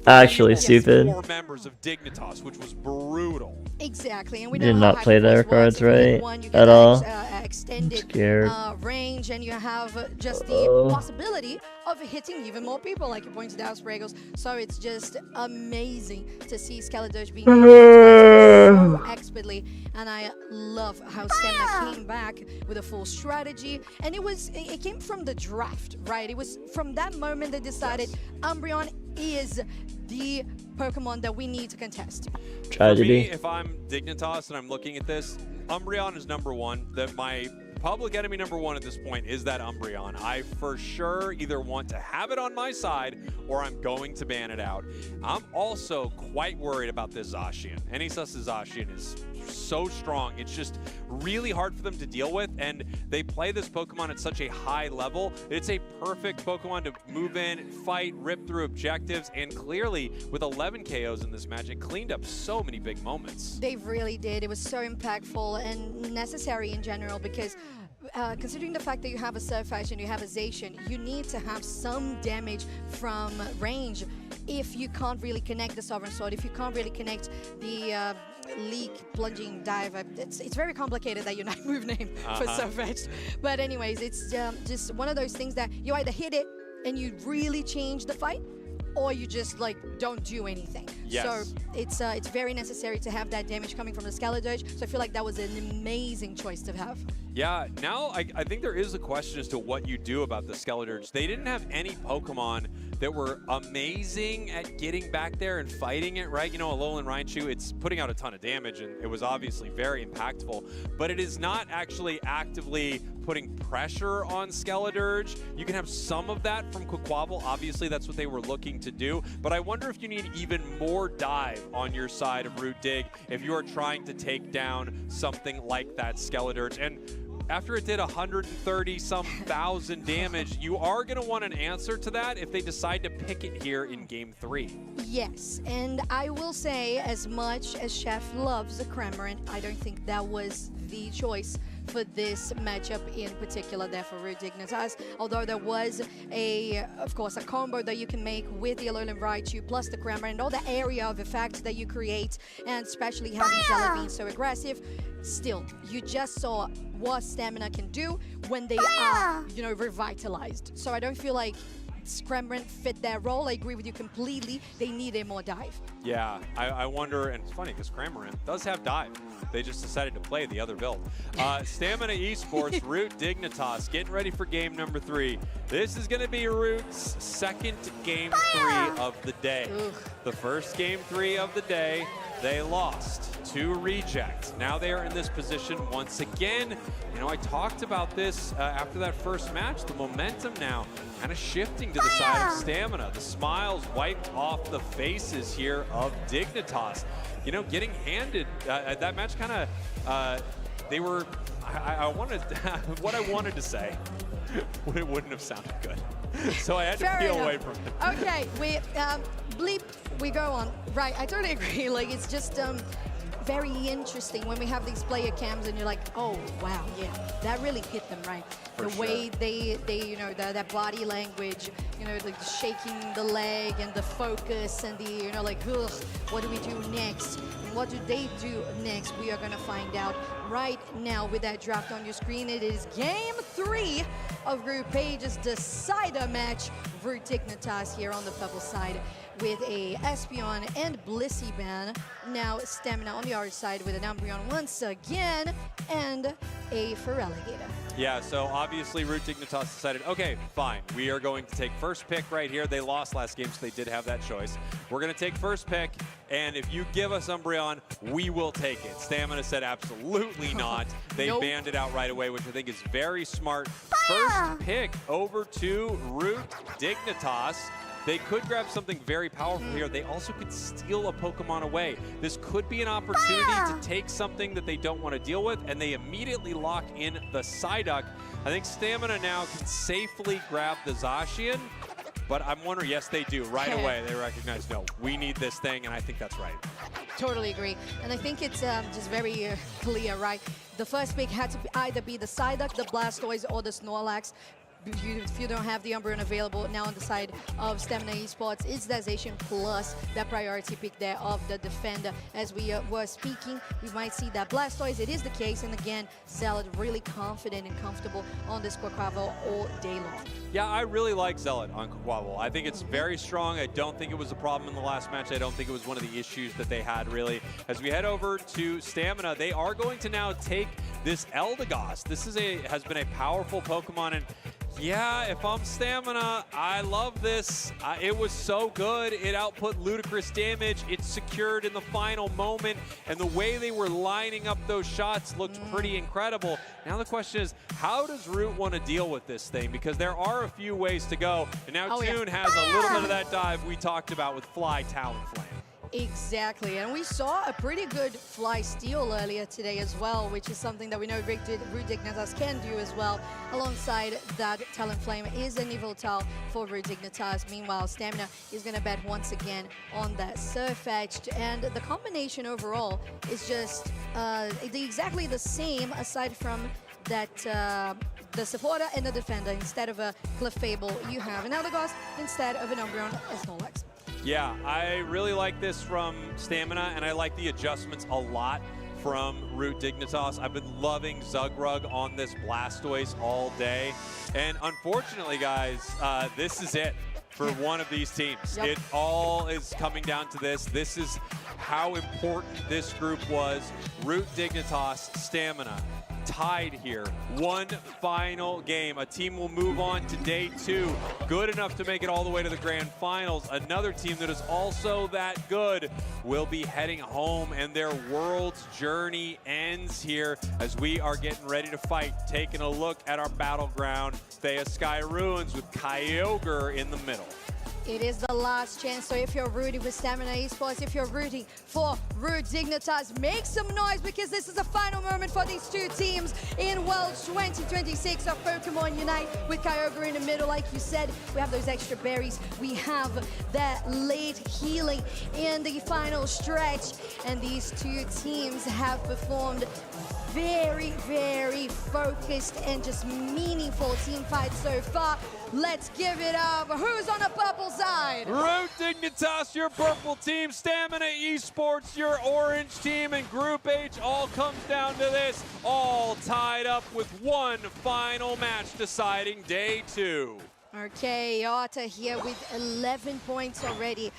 Actually stupid. 4 members of Dignitas, which was brutal. Exactly, and we did not play their cards right at all. Extended scared. Range, and you have just the possibility of hitting even more people, like you pointed out, Spragos. So it's just amazing to see Skeledirge being able to so expertly, and I love how Stamina came back with a full strategy, and it came from the draft, right? It was from that moment they decided Umbreon is the Pokemon that we need to contest. Tragedy. For me, if I'm Dignitas and I'm looking at this, Umbreon is number one. My public enemy number one at this point is that Umbreon. I for sure either want to have it on my side or I'm going to ban it out. I'm also quite worried about this Zacian. Anissa's Zacian is so strong. It's just really hard for them to deal with, and they play this Pokemon at such a high level. It's a perfect Pokemon to move in, fight, rip through objectives, and clearly with 11 KOs in this match, it cleaned up so many big moments. They really did. It was so impactful and necessary in general because considering the fact that you have a Surface and you have a Zacian, you need to have some damage from range if you can't really connect the Sovereign Sword, if you can't really connect the Leak, Plunging, Dive. It's very complicated, that Unite move name for Surface. But anyways, it's just one of those things that you either hit it and you really change the fight, or you just like don't do anything. Yes. So it's very necessary to have that damage coming from the Skeledirge. So I feel like that was an amazing choice to have. Yeah, now I think there is a question as to what you do about the Skeledirge. They didn't have any Pokemon that were amazing at getting back there and fighting it, right? You know, Alolan Raichu, it's putting out a ton of damage, and it was obviously very impactful, but it is not actually actively putting pressure on Skeledirge. You can have some of that from Quaquaval. Obviously, that's what they were looking to do, but I wonder if you need even more dive on your side of Root Dig if you are trying to take down something like that Skeledirge. And after it did 130-some thousand damage, you are going to want an answer to that if they decide to pick it here in Game 3. Yes, and I will say, as much as Chef loves the Cramorant, I don't think that was the choice for this matchup in particular there for Root Dignitas. Although there was of course, a combo that you can make with the Alolan Raichu plus the Cramorant and all the area of effect that you create, and especially having Zealot being so aggressive. Still, you just saw what Stamina can do when they are, you know, revitalized. So I don't feel like Cramorant fit that role. I agree with you completely. They needed more dive. Yeah, I wonder, and it's funny because Cramorant does have dive. They just decided to play the other build. Stamina Esports, Root Dignitas, getting ready for game number 3. This is going to be Root's second game 3 of the day. The first game 3 of the day, they lost to Reject. Now they are in this position once again. You know, I talked about this after that first match. The momentum now kind of shifting to the side of Stamina. The smiles wiped off the faces here of Dignitas. You know, getting handed that match kind of, they were, I wanted, what I wanted to say, it wouldn't have sounded good. So I had to peel away from it. Okay, we, bleep, we go on. Right, I totally agree. Like, it's just, very interesting when we have these player cams and you're like, oh wow, yeah, that really hit them, right? The way they you know, that body language, you know, like shaking the leg and the focus and the, you know, like, ugh, what do we do next? And what do they do next? We are gonna find out right now with that draft on your screen. It is game 3 of Group A's decider match. Root Dignitas here on the purple side with a Espeon and Blissey ban. Now Stamina on the other side with an Umbreon once again and a Feraligatr. Yeah, so obviously Root Dignitas decided, okay, fine, we are going to take first pick right here. They lost last game, so they did have that choice. We're going to take first pick, and if you give us Umbreon, we will take it. Stamina said absolutely not. They banned it out right away, which I think is very smart. First pick over to Root Dignitas. They could grab something very powerful here. They also could steal a Pokemon away. This could be an opportunity to take something that they don't want to deal with, and they immediately lock in the Psyduck. I think Stamina now can safely grab the Zacian, but I'm wondering, yes, they do. Right away, they recognize, no, we need this thing, and I think that's right. Totally agree. And I think it's just very clear, right? The first pick had to either be the Psyduck, the Blastoise, or the Snorlax. If you don't have the Umbreon available now on the side of Stamina Esports, it's the Zacian plus that priority pick there of the defender. As we were speaking, we might see that Blastoise. It is the case, and again, Zealot really confident and comfortable on this Quaquaval all day long. Yeah, I really like Zealot on Quaquaval. I think it's very strong. I don't think it was a problem in the last match. I don't think it was one of the issues that they had, really. As we head over to Stamina, they are going to now take this Eldegoss. This is has been a powerful Pokemon, and Yeah, if I'm Stamina, I love this. It was so good. It output ludicrous damage. It secured in the final moment, and the way they were lining up those shots looked pretty incredible. Now the question is, how does Root want to deal with this thing? Because there are a few ways to go, and now Toon has a little bit of that dive we talked about with Fly Talonflame. Exactly, and we saw a pretty good fly steal earlier today as well, which is something that we know Root Dignitas can do as well. Alongside that, Talonflame is an evil tile for Root Dignitas. Meanwhile, Stamina is going to bet once again on that Surfetched, and the combination overall is just exactly the same, aside from that the supporter and the defender. Instead of a Clefable, you have an Eldegoss instead of an Umbreon as Snorlax. Yeah, I really like this from Stamina, and I like the adjustments a lot from Root Dignitas. I've been loving Zugrug on this Blastoise all day. And unfortunately, guys, this is it for one of these teams. Yep. It all is coming down to this. This is how important this group was. Root Dignitas, Stamina, tied here. One final game. A team will move on to day 2. Good enough to make it all the way to the grand finals. Another team that is also that good will be heading home, and their world's journey ends here as we are getting ready to fight. Taking a look at our battleground, Thea Sky Ruins with Kyogre in the middle. It is the last chance, so if you're rooting for Stamina Esports, if you're rooting for Root Dignitas, make some noise, because this is the final moment for these two teams in Worlds 2026 of Pokemon Unite, with Kyogre in the middle. Like you said, we have those extra berries, we have that late healing in the final stretch, and these two teams have performed very, very focused and just meaningful team fight so far. Let's give it up. Who's on the purple side? Root Dignitas, your purple team. Stamina Esports, your orange team. And Group H all comes down to this. All tied up with one final match deciding day 2. Okay, Otta here with 11 points already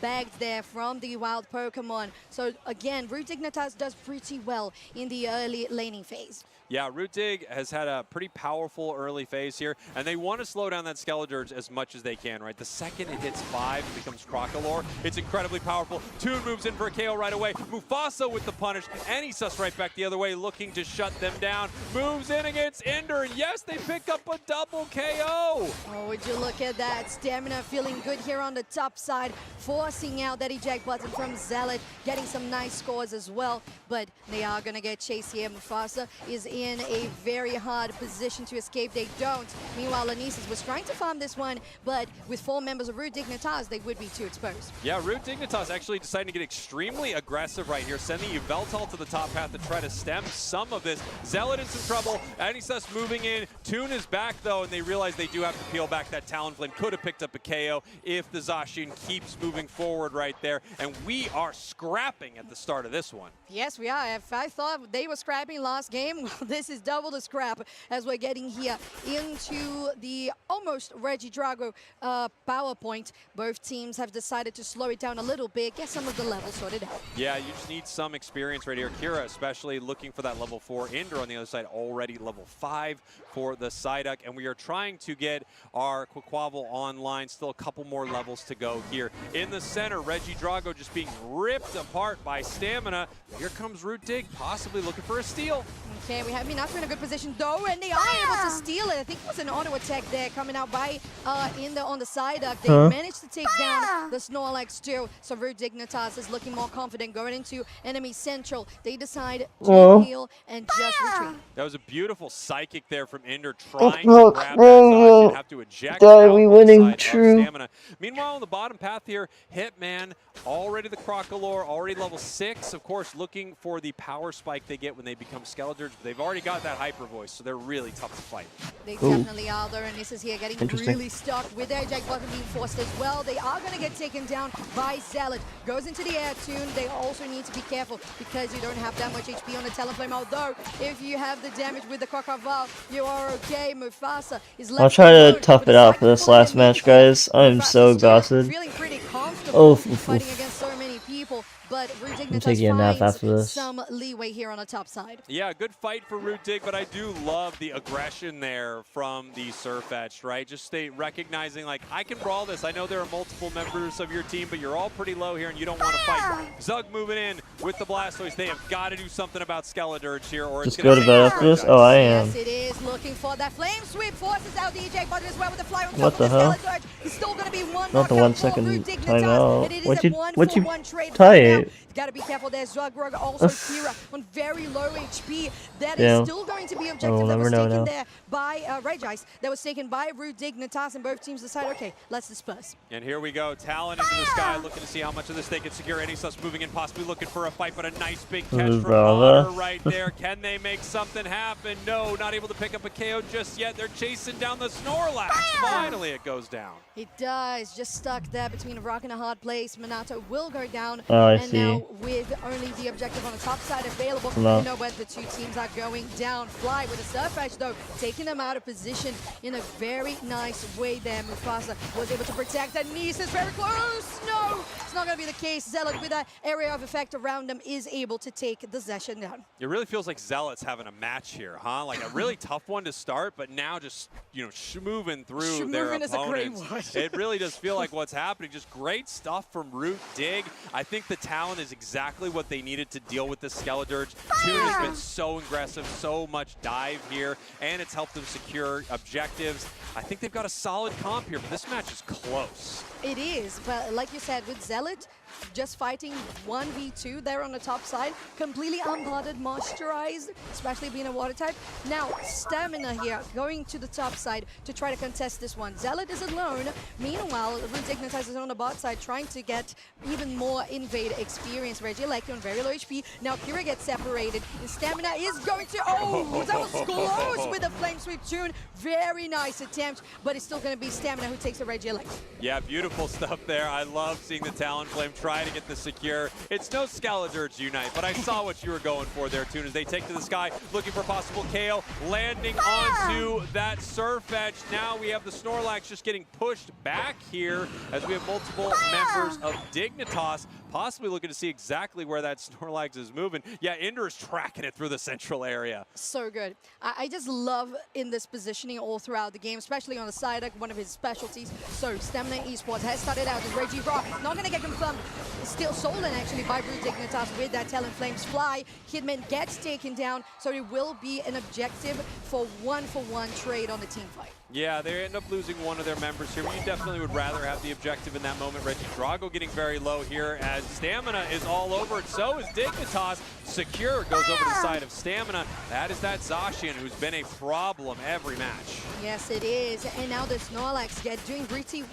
bagged there from the wild Pokemon. So again, Root Dignitas does pretty well in the early laning phase. Yeah, Root Dig has had a pretty powerful early phase here, and they want to slow down that Skeledirge as much as they can, right? The second it hits 5, it becomes Crocolore. It's incredibly powerful. Toon moves in for a KO right away. Mufasa with the punish, and Anissus right back the other way, looking to shut them down. Moves in against Ender, and yes, they pick up a double KO. Oh, would you look at that? Stamina feeling good here on the top side, forcing out that eject button from Zealot, getting some nice scores as well, but they are going to get chased here. Mufasa is in a very hard position to escape. They don't. Meanwhile, Anissus was trying to farm this one, but with 4 members of Root Dignitas, they would be too exposed. Yeah, Root Dignitas actually deciding to get extremely aggressive right here, sending Yveltal to the top path to try to stem some of this. Zealot in some trouble. Anissus moving in. Toon is back, though, and they realize they do have to peel back that Talonflame. Could have picked up a KO if the Zacian keeps moving forward right there. And we are scrapping at the start of this one. Yes, we are. If I thought they were scrapping last game, this is double the scrap as we're getting here into the almost Regidrago power point. Both teams have decided to slow it down a little bit, get some of the levels sorted out. Yeah, you just need some experience right here. Kira especially looking for that level 4. Ender on the other side already level 5 for the Psyduck, and we are trying to get our Quaquaval online. Still a couple more levels to go here. In the center, Regidrago just being ripped apart by Stamina. Here comes Root Dig, possibly looking for a steal. Okay, we have Minato in a good position though, and they are able to steal it. I think it was an auto attack there coming out by on the side. They managed to take down the Snorlax too. So Root Dignitas is looking more confident going into enemy central. They decide to heal and just retreat. That was a beautiful psychic there from Ender, trying to grab that Zacian, have to eject out we on winning, the side true. of Stamina. Meanwhile, on the bottom path here, Hitman, already the Crocolore, already level 6. Of course, looking for the power spike they get when they become Skeledirge, but they've already got that Hyper Voice, so they're really tough to fight. They definitely are there, and this is here getting really stuck with their eject button being forced as well. They are going to get taken down by Zealot. Goes into the air Toon. They also need to be careful because you don't have that much HP on the Talonflame, although if you have the damage with the Crocoval, you are okay. Mufasa is left. I'll try to tough it out for this last match, guys. I'm so exhausted. Feeling pretty comfortable fighting against so many people, but but Rude I'm taking a nap finds after this. some leeway here on the top side. Yeah, good fight for Root Dig, but I do love the aggression there from the Surfetched, right? Just recognizing, like, I can brawl this. I know there are multiple members of your team, but you're all pretty low here and you don't want to fight. Zug moving in with the Blastoise. They have got to do something about Skeledirge here, or Just it's going go to to bed after this? Oh, I am. Yes, it is. Looking for that flame sweep. Forces out DJ Butter as well with the fly on top What of the the hell? Skeledirge. It's still going to be one Not the knockout 1 for second Rude Dignitas, timeout. and it is What a you one-for-one trade tie right now. it? Got to be careful there. Zugrug also Kira on very low HP. That Damn. is still going to be Oh, objective we'll that was never know taken now. there by Regice. That was taken by Rude Dignitas, and both teams decide, okay, let's disperse. And here we go, Talon into the sky, looking to see how much of this they can secure. Anysus moving in, possibly looking for a fight, but a nice big catch from brother. Otter right there. Can they make something happen? No, not able to pick up a KO just yet. They're chasing down the Snorlax. Finally, it goes down. It does, just stuck there between a rock and a hard place. Minato will go down, Oh, I and see. now with only the objective on the top side available, No. you know where the two teams are going down. Fly with a Surf Edge though, taking them out of position in a very nice way there. Mufasa was able to protect that. Nice is very close. No, it's not going to be the case. Zealot with that area of effect around them is able to take the Zeshan down. It really feels like Zealot's having a match here, huh? Like a really tough one to start, but now just, you know, moving through their Schmovin' is a great opponents. word. It really does feel like what's happening. Just great stuff from Root Dig. I think the Talon is exactly what they needed to deal with this Skeledirge. Toon has been so aggressive, so much dive here, and it's helped them secure objectives. I think they've got a solid comp here, but this match is close. It is, but like you said, with Zealot, just fighting 1v2 there on the top side, completely unbothered, moisturized, especially being a water type. Now, Stamina here, going to the top side to try to contest this one. Zealot is alone. Meanwhile, Root Dignitas is on the bot side, trying to get even more invade experience. Regieleki on very low HP. Now, Kira gets separated, and Stamina is going to... Oh, that was close with a Flame Sweep Toon. Very nice attempt, but it's still going to be Stamina who takes the Regieleki. Yeah, beautiful stuff there. I love seeing the Talon Flame try to get the secure. It's no Skeledirge Unite, but I saw what you were going for there, Toon, as they take to the sky, looking for possible KO, landing onto that Surf Edge. Now we have the Snorlax just getting pushed back here as we have multiple members of Dignitas, possibly looking to see exactly where that Snorlax is moving. Yeah, Indra is tracking it through the central area. So good. I just love in this positioning all throughout the game, especially on the side, like one of his specialties. So Stamina Esports has started out as Reggie Rock. Not going to get confirmed. Still stolen actually by Root Dignitas with that Talonflames fly. Hitman gets taken down, so it will be an objective for one-for-one trade on the team fight. Yeah, they end up losing one of their members here. You definitely would rather have the objective in that moment. Reggie Drago getting very low here as Stamina is all over it. So is Dignitas. Secure goes over to the side of Stamina. That is that Zacian who's been a problem every match. Yes, it is. And now the Snorlax doing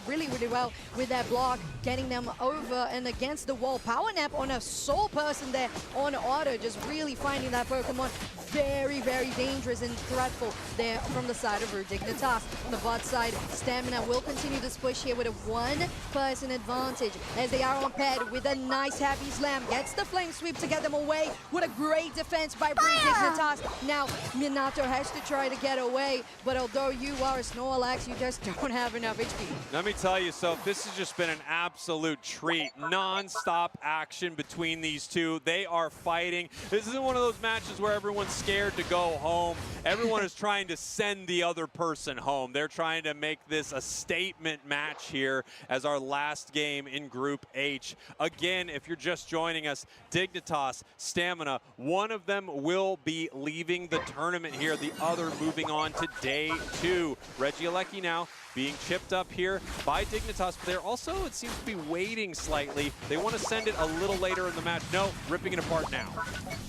really well with that block, getting them over and against the wall. Power Nap on a Soul Person there on Otter, just really finding that Pokemon very, very dangerous and threatful there from the side of Root Dignitas. On the bot side, Stamina will continue this push here with a one-person advantage as they are on pad with a nice happy slam. Gets the Flame Sweep to get them away with a great defense by Root Dignitas. Now, Minato has to try to get away, but although you are a Snorlax, you just don't have enough HP. Let me tell you, so this has just been an absolute treat. Non-stop action between these two. They are fighting. This isn't one of those matches where everyone's scared to go home. Everyone is trying to send the other person home. They're trying to make this a statement match here as our last game in Group H. Again, if you're just joining us, Dignitas, Stamina, one of them will be leaving the tournament here, the other moving on to day 2. Regieleki now being chipped up here by Dignitas, but they're also, it seems to be waiting slightly. They want to send it a little later in the match. No, ripping it apart now.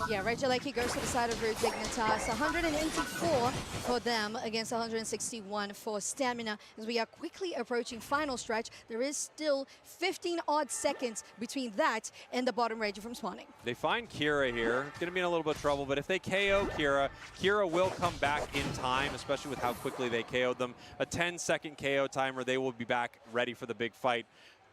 Yeah, Regieleki goes to the side of Root Dignitas. 184 for them against 161 for Stamina. As we are quickly approaching final stretch, there is still 15 odd seconds between that and the bottom Regi from spawning. They find Kira here. It's going to be in a little bit of trouble, but if they KO Kira, Kira will come back in time, especially with how quickly they KO'd them. A 10-second KO timer, they will be back ready for the big fight.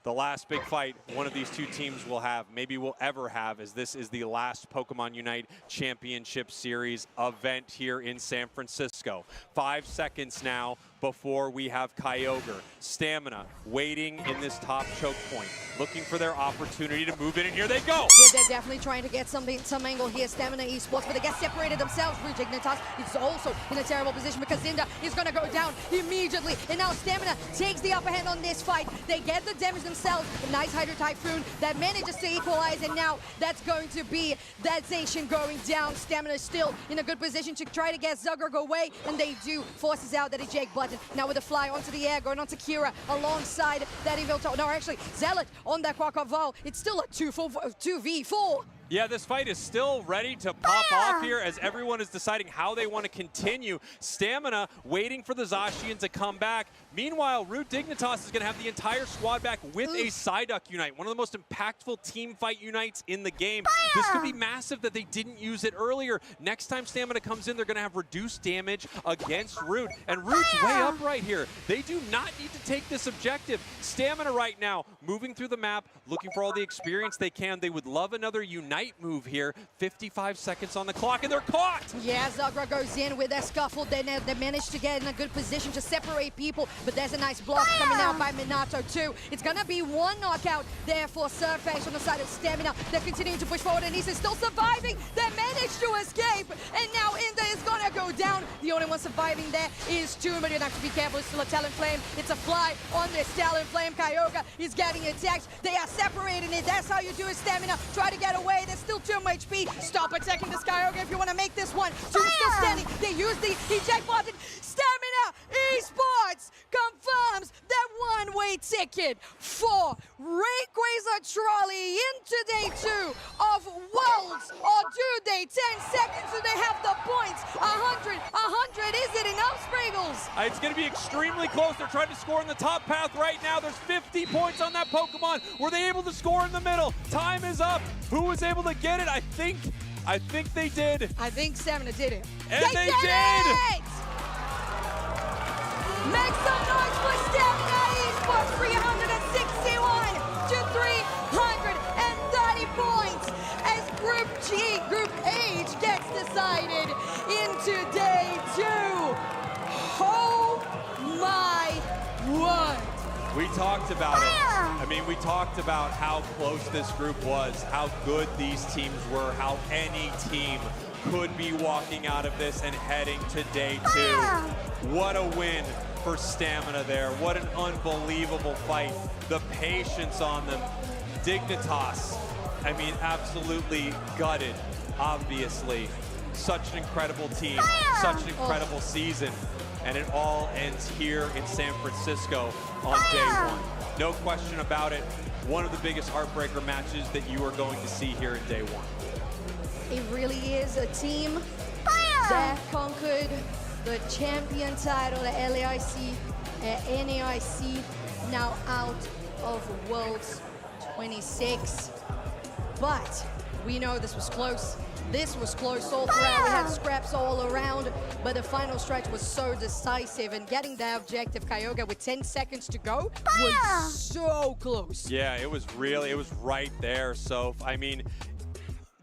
The last big fight one of these two teams will have, maybe will ever have, as this is the last Pokemon Unite Championship Series event here in San Francisco. 5 seconds now before we have Kyogre. Stamina waiting in this top choke point, looking for their opportunity to move in, and here they go. Yeah, they're definitely trying to get some angle here. Stamina Esports, but they get separated themselves. Dignitas is also in a terrible position because Zinda is going to go down immediately, and now Stamina takes the upper hand on this fight. They get the damage themselves. A nice Hydro Typhoon that manages to equalize, and now that's going to be that Zacian going down. Stamina is still in a good position to try to get Zuggerg away, and they do. Forces out that eject button. Now with a fly onto the air, going onto Kira alongside that Evil No, actually, Zealot on that Quackavall. It's still a 2v4. Yeah, this fight is still ready to pop off here as everyone is deciding how they want to continue. Stamina waiting for the Zacian to come back. Meanwhile, Root Dignitas is going to have the entire squad back with a Psyduck Unite, one of the most impactful team fight unites in the game. This could be massive that they didn't use it earlier. Next time Stamina comes in, they're going to have reduced damage against Root. And Root's way up right here. They do not need to take this objective. Stamina right now moving through the map, looking for all the experience they can. They would love another Unite move here. 55 seconds on the clock, and they're caught! Yeah, Zagra goes in with that scuffle. They managed to get in a good position to separate people, but there's a nice block coming out by Minato too. It's gonna be one knockout there for Surface on the side of Stamina. They're continuing to push forward, and he's still surviving. They managed to escape, and now Inda is gonna go down. The only one surviving there is Tomb, but you have to be careful. It's still a Talonflame. It's a fly on this Talonflame. Kyogre is getting attacked. They are separating it. That's how you do it. Stamina. Try to get away. There's still 2 HP. Stop attacking this Kyogre if you want to make this one. Two is still standing. They use the eject button. Stamina Esports confirms that one-way ticket for Rayquaza Trolley into day 2 of Worlds. Or do they? 10 seconds and they have the points. 100. Is it enough, Spriggles? It's going to be extremely close. They're trying to score in the top path right now. There's 50 points on that Pokemon. Were they able to score in the middle? Time is up. Who was able to get it? I think they did. I think Stamina did it. And they did! It! Make some noise for Stamina Esports. 361 to 330 points as Group H gets decided into day 2. Oh my word. We talked about it. I mean, we talked about how close this group was, how good these teams were, how any team could be walking out of this and heading to day 2. What a win for Stamina there. What an unbelievable fight. The patience on them. Dignitas, I mean, absolutely gutted, obviously. Such an incredible team, such an incredible season. And it all ends here in San Francisco on day 1. No question about it. One of the biggest heartbreaker matches that you are going to see here in day 1. It really is a team that conquered the champion title, the LAIC, NAIC, now out of Worlds 26. But we know this was close. This was close all throughout. We had scraps all around, but the final stretch was so decisive, and getting that objective, Kyogre, with 10 seconds to go, was so close. Yeah, it was right there. So, I mean,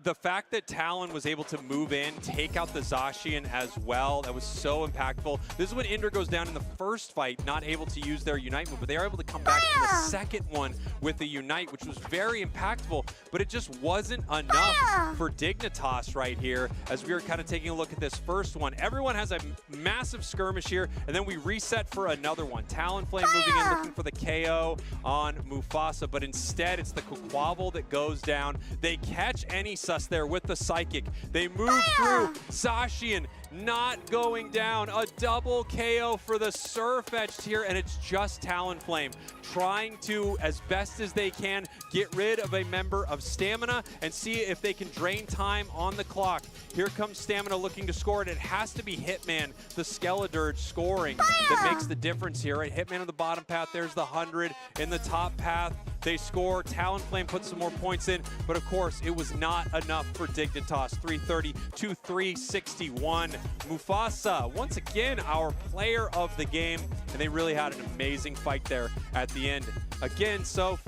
the fact that Talon was able to move in, take out the Zacian as well, that was so impactful. This is when Indra goes down in the first fight, not able to use their Unite move, but they are able to come back in the second one with the Unite, which was very impactful, but it just wasn't enough for Dignitas right here. As we were kind of taking a look at this first one, everyone has a massive skirmish here, and then we reset for another one. Talonflame moving in, looking for the KO on Mufasa, but instead it's the Quaquaval that goes down. They catch any there with the Psychic. They move through. Zacian not going down. A double KO for the Surfetched here, and it's just Talonflame trying to, as best as they can, get rid of a member of Stamina and see if they can drain time on the clock. Here comes Stamina looking to score, and it has to be Hitman, the Skeledirge, scoring that makes the difference here. Right? Hitman on the bottom path, there's the 100. In the top path, they score. Talonflame puts some more points in, but of course, it was not enough for Dignitas. 330 to 361. Mufasa, once again, our player of the game, and they really had an amazing fight there at the end. Again, so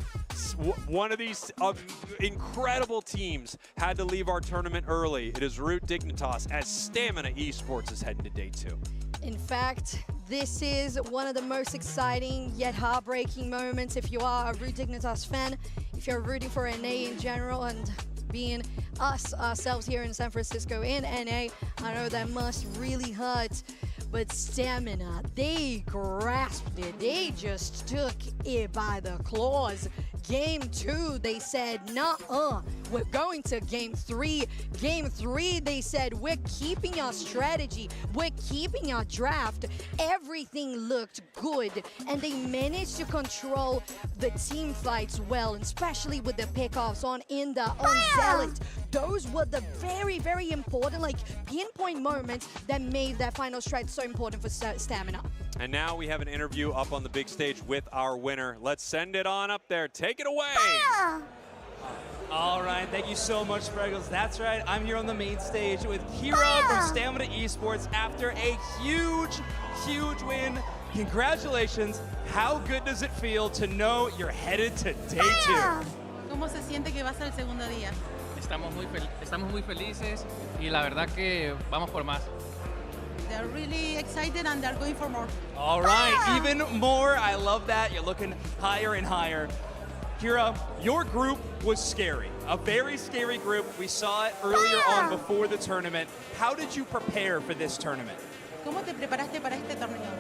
one of these incredible teams had to leave our tournament early. It is Root Dignitas as Stamina Esports is heading to day 2. In fact, This is one of the most exciting yet heartbreaking moments if you are a Root Dignitas fan, if you're rooting for NA in general, and being us ourselves here in San Francisco in NA, I know that must really hurt. But Stamina, they grasped it. They just took it by the claws. Game 2, they said, nah, we're going to Game 3. Game 3, they said, we're keeping our strategy. We're keeping our draft. Everything looked good. And they managed to control the team fights well, and especially with the pickoffs on Inda, on Zealot. Those were the very, very important, like, pinpoint moments that made that final strike so important for Stamina. And now we have an interview up on the big stage with our winner. Let's send it on up there. Take it away. All right, thank you so much, Spriggles. That's right, I'm here on the main stage with Kira from Stamina Esports after a huge, huge win. Congratulations. How good does it feel to know you're headed to day 2? ¿Cómo se siente que va a ser el segundo día? Estamos muy felices y la verdad que vamos por más. They're really excited and they're going for more. All right, even more. I love that. You're looking higher and higher. Kira, your group was scary. A very scary group. We saw it earlier on before the tournament. How did you prepare for this tournament? ¿Cómo te preparaste para este torneo?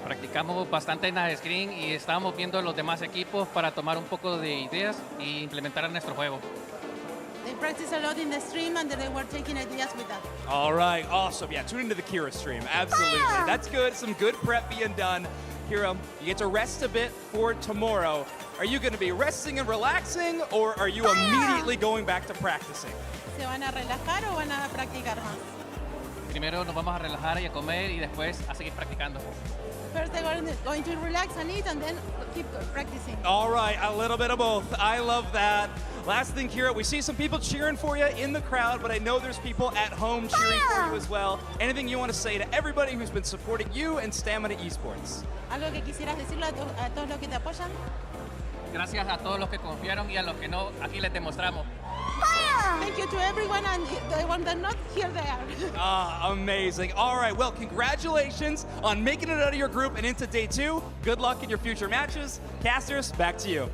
Practicamos bastante en la screen y estábamos viendo los demás equipos para tomar un poco de ideas y implementar en nuestro juego. They practice a lot in the stream and they were taking ideas with that. All right, awesome. Yeah, tune into the Kira stream. Absolutely. That's good. Some good prep being done. Kira, you get to rest a bit for tomorrow. Are you going to be resting and relaxing, or are you immediately going back to practicing? ¿Se van a relajar o van a practicar más? Primero nos vamos a relajar y a comer y después a seguir practicando. First they're going to relax and eat and then keep practicing. All right, a little bit of both. I love that. Last thing, Kira, we see some people cheering for you in the crowd, but I know there's people at home cheering for you as well. Anything you want to say to everybody who's been supporting you and Stamina Esports? ¿Algo que quisieras decirle a todos los que te apoyan? Gracias a todos los que confiaron y a los que no, aquí les demostramos. Thank you to everyone, and the ones that not, here they are. Amazing. All right, well, congratulations on making it out of your group and into day 2. Good luck in your future matches. Casters, back to you.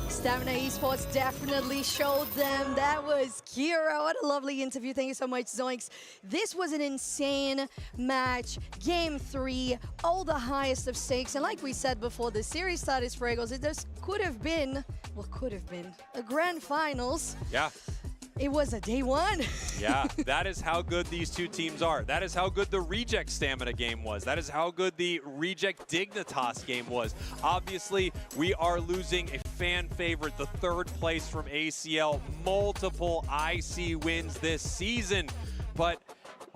Stamina Esports definitely showed them. That was Kira. What a lovely interview. Thank you so much, Zoinks. This was an insane match. Game 3, all the highest of stakes. And like we said before the series started, Spriggles, it just could have been a grand finals. Yeah. It was a day 1. Yeah, that is how good these two teams are. That is how good the Reject Stamina game was. That is how good the Reject Dignitas game was. Obviously, we are losing a fan favorite, the 3rd place from ACL, multiple IC wins this season. But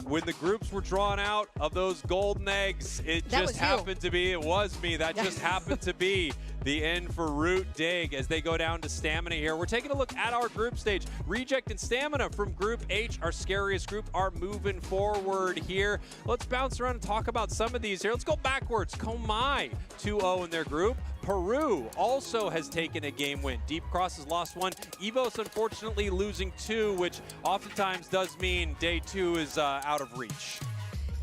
when the groups were drawn out of those golden eggs, it just happened to be, it was me, that just happened to be the end for Root Dig as they go down to Stamina here. We're taking a look at our group stage. Reject and Stamina from Group H, our scariest group, are moving forward here. Let's bounce around and talk about some of these here. Let's go backwards. Komai 2-0 in their group. Peru also has taken a game win. Deep Cross has lost 1. Evos unfortunately losing 2, which oftentimes does mean day 2 is out of reach.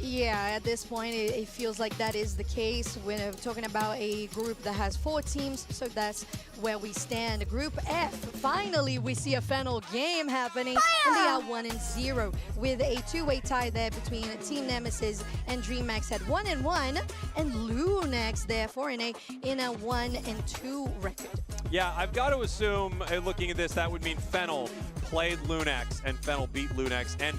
Yeah, at this point, it feels like that is the case. We're talking about a group that has 4 teams, so that's where we stand. Group F, finally we see a final game happening, and they are 1-0 with a 2-way tie there between Team Nemesis and DreamHack at 1-1, and Lunax therefore in a 1-2 record. Yeah, I've got to assume, looking at this, that would mean Fennel played Lunax and Fennel beat Lunax. And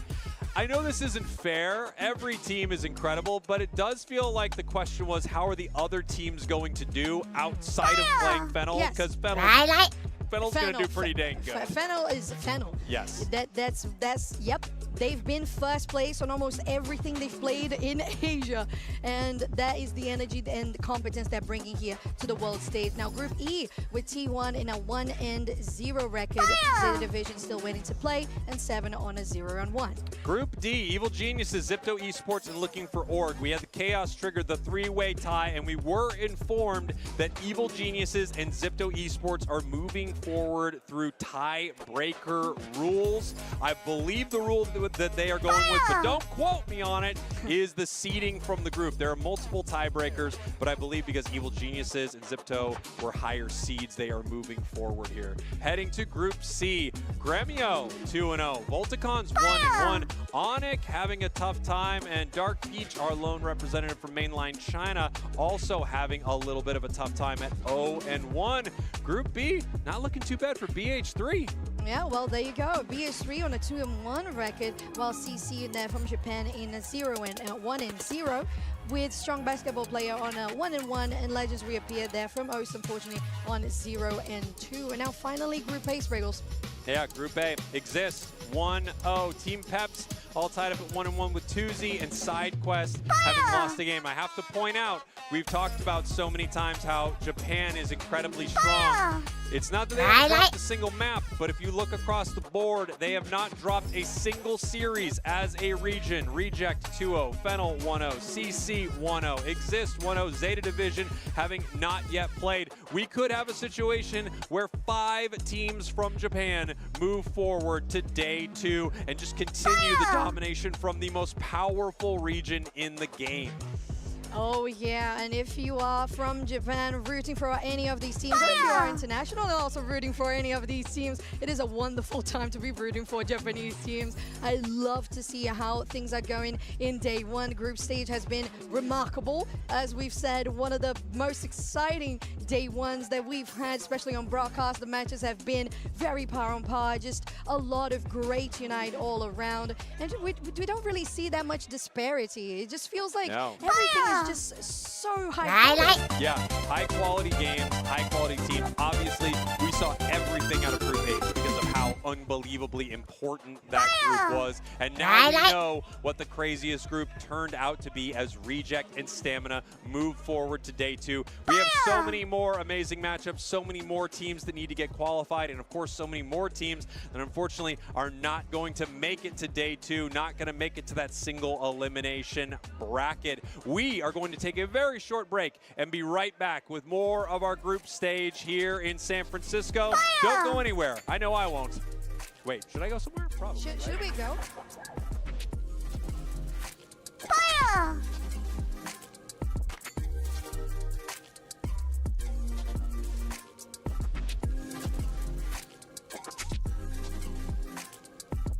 I know this isn't fair. Every team is incredible, but it does feel like the question was, how are the other teams going to do outside of playing Fennel? Because Fennel's going to do pretty dang good. Fennel is Fennel. Yes. That's yep. They've been first place on almost everything they've played in Asia, and that is the energy and the competence they're bringing here to the world stage. Now, Group E with T1 in a 1-0 record. The division still waiting to play, and 7 on a 0-1. Group D, Evil Geniuses, Zipto Esports, and Looking for Org. We had the Chaos trigger the 3-way tie, and we were informed that Evil Geniuses and Zipto Esports are moving forward through tiebreaker rules. I believe the rule that they are going with, but don't quote me on it, is the seeding from the group. There are multiple tiebreakers, but I believe because Evil Geniuses and Zipto were higher seeds, they are moving forward here. Heading to Group C, Gremio 2-0, Volticons 1-1, Onyx having a tough time, and Dark Peach, our lone representative from mainline China, also having a little bit of a tough time at 0-1. Group B, not looking too bad for BH3. Yeah, well, there you go. BH3 on a 2-1 record, while CC there from Japan in a 1-0, with Strong Basketball Player on a 1-1, and Legends reappeared there from Oast, unfortunately, on 0-2. And now finally, Group A, Spriggles. Yeah, Group A exists 1-0. Team Peps all tied up at 1-1 with Tuzi and SideQuest having lost a game. I have to point out, we've talked about so many times how Japan is incredibly strong. It's not that they haven't dropped a single map, but if you look across the board, they have not dropped a single series as a region. Reject 2-0, Fennel 1-0, CC 1-0, Exist 1-0, Zeta Division having not yet played. We could have a situation where 5 teams from Japan move forward to day 2 and just continue the domination from the most powerful region in the game. Oh yeah, and if you are from Japan rooting for any of these teams, or if you are international and also rooting for any of these teams, it is a wonderful time to be rooting for Japanese teams. I love to see how things are going in day 1. Group stage has been remarkable. As we've said, one of the most exciting day 1s that we've had, especially on broadcast. The matches have been very par on par, just a lot of great Unite all around. And we don't really see that much disparity. It just feels like everything is just so high quality. Yeah, high quality games, high quality teams. Obviously, we saw everything out of Group H because of how unbelievably important that group was. And now we know what the craziest group turned out to be as Reject and Stamina move forward to day 2. We have so many more amazing matchups, so many more teams that need to get qualified, and of course so many more teams that unfortunately are not going to make it to day 2, not going to make it to that single elimination bracket. We are going to take a very short break and be right back with more of our group stage here in San Francisco. Don't go anywhere. I know I won't. Wait, should I go somewhere? Probably. Should we go? Fire!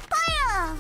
Fire!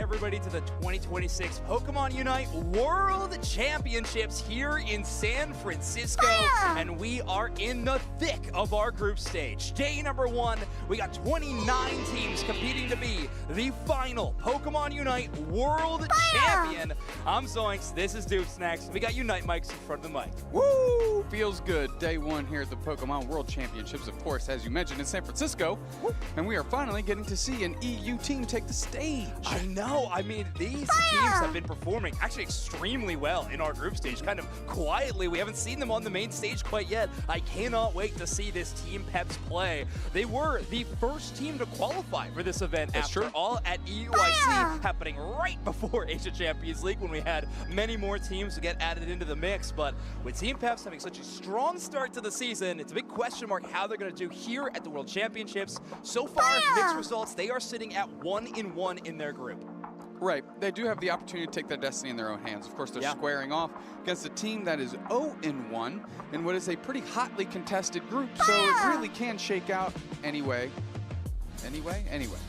Everybody to the 2026 Pokemon Unite World Championships here in San Francisco. And we are in the thick of our group stage. Day number 1, we got 29 teams competing to be the final Pokemon Unite World Champion. I'm Zoinks, this is Duke Snacks. We got Unite mics in front of the mic. Woo! Feels good. Day 1 here at the Pokemon World Championships, of course, as you mentioned, in San Francisco. Woo! And we are finally getting to see an EU team take the stage. I know. I mean, these teams have been performing actually extremely well in our group stage, kind of quietly. We haven't seen them on the main stage quite yet. I cannot wait to see this Team Peps play. They were the first team to qualify for this event after all at EUIC, happening right before Asia Champions League when we had many more teams to get added into the mix. But with Team Peps having such a strong start to the season, it's a big question mark how they're going to do here at the World Championships. So far, mixed results, they are sitting at 1-1 in their group. Right. They do have the opportunity to take their destiny in their own hands. Of course, they're squaring off against a team that is 0-1 in what is a pretty hotly contested group, so it really can shake out anyway. Anyway.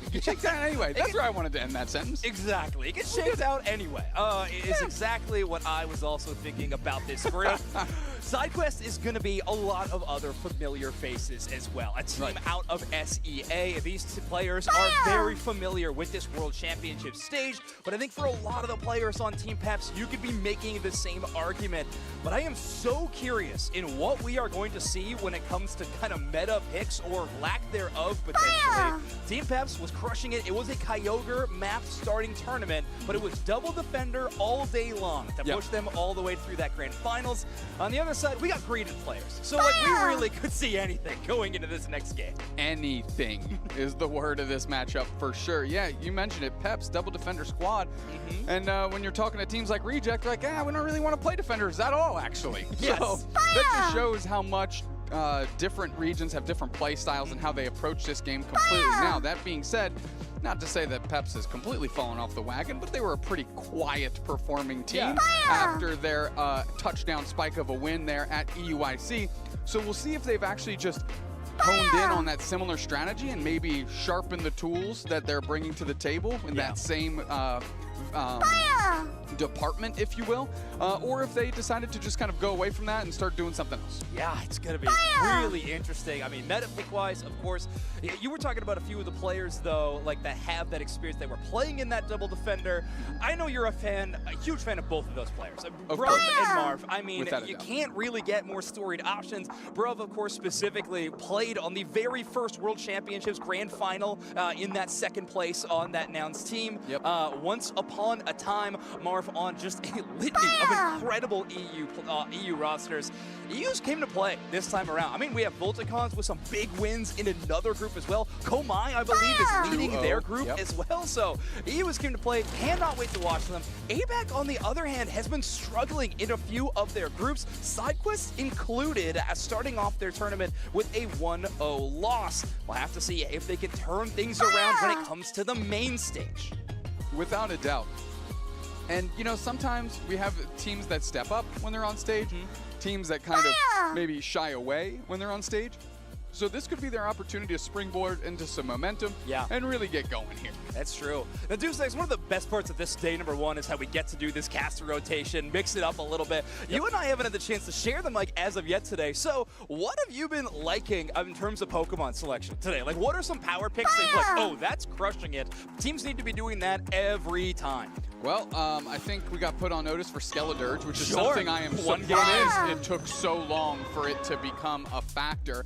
It can shake down anyway. That's where I wanted to end that sentence. Exactly. It gets shaked out anyway. It's exactly what I was also thinking about this group. SideQuest is going to be a lot of other familiar faces as well. A team out of SEA. These players are very familiar with this World Championship stage, but I think for a lot of the players on Team Peps, you could be making the same argument. But I am so curious in what we are going to see when it comes to kind of meta picks or lack thereof, potentially. Team Peps was crushing it. It was a Kyogre map starting tournament, but it was double defender all day long to push them all the way through that grand finals. On the other side, we got graded players. So like we really could see anything going into this next game. Anything is the word of this matchup for sure. Yeah, you mentioned it, Peps, double defender squad. And when you're talking to teams like Reject, like, we don't really want to play defenders at all, actually. So that just shows how much different regions have different play styles and how they approach this game completely. Now, that being said, not to say that Peps has completely fallen off the wagon, but they were a pretty quiet performing team after their touchdown spike of a win there at EUIC. So we'll see if they've actually just honed in on that similar strategy and maybe sharpen the tools that they're bringing to the table in that same department, if you will, or if they decided to just kind of go away from that and start doing something else. Yeah, it's going to be really interesting. I mean, meta pick-wise, of course, you were talking about a few of the players, though, like that have that experience. They were playing in that double defender. I know you're a huge fan of both of those players, Bruv and Marv. I mean, you can't really get more storied options. Bruv, of course, specifically played on the very first World Championships Grand Final in that second place on that Nouns team. Once upon a time, Marv on just a litany of incredible EU rosters. EUs came to play this time around. I mean, we have Volticons with some big wins in another group as well. Komai, I believe, is leading their group as well. So EUs came to play. Cannot wait to watch them. ABAC, on the other hand, has been struggling in a few of their groups, SideQuest included, as starting off their tournament with a 1-0 loss. We'll have to see if they can turn things around when it comes to the main stage. Without a doubt. And, you know, sometimes we have teams that step up when they're on stage, teams that kind of maybe shy away when they're on stage. So this could be their opportunity to springboard into some momentum and really get going here. That's true. Now, Deuce, one of the best parts of this day number 1 is how we get to do this caster rotation, mix it up a little bit. You and I haven't had the chance to share the mic as of yet today. So what have you been liking in terms of Pokemon selection today? Like, what are some power picks that you're like, oh, that's crushing it? Teams need to be doing that every time. Well, I think we got put on notice for Skeledirge, which is something I am surprised it took so long for it to become a factor.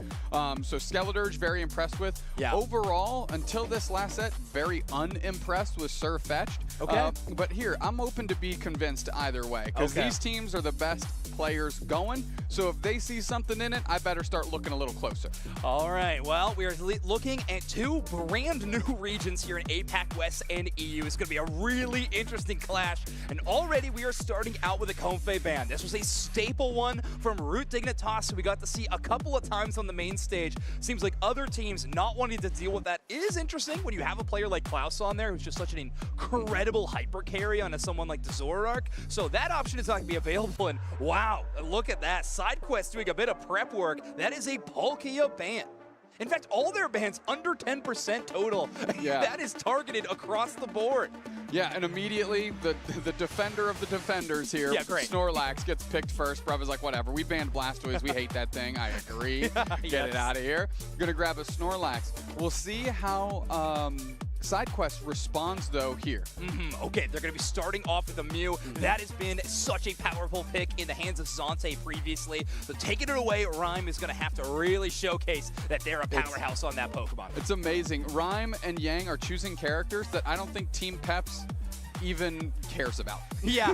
So Skeledirge, very impressed with. Overall, until this last set, very unimpressed with Sir Fetched. But here, I'm open to be convinced either way, because these teams are the best players going. So if they see something in it, I better start looking a little closer. All right, well, we are looking at 2 brand new regions here in APAC West and EU. It's going to be a really interesting clash, and already we are starting out with a Comfey ban. This was a staple one from Root Dignitas, who we got to see a couple of times on the main stage. Seems like other teams not wanting to deal with that is interesting when you have a player like Klaus on there, who's just such an incredible hyper carry on someone like the Zoroark. So that option is not going to be available, and wow, look at that. SideQuest doing a bit of prep work. That is a Palkia ban. In fact, all their bans under 10% total. Yeah. That is targeted across the board. Yeah, and immediately the defender of the defenders here, Snorlax, gets picked first. Bruv is like, whatever, we banned Blastoise, we hate that thing, I agree. Get it out of here. Gonna grab a Snorlax. We'll see how SideQuest responds though here. Okay, they're gonna be starting off with a Mew. That has been such a powerful pick in the hands of Zante previously. So taking it away, Rhyme is gonna have to really showcase that they're a powerhouse on that Pokemon. It's amazing. Rhyme and Yang are choosing characters that I don't think Team Peps even cares about. Yeah.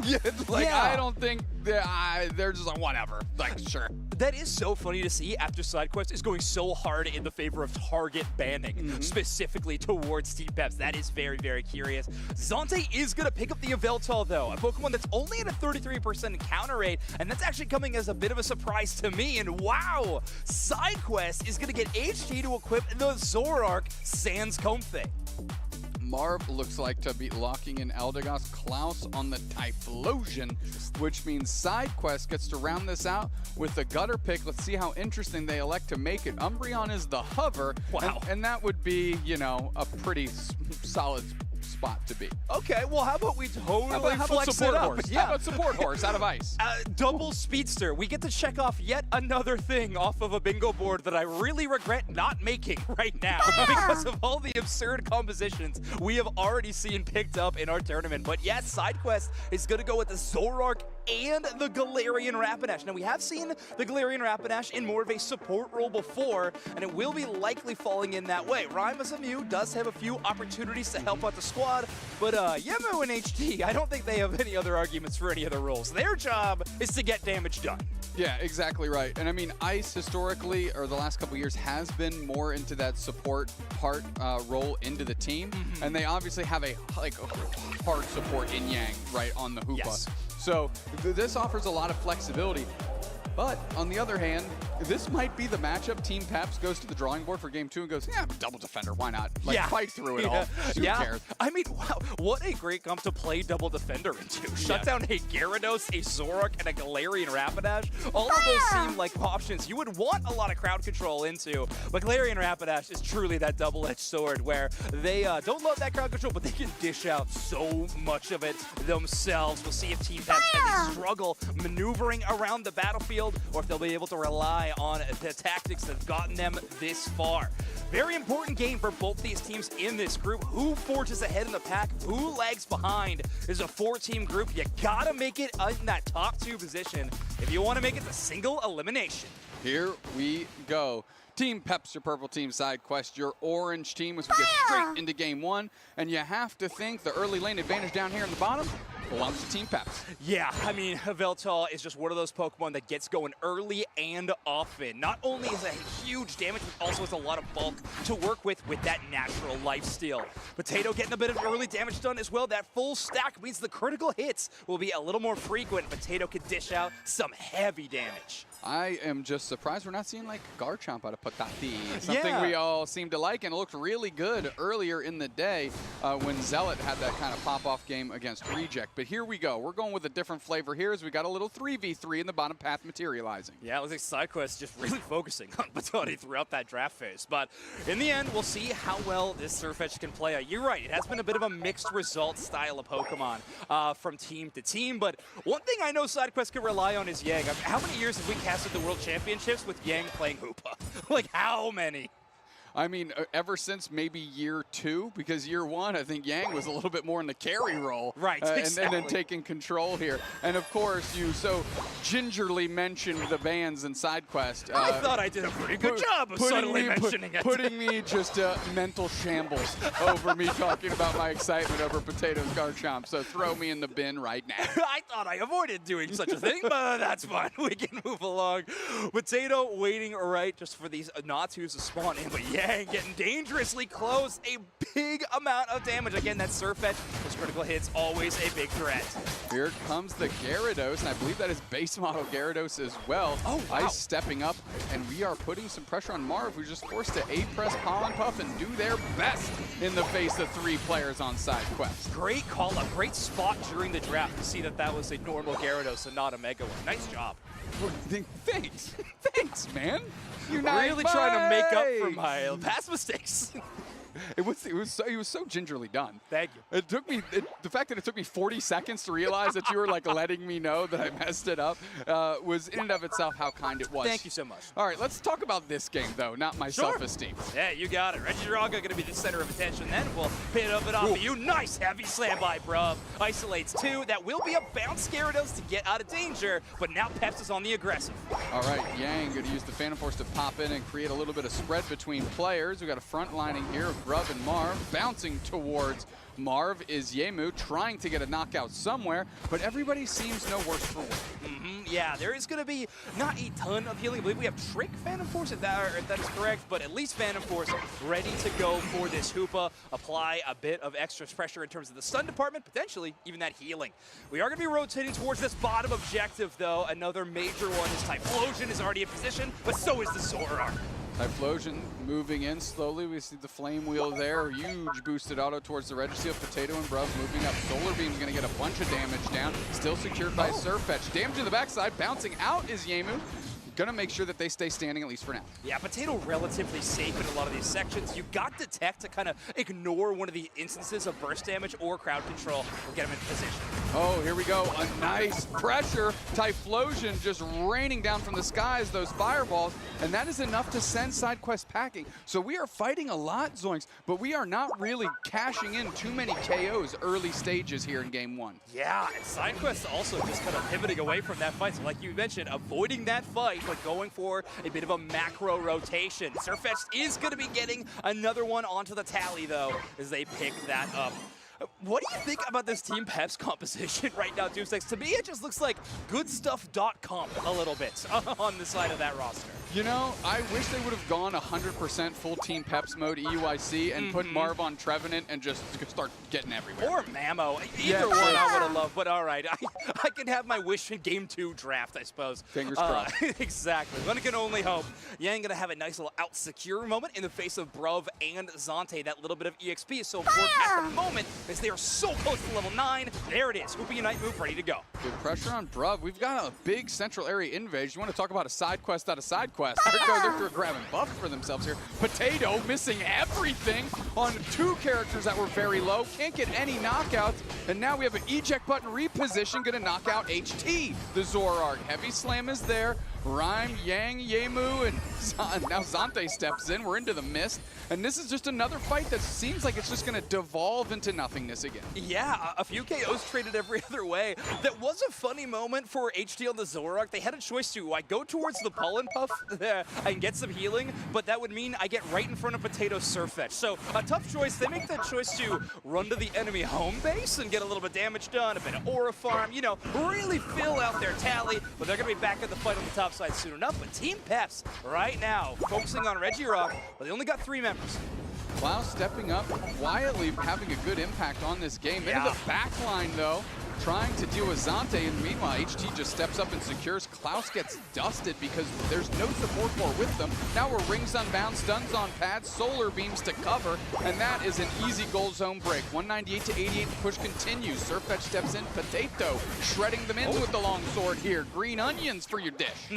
I don't think they're just like, whatever. Like, sure. That is so funny to see after SideQuest is going so hard in the favor of target banning, specifically towards Team Peps. That is very, very curious. Zante is going to pick up the Yveltal, though, a Pokemon that's only at a 33% encounter rate, and that's actually coming as a bit of a surprise to me. And wow, SideQuest is going to get HT to equip the Zoroark sans Comfey. Marv looks like to be locking in Eldegoss. Klaus on the Typhlosion, which means SideQuest gets to round this out with the gutter pick. Let's see how interesting they elect to make it. Umbreon is the hover. Wow. And that would be, you know, a pretty solid spot to be. Okay, well, how about we totally flex it up? Horse? How about support horse out of ice? Double speedster. We get to check off yet another thing off of a bingo board that I really regret not making right now because of all the absurd compositions we have already seen picked up in our tournament. But yes, SideQuest is going to go with the Zoroark and the Galarian Rapidash. Now, we have seen the Galarian Rapidash in more of a support role before, and it will be likely falling in that way. Rhyme as a Mew does have a few opportunities to help out the squad, but Yemu and HT, I don't think they have any other arguments for any other roles. Their job is to get damage done. Yeah, exactly right. And I mean, Ice historically, or the last couple years, has been more into that support part role into the team. And they obviously have a hard support in Yang, right, on the Hoopa. Yes. So this offers a lot of flexibility. But on the other hand, this might be the matchup. Team Peps goes to the drawing board for game 2 and goes, yeah, double defender, why not? Like, fight through it all. Who cares? I mean, wow, what a great comp to play double defender into. Shut down a Gyarados, a Zoroark, and a Galarian Rapidash. All of those seem like options you would want a lot of crowd control into. But Galarian Rapidash is truly that double-edged sword where they don't love that crowd control, but they can dish out so much of it themselves. We'll see if Team Peps can struggle maneuvering around the battlefield, or if they'll be able to rely on the tactics that have gotten them this far. Very important game for both these teams in this group. Who forges ahead in the pack? Who lags behind? This is a 4-team group. You gotta make it in that top 2 position if you want to make it the single elimination. Here we go. Team Peps, your purple team, SideQuest, your orange team, as we get straight into game 1. And you have to think the early lane advantage down here in the bottom belongs to Team Peps. Yeah, I mean, Yveltal is just one of those Pokemon that gets going early and often. Not only is it huge damage, but also has a lot of bulk to work with that natural lifesteal. Potato getting a bit of early damage done as well. That full stack means the critical hits will be a little more frequent. Potato can dish out some heavy damage. I am just surprised we're not seeing like Garchomp out of Patati. Something we all seem to like, and it looked really good earlier in the day when Zealot had that kind of pop-off game against Reject. But here we go. We're going with a different flavor here as we got a little 3v3 in the bottom path materializing. Yeah, it looks like SideQuest just really focusing on Patati throughout that draft phase. But in the end, we'll see how well this Sirfetch'd can play. You're right, it has been a bit of a mixed result style of Pokemon from team to team. But one thing I know SideQuest can rely on is Yang. I mean, how many years have we casted the World Championships with Yang playing Hoopa? Like, how many? I mean, ever since maybe year 2, because year 1, I think Yang was a little bit more in the carry role. Right, exactly. And then taking control here. And of course, you so gingerly mentioned the bans in SideQuest. I thought I did a pretty good job of subtly mentioning it. Putting me just mental shambles over me talking about my excitement over Potato's Garchomp. So throw me in the bin right now. I thought I avoided doing such a thing, but that's fine. We can move along. Potato waiting right just for these Natus to spawn in, but Yang getting dangerously close. A big amount of damage. Again, that Sirfetch'd, those critical hits, always a big threat. Here comes the Gyarados, and I believe that is base model Gyarados as well. Oh, wow. Ice stepping up, and we are putting some pressure on Marv, who's just forced to A-press Pollen Puff and do their best in the face of 3 players on SideQuest. Great call-up, great spot during the draft to see that that was a normal Gyarados and not a Mega one. Nice job. Thanks. Thanks, man. You're really trying to make up for my past mistakes. It was so gingerly done. Thank you. It took me the fact that it took me 40 seconds to realize that you were like letting me know that I messed it up was in and of itself how kind it was. Thank you so much. All right, let's talk about this game though, not my self-esteem. Yeah, you got it. Regidraga going to be the center of attention. Then we'll pin it off of you. Nice heavy slam by Bruv. Isolates 2. That will be a bounce Gyarados to get out of danger, but now Peps is on the aggressive. All right, Yang going to use the Phantom Force to pop in and create a little bit of spread between players. We got a front lining here of Bruv and Marv. Bouncing towards Marv is Yemu, trying to get a knockout somewhere, but everybody seems no worse for wear. Yeah, there is going to be not a ton of healing. I believe we have Trick Phantom Force, if that is correct, but at least Phantom Force ready to go for this Hoopa. Apply a bit of extra pressure in terms of the stun department, potentially even that healing. We are going to be rotating towards this bottom objective, though. Another major one is Typhlosion is already in position, but so is the Zoroark. Typhlosion moving in slowly. We see the flame wheel there. Huge boosted auto towards the Registeel. Potato and Bruv moving up. Solar Beam's going to get a bunch of damage down. Still secured by Surfetch. Damage to the backside. Bouncing out is Yemu. Gonna make sure that they stay standing at least for now. Yeah, Potato relatively safe in a lot of these sections. You got the tech to kind of ignore one of the instances of burst damage or crowd control or get him in position. Oh, here we go. A nice pressure. Typhlosion just raining down from the skies those fireballs, and that is enough to send SideQuest packing. So we are fighting a lot, Zoinks, but we are not really cashing in too many KOs early stages here in game 1. Yeah, and SideQuest also just kind of pivoting away from that fight. So like you mentioned, avoiding that fight, but going for a bit of a macro rotation. Surfetch is going to be getting another one onto the tally, though, as they pick that up. What do you think about this Team Peps composition right now, Doomsticks? To me, it just looks like goodstuff.com a little bit on the side of that roster. You know, I wish they would have gone 100% full Team Peps mode EUIC and put Marv on Trevenant and just start getting everywhere. Or Mamo. Either one I would have loved, but all right. I can have my wish in Game 2 draft, I suppose. Fingers crossed. Exactly. One can only hope. Yang going to have a nice little out-secure moment in the face of Bruv and Zante, that little bit of EXP. So, of course, at the moment, as they are so close to level 9, there it is. Hoopa Unite move ready to go. Good pressure on Bruv. We've got a big central area invade. You want to talk about a side quest out of side quest. They're grabbing buff for themselves here. Potato missing everything on 2 characters that were very low. Can't get any knockouts. And now we have an eject button reposition. Going to knock out HT. The Zoroark. Heavy Slam is there. Rhyme, Yang, Yemu, and now Zante steps in. We're into the mist. And this is just another fight that seems like it's just going to devolve into nothingness again. Yeah, a few KOs traded every other way. That was a funny moment for HT on the Zoroark. They had a choice to go towards the Pollen Puff and get some healing, but that would mean I get right in front of Potato Surfetch. So a tough choice. They make that choice to run to the enemy home base and get a little bit of damage done, a bit of Aura Farm, you know, really fill out their tally, but they're going to be back in the fight on the top side soon enough. But Team Peps right now focusing on Regirock, but they only got 3 members. Wow, stepping up, quietly having a good impact on this game. Into the back line, though, trying to deal with Zante, and meanwhile, HT just steps up and secures. Klaus gets dusted because there's no support for with them. Now we're rings unbound, stuns on pads, solar beams to cover, and that is an easy goal zone break. 198 to 88, push continues. Surfetch steps in, Potato shredding them in with the long sword here. Green onions for your dish.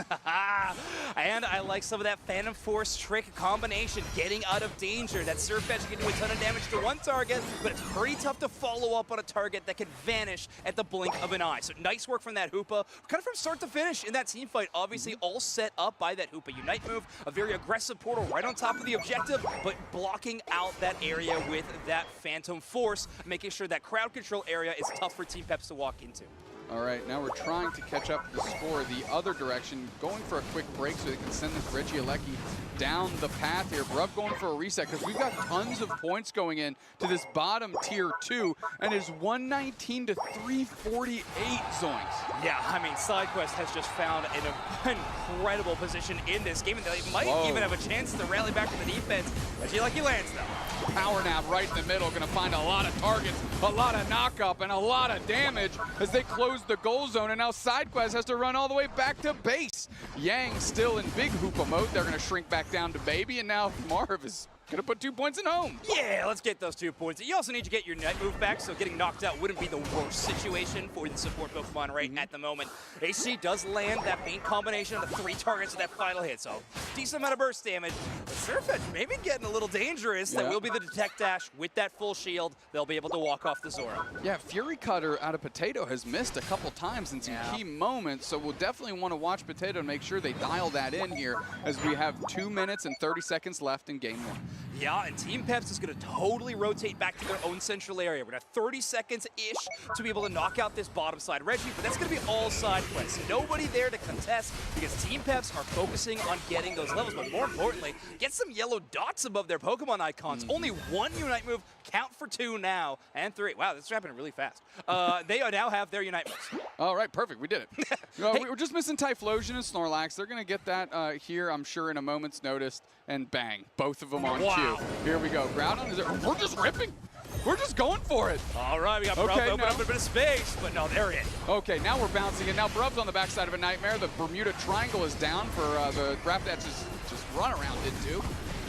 And I like some of that Phantom Force trick combination, getting out of danger. That Surfetch can do a ton of damage to one target, but it's pretty tough to follow up on a target that can vanish at the blink of an eye. So nice work from that Hoopa, kind of from start to finish in that team fight. Obviously all set up by that Hoopa Unite move, a very aggressive portal right on top of the objective, but blocking out that area with that Phantom Force, making sure that crowd control area is tough for Team Peps to walk into. All right, now we're trying to catch up the score the other direction, going for a quick break so they can send this Regieleki down the path here. Bruv going for a reset because we've got tons of points going in to this bottom tier 2, and is 119 to 348 Zoinks. Yeah, I mean, SideQuest has just found an incredible position in this game, and they might even have a chance to rally back to the defense. Regieleki lands, though. Power nap right in the middle, going to find a lot of targets, a lot of knock-up, and a lot of damage as they close the goal zone, and now SideQuest has to run all the way back to base. Yang still in big Hoopa mode. They're going to shrink back down to baby, and now Marv is Gonna put 2 points in home. Yeah, let's get those 2 points. You also need to get your Unite move back, so getting knocked out wouldn't be the worst situation for the support Pokemon right at the moment. AC does land that main combination of the 3 targets of that final hit, so decent amount of burst damage. But Surfetch maybe getting a little dangerous. That will be the Detect Dash with that full shield. They'll be able to walk off the Zora. Yeah, Fury Cutter out of Potato has missed a couple times in some key moments, so we'll definitely want to watch Potato to make sure they dial that in here as we have 2 minutes and 30 seconds left in game 1. Yeah, and Team Peps is going to totally rotate back to their own central area. We're going to have 30 seconds-ish to be able to knock out this bottom side Reggie, but that's going to be all side quests. Nobody there to contest because Team Peps are focusing on getting those levels, but more importantly, get some yellow dots above their Pokemon icons. Only 1 Unite move, count for 2 now, and 3. Wow, this is happening really fast. They now have their Unite moves. All right, perfect, we did it. We were just missing Typhlosion and Snorlax. They're going to get that here, I'm sure, in a moment's notice, and bang, both of them on cue. Here we go. Groudon is there. We're just ripping. We're just going for it. All right, we got Bruv open up a bit of space, but no, they're in. Okay, now we're bouncing in. Now Bruv's on the backside of a nightmare. The Bermuda Triangle is down for the Rapidash just run around into.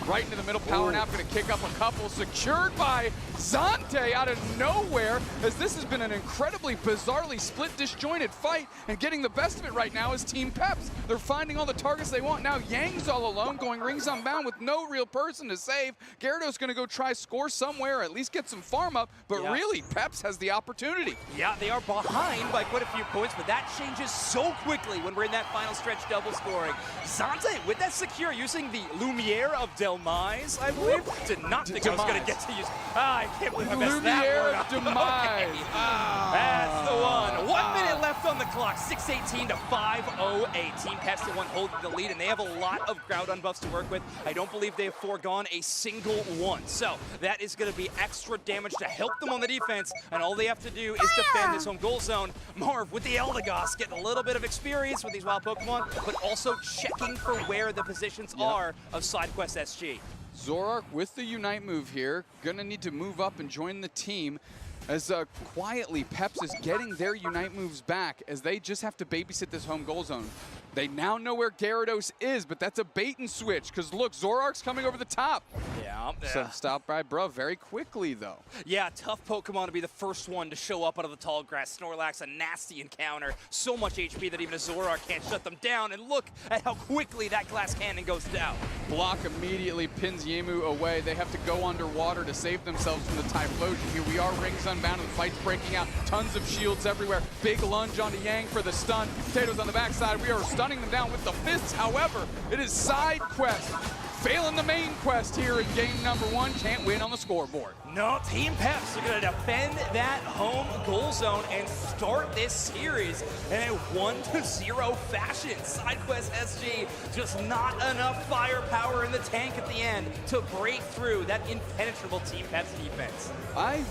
Right into the middle, Power Nap going to kick up a couple, secured by Zante out of nowhere, as this has been an incredibly bizarrely split, disjointed fight, and getting the best of it right now is Team Peps. They're finding all the targets they want. Now Yang's all alone, going rings unbound with no real person to save. Gyarados going to go try score somewhere, or at least get some farm up, but really, Peps has the opportunity. Yeah, they are behind by quite a few points, but that changes so quickly when we're in that final stretch double scoring. Zante with that secure, using the Lumiere of Demise, I believe. Did not think I was going to get to use. I can't believe I messed that word up. Demise. That's the one. 1 minute left on the clock. 6:18 to 5:08. Team Peps the one holding the lead, and they have a lot of Groudon buffs to work with. I don't believe they have foregone a single one. So that is going to be extra damage to help them on the defense, and all they have to do is defend this home goal zone. Marv with the Eldegoss getting a little bit of experience with these wild Pokemon, but also checking for where the positions are of SideQuest SG. Zoroark with the Unite move here, gonna need to move up and join the team as quietly Peps is getting their Unite moves back as they just have to babysit this home goal zone. They now know where Gyarados is, but that's a bait and switch because look, Zoroark's coming over the top. Yeah. So stopped by Bruv very quickly though. Yeah, tough Pokemon to be the first one to show up out of the tall grass. Snorlax, a nasty encounter. So much HP that even a Zoroark can't shut them down, and look at how quickly that glass cannon goes down. Block immediately pins Yemu away. They have to go underwater to save themselves from the Typhlosion. Here we are, rings unbound, and the fight's breaking out. Tons of shields everywhere. Big lunge onto Yang for the stun. Potatoes on the backside. We are stunning them down with the fists. However, it is side quest. Failing the main quest here in game number 1. Can't win on the scoreboard. No, Team Peps are going to defend that home goal zone and start this series in a 1-0 fashion. SideQuest SG, just not enough firepower in the tank at the end to break through that impenetrable Team Peps defense. I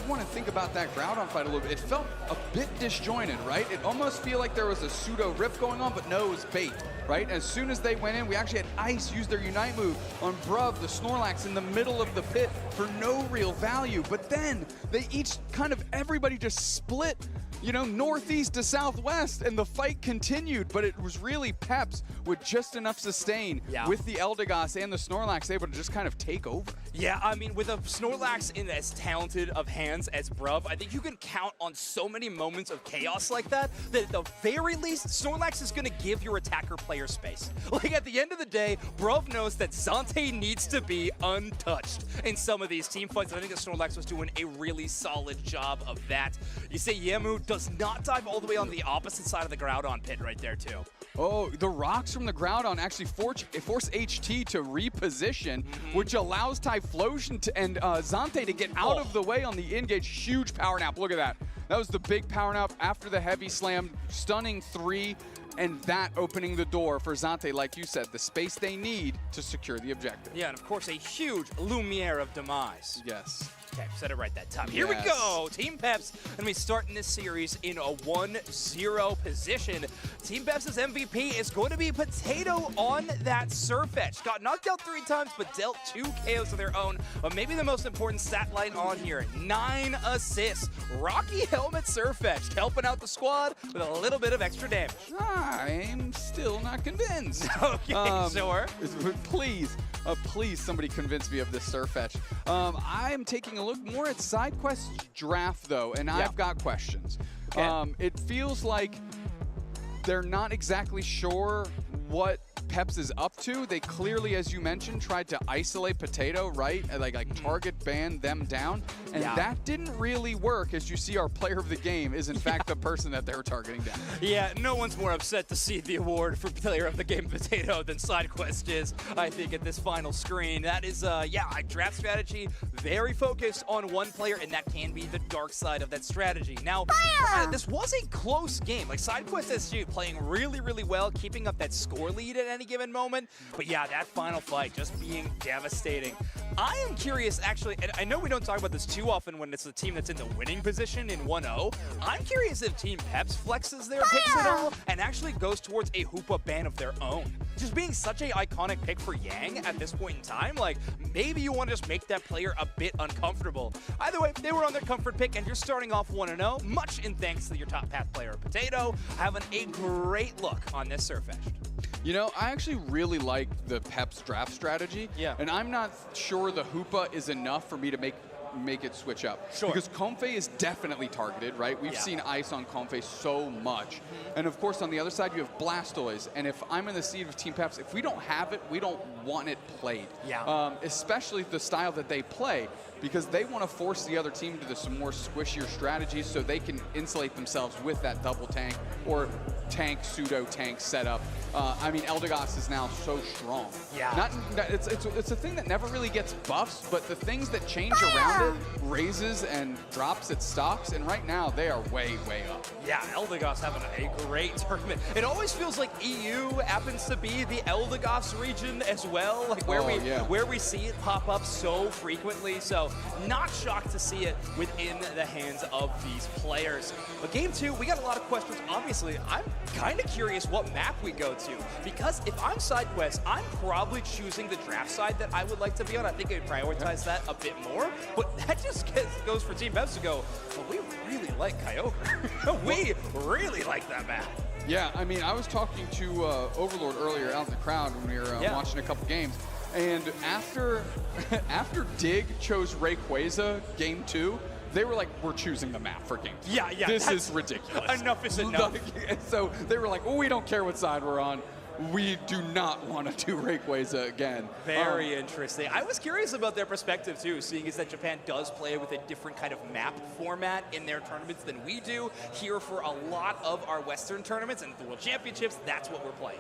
want to think about that Groudon fight a little bit. It felt a bit disjointed, right? It almost feel like there was a pseudo rift going on, but no, it was bait, right? As soon as they went in, we actually had Ice use their Unite move on Bruv, the Snorlax, in the middle of the pit for no real value. But then they each everybody just split, you know, northeast to southwest, and the fight continued, but it was really Peps with just enough sustain with the Eldegoss and the Snorlax able to just kind of take over. Yeah, I mean, with a Snorlax in as talented of hands as Bruv, I think you can count on so many moments of chaos like that at the very least, Snorlax is going to give your attacker player space. Like, at the end of the day, Bruv knows that Zante needs to be untouched in some of these team fights, and I think that Snorlax was doing a really solid job of that. You say Yemu does not dive all the way on the opposite side of the Groudon pit right there, too. Oh, the rocks from the Groudon actually force HT to reposition, which allows Typhlosion and Zante to get out of the way on the engage. Huge power nap. Look at that. That was the big power nap after the heavy slam. Stunning 3, and that opening the door for Zante, like you said, the space they need to secure the objective. Yeah, and of course, a huge Lumiere of Demise. Yes. Okay, said it right that time. Here we go. Team Peps going to be starting this series in a 1-0 position. Team Peps' MVP is going to be Potato on that Surfetch. Got knocked out 3 times, but dealt 2 KOs of their own. But maybe the most important stat line on here, 9 assists. Rocky Helmet Surfetch helping out the squad with a little bit of extra damage. I'm still not convinced. Okay, sure. Please, somebody convince me of this Surfetch. I'm taking a look more at SideQuest's draft, though, and I've got questions. Okay. It feels like they're not exactly sure what Peps is up to. They clearly, as you mentioned, tried to isolate Potato, right? Like target ban them down. And that didn't really work, as you see our player of the game is in fact the person that they were targeting down. Yeah, no one's more upset to see the award for player of the game Potato than SideQuest is, I think, at this final screen. That is, draft strategy, very focused on one player, and that can be the dark side of that strategy. Now, this was a close game. Like, SideQuest SG playing really, really well, keeping up that score lead at any given moment. But yeah, that final fight just being devastating. I am curious, actually, and I know we don't talk about this too often when it's a team that's in the winning position in 1-0. I'm curious if Team Peps flexes their picks at all and actually goes towards a Hoopa ban of their own. Just being such a iconic pick for Yang at this point in time, like, maybe you want to just make that player a bit uncomfortable. Either way, they were on their comfort pick, and you're starting off 1-0, much in thanks to your top path player, Potato, having a great look on this Surfetch. You know, I actually really like the Peps draft strategy. Yeah. And I'm not sure the Hoopa is enough for me to make it switch up. Sure. Because Comfey is definitely targeted, right? We've seen ice on Comfey so much. And of course, on the other side, you have Blastoise. And if I'm in the seat of Team Peps, if we don't have it, we don't want it played. Yeah. Especially the style that they play, because they want to force the other team to some more squishier strategies so they can insulate themselves with that double tank or tank, pseudo-tank setup. I mean, Eldegoss is now so strong. Yeah. It's a thing that never really gets buffs, but the things that change around it raises and drops its stocks, and right now they are way, way up. Yeah, Eldegoss having a great tournament. It always feels like EU happens to be the Eldegoss region as well, like where we see it pop up so frequently. So not shocked to see it within the hands of these players. But game 2, we got a lot of questions. Obviously, I'm kind of curious what map we go to, because if I'm SideQuest, I'm probably choosing the draft side that I would like to be on. I think I would prioritize that a bit more, but that just goes for Team Peps to go, well, we really like Kyogre. We really like that map. Yeah, I mean, I was talking to Overlord earlier out in the crowd when we were watching a couple games, and after Dig chose Rayquaza game 2, they were like, we're choosing the map for game 2. Yeah, this is ridiculous. Enough is enough. And so they were like, well, we don't care what side we're on. We do not want to do Rayquaza again. Very interesting. I was curious about their perspective too, seeing as that Japan does play with a different kind of map format in their tournaments than we do. Here for a lot of our Western tournaments and the World Championships, that's what we're playing.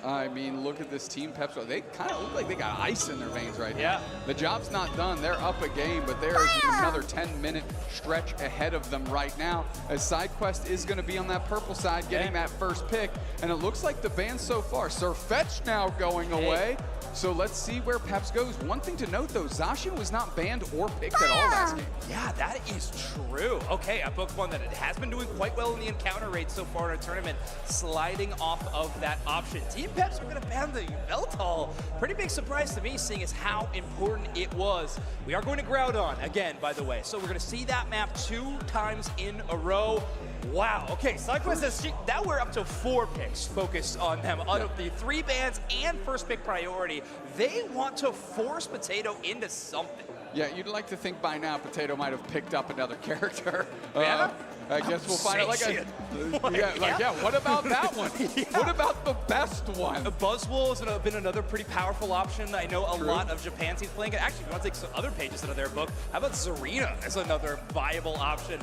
I mean, look at this Team Peps. They kind of look like they got ice in their veins right now. The job's not done. They're up a game, but there is another 10-minute stretch ahead of them right now, as SideQuest is going to be on that purple side getting that first pick. And it looks like the ban so far, Surfetch now going away. So let's see where Peps goes. One thing to note, though, Zacian was not banned or picked at all last game. Yeah, that is true. Okay, a Pokemon that has been doing quite well in the encounter rate so far in our tournament, sliding off of that option. Team Peps are going to ban the Yveltal. Pretty big surprise to me, seeing as how important it was. We are going to Groudon again, by the way. So we're going to see that map 2 times in a row. Wow, okay, SideQuest says now we're up to 4 picks focused on them. Out of the 3 bans and first pick priority, they want to force Potato into something. Yeah, you'd like to think by now Potato might have picked up another character. I guess we'll find out. What about that one? What about the best one? Buzzwole has been another pretty powerful option. I know a lot of Japan teams playing it. Actually, if you want to take some other pages out of their book, how about Zarina as another viable option?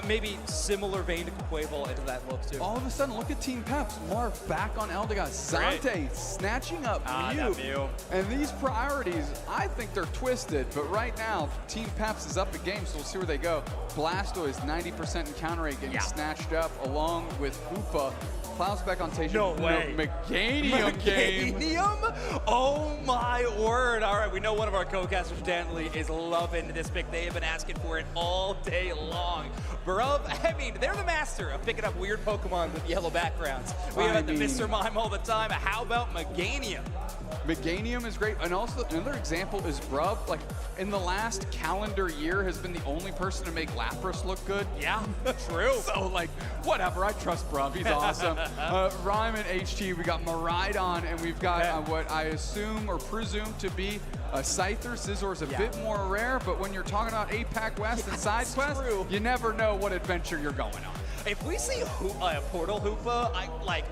Maybe similar vein to Quavel into that look too. All of a sudden, look at Team Peps. Marv back on Eldegoss. Zante snatching up Mew. And these priorities, I think they're twisted. But right now, Team Peps is up a game, so we'll see where they go. Blastoise, 90% encounter rate getting snatched up along with Hoopa. Clouds back on station. No way. Meganium game. Meganium? Oh my word. All right, we know one of our co-casters, Danley, is loving this pick. They have been asking for it all day long. Bruv, I mean, they're the master of picking up weird Pokemon with yellow backgrounds. We have the Mr. Mime all the time. How about Meganium? Meganium is great, and also another example is Bruv, like in the last calendar year has been the only person to make Lapras look good. Yeah, true. So like, whatever, I trust Bruv, he's awesome. Ryman HT, we got Miraidon, and we've got what I assume or presume to be a Scyther. Scissor's a bit more rare, but when you're talking about APAC West and side quests, you never know what adventure you're going on. If we see Portal Hoopa,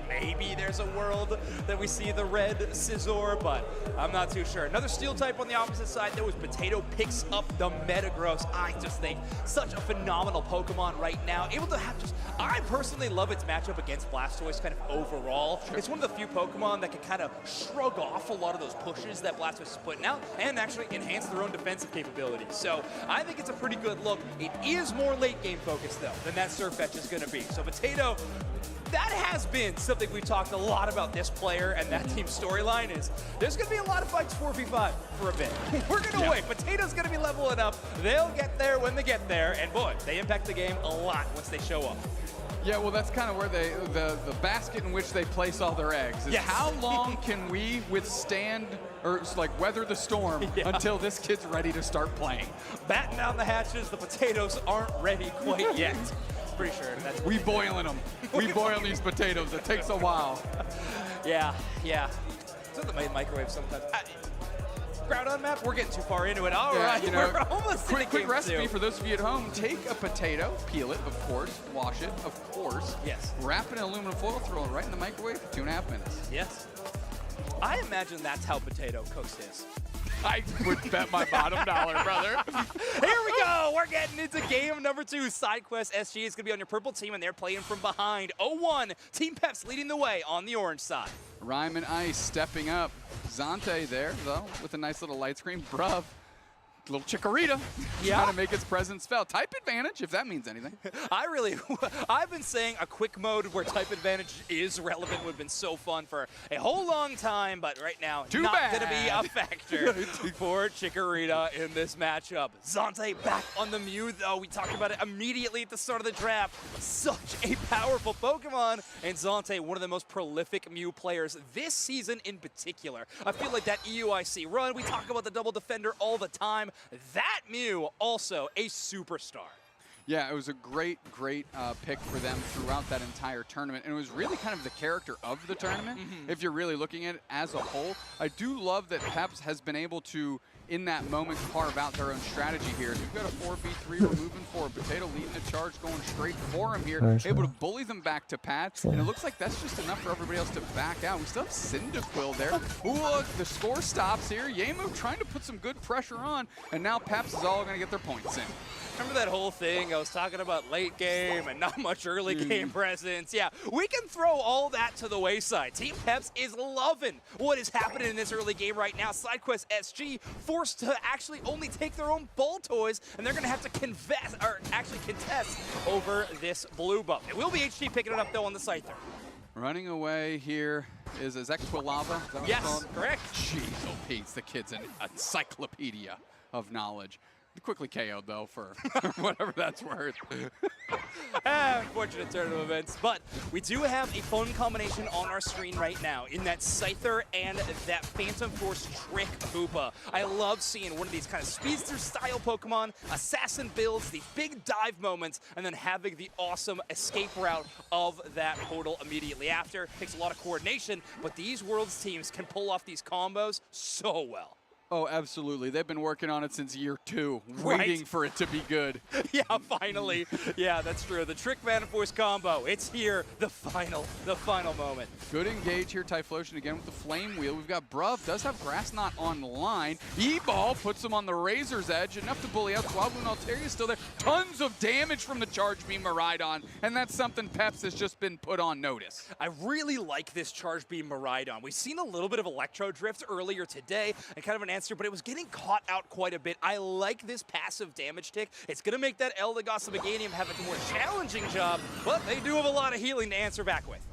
maybe there's a world that we see the red Scizor, but I'm not too sure. Another steel type on the opposite side, there was Potato picks up the Metagross. I just think such a phenomenal Pokemon right now. Able to have I personally love its matchup against Blastoise kind of overall. It's one of the few Pokemon that can kind of shrug off a lot of those pushes that Blastoise is putting out and actually enhance their own defensive capabilities. So I think it's a pretty good look. It is more late game focused though than that Surfetch is going to be. So Potato, that has been something we've talked a lot about this player and that team's storyline is there's going to be a lot of fights 4v5 for a bit. We're going to wait. Potato's going to be leveling up. They'll get there when they get there. And boy, they impact the game a lot once they show up. Yeah, well, that's kind of where the basket in which they place all their eggs is how long can we withstand or weather the storm until this kid's ready to start playing. Batten down the hatches, the Potatoes aren't ready quite yet. Pretty sure that's we boiling them. We boil these potatoes. It takes a while. Yeah. It's in the microwave sometimes. Groudon map, we're getting too far into it. All right, we're almost quick recipe for those of you at home. Take a potato, peel it, of course, wash it, of course. Yes. Wrap it in aluminum foil, throw it right in the microwave for 2.5 minutes. Yes. I imagine that's how Potato cooks his. I would bet my bottom dollar, brother. Here we go. We're getting into game number 2. SideQuest SG is going to be on your purple team, and they're playing from behind. 0-1. Team Peps leading the way on the orange side. Ryman Ice stepping up. Zante there, though, with a nice little light screen. Bruv. Little Chikorita trying to make its presence felt. Type advantage, if that means anything. I've been saying a quick mode where type advantage is relevant would have been so fun for a whole long time, but right now, not going to be a factor for Chikorita in this matchup. Zante back on the Mew, though. We talked about it immediately at the start of the draft. Such a powerful Pokemon, and Zante, one of the most prolific Mew players this season in particular. I feel like that EUIC run, we talk about the double defender all the time. That Mew, also a superstar. Yeah, it was a great pick for them throughout that entire tournament. And it was really kind of the character of the tournament, if you're really looking at it as a whole. I do love that Peps has been able to, in that moment, carve out their own strategy here. We've got a 4v3, we're moving forward. Potato leading the charge, going straight for him here. Able to bully them back to Pat. And it looks like that's just enough for everybody else to back out. We still have Cyndaquil there. Ooh, the score stops here. Yemu trying to put some good pressure on. And now Peps is all going to get their points in. Remember that whole thing I was talking about late game and not much early game presence? Yeah, we can throw all that to the wayside. Team Peps is loving what is happening in this early game right now. SideQuest SG forced to actually only take their own ball toys, and they're going to have to contest over this blue buff. It will be HT picking it up, though, on the Scyther. Running away here is Quilava. Yes, correct. Jeez, oh Pete's the kid's an encyclopedia of knowledge. Quickly KO'd, though, for whatever that's worth. Unfortunate turn of events, but we do have a fun combination on our screen right now in that Scyther and that Phantom Force Trick Hoopa. I love seeing one of these kind of speedster-style Pokemon, assassin builds, these big dive moments, and then having the awesome escape route of that portal immediately after. Takes a lot of coordination, but these Worlds teams can pull off these combos so well. Oh, absolutely. They've been working on it since year 2, waiting for it to be good. Yeah, finally. Yeah, that's true. The Trick Phantom Force combo. It's here. The final moment. Good engage here. Typhlosion again with the Flame Wheel. We've got Bruv. Does have Grass Knot online. E-Ball puts him on the razor's edge. Enough to bully out. Swablu and Altaria is still there. Tons of damage from the Charge Beam Miraidon. And that's something Peps has just been put on notice. I really like this Charge Beam Miraidon. We've seen a little bit of Electro Drift earlier today and kind of an Answer, but it was getting caught out quite a bit. I like this passive damage tick. It's going to make that Eldegoss and Meganium have a more challenging job, but they do have a lot of healing to answer back with.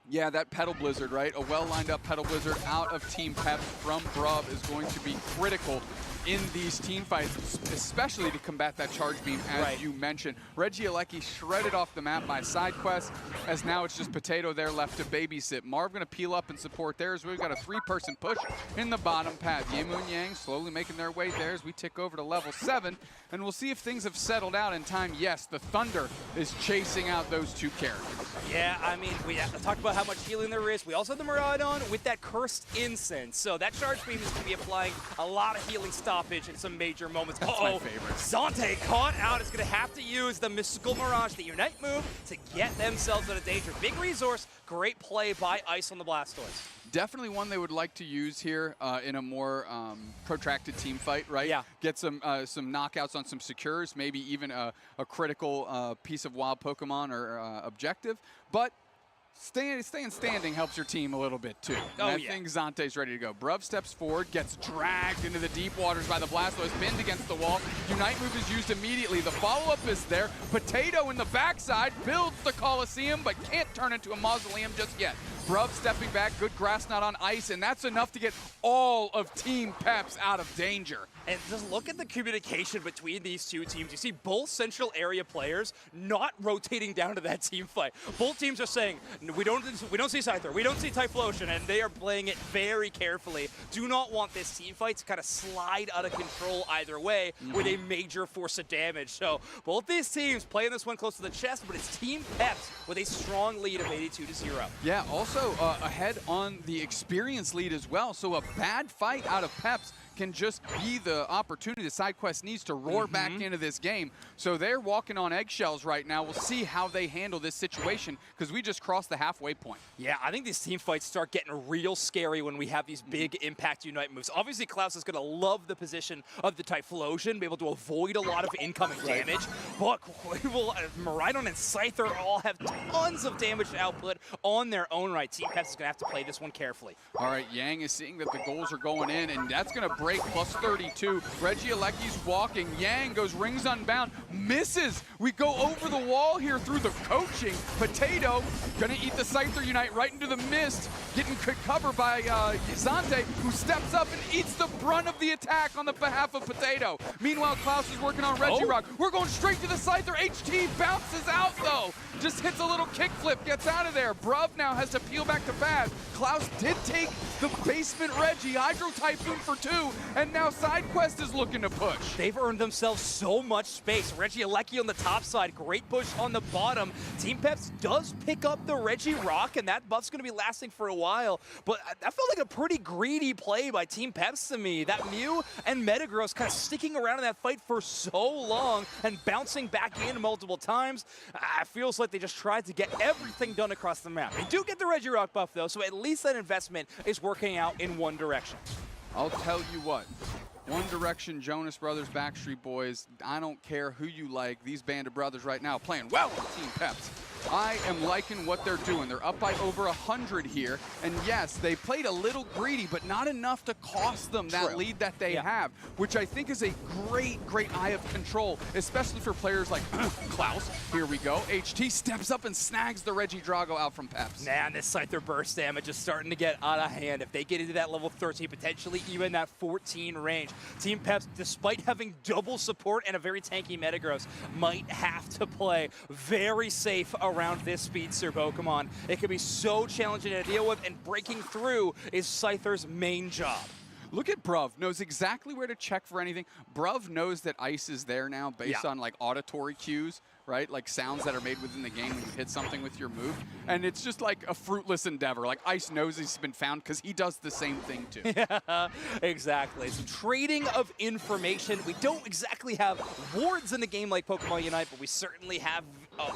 Yeah, that Petal Blizzard, right? A well-lined-up Petal Blizzard out of Team Pep from Bruv is going to be critical in these team fights, especially to combat that charge beam, as you mentioned. Regieleki shredded off the map by side quest, as now it's just Potato there left to babysit. Marv going to peel up and support there as we've got a 3-person push in the bottom path. Yimu and Yang slowly making their way there as we tick over to level 7, and we'll see if things have settled out in time. Yes, the Thunder is chasing out those two characters. Yeah, I mean, we talked about how much healing there is. We also have the Miraidon with that Cursed Incense. So that charge beam is going to be applying a lot of healing stoppage in some major moments. That's my favorite. Zante caught out is going to have to use the Mystical Mirage, the Unite move, to get themselves out of danger. Big resource, great play by Ice on the Blastoise. Definitely one they would like to use here in a more protracted team fight, right? Yeah. Get some knockouts on some secures, maybe even a critical piece of wild Pokemon or objective. But staying standing helps your team a little bit too. And I think Zante's ready to go. Bruv steps forward, gets dragged into the deep waters by the Blastoise, pinned against the wall. Unite move is used immediately. The follow-up is there. Potato in the backside builds the Coliseum, but can't turn into a mausoleum just yet. Bruv stepping back, good grass knot on Ice, and that's enough to get all of Team Peps out of danger. And just look at the communication between these two teams. You see both central area players not rotating down to that team fight. Both teams are saying, we don't see Scyther, we don't see Typhlosion, and they are playing it very carefully. Do not want this team fight to kind of slide out of control either way with a major force of damage. So both these teams playing this one close to the chest, but it's Team Peps with a strong lead of 82-0. Yeah, also ahead on the experience lead as well. So a bad fight out of Peps can just be the opportunity the side quest needs to roar back into this game. So they're walking on eggshells right now. We'll see how they handle this situation because we just crossed the halfway point. Yeah, I think these team fights start getting real scary when we have these big impact Unite moves. Obviously, Klaus is going to love the position of the Typhlosion, be able to avoid a lot of incoming damage. But Miraidon and Scyther all have tons of damage output on their own right. Team Peps is going to have to play this one carefully. All right, Yang is seeing that the goals are going in, and that's going to break plus 32. Regieleki's walking. Yang goes rings unbound. Misses. We go over the wall here through the coaching. Potato gonna eat the Scyther Unite right into the mist. Getting covered by Zante, who steps up and eats the brunt of the attack on the behalf of Potato. Meanwhile, Klaus is working on Regirock. We're going straight to the Scyther. HT bounces out though. Just hits a little kickflip, gets out of there. Bruv now has to peel back to Bad. Klaus did take the basement Reggie, Hydro Typhoon for 2, and now SideQuest is looking to push. They've earned themselves so much space. Regieleki on the top side, great push on the bottom. Team Peps does pick up the Regirock, and that buff's going to be lasting for a while, but that felt like a pretty greedy play by Team Peps to me. That Mew and Metagross kind of sticking around in that fight for so long and bouncing back in multiple times. It feels like they just tried to get everything done across the map. They do get the Regirock buff though, so at least that investment is working out in one direction. I'll tell you what, One Direction, Jonas Brothers, Backstreet Boys, I don't care who you like, these band of brothers right now playing well on Team Peps. I am liking what they're doing. They're up by over 100 here. And yes, they played a little greedy, but not enough to cost them that lead that they have, which I think is a great, great eye of control, especially for players like Klaus. Here we go. HT steps up and snags the Regidrago out from Peps. Man, this Scyther burst damage is starting to get out of hand. If they get into that level 13, potentially even that 14 range, Team Peps, despite having double support and a very tanky Metagross, might have to play very safe around this speedster Pokemon. It could be so challenging to deal with, and breaking through is Scyther's main job. Look at Bruv, knows exactly where to check for anything. Bruv knows that Ice is there now based on like auditory cues, right? Like sounds that are made within the game when you hit something with your move. And it's just like a fruitless endeavor. Like Ice knows he's been found because he does the same thing too. Yeah, exactly. Some trading of information. We don't exactly have wards in the game like Pokemon Unite, but we certainly have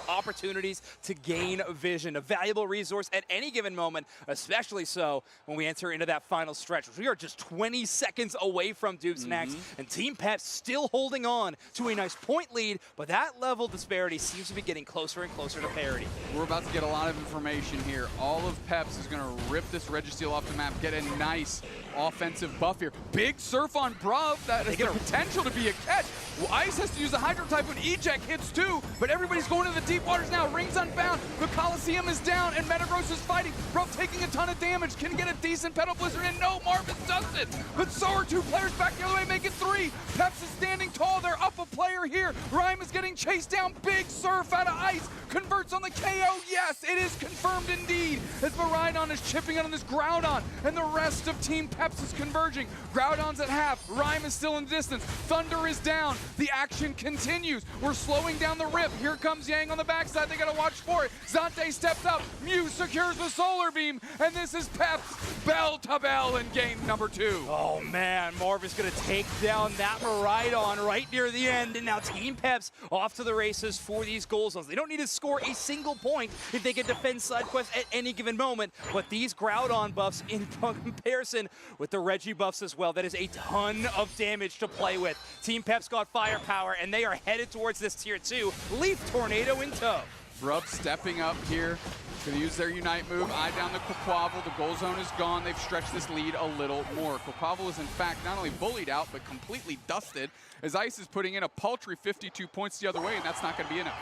opportunities to gain vision, a valuable resource at any given moment, especially so when we enter into that final stretch. We are just 20 seconds away from Dupes Next, and Team Peps still holding on to a nice point lead, but that level disparity disparity seems to be getting closer and closer to parity. We're about to get a lot of information here. All of Peps is going to rip this Registeel off the map, get a nice offensive buff here. Big surf on Bruv. That has the potential to be a catch. Well, Ice has to use a Hydro type when Eject hits too, but everybody's going to the deep waters now. Rings unbound. The Coliseum is down, and Metagross is fighting. Bruv taking a ton of damage. Can get a decent Petal Blizzard, and no, Marvis does it. But so are two players back the other way, make it 3. Peps is standing tall. They're up a player here. Rhyme is getting chased down. Big surf out of Ice. Converts on the KO. Yes, it is confirmed indeed. As Maridon is chipping in on this Groudon, and the rest of Team Peps is converging. Groudon's at half. Rhyme is still in the distance. Thunder is down. The action continues. We're slowing down the rip. Here comes Yang on the backside. They gotta watch for it. Zante steps up. Mew secures the Solar Beam, and this is Peps bell to bell in game number 2. Oh man, Marv is gonna take down that Maridon right near the end, and now Team Peps off to the races for these goal zones. They don't need to score a single point if they can defend side quests at any given moment, but these Groudon buffs in comparison with the Reggie buffs as well, that is a ton of damage to play with. Team Peps got firepower, and they are headed towards this tier 2. Leaf Tornado in tow. Bruv stepping up here. Gonna use their Unite move, eye down the Quaquaval. The goal zone is gone. They've stretched this lead a little more. Quaquaval is in fact not only bullied out, but completely dusted, as Ice is putting in a paltry 52 points the other way, and that's not gonna be enough.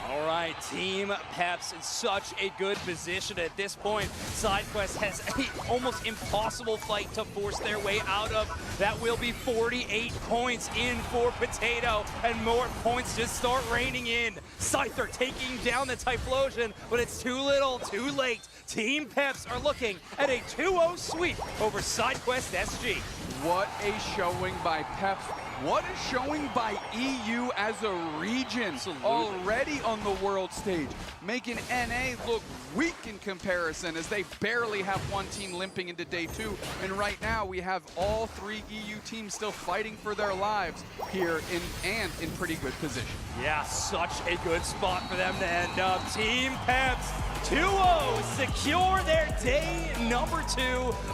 All right, Team Peps in such a good position at this point. SideQuest has an almost impossible fight to force their way out of. That will be 48 points in for Potato, and more points just start raining in. Scyther taking down the Typhlosion, but it's too little, too late. Team Peps are looking at a 2-0 sweep over SideQuest SG. What a showing by Peps. What a showing by EU as a region. Absolutely. Already on the world stage, making NA look weak in comparison, as they barely have one team limping into day 2. And right now we have all 3 EU teams still fighting for their lives here in pretty good position. Yeah, such a good spot for them to end up. Team Peps 2-0 secure their day number 2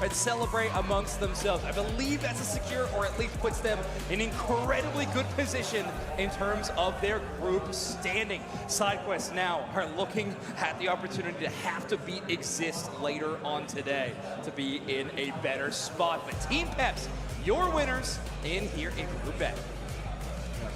and celebrate amongst themselves. I believe that's a secure, or at least puts them in incredibly good position in terms of their group standing. SideQuest now are looking at the opportunity to have to beat Exist later on today to be in a better spot. But Team Peps, your winners in here in Group A.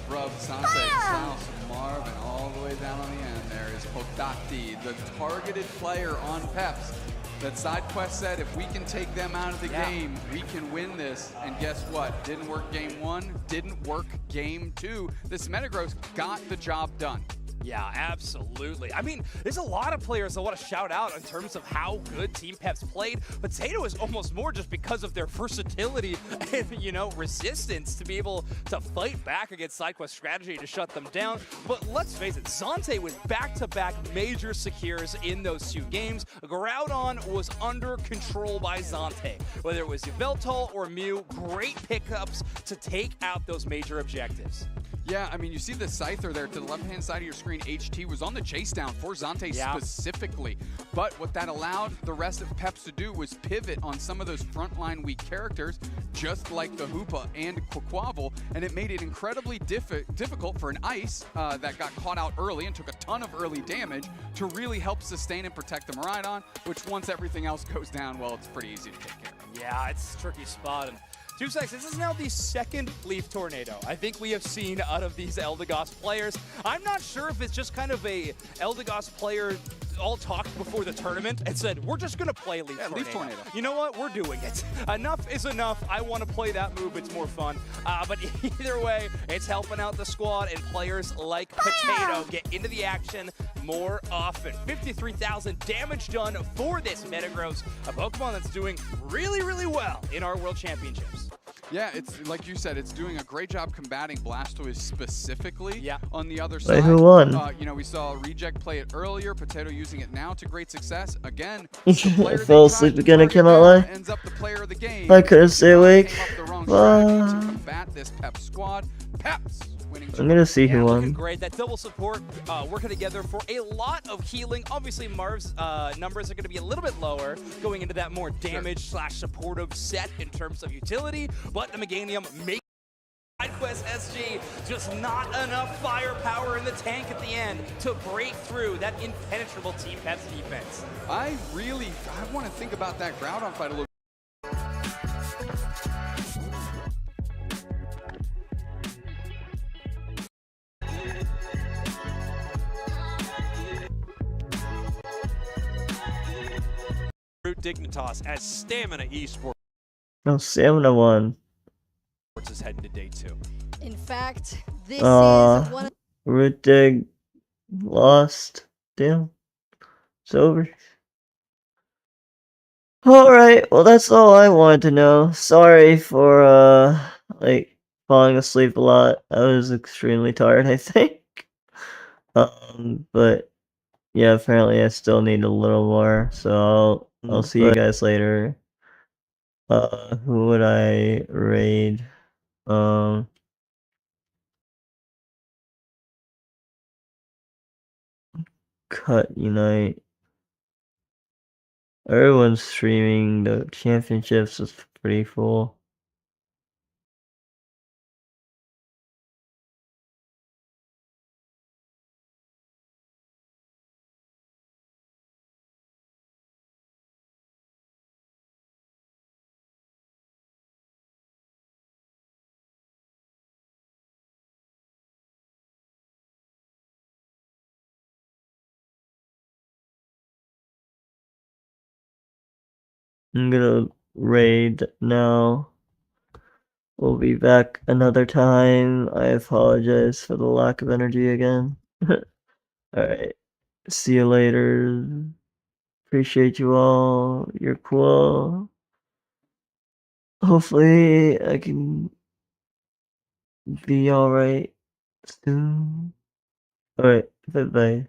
Bruv, Sante, Klaus, Marv, and all the way down on the end there is Potati, the targeted player on Peps. That SideQuest said if we can take them out of the game, we can win this. And guess what? Didn't work game 1, didn't work game 2. This Metagross got the job done. Yeah, absolutely. I mean, there's a lot of players I want to shout out in terms of how good Team Peps played. Potato is almost more just because of their versatility and, you know, resistance to be able to fight back against SideQuest strategy to shut them down. But let's face it, Zante was back-to-back major secures in those 2 games. Groudon was under control by Zante. Whether it was Yveltal or Mew, great pickups to take out those major objectives. Yeah, I mean, you see the Scyther there to the left-hand side of your screen. HT was on the chase down for Zante specifically. But what that allowed the rest of Peps to do was pivot on some of those frontline weak characters, just like the Hoopa and Quaquaval, and it made it incredibly difficult for an Ice that got caught out early and took a ton of early damage to really help sustain and protect the Maridon, which once everything else goes down, well, it's pretty easy to take care of. Yeah, it's a tricky spot. And 2 seconds, this is now the 2nd Leaf Tornado I think we have seen out of these Eldegoss players. I'm not sure if it's just kind of a Eldegoss player all talked before the tournament and said, we're just going to play Leaf Tornado. Leaf Tornado. You know what? We're doing it. Enough is enough. I want to play that move. It's more fun. But either way, it's helping out the squad, and players like Potato get into the action more often. 53,000 damage done for this Metagross, a Pokemon that's doing really, really well in our World Championships. Yeah, it's like you said, it's doing a great job combating Blastoise specifically. Yeah. On the other Wait, side, who won? You know, we saw Reject play it earlier, Potato using it now to great success. Again, I fell asleep again, I cannot lie. Ends up the player of the game. I couldn't stay awake. To combat this Peps squad. Peps winning. I'm gonna see who won. Great. That double support working together for a lot of healing. Obviously, Marv's numbers are going to be a little bit lower going into that more damage / supportive set in terms of utility, but the Meganium makes SideQuest SG, just not enough firepower in the tank at the end to break through that impenetrable Team Pets defense. I want to think about that Groudon fight a little. Dignitas as Stamina Esports No, Stamina won. is heading to day 2. In fact, this is one of Root Dig lost. Damn. It's over. Alright, well that's all I wanted to know. Sorry for like falling asleep a lot. I was extremely tired, I think. But yeah, apparently I still need a little more, so I'll see you guys later. Who would I raid? Cut Unite. Everyone's streaming the championships. Is pretty full. I'm gonna raid now. We'll be back another time. I apologize for the lack of energy again. Alright. See you later. Appreciate you all. You're cool. Hopefully I can be alright soon. Alright, bye bye.